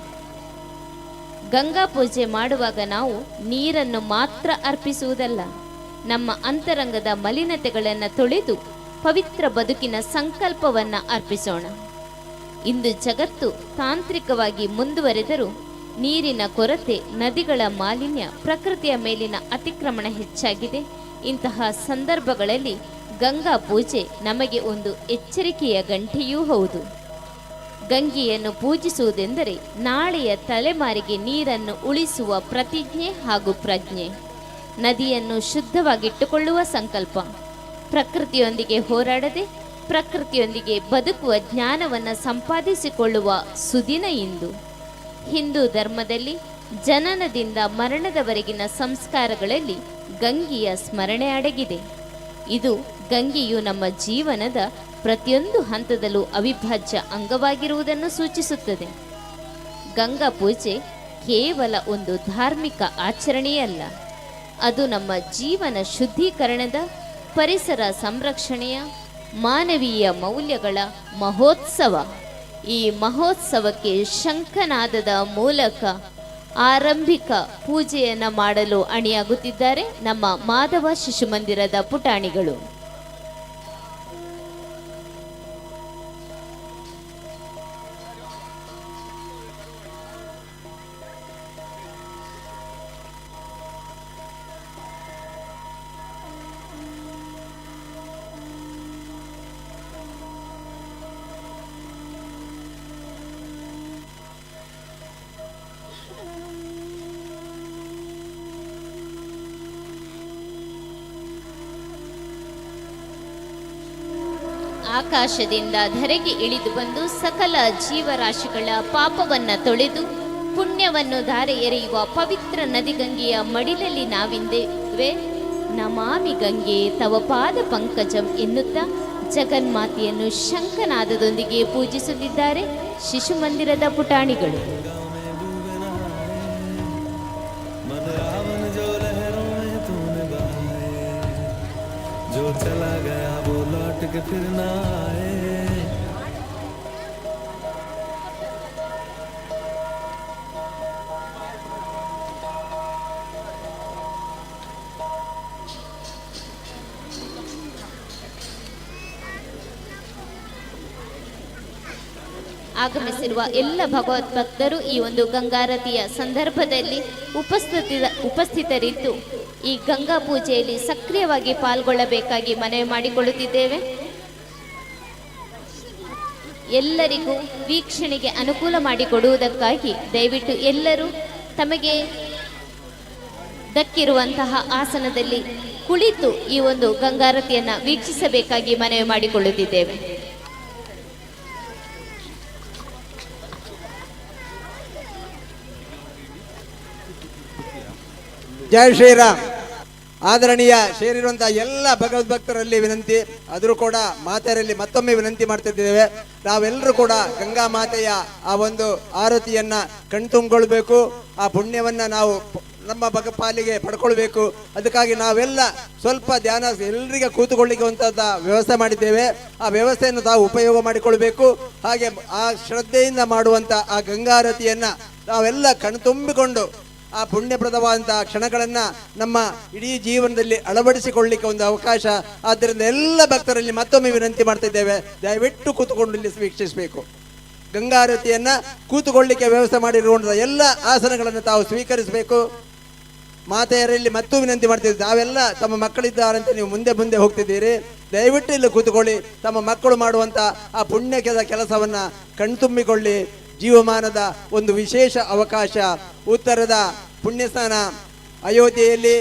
ಗಂಗಾ ಪೂಜೆ ಮಾಡುವಾಗ ನಾವು ನೀರನ್ನು ಮಾತ್ರ ಅರ್ಪಿಸುವುದಲ್ಲ, ನಮ್ಮ ಅಂತರಂಗದ ಮಲಿನತೆಗಳನ್ನು ತೊಳೆದು ಪವಿತ್ರ ಬದುಕಿನ ಸಂಕಲ್ಪವನ್ನು ಅರ್ಪಿಸೋಣ. ಇಂದು ಜಗತ್ತು ತಾಂತ್ರಿಕವಾಗಿ ಮುಂದುವರೆದರೂ ನೀರಿನ ಕೊರತೆ, ನದಿಗಳ ಮಾಲಿನ್ಯ, ಪ್ರಕೃತಿಯ ಮೇಲಿನ ಅತಿಕ್ರಮಣ ಹೆಚ್ಚಾಗಿದೆ. ಇಂತಹ ಸಂದರ್ಭಗಳಲ್ಲಿ ಗಂಗಾ ಪೂಜೆ ನಮಗೆ ಒಂದು ಎಚ್ಚರಿಕೆಯ ಗಂಟೆಯೂ ಹೌದು. ಗಂಗೆಯನ್ನು ಪೂಜಿಸುವುದೆಂದರೆ ನಾಳೆಯ ತಲೆಮಾರಿಗೆ ನೀರನ್ನು ಉಳಿಸುವ ಪ್ರತಿಜ್ಞೆ ಹಾಗೂ ಪ್ರಜ್ಞೆ, ನದಿಯನ್ನು ಶುದ್ಧವಾಗಿಟ್ಟುಕೊಳ್ಳುವ ಸಂಕಲ್ಪ, ಪ್ರಕೃತಿಯೊಂದಿಗೆ ಹೋರಾಡದೆ ಪ್ರಕೃತಿಯೊಂದಿಗೆ ಬದುಕುವ ಜ್ಞಾನವನ್ನು ಸಂಪಾದಿಸಿಕೊಳ್ಳುವ ಸುದಿನ ಇಂದು. ಹಿಂದೂ ಧರ್ಮದಲ್ಲಿ ಜನನದಿಂದ ಮರಣದವರೆಗಿನ ಸಂಸ್ಕಾರಗಳಲ್ಲಿ ಗಂಗೆಯ ಸ್ಮರಣೆ ಅಡಗಿದೆ. ಇದು ಗಂಗೆಯು ನಮ್ಮ ಜೀವನದ ಪ್ರತಿಯೊಂದು ಹಂತದಲ್ಲೂ ಅವಿಭಾಜ್ಯ ಅಂಗವಾಗಿರುವುದನ್ನು ಸೂಚಿಸುತ್ತದೆ. ಗಂಗಾ ಪೂಜೆ ಕೇವಲ ಒಂದು ಧಾರ್ಮಿಕ ಆಚರಣೆಯಲ್ಲ, ಅದು ನಮ್ಮ ಜೀವನ ಶುದ್ಧೀಕರಣದ, ಪರಿಸರ ಸಂರಕ್ಷಣೆಯ, ಮಾನವೀಯ ಮೌಲ್ಯಗಳ ಮಹೋತ್ಸವ. ಈ ಮಹೋತ್ಸವಕ್ಕೆ ಶಂಖನಾದದ ಮೂಲಕ ಆರಂಭಿಕ ಪೂಜೆಯನ್ನು ಮಾಡಲು ಅಣಿಯಾಗುತ್ತಿದ್ದಾರೆ ನಮ್ಮ ಮಾಧವ ಶಿಶು ಮಂದಿರದ ಪುಟಾಣಿಗಳು. ಆಕಾಶದಿಂದ ಧರೆಗೆ ಇಳಿದು ಬಂದು ಸಕಲ ಜೀವರಾಶಿಗಳ ಪಾಪವನ್ನ ತೊಳೆದು ಪುಣ್ಯವನ್ನು ಧಾರೆ ಎರೆಯುವ ಪವಿತ್ರ ನದಿ ಗಂಗೆಯ ಮಡಿಲಲ್ಲಿ ನಾವಿಂದೇವೆ. ನಮಾಮಿ ಗಂಗೆ ತವ ಪಾದ ಪಂಕಜಂ ಎನ್ನುತ್ತಾ ಜಗನ್ಮಾತೆಯನ್ನು ಶಂಖನಾದದೊಂದಿಗೆ ಪೂಜಿಸುತ್ತಿದ್ದಾರೆ ಶಿಶು ಮಂದಿರದ ಪುಟಾಣಿಗಳು. जो चला गया वो लौट के फिर ना आए. ಆಗಮಿಸಿರುವ ಎಲ್ಲ ಭಗವತ್ ಭಕ್ತರು ಈ ಒಂದು ಗಂಗಾರತಿಯ ಸಂದರ್ಭದಲ್ಲಿ ಉಪಸ್ಥಿತರಿದ್ದು ಈ ಗಂಗಾ ಪೂಜೆಯಲ್ಲಿ ಸಕ್ರಿಯವಾಗಿ ಪಾಲ್ಗೊಳ್ಳಬೇಕಾಗಿ ಮನವಿ ಮಾಡಿಕೊಳ್ಳುತ್ತಿದ್ದೇವೆ. ಎಲ್ಲರಿಗೂ ವೀಕ್ಷಣೆಗೆ ಅನುಕೂಲ ಮಾಡಿಕೊಡುವುದಕ್ಕಾಗಿ ದಯವಿಟ್ಟು ಎಲ್ಲರೂ ತಮಗೆ ದಕ್ಕಿರುವಂತಹ ಆಸನದಲ್ಲಿ ಕುಳಿತು ಈ ಒಂದು ಗಂಗಾರತಿಯನ್ನು ವೀಕ್ಷಿಸಬೇಕಾಗಿ ಮನವಿ ಮಾಡಿಕೊಳ್ಳುತ್ತಿದ್ದೇವೆ. ಜೈ ಶ್ರೀರಾಮ್. ಆದರಣೀಯ ಸೇರಿರುವಂತಹ ಎಲ್ಲ ಭಗವದ್ಭಕ್ತರಲ್ಲಿ ವಿನಂತಿ, ಆದರೂ ಕೂಡ ಮಾತೆಯರಲ್ಲಿ ಮತ್ತೊಮ್ಮೆ ವಿನಂತಿ ಮಾಡ್ತಿದ್ದೇವೆ. ನಾವೆಲ್ಲರೂ ಕೂಡ ಗಂಗಾ ಮಾತೆಯ ಆ ಒಂದು ಆರತಿಯನ್ನ ಕಣ್ತುಂಬಿಕೊಳ್ಬೇಕು. ಆ ಪುಣ್ಯವನ್ನ ನಾವು ನಮ್ಮ ಪಾಲಿಗೆ ಪಡ್ಕೊಳ್ಬೇಕು. ಅದಕ್ಕಾಗಿ ನಾವೆಲ್ಲ ಸ್ವಲ್ಪ ಧ್ಯಾನ ಎಲ್ಲರಿಗೆ ಕೂತುಕೊಳ್ಳಿಕ್ಕೆ ಒಂಥದ್ದು ವ್ಯವಸ್ಥೆ ಮಾಡಿದ್ದೇವೆ. ಆ ವ್ಯವಸ್ಥೆಯನ್ನು ತಾವು ಉಪಯೋಗ ಮಾಡಿಕೊಳ್ಬೇಕು. ಹಾಗೆ ಆ ಶ್ರದ್ಧೆಯಿಂದ ಮಾಡುವಂಥ ಆ ಗಂಗಾರತಿಯನ್ನ ನಾವೆಲ್ಲ ಕಣ್ತುಂಬಿಕೊಂಡು ಆ ಪುಣ್ಯಪ್ರದವಾದಂತಹ ಕ್ಷಣಗಳನ್ನು ನಮ್ಮ ಇಡೀ ಜೀವನದಲ್ಲಿ ಅಳವಡಿಸಿಕೊಳ್ಳಿಕ್ಕೆ ಒಂದು ಅವಕಾಶ. ಆದ್ದರಿಂದ ಎಲ್ಲ ಭಕ್ತರಲ್ಲಿ ಮತ್ತೊಮ್ಮೆ ವಿನಂತಿ ಮಾಡ್ತಿದ್ದೇವೆ, ದಯವಿಟ್ಟು ಕೂತುಕೊಂಡು ಇಲ್ಲಿ ವೀಕ್ಷಿಸಬೇಕು. ಗಂಗಾರತಿಯನ್ನ ಕೂತುಕೊಳ್ಳಿಕ್ಕೆ ವ್ಯವಸ್ಥೆ ಮಾಡಿರುವಂತಹ ಎಲ್ಲ ಆಸನಗಳನ್ನು ತಾವು ಸ್ವೀಕರಿಸಬೇಕು. ಮಾತೆಯರಲ್ಲಿ ಮತ್ತೂ ವಿನಂತಿ ಮಾಡ್ತಿದ್ದೀವಿ, ತಾವೆಲ್ಲ ತಮ್ಮ ಮಕ್ಕಳಿದ್ದಾರಂತ ನೀವು ಮುಂದೆ ಮುಂದೆ ಹೋಗ್ತಿದ್ದೀರಿ, ದಯವಿಟ್ಟು ಇಲ್ಲಿ ಕೂತುಕೊಳ್ಳಿ. ತಮ್ಮ ಮಕ್ಕಳು ಮಾಡುವಂಥ ಆ ಪುಣ್ಯದ ಕೆಲಸವನ್ನ ಕಣ್ತುಂಬಿಕೊಳ್ಳಿ. ಜೀವಮಾನದ ಒಂದು ವಿಶೇಷ ಅವಕಾಶ. ಉತ್ತರದ ಪುಣ್ಯಸ್ಥಾನ ಅಯೋಧ್ಯೆಯಲ್ಲಿ,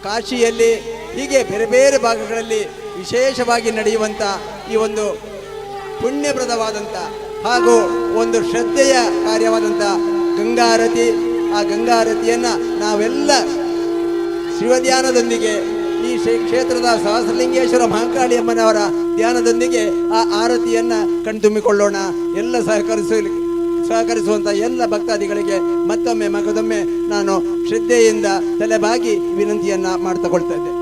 ಕಾಶಿಯಲ್ಲಿ, ಹೀಗೆ ಬೇರೆ ಬೇರೆ ಭಾಗಗಳಲ್ಲಿ ವಿಶೇಷವಾಗಿ ನಡೆಯುವಂಥ ಈ ಒಂದು ಪುಣ್ಯಪ್ರದವಾದಂಥ ಹಾಗೂ ಒಂದು ಶ್ರದ್ಧೆಯ ಕಾರ್ಯವಾದಂಥ ಗಂಗಾರತಿ. ಆ ಗಂಗಾರತಿಯನ್ನು ನಾವೆಲ್ಲ ಶಿವಧ್ಯಾನದೊಂದಿಗೆ ಈ ಕ್ಷೇತ್ರದ ಸಹಸ್ರಲಿಂಗೇಶ್ವರ ಮಹಾಕಾಳಿ ಅಮ್ಮನವರ ಧ್ಯಾನದೊಂದಿಗೆ ಆ ಆರತಿಯನ್ನ ಕಣ್ತುಂಬಿಕೊಳ್ಳೋಣ. ಎಲ್ಲ ಸಹಕರಿಸುವಂತ ಎಲ್ಲ ಭಕ್ತಾದಿಗಳಿಗೆ ಮತ್ತೊಮ್ಮೆ ಮಗದೊಮ್ಮೆ ನಾನು ಶ್ರದ್ಧೆಯಿಂದ ತಲೆಬಾಗಿ ವಿನಂತಿಯನ್ನ ಮಾಡ್ತಕೊಳ್ತಾ ಇದ್ದೆ.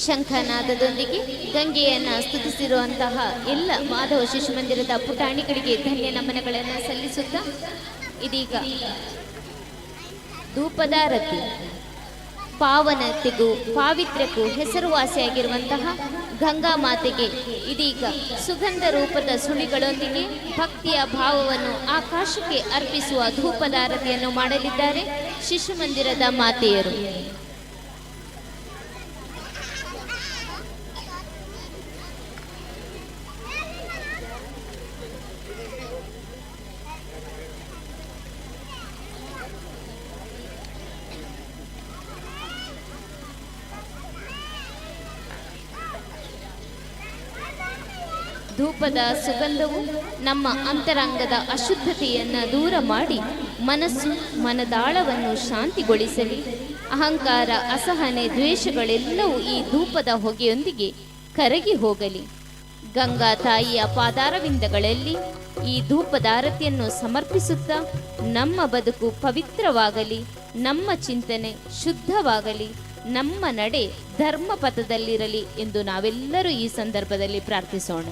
ಶಂಖನಾದದೊಂದಿಗೆ ಗಂಗೆಯನ್ನು ಸ್ತುತಿಸಿರುವಂತಹ ಎಲ್ಲ ಮಾಧವ ಶಿಶು ಮಂದಿರದ ಪುಟಾಣಿಗಳಿಗೆ ಧನ್ಯ ನಮನಗಳನ್ನು ಸಲ್ಲಿಸುತ್ತಾ ಇದೀಗ ಧೂಪದಾರತಿ ಪಾವನತೆಗೂ ಪಾವಿತ್ರ್ಯಕ್ಕೂ ಹೆಸರುವಾಸಿಯಾಗಿರುವಂತಹ ಗಂಗಾ ಮಾತೆಗೆ ಇದೀಗ ಸುಗಂಧ ರೂಪದ ಸುಳಿಗಳೊಂದಿಗೆ ಭಕ್ತಿಯ ಭಾವವನ್ನು ಆಕಾಶಕ್ಕೆ ಅರ್ಪಿಸುವ ಧೂಪದಾರತಿಯನ್ನು ಮಾಡಲಿದ್ದಾರೆ ಶಿಶು ಮಂದಿರದ ಮಾತೆಯರು. ಧೂಪದ ಸುಗಂಧವು ನಮ್ಮ ಅಂತರಂಗದ ಅಶುದ್ಧತೆಯನ್ನು ದೂರ ಮಾಡಿ ಮನಸ್ಸು ಮನದಾಳವನ್ನು ಶಾಂತಿಗೊಳಿಸಲಿ. ಅಹಂಕಾರ, ಅಸಹನೆ, ದ್ವೇಷಗಳೆಲ್ಲವೂ ಈ ಧೂಪದ ಹೊಗೆಯೊಂದಿಗೆ ಕರಗಿ ಹೋಗಲಿ. ಗಂಗಾ ತಾಯಿಯ ಪಾದಾರವಿಂದಗಳಲ್ಲಿ ಈ ಧೂಪದಾರತಿಯನ್ನು ಸಮರ್ಪಿಸುತ್ತಾ ನಮ್ಮ ಬದುಕು ಪವಿತ್ರವಾಗಲಿ, ನಮ್ಮ ಚಿಂತನೆ ಶುದ್ಧವಾಗಲಿ, ನಮ್ಮ ನಡೆ ಧರ್ಮಪಥದಲ್ಲಿರಲಿ ಎಂದು ನಾವೆಲ್ಲರೂ ಈ ಸಂದರ್ಭದಲ್ಲಿ ಪ್ರಾರ್ಥಿಸೋಣ.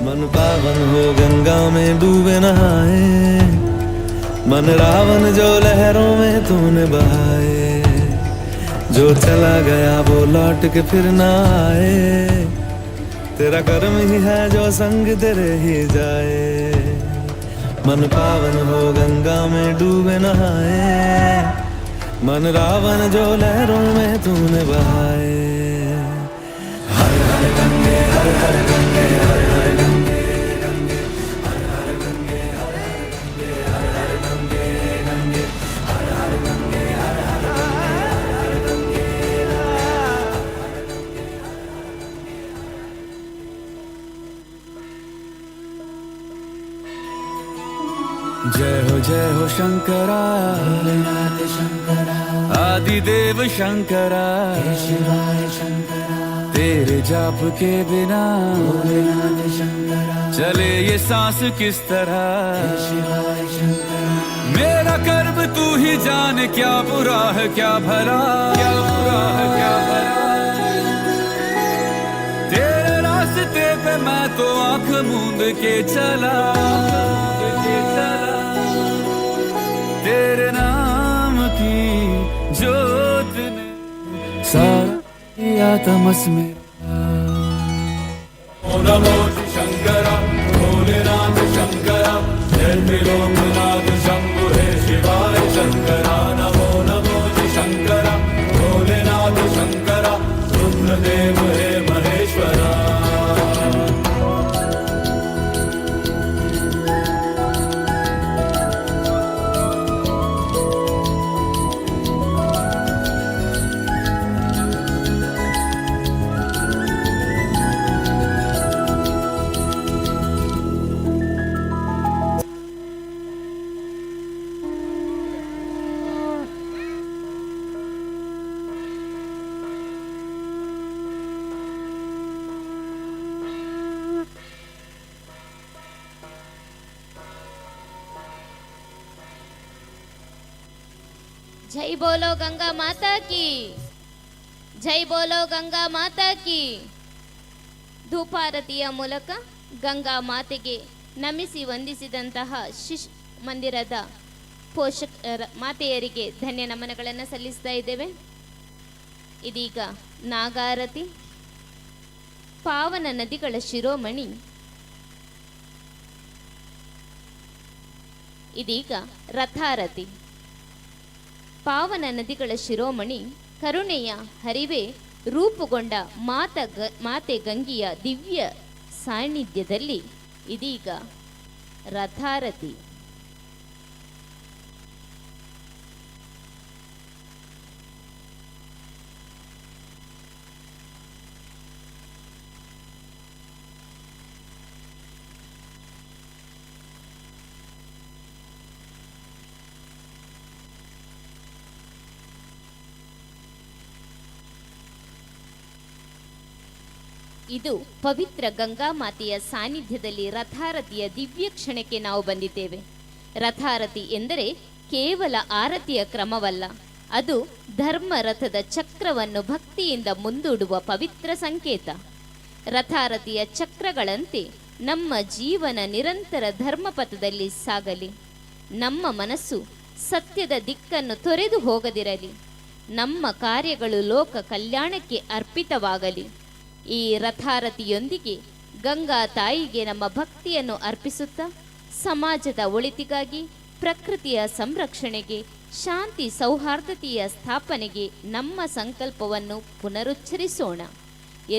मन पावन हो गंगा में डूबे नहाए, मन रावण जो लहरों में तूने बहाए, जो चला गया वो लौट के फिर ना आए, तेरा कर्म ही है जो संग तेरे ही जाए. मन पावन हो गंगा में डूबे नहाए, मन रावण जो लहरों में तूने बहाए. हर हर गंगे हर हर गंगे हर हर गंगे गंगे हर हर गंगे हर हर गंगे हर हर गंगे गंगे हर हर गंगे हर हर गंगे जय हो शंकरा भोलेनाथ शंकरा आदिदेव शंकरा शिवाय शंकरा तेरे जाप के बिना भोलेनाथ शंकरा चले ये सांस किस तरह शिवाय शंकरा मेरा कर्म तू ही जान क्या बुरा है क्या भला क्या बुरा है क्या भला तेरे रास्ते पे मैं तो आंख मूंद के चला तेरे नाम की जोत ने सारा तमस मेरा. ओ नमो शंकरा भोलेनाथ शंकरा जय त्रिलोकनाथ शंभु हे शिवाय शंकरा. नमो नमो शंकरा भोलेनाथ शंकरा रुद्रदेव हे महेश्वरा. जय बोलो गंगा माता की जय बोलो गंगा माता की. ಧೂಪಾರತಿಯ ಮೂಲಕ ಗಂಗಾ ಮಾತೆಗೆ ನಮಿಸಿ ವಂದಿಸಿದಂತಹ ಶಿಶು ಮಂದಿರದ ಮಾತೆಯರಿಗೆ ಧನ್ಯ ನಮನಗಳನ್ನು ಸಲ್ಲಿಸ್ತಾ ಇದ್ದೇವೆ. ಇದೀಗ ನಾಗಾರತಿ, ಪಾವನ ನದಿಗಳ ಶಿರೋಮಣಿ ಇದೀಗ ರಥಾರತಿ. ಪಾವನ ನದಿಗಳ ಶಿರೋಮಣಿ ಕರುಣೆಯ ಹರಿವೆ ರೂಪುಗೊಂಡ ಮಾತೆ ಗಂಗೆಯ ದಿವ್ಯ ಸಾನ್ನಿಧ್ಯದಲ್ಲಿ ಇದೀಗ ರಥಾರತಿ. ಇದು ಪವಿತ್ರ ಗಂಗಾ ಮಾತೆಯ ಸಾನ್ನಿಧ್ಯದಲ್ಲಿ ರಥಾರತಿಯ ದಿವ್ಯ ಕ್ಷಣಕ್ಕೆ ನಾವು ಬಂದಿದ್ದೇವೆ. ರಥಾರತಿ ಎಂದರೆ ಕೇವಲ ಆರತಿಯ ಕ್ರಮವಲ್ಲ, ಅದು ಧರ್ಮ ರಥದ ಚಕ್ರವನ್ನು ಭಕ್ತಿಯಿಂದ ಮುಂದೂಡುವ ಪವಿತ್ರ ಸಂಕೇತ. ರಥಾರತಿಯ ಚಕ್ರಗಳಂತೆ ನಮ್ಮ ಜೀವನ ನಿರಂತರ ಧರ್ಮಪಥದಲ್ಲಿ ಸಾಗಲಿ. ನಮ್ಮ ಮನಸ್ಸು ಸತ್ಯದ ದಿಕ್ಕನ್ನು ತೊರೆದು ಹೋಗದಿರಲಿ. ನಮ್ಮ ಕಾರ್ಯಗಳು ಲೋಕ ಕಲ್ಯಾಣಕ್ಕೆ ಅರ್ಪಿತವಾಗಲಿ. ಈ ರಥಾರತಿಯೊಂದಿಗೆ ಗಂಗಾ ತಾಯಿಗೆ ನಮ್ಮ ಭಕ್ತಿಯನ್ನು ಅರ್ಪಿಸುತ್ತಾ ಸಮಾಜದ ಒಳಿತಿಗಾಗಿ, ಪ್ರಕೃತಿಯ ಸಂರಕ್ಷಣೆಗೆ, ಶಾಂತಿ ಸೌಹಾರ್ದತೆಯ ಸ್ಥಾಪನೆಗೆ ನಮ್ಮ ಸಂಕಲ್ಪವನ್ನು ಪುನರುಚ್ಚರಿಸೋಣ.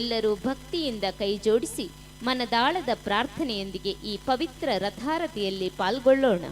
ಎಲ್ಲರೂ ಭಕ್ತಿಯಿಂದ ಕೈ ಜೋಡಿಸಿ ಮನದಾಳದ ಪ್ರಾರ್ಥನೆಯೊಂದಿಗೆ ಈ ಪವಿತ್ರ ರಥಾರತಿಯಲ್ಲಿ ಪಾಲ್ಗೊಳ್ಳೋಣ.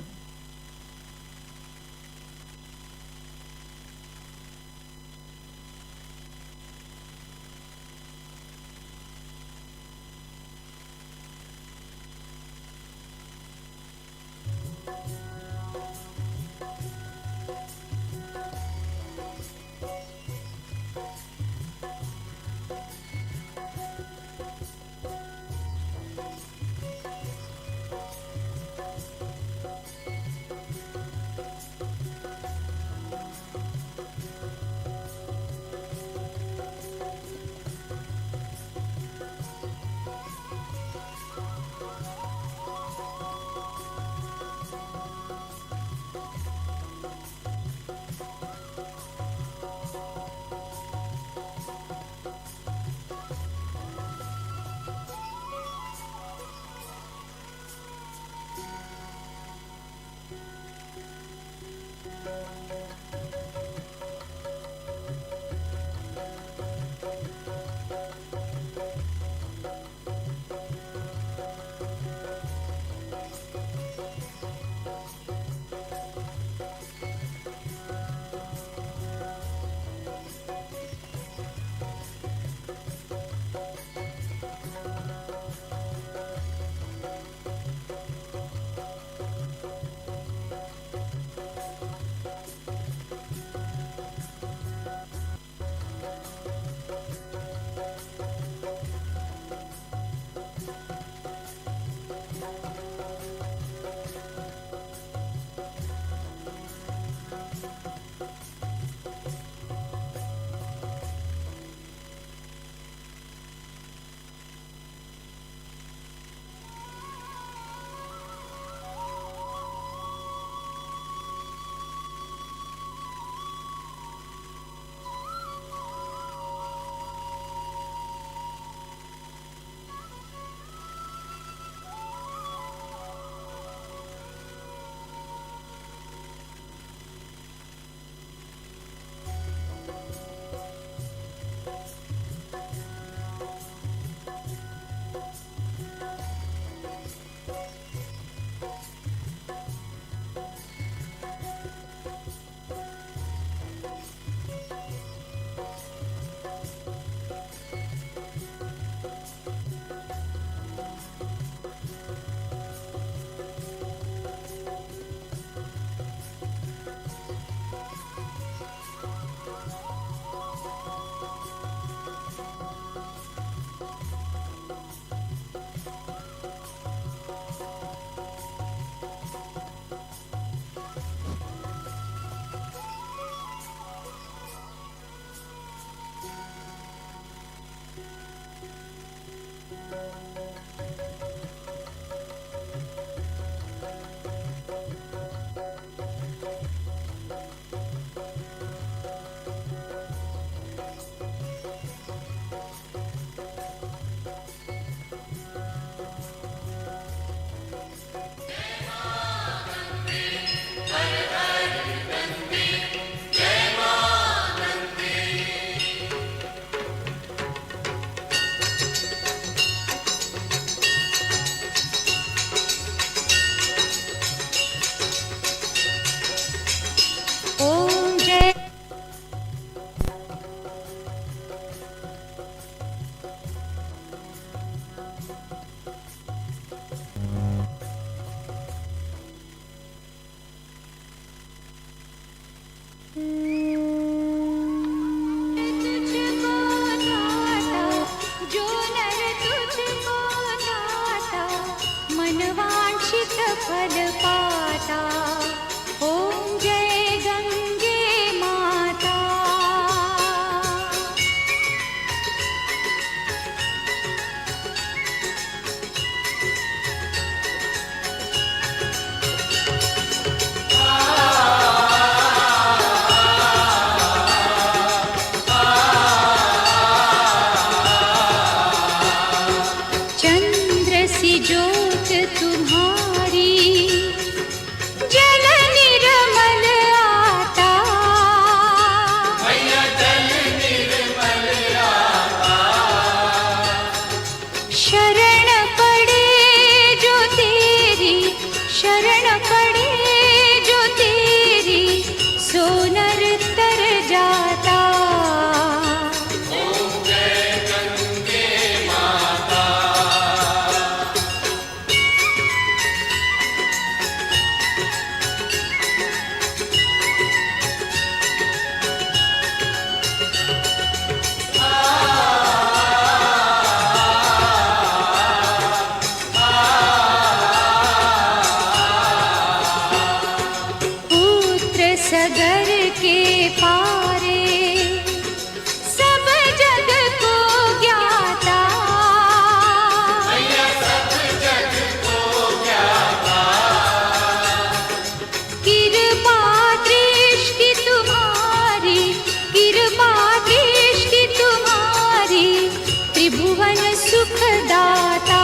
जो नर शरण पड़े जो तेरी सो नर तर जाता। सगर के पारे सब जग को ज्ञाता, सब जग को ज्ञाता। कृपा दृष्टि तुम्हारी, कृपा दृष्टि तुम्हारी, त्रिभुवन सुखदाता।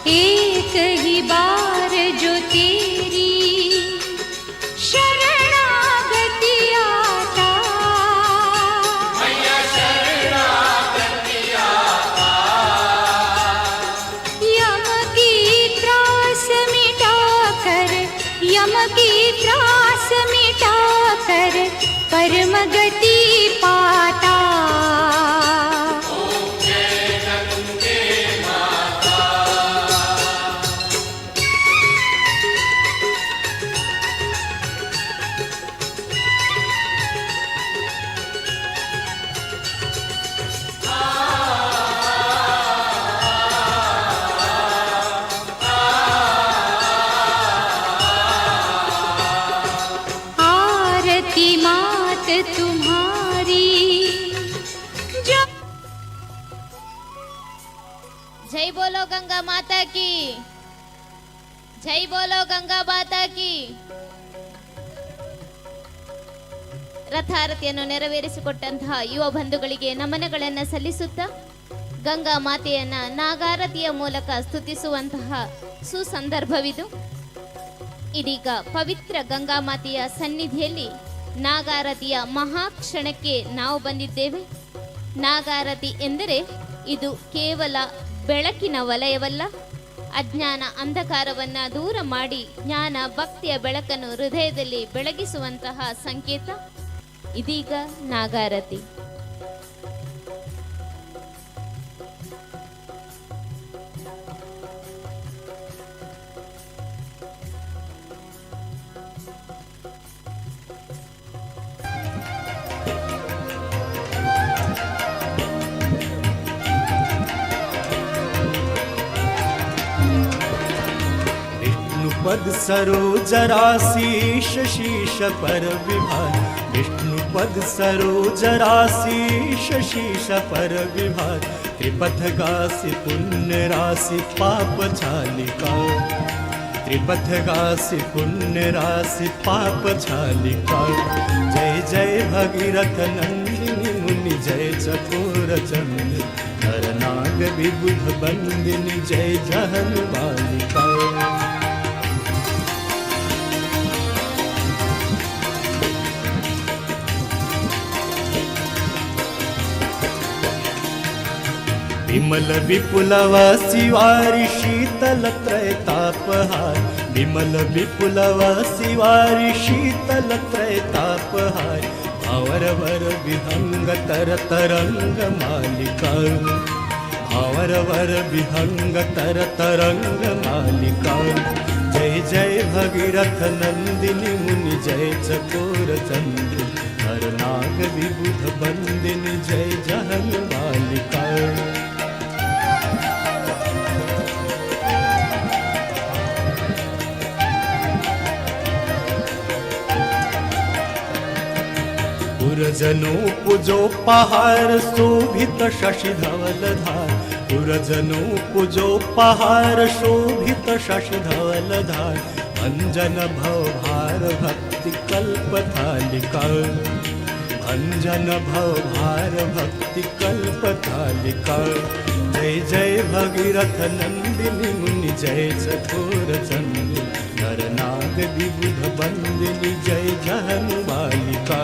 एक ही बार जो तेरी शरणागति आता, शरणागति आता। यम की त्रास मिटाकर, यम की त्रास मिटाकर परम गति पाता। आरती मात तुम्हारी जो। जय बोलो गंगा माता की, जय बोलो गंगा माता की। ರಥಾರತಿಯನ್ನು ನೆರವೇರಿಸಿಕೊಟ್ಟಂತಹ ಯುವ ಬಂಧುಗಳಿಗೆ ನಮನಗಳನ್ನು ಸಲ್ಲಿಸುತ್ತಾ ಗಂಗಾ ಮಾತೆಯನ್ನ ನಾಗಾರತಿಯ ಮೂಲಕ ಸ್ತುತಿಸುವಂತಹ ಸುಸಂದರ್ಭವಿದು. ಇದೀಗ ಪವಿತ್ರ ಗಂಗಾ ಮಾತೆಯ ಸನ್ನಿಧಿಯಲ್ಲಿ ನಾಗಾರತಿಯ ಮಹಾಕ್ಷಣಕ್ಕೆ ನಾವು ಬಂದಿದ್ದೇವೆ. ನಾಗಾರತಿ ಎಂದರೆ ಇದು ಕೇವಲ ಬೆಳಕಿನ ವಲಯವಲ್ಲ, ಅಜ್ಞಾನ ಅಂಧಕಾರವನ್ನು ದೂರ ಮಾಡಿ ಜ್ಞಾನ ಭಕ್ತಿಯ ಬೆಳಕನ್ನು ಹೃದಯದಲ್ಲಿ ಬೆಳಗಿಸುವಂತಹ ಸಂಕೇತ. ಇದೀಗ ನಾಗಾರತಿ. पद सरोजराशीष शीश पर विभार, विष्णु पद सरोजराशीष शीश पर विभार। त्रिपथगासी पुण्य राशि पाप छालिका, त्रिपथगासी पुण्य राशि पाप छालिका। जय जय भगीरथ नंदिनी मुनि जय चकोर चंद्र, नरनाग विबुध बंदिनी जय जहन बालिका। विमल विपुलवासी वारी शीतल त्रैतापहार, विमल विपुलवासी वारी शीतल त्रैतापहार। भावर वर विहंग तर तरंग मालिका, भावर वर विहंग तर तरंग मालिका। जय जय भगीरथ नंदिनी मुनि जय चकोर चंद्र, नरनाग विबुध बंदिनी जय जहन बालिका। पुरजनों पूजो पहाड़ शोभित शशि धवल धार, पुरजनों पूजो पहाड़ शोभित शशि धवल धार। अंजन भव भार भक्ति कल्प थालिका, भंजन भव भार भक्ति कल्पतालिका जय जय भगीरथ नंदिनी मुनि जय चकोर चंदिनी नर नाग विबुध बंदिनी जय जहनुमालिका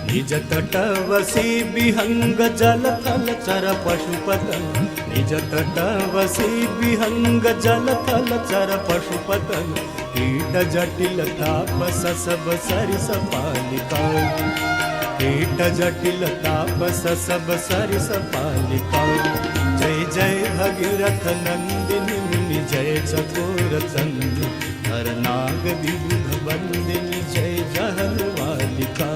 निज तटवसी विहंग जल थल चर पशुपतन निज तटवसी विहंग जल थल चर पशुपतन कीट जटिल तापस सब सरिस पालिका कीट जटिल तापस सब सरिस पालिका जय जय भगीरथ नंदिनी मुनि जय चकोर चंदिनी हर नाग विबुध बंदिनी जय जहनुमालिका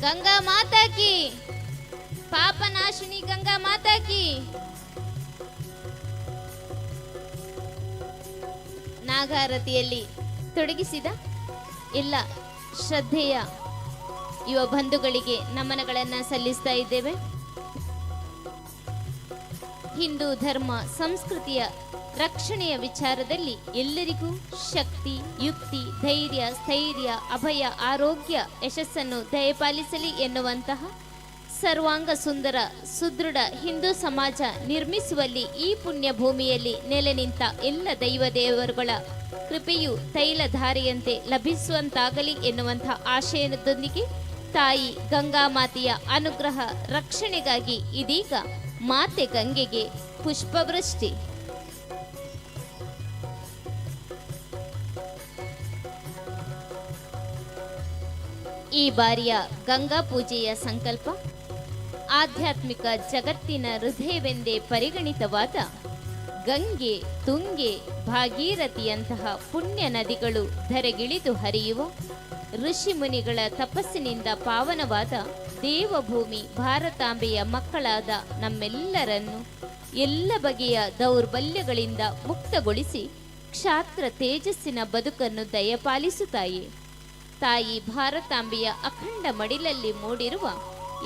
गंगा माता की पापनाशिनी गंगा माता की ನಾಗಾರತಿಯಲ್ಲಿ ತೊಡಗಿಸಿದ ಎಲ್ಲ ಶ್ರದ್ಧೆಯ ಯುವ ಬಂಧುಗಳಿಗೆ ನಮನಗಳನ್ನು ಸಲ್ಲಿಸ್ತಾ ಇದ್ದೇವೆ. ಹಿಂದೂ ಧರ್ಮ ಸಂಸ್ಕೃತಿಯ ರಕ್ಷಣೆಯ ವಿಚಾರದಲ್ಲಿ ಎಲ್ಲರಿಗೂ ಶಕ್ತಿ, ಯುಕ್ತಿ, ಧೈರ್ಯ, ಸ್ಥೈರ್ಯ, ಅಭಯ, ಆರೋಗ್ಯ, ಯಶಸ್ಸನ್ನು ದಯಪಾಲಿಸಲಿ ಎನ್ನುವಂತಹ ಸರ್ವಾಂಗ ಸುಂದರ ಸುದೃಢ ಹಿಂದೂ ಸಮಾಜ ನಿರ್ಮಿಸುವಲ್ಲಿ ಈ ಪುಣ್ಯ ಭೂಮಿಯಲ್ಲಿ ನೆಲೆ ನಿಂತ ಎಲ್ಲ ದೈವ ದೇವರುಗಳ ಕೃಪೆಯು ತೈಲಧಾರೆಯಂತೆ ಲಭಿಸುವಂತಾಗಲಿ ಎನ್ನುವಂತಹ ಆಶಯದೊಂದಿಗೆ ತಾಯಿ ಗಂಗಾ ಮಾತೆಯ ಅನುಗ್ರಹ ರಕ್ಷಣೆಗಾಗಿ ಇದೀಗ ಮಾತೆ ಗಂಗೆಗೆ ಪುಷ್ಪವೃಷ್ಟಿ. ಈ ಬಾರಿಯ ಗಂಗಾ ಪೂಜೆಯ ಸಂಕಲ್ಪ ಆಧ್ಯಾತ್ಮಿಕ ಜಗತ್ತಿನ ಹೃದಯವೆಂದೇ ಪರಿಗಣಿತವಾದ ಗಂಗೆ, ತುಂಗೆ, ಭಾಗೀರಥಿಯಂತಹ ಪುಣ್ಯ ನದಿಗಳು ಧರೆಗಿಳಿದು ಹರಿಯುವ ಋಷಿ ಮುನಿಗಳ ತಪಸ್ಸಿನಿಂದ ಪಾವನವಾದ ದೇವಭೂಮಿ ಭಾರತಾಂಬೆಯ ಮಕ್ಕಳಾದ ನಮ್ಮೆಲ್ಲರನ್ನು ಎಲ್ಲ ಬಗೆಯ ದೌರ್ಬಲ್ಯಗಳಿಂದ ಮುಕ್ತಗೊಳಿಸಿ ಕ್ಷಾತ್ರ ತೇಜಸ್ಸಿನ ಬದುಕನ್ನು ದಯಪಾಲಿಸುತ್ತಾಯಿ. ತಾಯಿ ಭಾರತಾಂಬೆಯ ಅಖಂಡ ಮಡಿಲಲ್ಲಿ ಮೂಡಿರುವ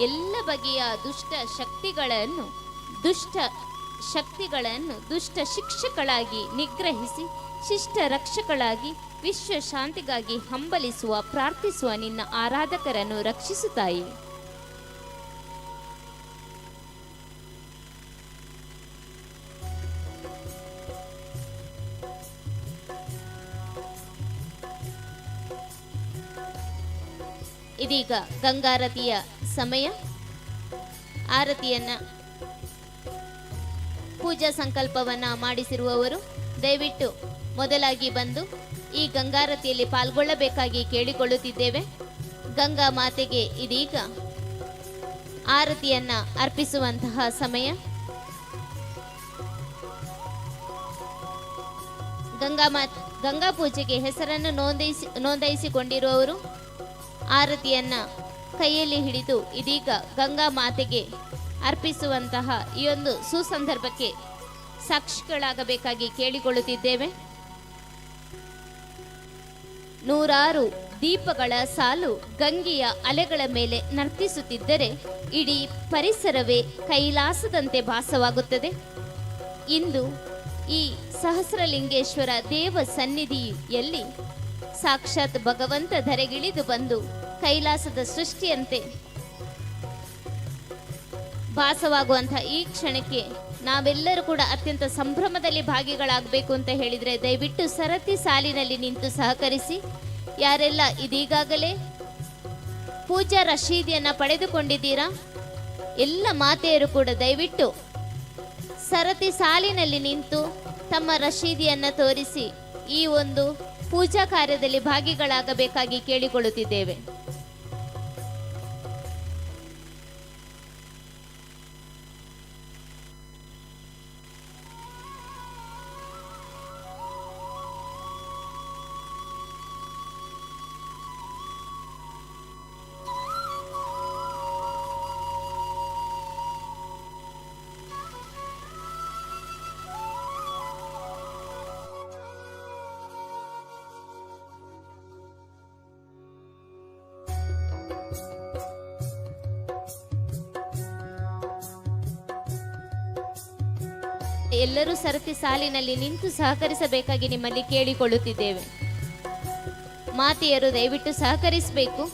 ಎಲ್ಲ ಬಗೆಯ ದುಷ್ಟ ಶಿಕ್ಷಕಳಾಗಿ ನಿಗ್ರಹಿಸಿ ಶಿಷ್ಟ ರಕ್ಷಕಳಾಗಿ ವಿಶ್ವ ಶಾಂತಿಗಾಗಿ ಹಂಬಲಿಸುವ ಪ್ರಾರ್ಥಿಸುವ ನಿನ್ನ ಆರಾಧಕರನ್ನು ರಕ್ಷಿಸುತ್ತಾಯಿ. ಇದೀಗ ಗಂಗಾರತಿಯ ಸಮಯ. ಆರತಿಯನ್ನ ಪೂಜಾ ಸಂಕಲ್ಪವನ್ನ ಮಾಡಿಸಿರುವವರು ದಯವಿಟ್ಟು ಮೊದಲಾಗಿ ಬಂದು ಈ ಗಂಗಾರತಿಯಲ್ಲಿ ಪಾಲ್ಗೊಳ್ಳಬೇಕಾಗಿ ಕೇಳಿಕೊಳ್ಳುತ್ತಿದ್ದೇವೆ. ಗಂಗಾ ಮಾತೆಗೆ ಇದೀಗ ಆರತಿಯನ್ನ ಅರ್ಪಿಸುವಂತಹ ಸಮಯ. ಗಂಗಾ ಪೂಜೆಗೆ ಹೆಸರನ್ನು ನೋಂದಾಯಿಸಿಕೊಂಡಿರುವವರು ಆರತಿಯನ್ನ ಕೈಯಲ್ಲಿ ಹಿಡಿದು ಇದೀಗ ಗಂಗಾ ಮಾತೆಗೆ ಅರ್ಪಿಸುವಂತಹ ಈ ಒಂದು ಸುಸಂದರ್ಭಕ್ಕೆ ಸಾಕ್ಷಿಗಳಾಗಬೇಕಾಗಿ ಕೇಳಿಕೊಳ್ಳುತ್ತಿದ್ದೇವೆ. ನೂರಾರು ದೀಪಗಳ ಸಾಲು ಗಂಗೆಯ ಅಲೆಗಳ ಮೇಲೆ ನರ್ತಿಸುತ್ತಿದ್ದರೆ ಇಡೀ ಪರಿಸರವೇ ಕೈಲಾಸದಂತೆ ಭಾಸವಾಗುತ್ತದೆ. ಇಂದು ಈ ಸಹಸ್ರಲಿಂಗೇಶ್ವರ ದೇವ ಸನ್ನಿಧಿಯಲ್ಲಿ ಸಾಕ್ಷಾತ್ ಭಗವಂತ ಧರೆಗಿಳಿದು ಬಂದು ಕೈಲಾಸದ ಸೃಷ್ಟಿಯಂತೆ ಭಾಸವಾಗುವಂತಹ ಈ ಕ್ಷಣಕ್ಕೆ ನಾವೆಲ್ಲರೂ ಕೂಡ ಅತ್ಯಂತ ಸಂಭ್ರಮದಲ್ಲಿ ಭಾಗಿಗಳಾಗಬೇಕು ಅಂತ ಹೇಳಿದರೆ ದಯವಿಟ್ಟು ಸರತಿ ಸಾಲಿನಲ್ಲಿ ನಿಂತು ಸಹಕರಿಸಿ. ಯಾರೆಲ್ಲ ಇದೀಗಾಗಲೇ ಪೂಜಾ ರಶೀದಿಯನ್ನು ಪಡೆದುಕೊಂಡಿದ್ದೀರಾ ಎಲ್ಲ ಮಾತೆಯರು ಕೂಡ ದಯವಿಟ್ಟು ಸರತಿ ಸಾಲಿನಲ್ಲಿ ನಿಂತು ತಮ್ಮ ರಶೀದಿಯನ್ನು ತೋರಿಸಿ ಈ ಒಂದು ಪೂಜಾ ಕಾರ್ಯದಲ್ಲಿ ಭಾಗಿಗಳಾಗಬೇಕಾಗಿ ಕೇಳಿಕೊಳ್ಳುತ್ತಿದ್ದೇವೆ. ಎಲ್ಲರೂ ಸರತಿ ಸಾಲಿನಲ್ಲಿ ನಿಂತು ಸಹಕರಿಸಬೇಕಾಗಿ ನಿಮ್ಮಲ್ಲಿ ಕೇಳಿಕೊಳ್ಳುತ್ತಿದ್ದೇವೆ. ಮಾತೆಯರು ದಯವಿಟ್ಟು ಸಹಕರಿಸಬೇಕು.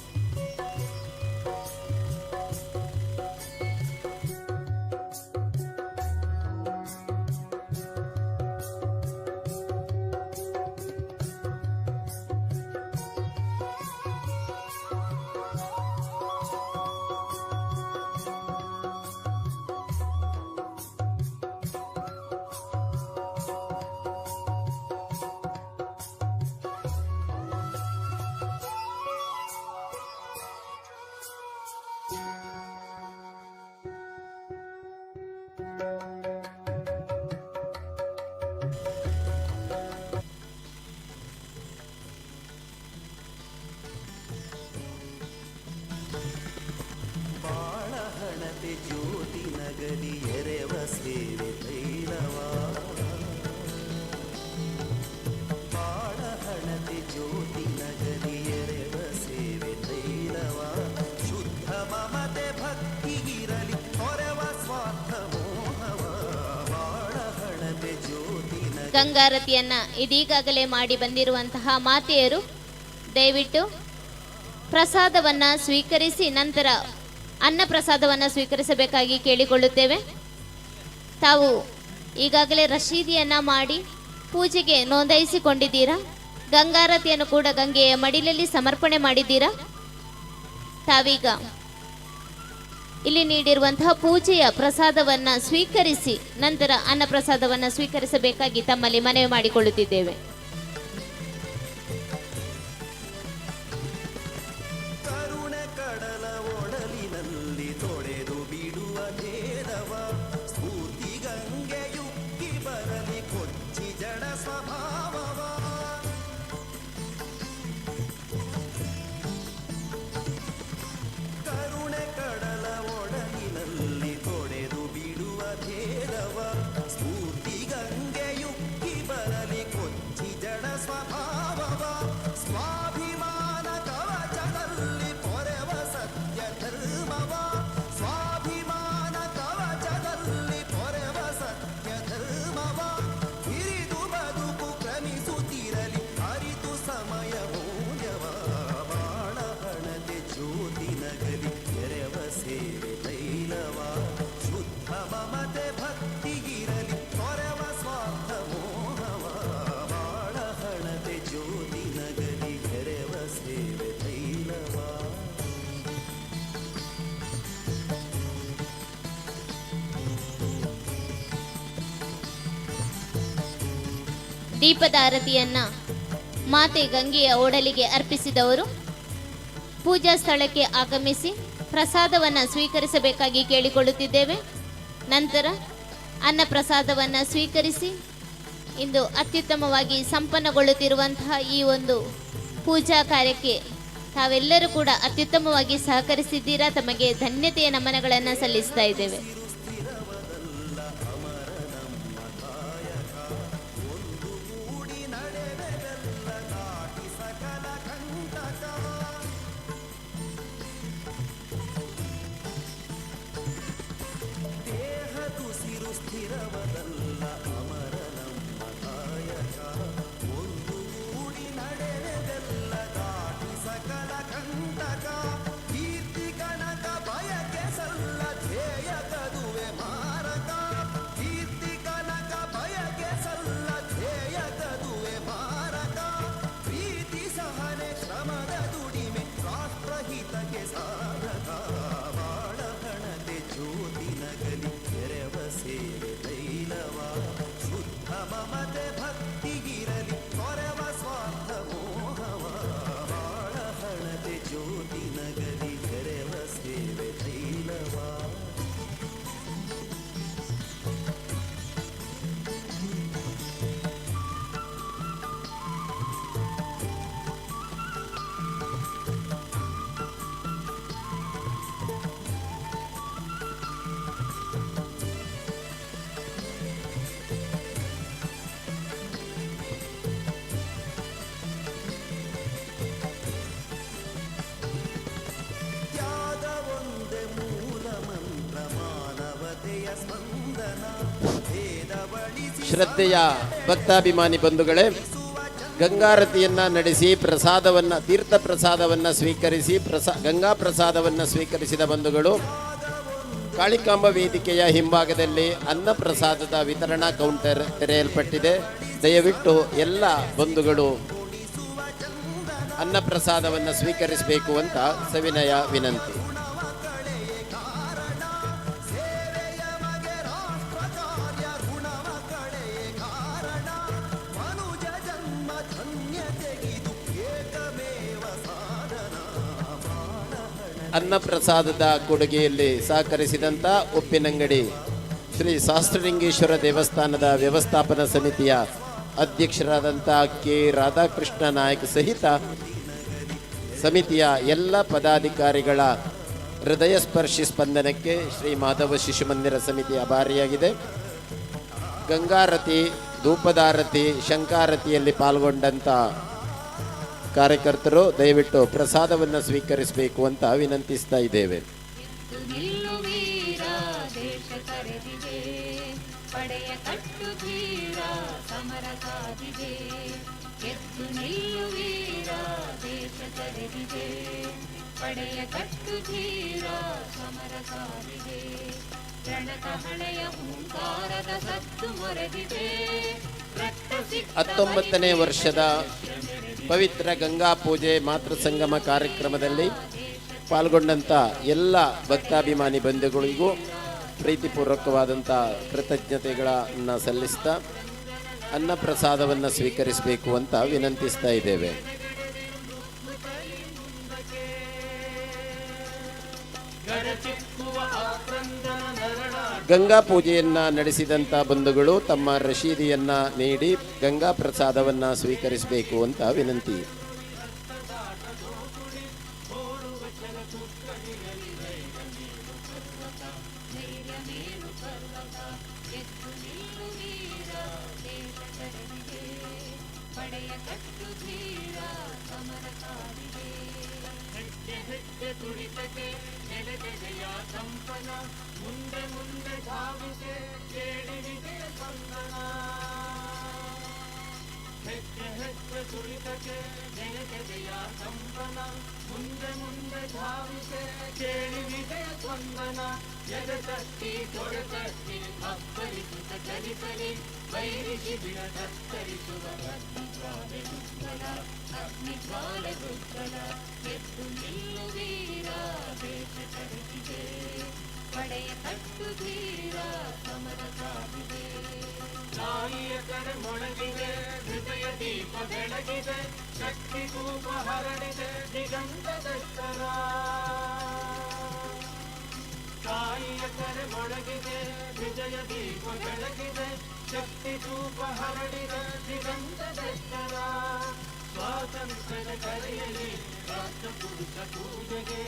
ಬಾಳಹಣತೆ ಜ್ಯೋತಿ ನಗರಿ ಎರೆವ ಸೇವೆ ತೈಲವ ಬಾಳಹಣತೆ ಜ್ಯೋತಿ ನಗರಿ ಎರೆವ ಸೇವೆ ತೈಲವ ಶುದ್ಧ ಮಮತೆ ಭಕ್ತಿಗಿರಲಿ ಹೊರವ ಸ್ವಾರ್ಥ ಮೋಹವ ಬಾಳಹಣತೆ ಜ್ಯೋತಿ ಗಂಗಾರತಿಯನ್ನ ಇದೀಗಾಗಲೇ ಮಾಡಿ ಬಂದಿರುವಂತಹ ಮಾತೆಯರು ದಯವಿಟ್ಟು ಪ್ರಸಾದವನ್ನ ಸ್ವೀಕರಿಸಿ ನಂತರ ಅನ್ನ ಪ್ರಸಾದವನ್ನು ಸ್ವೀಕರಿಸಬೇಕಾಗಿ ಕೇಳಿಕೊಳ್ಳುತ್ತೇವೆ. ತಾವು ಈಗಾಗಲೇ ರಶೀದಿಯನ್ನ ಮಾಡಿ ಪೂಜೆಗೆ ನೋಂದಾಯಿಸಿಕೊಂಡಿದ್ದೀರಾ? ಗಂಗಾರತಿಯನ್ನು ಕೂಡ ಗಂಗೆಯ ಮಡಿಲಲ್ಲಿ ಸಮರ್ಪಣೆ ಮಾಡಿದ್ದೀರಾ? ತಾವೀಗ ಇಲ್ಲಿ ನೀಡಿರುವಂತಹ ಪೂಜೆಯ ಪ್ರಸಾದವನ್ನ ಸ್ವೀಕರಿಸಿ ನಂತರ ಅನ್ನ ಪ್ರಸಾದವನ್ನು ಸ್ವೀಕರಿಸಬೇಕಾಗಿ ತಮ್ಮಲ್ಲಿ ಮನವಿ ಮಾಡಿಕೊಳ್ಳುತ್ತಿದ್ದೇವೆ. ದೀಪದ ಆರತಿಯನ್ನ ಮಾತೆ ಗಂಗೆಯ ಒಡಲಿಗೆ ಅರ್ಪಿಸಿದವರು ಪೂಜಾ ಸ್ಥಳಕ್ಕೆ ಆಗಮಿಸಿ ಪ್ರಸಾದವನ್ನು ಸ್ವೀಕರಿಸಬೇಕಾಗಿ ಕೇಳಿಕೊಳ್ಳುತ್ತಿದ್ದೇವೆ. ನಂತರ ಅನ್ನ ಪ್ರಸಾದವನ್ನು ಸ್ವೀಕರಿಸಿ ಇಂದು ಅತ್ಯುತ್ತಮವಾಗಿ ಸಂಪನ್ನಗೊಳ್ಳುತ್ತಿರುವಂತಹ ಈ ಒಂದು ಪೂಜಾ ಕಾರ್ಯಕ್ಕೆ ತಾವೆಲ್ಲರೂ ಕೂಡ ಅತ್ಯುತ್ತಮವಾಗಿ ಸಹಕರಿಸಿದ್ದೀರಾ. ತಮಗೆ ಧನ್ಯತೆಯ ನಮನಗಳನ್ನು ಸಲ್ಲಿಸ್ತಾ ಇದ್ದೇವೆ. ಶ್ರದ್ಧೆಯ ಭಕ್ತಾಭಿಮಾನಿ ಬಂಧುಗಳೇ, ಗಂಗಾರತಿಯನ್ನು ನಡೆಸಿ ತೀರ್ಥ ಪ್ರಸಾದವನ್ನು ಸ್ವೀಕರಿಸಿ ಗಂಗಾ ಪ್ರಸಾದವನ್ನು ಸ್ವೀಕರಿಸಿದ ಬಂಧುಗಳು ಕಾಳಿಕಾಂಬ ವೇದಿಕೆಯ ಹಿಂಭಾಗದಲ್ಲಿ ಅನ್ನ ಪ್ರಸಾದದ ವಿತರಣಾ ಕೌಂಟರ್ ತೆರೆಯಲ್ಪಟ್ಟಿದೆ. ದಯವಿಟ್ಟು ಎಲ್ಲ ಬಂಧುಗಳು ಅನ್ನ ಪ್ರಸಾದವನ್ನು ಸ್ವೀಕರಿಸಬೇಕು ಅಂತ ಸವಿನಯ ವಿನಂತಿ. ಅನ್ನ ಪ್ರಸಾದದ ಕೊಡುಗೆಯಲ್ಲಿ ಸಹಕರಿಸಿದಂಥ ಉಪ್ಪಿನಂಗಡಿ ಶ್ರೀ ಶಾಸ್ತ್ರಲಿಂಗೇಶ್ವರ ದೇವಸ್ಥಾನದ ವ್ಯವಸ್ಥಾಪನಾ ಸಮಿತಿಯ ಅಧ್ಯಕ್ಷರಾದಂಥ ಕೆ ರಾಧಾಕೃಷ್ಣ ನಾಯಕ್ ಸಹಿತ ಸಮಿತಿಯ ಎಲ್ಲ ಪದಾಧಿಕಾರಿಗಳ ಹೃದಯ ಸ್ಪರ್ಶಿ ಸ್ಪಂದನಕ್ಕೆ ಶ್ರೀ ಮಾಧವ ಶಿಶು ಮಂದಿರ ಸಮಿತಿ ಆಭಾರಿಯಾಗಿದೆ. ಗಂಗಾರತಿ, ಧೂಪದಾರತಿ, ಶಂಕಾರತಿಯಲ್ಲಿ ಪಾಲ್ಗೊಂಡಂಥ ಕಾರ್ಯಕರ್ತರು ದಯವಿಟ್ಟು ಪ್ರಸಾದವನ್ನು ಸ್ವೀಕರಿಸಬೇಕು ಅಂತ ವಿನಂತಿಸ್ತಾ ಇದ್ದೇವೆ. ಪಡೆಯ ಕಟ್ಟು ಧೀರ ಸಮರ ಸಾಧಿದೆ, ಎದ್ದು ನಿಲ್ಲುವೀರ ದೇಶ ಕರೆದಿದೆ. ಪಡೆಯ ಕಟ್ಟು ಧೀರ ಸಮರ ಸಾಧಿದೆ, ರಣಕಹಳೆಯ ಹುಂಕಾರದ ಸತ್ತು ಮೊರೆದಿದೆ. 19ನೇ ವರ್ಷದ ಪವಿತ್ರ ಗಂಗಾ ಪೂಜೆ ಮಾತೃ ಸಂಗಮ ಕಾರ್ಯಕ್ರಮದಲ್ಲಿ ಪಾಲ್ಗೊಂಡಂಥ ಎಲ್ಲ ಭಕ್ತಾಭಿಮಾನಿ ಬಂಧುಗಳಿಗೂ ಪ್ರೀತಿಪೂರ್ವಕವಾದಂಥ ಕೃತಜ್ಞತೆಗಳನ್ನು ಸಲ್ಲಿಸ್ತಾ ಅನ್ನ ಪ್ರಸಾದವನ್ನು ಸ್ವೀಕರಿಸಬೇಕು ಅಂತ ವಿನಂತಿಸ್ತಾ ಇದ್ದೇವೆ. ಗಂಗಾ ಪೂಜೆಯನ್ನು ನಡೆಸಿದಂಥ ಬಂಧುಗಳು ತಮ್ಮ ರಶೀದಿಯನ್ನು ನೀಡಿ ಗಂಗಾ ಪ್ರಸಾದವನ್ನು ಸ್ವೀಕರಿಸಬೇಕು ಅಂತ ವಿನಂತಿ. ಪಡೆಯ ಕಟ್ಟು ಧೀರ ಸಮರ ಸಾಧಿದೆ, ನಾಯಕರ ಮೊಳಗಿದೆ ಹೃದಯ ದೀಪ ಬೆಳಗಿದೆ, ಶಕ್ತಿ ಧೂಪ ಹರಡಿದೆ ದಿಗಂತದಷ್ಟರ. ನಾಯಕರ ಮೊಳಗಿದೆ ಹೃದಯ ದೀಪ ಬೆಳಗಿದೆ, ಶಕ್ತಿ ಧೂಪ ಹರಡಿದೆ ದಿಗಂತದಷ್ಟರ. ಸ್ವಾತಂತ್ರ್ಯದ ಕರೆಯಲಿ ರಾಷ್ಟ್ರ ಪುರುಷ ಪೂಜೆಗೆ,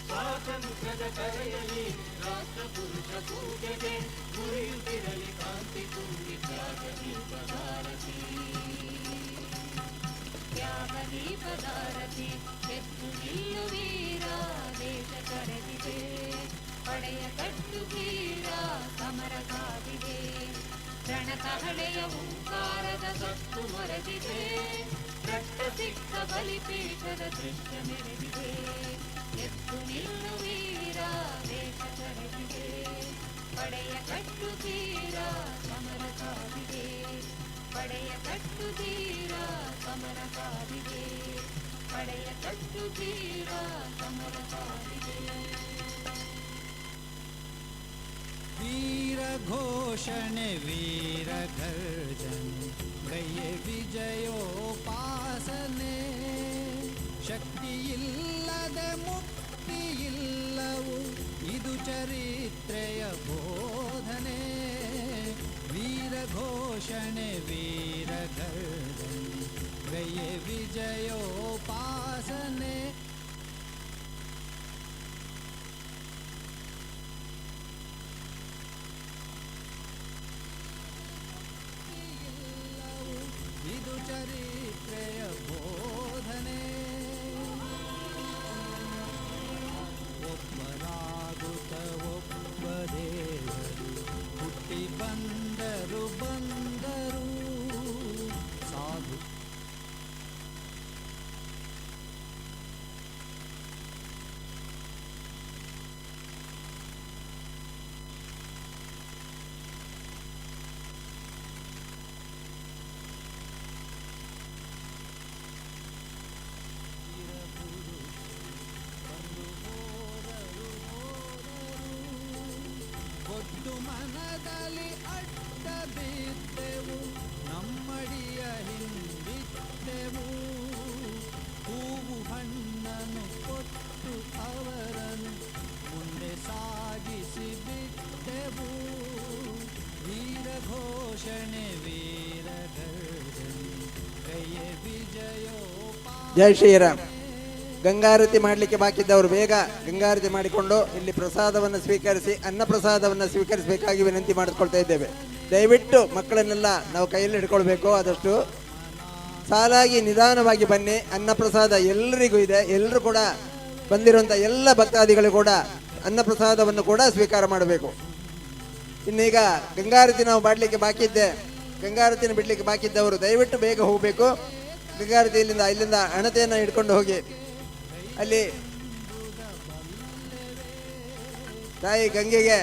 ಸ್ವಾತಂತ್ರ್ಯದ ಕರೆಯಲಿ ರಾಷ್ಟ್ರ ಪುರುಷ ಪೂಜೆಗೆ, ಗುರಿಯುತ್ತಿರಲಿ ಕಾಂತಿ ತುಂಬಿ ತ್ಯಾಗ ದೀಪದಾರತಿ. ತ್ಯಾಗ ದೀಪದಾರತಿ, ಎದ್ದು ನಿಲ್ಲುವೀರ ದೇಶ ಕರೆದಿದೆ. ಪಡೆಯ ಕಟ್ಟು ಧೀರ ಸಮರ ಸಾಧಿದೆ, ರಣಕಹಳೆಯ ಹುಂಕಾರದ ಸತ್ತು ಮೊರೆದಿದೆ. ರಕ್ತ ಸಿಕ್ಕ ಬಲಿಪೀಠದ ದೃಶ್ಯ ಮೆರೆದಿದೆ, ಎದ್ದು ನಿಲ್ಲುವೀರ ದೇಶ ಕರೆದಿದೆ. ಪಡೆಯ ಕಟ್ಟು ಧೀರ ಸಮರ ಸಾಧಿದೆ, ಪಡೆಯ ಕಟ್ಟು ಧೀರ ಸಮರ ಸಾಧಿದೆ, ಪಡೆಯ ಕಟ್ಟು ಧೀರ ಸಮರ ಸಾಧಿದೆ. वीर घोषणे वीर गर्जने गय विजयोपासने, ಶಕ್ತಿ ಇಲ್ಲದೆ ಮುಕ್ತಿ ಇಲ್ಲವು ಇದು ಚರಿತ್ರೆಯ ಬೋಧನೆ. ವೀರ ಘೋಷಣೆ ವೀರ ಗರ್ಜನೆ ಗಯ ವಿಜಯೋಪಾಸನೆ. ಇದು ಚರಿತ್ರೆಯ ಬೋಧನೆ. ಒಬ್ಬರಾಗುತ್ತ ಒಬ್ಬ ದೇವರು ಹುಟ್ಟಿ ಘೋಷಣೆ ವೀರ ಗರ್ಜನೆ ಕೈಯ ವಿಜಯೋಪಾಸನೆ. ಜೈ ಶ್ರೀರಾಮ್. ಗಂಗಾರತಿ ಮಾಡಲಿಕ್ಕೆ ಬಾಕಿದ್ದವರು ಬೇಗ ಗಂಗಾರತಿ ಮಾಡಿಕೊಂಡು ಇಲ್ಲಿ ಪ್ರಸಾದವನ್ನು ಸ್ವೀಕರಿಸಿ ಅನ್ನ ಪ್ರಸಾದವನ್ನು ಸ್ವೀಕರಿಸಬೇಕಾಗಿ ವಿನಂತಿ ಮಾಡಿಕೊಳ್ತಾ ಇದ್ದೇವೆ. ದಯವಿಟ್ಟು ಮಕ್ಕಳನ್ನೆಲ್ಲ ನಾವು ಕೈಯಲ್ಲಿ ಹಿಡ್ಕೊಳ್ಬೇಕು. ಆದಷ್ಟು ಸಾಲಾಗಿ ನಿಧಾನವಾಗಿ ಬನ್ನಿ. ಅನ್ನ ಪ್ರಸಾದ ಎಲ್ಲರಿಗೂ ಇದೆ. ಎಲ್ಲರೂ ಕೂಡ ಬಂದಿರುವಂಥ ಎಲ್ಲ ಭಕ್ತಾದಿಗಳು ಕೂಡ ಅನ್ನ ಪ್ರಸಾದವನ್ನು ಕೂಡ ಸ್ವೀಕಾರ ಮಾಡಬೇಕು. ಇನ್ನೀಗ ಗಂಗಾರತಿ ನಾವು ಮಾಡಲಿಕ್ಕೆ ಬಾಕಿ ಇದ್ದೆ. ಗಂಗಾರತಿನ ಬಿಡಲಿಕ್ಕೆ ಬಾಕಿ ಇದ್ದವರು ದಯವಿಟ್ಟು ಬೇಗ ಹೋಗಬೇಕು. ಗಂಗಾರತಿ ಇಲ್ಲಿಂದ ಹಣತೆಯನ್ನು ಹಿಡ್ಕೊಂಡು ಹೋಗಿ ಅಲ್ಲಿ ತಾಯಿ ಗಂಗೆಗೆ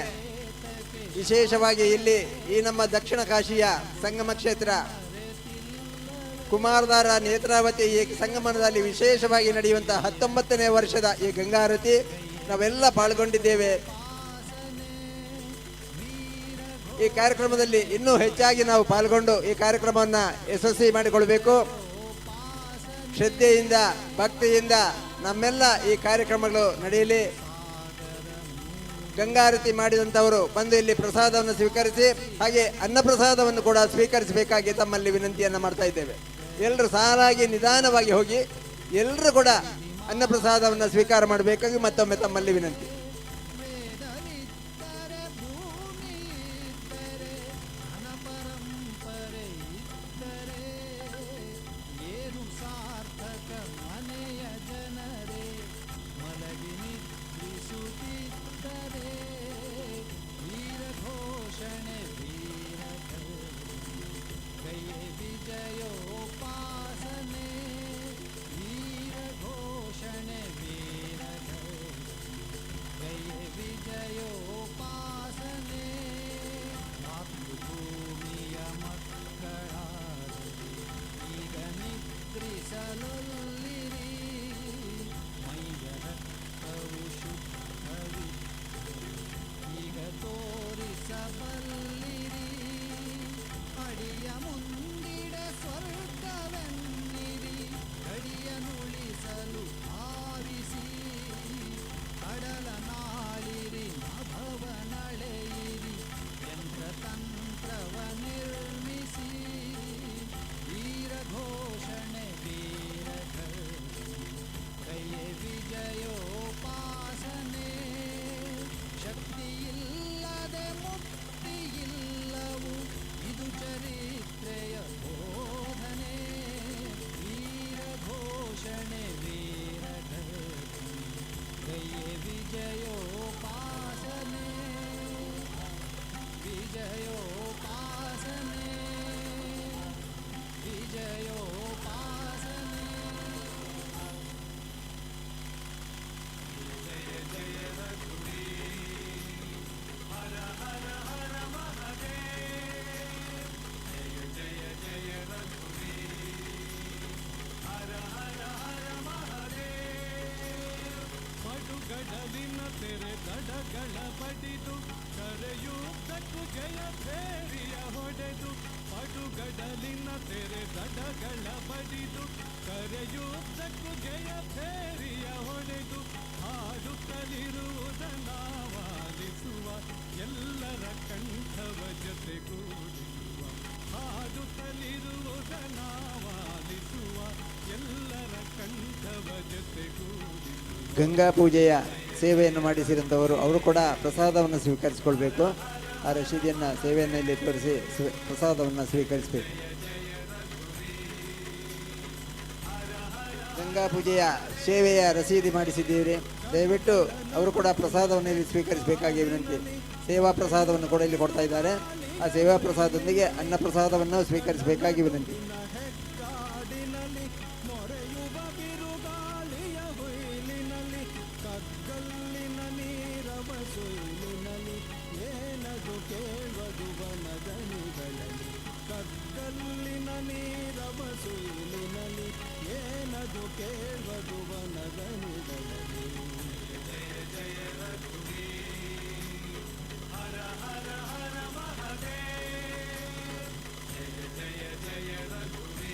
ವಿಶೇಷವಾಗಿ ಇಲ್ಲಿ ಈ ನಮ್ಮ ದಕ್ಷಿಣ ಕಾಶಿಯ ಸಂಗಮ ಕ್ಷೇತ್ರ ಕುಮಾರಧಾರ ನೇತ್ರಾವತಿ ಈ ಸಂಗಮನದಲ್ಲಿ ವಿಶೇಷವಾಗಿ ನಡೆಯುವಂತಹ 19ನೇ ವರ್ಷದ ಈ ಗಂಗಾರತಿ ನಾವೆಲ್ಲ ಪಾಲ್ಗೊಂಡಿದ್ದೇವೆ. ಈ ಕಾರ್ಯಕ್ರಮದಲ್ಲಿ ಇನ್ನೂ ಹೆಚ್ಚಾಗಿ ನಾವು ಪಾಲ್ಗೊಂಡು ಈ ಕಾರ್ಯಕ್ರಮವನ್ನು ಯಶಸ್ವಿ ಮಾಡಿಕೊಳ್ಬೇಕು. ಶ್ರದ್ಧೆಯಿಂದ ಭಕ್ತಿಯಿಂದ ನಮ್ಮೆಲ್ಲ ಈ ಕಾರ್ಯಕ್ರಮಗಳು ನಡೆಯಲಿ. ಗಂಗಾರತಿ ಮಾಡಿದಂಥವರು ಬಂದು ಇಲ್ಲಿ ಪ್ರಸಾದವನ್ನು ಸ್ವೀಕರಿಸಿ ಹಾಗೆ ಅನ್ನ ಪ್ರಸಾದವನ್ನು ಕೂಡ ಸ್ವೀಕರಿಸಬೇಕಾಗಿ ತಮ್ಮಲ್ಲಿ ವಿನಂತಿಯನ್ನು ಮಾಡ್ತಾ ಇದ್ದೇವೆ. ಎಲ್ಲರೂ ಸಾಲಾಗಿ ನಿಧಾನವಾಗಿ ಹೋಗಿ ಎಲ್ಲರೂ ಕೂಡ ಅನ್ನ ಪ್ರಸಾದವನ್ನು ಸ್ವೀಕಾರ ಮಾಡಬೇಕಾಗಿ ಮತ್ತೊಮ್ಮೆ ತಮ್ಮಲ್ಲಿ ವಿನಂತಿ. ಏನು ಸಾರ್ಥಕ ಮನೆಯ ಜನರೇ ಮಲಗಿ ನಿದ್ರಿಸುತ್ತಿದ್ದರೆ ವೀರ ಘೋಷಣೆ ವೀರ ಕೈಯ ವಿಜಯೋಪಾಸನೆ ವೀರ ಘೋಷಣೆ ವೀರ ಕೈಯ ವಿಜಯೋಪಾಸನೆ ಮಾತೃಭೂಮಿಯ ಮಕ್ಕಳಾದರೆ ಈಗ ನಿದ್ರಿಸಲೊಲ್ಲಿರಿ ಮೈಯ ರಕ್ತವು ಶುದ್ಧವಿತ್ತು ಈಗ ತೋರಿಸಬಲ್ಲಿರಿ ಅಡಿಯ ಮುಂದಿಡ ಸ್ವರ್ಗವೆನ್ನಿರಿ ಅಡಿಯನುಳಿಸಲು ಆರಿಸಿ ಕಡಲ ನಾಳಿರಿ ನಭವ ನಳೆಯಿರಿ ಯಂತ್ರ ತಂತ್ರವ ನಿರ್ಮಿಸಿ ವೀರ ಘೋಷಣೆ ವೀರ ಕೈಯ ವಿಜಯೋಪಾಸನೆ ಶಕ್ತಿಯಿಲ್ಲದೆ ಮುಕ್ತಿಯಿಲ್ಲವು ಇದು ಚರಿತ್ರೆಯ ಬೋಧನೆ ವೀರ ಘೋಷಣೆ ವೀರ ಕೈಯ ವಿಜಯೋಪಾಸನೆ ವಿಜಯೋಪಾಸನೆ ವಿಜಯೋಪಾಸನೆ. ಹರ ಹರ ಹರ ಮಹದೇವ ಜಯ ಜಯ ಜಯ ರಘುವೀ ಹರ ಹರ ಹರ ಮಹದೇವ ಪಡುಗಡಲಿನ ತೆರೆ ದಡಗಳ ಬಡಿದು ಕರೆಯುವುದಕ್ಕೂ ಜಯ ಭೇರಿಯ ಹೊಡೆದು ಪಡುಗಡಲಿನ ತೆರೆ ದಡಗಳ ಬಡಿದು ಕರೆಯುವುದಕ್ಕೂ ಜಯ ಭೇರಿಯ ಹೊಡೆದು ಹಾಡುತ್ತಲಿರುವುದನ್ನಾವಾಲಿಸುವ ಎಲ್ಲರ ಕಂಠವ ಜೊತೆಗೂಡಿಸುವ ಹಾಡುತ್ತಲಿರುವುದನ್ನಾವಾಲಿಸುವ ಎಲ್ಲರ ಕಂಠವ ಜೊತೆಗೂಡಿಸುವ. ಗಂಗಾ ಪೂಜೆಯ ಸೇವೆಯನ್ನು ಮಾಡಿಸಿದಂಥವರು ಅವರು ಕೂಡ ಪ್ರಸಾದವನ್ನು ಸ್ವೀಕರಿಸಿಕೊಳ್ಬೇಕು. ಆ ರಶೀದಿಯನ್ನು ಸೇವೆಯನ್ನು ಇಲ್ಲಿ ತೋರಿಸಿ ಪ್ರಸಾದವನ್ನು ಸ್ವೀಕರಿಸಬೇಕು. ಗಂಗಾ ಪೂಜೆಯ ಸೇವೆಯ ರಸೀದಿ ಮಾಡಿಸಿದ್ದೀರಿ. ದಯವಿಟ್ಟು ಅವರು ಕೂಡ ಪ್ರಸಾದವನ್ನು ಇಲ್ಲಿ ಸ್ವೀಕರಿಸಬೇಕಾಗಿ ವಿನಂತಿ. ಸೇವಾ ಪ್ರಸಾದವನ್ನು ಕೂಡ ಇಲ್ಲಿ ಕೊಡ್ತಾ ಇದ್ದಾರೆ. ಆ ಸೇವಾ ಪ್ರಸಾದದೊಂದಿಗೆ ಅನ್ನ ಪ್ರಸಾದವನ್ನು ಸ್ವೀಕರಿಸಬೇಕಾಗಿ ವಿನಂತಿ. ಕಗ್ಗಲ್ಲಿನ ನೀರವ ಸುಯಿಲಿನಲಿ ಏನದು ಕೇಳುವುದು ವನದನಿಗಳಲ್ಲಿ. ಜಯ ಜಯ ರಘುವೀ ಹರ ಹರ ಹರ ಮಹದೇವ ಜಯ ಜಯ ಜಯ ರಘುವೀ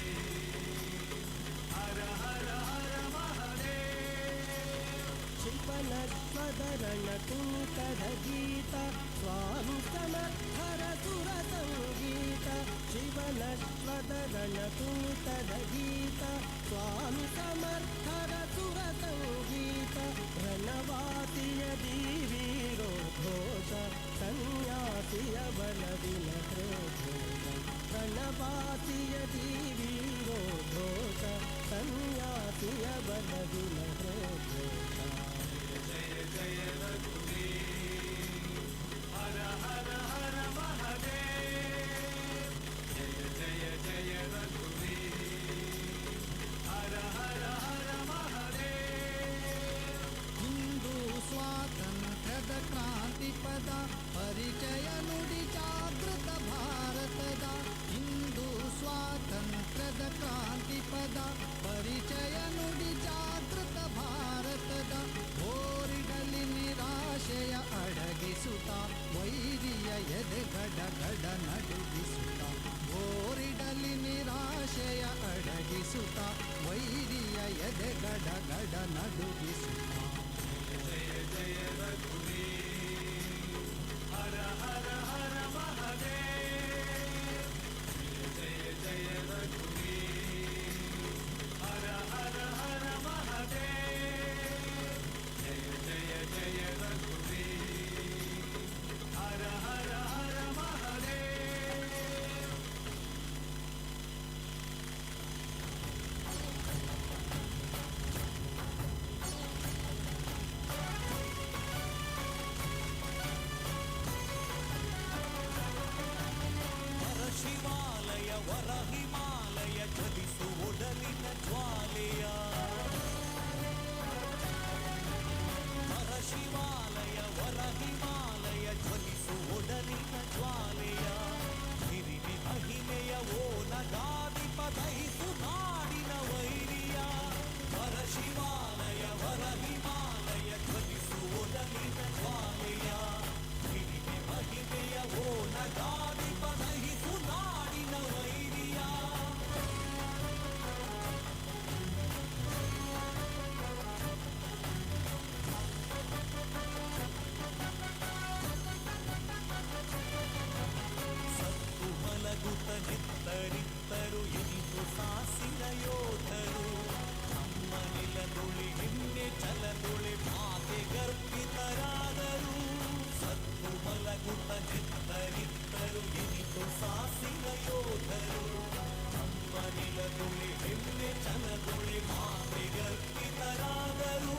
ಹರ ಹರ ಹರ ಮಹದೇವ. ಶಿಲ್ಪಲತ್ವದರಣ ತೂಕದ ಗೀತ ಸ್ವಾನು ಸಮರ್ಥರ ಸುರ ಸಂಗೀತ ಅಶ್ವದ ರಣಕೂಟದ ಗೀತ ಸ್ವಾಮಿ ಸಮರ್ಥರ ಸುರ ಸಂಗೀತ ರಣವಾಸಿಯ ದೀವೀರೋದ್ಘೋಷ ಸನ್ಯಾಸಿಯ ಬಲವಿನ ಘೋಷ ರಣವಾಸಿಯ ದೀವೀರೋದ್ಘೋಷ ಸನ್ಯಾಸಿಯ ಬಲವಿನ ಘೋಷ ಜಯ ಜಯ ರಘುವೀರ ಹರ ಹರ ಹರ ಮಹದೇವ ಜಯ ಜಯ ಜಯ ರಘುವೀರ ಹರ ಹರ ಹರ ಮಹದೇವ ಹಿಂದೂ ಸ್ವಾತಂತ್ರ್ಯದ ಕ್ರಾಂತಿ ಪದ ಪರಿಚಯ ನುಡಿ ಜಾಗೃತ ಭಾರತದ ಹಿಂದೂ ಸ್ವಾತಂತ್ರ್ಯದ ಕ್ರಾಂತಿ ಪದ ಪರಿಚಯ ನುಡಿ ಜಾಗೃತ ಭಾರತದ ಹೋರಿಡಲಿ ನಿರಾಶೆಯ ಅಡಗಿಸುತ್ತ ವೈರಿಯ ಎದೆ ಗಡ ಗಡ ನಡುಗಿಸುತ್ತ ಹೋರಿಡಲಿ ನಿರಾಶೆಯ ಅಡಗಿಸುತ್ತ ವೈರಿಯ ಎದೆ ಗಡ ಗಡ ನಡುಗಿಸುತ್ತ ಜಯ ಜಯ ರಘುವೀರ ಹರ ಹರ ಹರ ಮಹದೇವ ಜಯ ಜಯ ರಘುವೀರ ಹರ ಹರ ಹರ ಮಹದೇವ ಜಯ ಜಯ ಜಯ ರಘುವೀರ ಹರ ಹರ ಹರ ಮಹದೇವ ವರ ಶಿವಾಲಯ ವರ ಹಿಮಾಲಯ ಜ್ವಲಿಸು ಒಡಲಿನ ಜ್ವಾಲೆಯ ವರ ಶಿವಾಲಯ ವರ ಹಿಮಾಲಯ ಜ್ವಲಿಸು ಒಡಲಿನ ಜ್ವಾಲೆಯ ಹಿರಿವಿ ಮಹಿಮೆಯ ಓ ನಗಾದಿ ಪದೈಸು ನಾಡಿನ ವೈರಿಯ ವರ ಶಿವಾಲಯ ವರ ಹಿಮಾಲಯ ಜ್ವಲಿಸು ಒಡಲಿನ ಜ್ವಾಲೆಯ ಹಿರಿವಿ ಮಹಿಮೆಯ ಓ ನಗಾದಿ ಪದೈಸು ನಾಡಿನ ವೈರಿಯ ಸತ್ತು ಮಲಗುತ್ತ ನಿತ್ತರಿತ್ತರು ಇನಿತು ಸಾಸಿನ ಯೋಧರು ನಮ್ಮ ನೆಲದೊಳಿ ಹಿಂದೆ ಚಲದೊಳೆ ಮಾತೆ ಗರ್ಭಿತರಾದರು ಸತ್ತು ಮಲಗುತ್ತ ನಿತ್ತರಿತ್ತರು ಇನಿತು ಸಾಸಿನ ಯೋಧರು ನಮ್ಮ ನೆಲದೊಳಿ ಹಿಂದೆ ಚಲದೊಳೆ ಮಾತೆ ಗರ್ಭಿತರಾದರು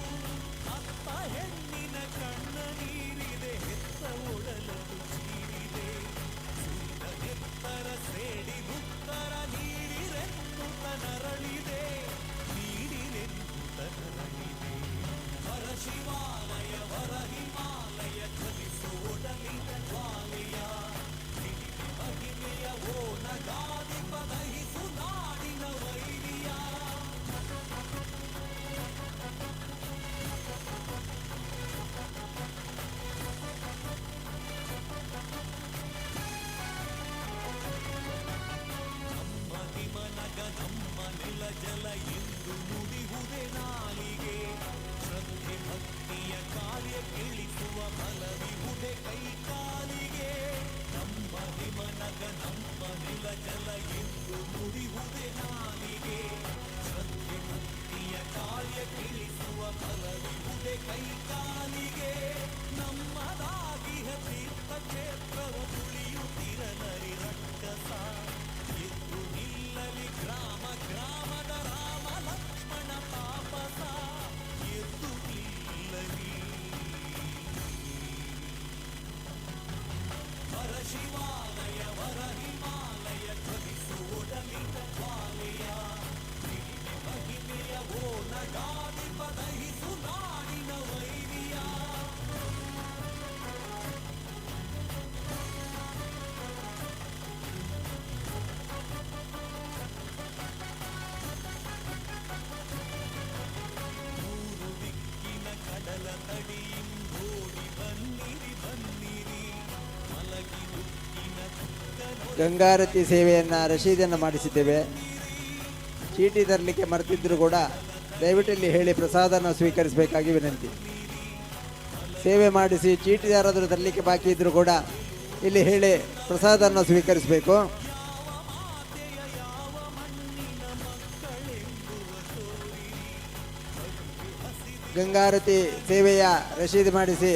ಅತ್ತ ಹೆಣ್ಣಿನ ಕಣ್ಣ ನೀರಿದೆ ಹೆತ್ತ ಒಡಲದು ಚೀರಿದೆ ಸುರಿದ ನೆತ್ತರ ಸೇಡಿ ಉತ್ತರ ನೀಡಿರೆನ್ನುತ್ತ ನರಳಿದೆ ನೀಡಿರೆನ್ನುತ್ತ ನರಳಿದೆ ವರ ಶಿವಾಲಯ ವರ ಹಿಮಾಲಯ ಜ್ವಲಿಸು ಒಡಲಿನ ಜ್ವಾಲೆಯ ಹಿರಿವಿ ಮಹಿಮೆಯ ಓ ನಗಾದಿ ಪದಹಿಸು ನಾಡಿನ ವೈರಿಯ ನಮ್ಮ ಹಿಮನಗ ನಮ್ಮ ನೆಲ ಜಲ ಎಂದು ನುಡಿಹುದೆ ನಾಲಿಗೆ ಶ್ರದ್ಧೆ ಭಕ್ತಿಯ ಕಾರ್ಯ ಕೇಳಿಸುವ ಬಲವಿಹುದೆ ಕೈ ಕಾಲಿಗೆ ನಮ್ಮ ಹಿಮನಗ ನಮ್ಮ ನೆಲ ಜಲ ಎಂದು ನುಡಿಹುದೆ ನಾಲಿಗೆ ಶ್ರದ್ಧೆ ಭಕ್ತಿಯ ಕಾರ್ಯ ಕೇಳಿಸುವ ಬಲವಿಹುದೆ ಕೈ ಕಾಲಿಗೆ ನಮ್ಮದಾಗಿಹ ತೀರ್ಥ ಕ್ಷೇತ್ರವ ತುಳಿಯುತ್ತಿರಲರಿ ರಕ್ಕಸ ಎದ್ದು ನಿಲ್ಲಲಿ ಗ್ರಾಮ ಗ್ರಾಮದ ರಾಮ ಲಕ್ಷ್ಮಣ ತಾಪಸ ಎದ್ದು ನಿಲ್ಲಲಿ ವರ ಶಿವಾಲಯ ವರ ಹಿಮಾಲಯ ಜ್ವಲಿಸು ಒಡಲಿನ ಜ್ವಾಲೆಯ ಹಿರಿವಿ ಮಹಿಮೆಯ ಓ ನಗಾದಿ ಪದಹಿಸು ನಾಡಿನ ವೈರಿಯ ಮೂರು ದಿಕ್ಕಿನ ಕಡಲ ತಡಿಯಿಂದೋಡಿ ಬನ್ನಿರಿ ಬನ್ನಿರಿ ಮಲಗಿ ದುಕ್ಕಿನ ಗಂಗಾರತಿ ಸೇವೆಯನ್ನು ರಶೀದನ್ನು ಮಾಡಿಸಿದ್ದೇವೆ. ಚೀಟಿ ತರಲಿಕ್ಕೆ ಮರೆತಿದ್ರು ಕೂಡ ದಯವಿಟ್ಟು ಇಲ್ಲಿ ಹೇಳಿ ಪ್ರಸಾದನ ಸ್ವೀಕರಿಸಬೇಕಾಗಿ ವಿನಂತಿ. ಸೇವೆ ಮಾಡಿಸಿ ಚೀಟಿ ಯಾರಾದರೂ ತರಲಿಕ್ಕೆ ಬಾಕಿ ಇದ್ದರೂ ಕೂಡ ಇಲ್ಲಿ ಹೇಳಿ ಪ್ರಸಾದನ ಸ್ವೀಕರಿಸಬೇಕು. ಗಂಗಾರತಿ ಸೇವೆಯ ರಶೀದಿ ಮಾಡಿಸಿ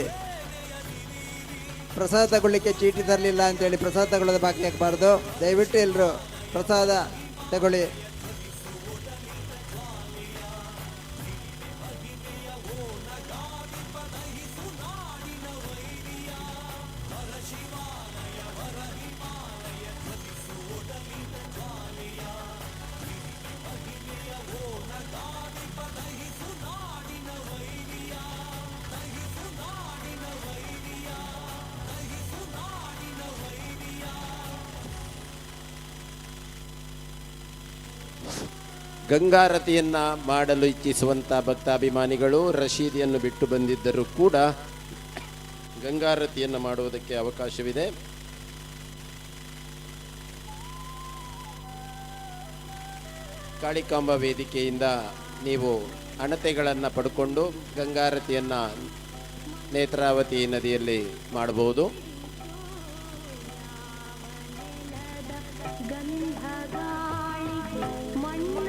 ಪ್ರಸಾದ ತಗೊಳ್ಳಿಕ್ಕೆ ಚೀಟಿ ತರಲಿಲ್ಲ ಅಂತೇಳಿ ಪ್ರಸಾದ ತಗೊಳ್ಳೋದು ಬಾಕಿ ಹಾಕಬಾರ್ದು. ದಯವಿಟ್ಟು ಎಲ್ಲರೂ ಪ್ರಸಾದ ತಗೊಳ್ಳಿ. ಗಂಗಾರತಿಯನ್ನು ಮಾಡಲು ಇಚ್ಛಿಸುವಂಥ ಭಕ್ತಾಭಿಮಾನಿಗಳು ರಶೀದಿಯನ್ನು ಬಿಟ್ಟು ಬಂದಿದ್ದರೂ ಕೂಡ ಗಂಗಾರತಿಯನ್ನು ಮಾಡುವುದಕ್ಕೆ ಅವಕಾಶವಿದೆ. ಕಾಳಿಕಾಂಬ ವೇದಿಕೆಯಿಂದ ನೀವು ಅಣತೆಗಳನ್ನು ಪಡ್ಕೊಂಡು ಗಂಗಾರತಿಯನ್ನು ನೇತ್ರಾವತಿ ನದಿಯಲ್ಲಿ ಮಾಡಬಹುದು. ಗಂಧಗಾಳಿ ಮಣ್ಣ